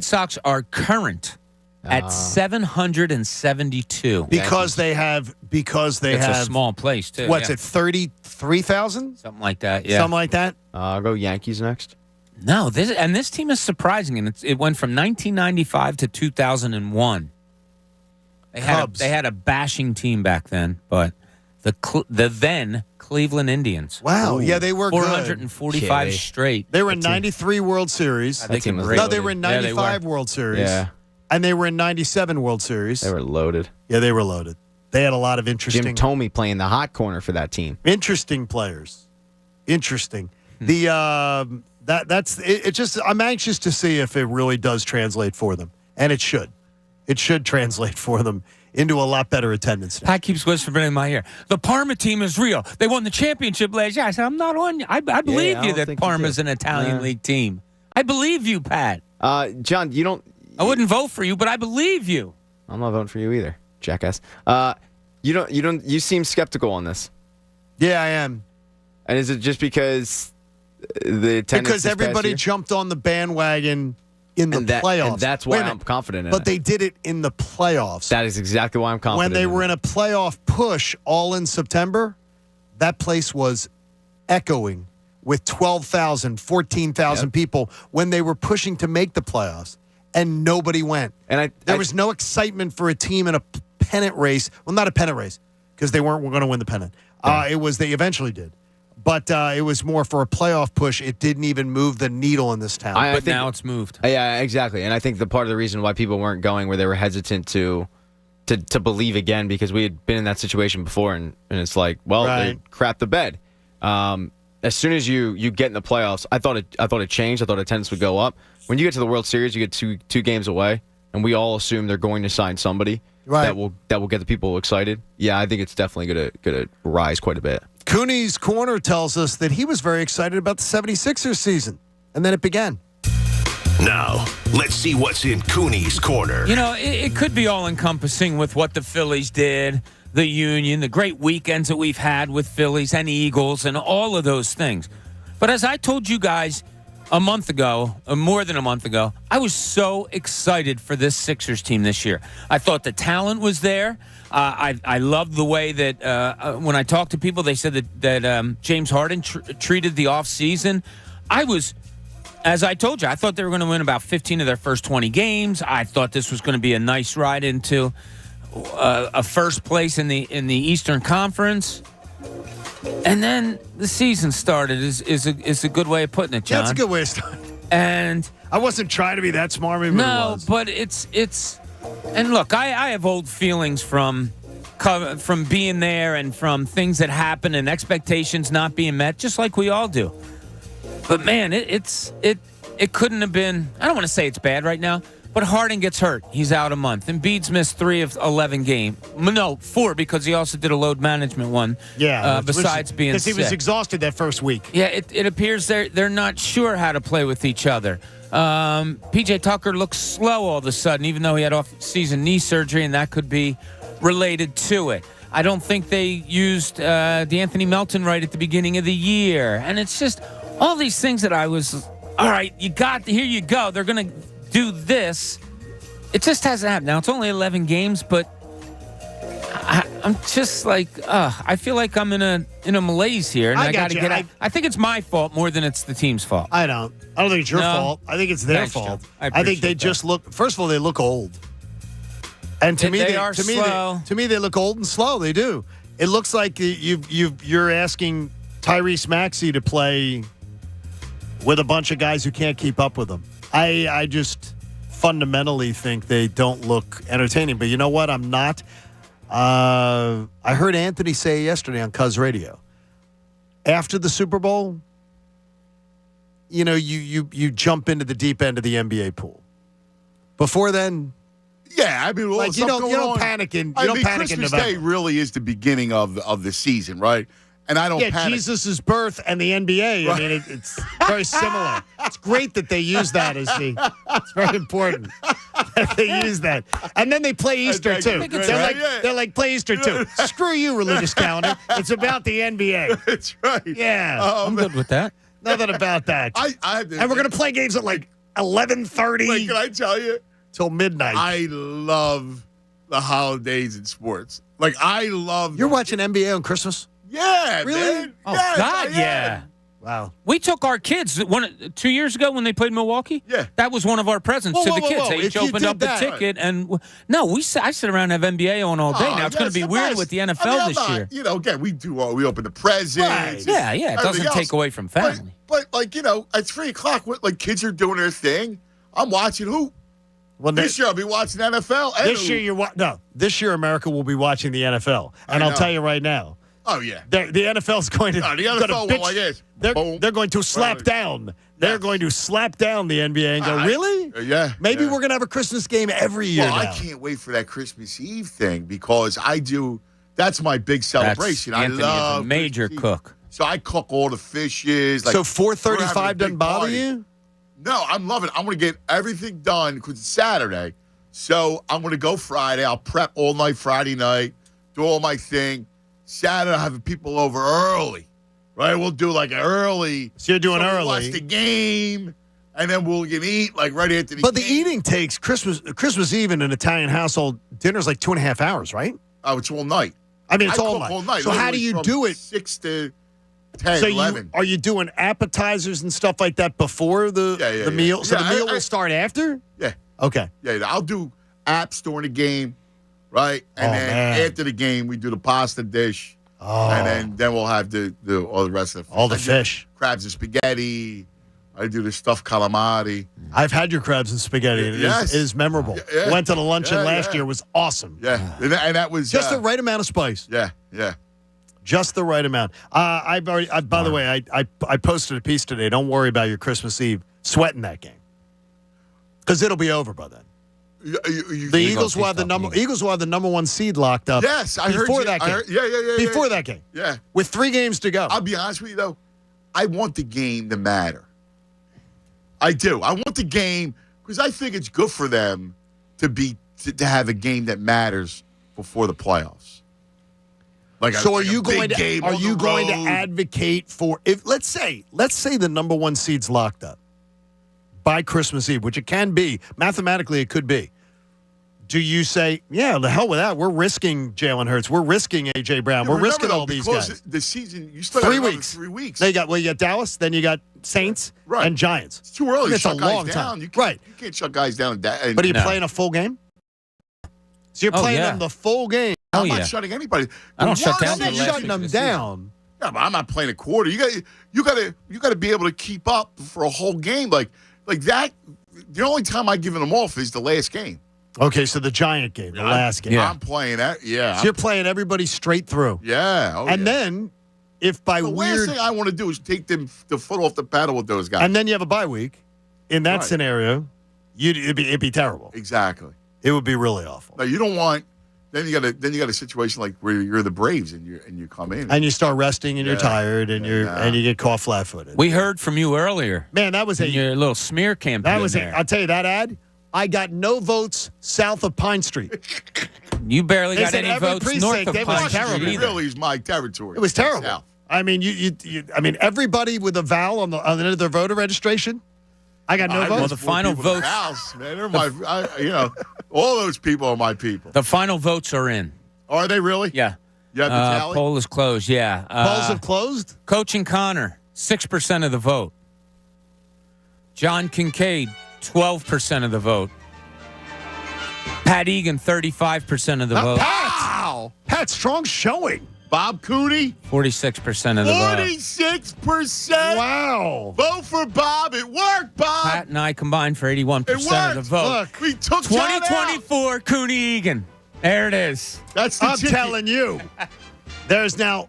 Sox are current at 772. Because they have it's a small place too. What's it, 33,000? Something like that, yeah. Something like that? I'll go Yankees next. No, this team is surprising, and it went from 1995 to 2001. They had a bashing team back then, but the then Cleveland Indians. Wow, yeah, they were 445 straight. They were in 93 World Series. They were in 95 World Series. Yeah. And they were in 97 World Series. They were loaded. Yeah, they were loaded. They had a lot of interesting. Jim Thome playing the hot corner for that team. Interesting players. Interesting. That's it. Just I'm anxious to see if it really does translate for them, and it should. It should translate for them into a lot better attendance. Pat keeps whispering in my ear, the Parma team is real. They won the championship last year. I said, I'm not on you. I believe you that Parma's an Italian league team. I believe you, Pat. John, you don't... I wouldn't vote for you, but I believe you. I'm not voting for you either, jackass. You seem skeptical on this. Yeah, I am. And is it just because the attendance Because everybody jumped on the bandwagon in the playoffs. And that's why I'm confident in But it. they did it in the playoffs. That is exactly why I'm confident When they were in a playoff push all in September, that place was echoing with 12,000, 14,000 people when they were pushing to make the playoffs, and nobody went. And there was no excitement for a team in a pennant race. Well, not a pennant race, because they weren't going to win the pennant. They eventually did. But it was more for a playoff push. It didn't even move the needle in this town. But now it's moved. Yeah, exactly. And I think the part of the reason why people weren't going, where they were hesitant to believe again, because we had been in that situation before, and it's like, well, they crap the bed. As soon as you get in the playoffs, I thought it changed. I thought attendance would go up. When you get to the World Series, you get two games away, and we all assume they're going to sign somebody that will get the people excited. Yeah, I think it's definitely gonna rise quite a bit. Cooney's Corner tells us that he was very excited about the 76ers season, and then it began. Now, let's see what's in Cooney's Corner. You know, it could be all-encompassing with what the Phillies did, the union, the great weekends that we've had with Phillies and Eagles and all of those things. But as I told you guys a month ago, more than a month ago, I was so excited for this Sixers team this year. I thought the talent was there. I loved the way that when I talked to people, they said that James Harden treated the offseason. As I told you, I thought they were going to win about 15 of their first 20 games. I thought this was going to be a nice ride into a first place in the Eastern Conference. And then the season started is a good way of putting it, John. That's a good way of starting. And I wasn't trying to be that smarmy. No, but it's and look, I have old feelings from being there and from things that happen and expectations not being met, just like we all do. But man, it couldn't have been. I don't want to say it's bad right now, but Harden gets hurt. He's out a month. Embiid's missed 3 of 11 games. No, 4 because he also did a load management one. Yeah, besides being sick. because he was exhausted that first week. Yeah, it appears they're not sure how to play with each other. PJ Tucker looks slow all of a sudden, even though he had off-season knee surgery, and that could be related to it. I don't think they used DeAnthony Melton right at the beginning of the year, and it's just all these things that I was, all right, here you go. They're going to do this. It just hasn't happened. Now, it's only 11 games, but I'm just like, I feel like I'm in a malaise here, and I got to get out. I think it's my fault more than it's the team's fault. I don't think it's your fault. I think it's their fault. I think they just look. First of all, they look old, and to me, they look old and slow. They do. It looks like you're asking Tyrese Maxey to play with a bunch of guys who can't keep up with them. I just fundamentally think they don't look entertaining. But you know what? I'm not. I heard Anthony say yesterday on Cuz Radio, after the Super Bowl, you jump into the deep end of the NBA pool. Before then, yeah, I mean, like you don't panic in. You don't panic in Christmas November. Day really is the beginning of the season, right? And I don't panic. Jesus' birth and the NBA. Right. I mean, it's very similar. It's great that they use that as it's very important that they use that. And then they play Easter, too. They're like, play Easter, too. Screw you, religious calendar. It's about the NBA. That's right. Yeah. I'm good with that. Nothing about that. And we're going to play games at like 11:30. Wait, can I tell you? Till midnight. I love the holidays in sports. Like, I love... You're watching NBA on Christmas? Yeah, really? Man. Oh, yes, God, yeah. Wow. We took our kids 2 years ago when they played Milwaukee. Yeah. That was one of our presents to the kids. They each opened up a ticket. And I sit around and have NBA on all day. Now, it's going to be weird with the NFL this year. You know, again, we open the presents. Right. Yeah. It doesn't take away from family. But like, at 3 o'clock, like kids are doing their thing. I'm watching who? Well, this year I'll be watching NFL. This year America will be watching the NFL. And I'll tell you right now. Oh, yeah. The NFL's going to... the NFL went like this. They're going to slap down. They're going to slap down the NBA and go, really? Yeah. Maybe we're going to have a Christmas game every year now. I can't wait for that Christmas Eve thing because that's my big celebration. Anthony is a major cook. So I cook all the fishes. So 4:35 doesn't bother you? No, I'm loving it. I'm going to get everything done because it's Saturday. So I'm going to go Friday. I'll prep all night Friday night, do all my thing. Saturday, I'll have people over early, right? We'll do like an early. So you're doing early. Watch the game, and then we'll get eat like right after the game. But the eating takes Christmas Eve in an Italian household dinner's like 2.5 hours, right? Oh, it's all night. I mean, it's all cook night. all night. So how do you do it? 6 to 10, 11. Are you doing appetizers and stuff like that before the meal? So the meal will start after? Yeah. Okay. Yeah, I'll do apps during the game. Right, and then after the game, we do the pasta dish, and then we'll have all the rest of the fish, crabs and spaghetti. I do the stuffed calamari. I've had your crabs and spaghetti. It is memorable. Yeah. Went to the luncheon last year. It was awesome. Yeah, and that was just the right amount of spice. Yeah. Just the right amount. By the way, I posted a piece today. Don't worry about your Christmas Eve sweating that game because it'll be over by then. The Eagles will have the number 1 seed locked up. Yes, I heard that game. Before that game. Yeah. With 3 games to go. I'll be honest with you though, I want the game to matter. I do. I want the game because I think it's good for them to have a game that matters before the playoffs. So are you going to road? advocate for if let's say the number one seed's locked up by Christmas Eve, which it can be mathematically, it could be. Do you say, yeah, the hell with that? We're risking Jalen Hurts. We're risking A.J. Brown. We're risking all these guys. The season, you still 3 got weeks. 3 weeks. Now you got Dallas, then you got Saints and Giants. It's too early to It's a shut guys long down. time. You can't shut guys down. But are you playing a full game? So you're playing them the full game. I'm not shutting anybody. I don't shut I'm down. not Shutting them down. Yeah, but I'm not playing a quarter. You got to be able to keep up for a whole game like that. The only time I give them off is the last game. Okay, so the Giant game, the last game. I'm playing that. Yeah. So you're playing everybody straight through. Yeah. Then, if by the last thing I want to do is take the foot off the pedal with those guys. And then you have a bye week. In that scenario, it'd be terrible. Exactly. It would be really awful. No, you don't want. Then you got a situation like where you're the Braves and you come in and you start resting and you're tired and you get caught flat-footed. We heard from you earlier. Man, that was your little smear campaign. That was there. I'll tell you that ad. I got no votes south of Pine Street. You barely They got said any every votes precinct, north of they was Pine Street terrible. either. really is my territory. It was terrible. South. I mean, I mean, everybody with a vowel on the end of their voter registration. I got no votes. Well, the final votes. House, man, they're my. All those people are my people. The final votes are in. Are they really? Yeah. You have the tally? Poll is closed. Yeah. Polls have closed. Coach and Connor, 6% of the vote. John Kincade, 12% of the vote. Pat Egan, 35% of the vote. Wow. Pat, strong showing. Bob Cooney, 46% of the vote. 46%. Wow. Vote for Bob. It worked, Bob. Pat and I combined for 81% of the vote. Look, we took John out. 2024 Cooney Egan. There it is. That's the I'm ticket. telling you. There's now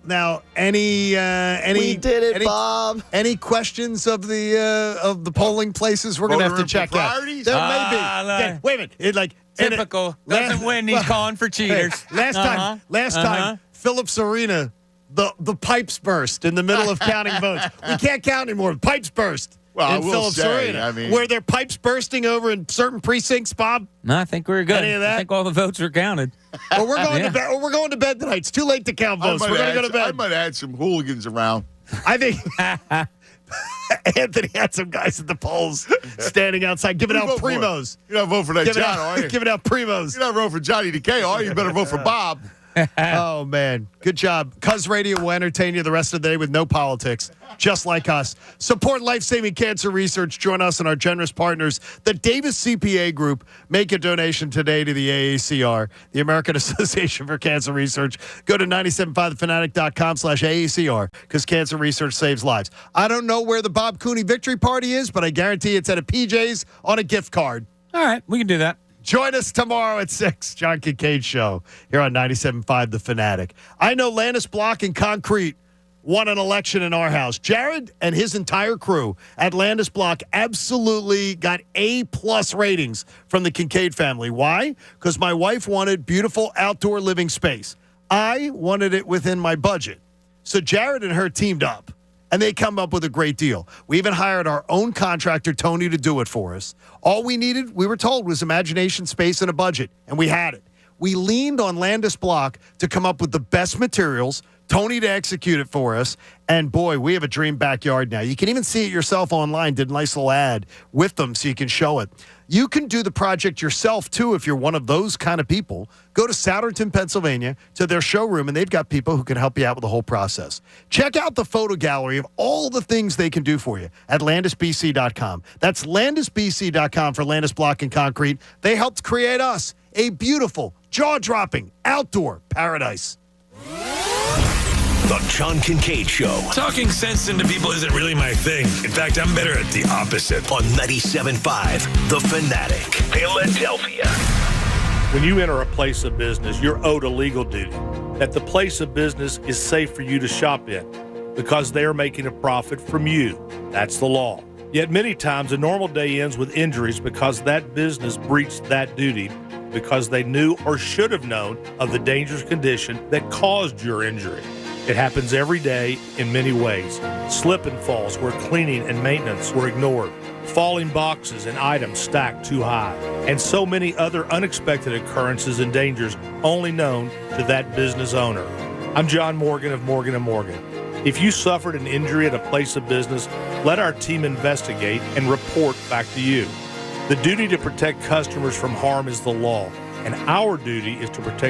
any We did it, Bob. Any questions of the polling places we're going to have to check out? There may be. Yeah, wait a minute. It, like Typical. Doesn't win. He's calling for cheaters. Last time, Phillips Arena, the pipes burst in the middle of counting votes. We can't count anymore. Pipes burst. Well, I in will Phillips say, Arena. I mean- Were there pipes bursting over in certain precincts, Bob? No, I think we're good. Any of that? I think all the votes are counted. Or we're going to bed. Or we're going to bed tonight. It's too late to count votes. We're going to go to bed. I might add some hooligans around. I think Anthony had some guys at the polls standing outside giving out primos. You're not voting for that Giving John, out- are you? giving out primos. You're not voting for Johnny DeKay, are you? You better vote for Bob. Oh, man. Good job. Cuz Radio will entertain you the rest of the day with no politics, just like us. Support life-saving cancer research. Join us and our generous partners, the Davis CPA Group. Make a donation today to the AACR, the American Association for Cancer Research. Go to 97.5thefanatic.com/AACR because cancer research saves lives. I don't know where the Bob Cooney victory party is, but I guarantee it's at a PJ's on a gift card. All right, we can do that. Join us tomorrow at 6, John Kincade Show, here on 97.5 The Fanatic. I know Landis Block and Concrete won an election in our house. Jared and his entire crew at Landis Block absolutely got A-plus ratings from the Kincade family. Why? Because my wife wanted beautiful outdoor living space. I wanted it within my budget. So Jared and her teamed up. And they come up with a great deal. We even hired our own contractor, Tony, to do it for us. All we needed, we were told, was imagination, space, and a budget. And we had it. We leaned on Landis Block to come up with the best materials, Tony to execute it for us. And boy, we have a dream backyard now. You can even see it yourself online. Did a nice little ad with them so you can show it. You can do the project yourself, too, if you're one of those kind of people. Go to Souderton, Pennsylvania, to their showroom, and they've got people who can help you out with the whole process. Check out the photo gallery of all the things they can do for you at LandisBC.com. That's LandisBC.com for Landis Block and Concrete. They helped create us a beautiful, jaw-dropping, outdoor paradise. The John Kincade Show. Talking sense into people isn't really my thing. In fact, I'm better at the opposite. On 97.5 The Fanatic, Philadelphia. When you enter a place of business, you're owed a legal duty that the place of business is safe for you to shop in because they are making a profit from you. That's the law. Yet many times a normal day ends with injuries because that business breached that duty because they knew or should have known of the dangerous condition that caused your injury. It happens every day in many ways. Slip and falls where cleaning and maintenance were ignored. Falling boxes and items stacked too high. And so many other unexpected occurrences and dangers only known to that business owner. I'm John Morgan of Morgan & Morgan. If you suffered an injury at a place of business, let our team investigate and report back to you. The duty to protect customers from harm is the law, and our duty is to protect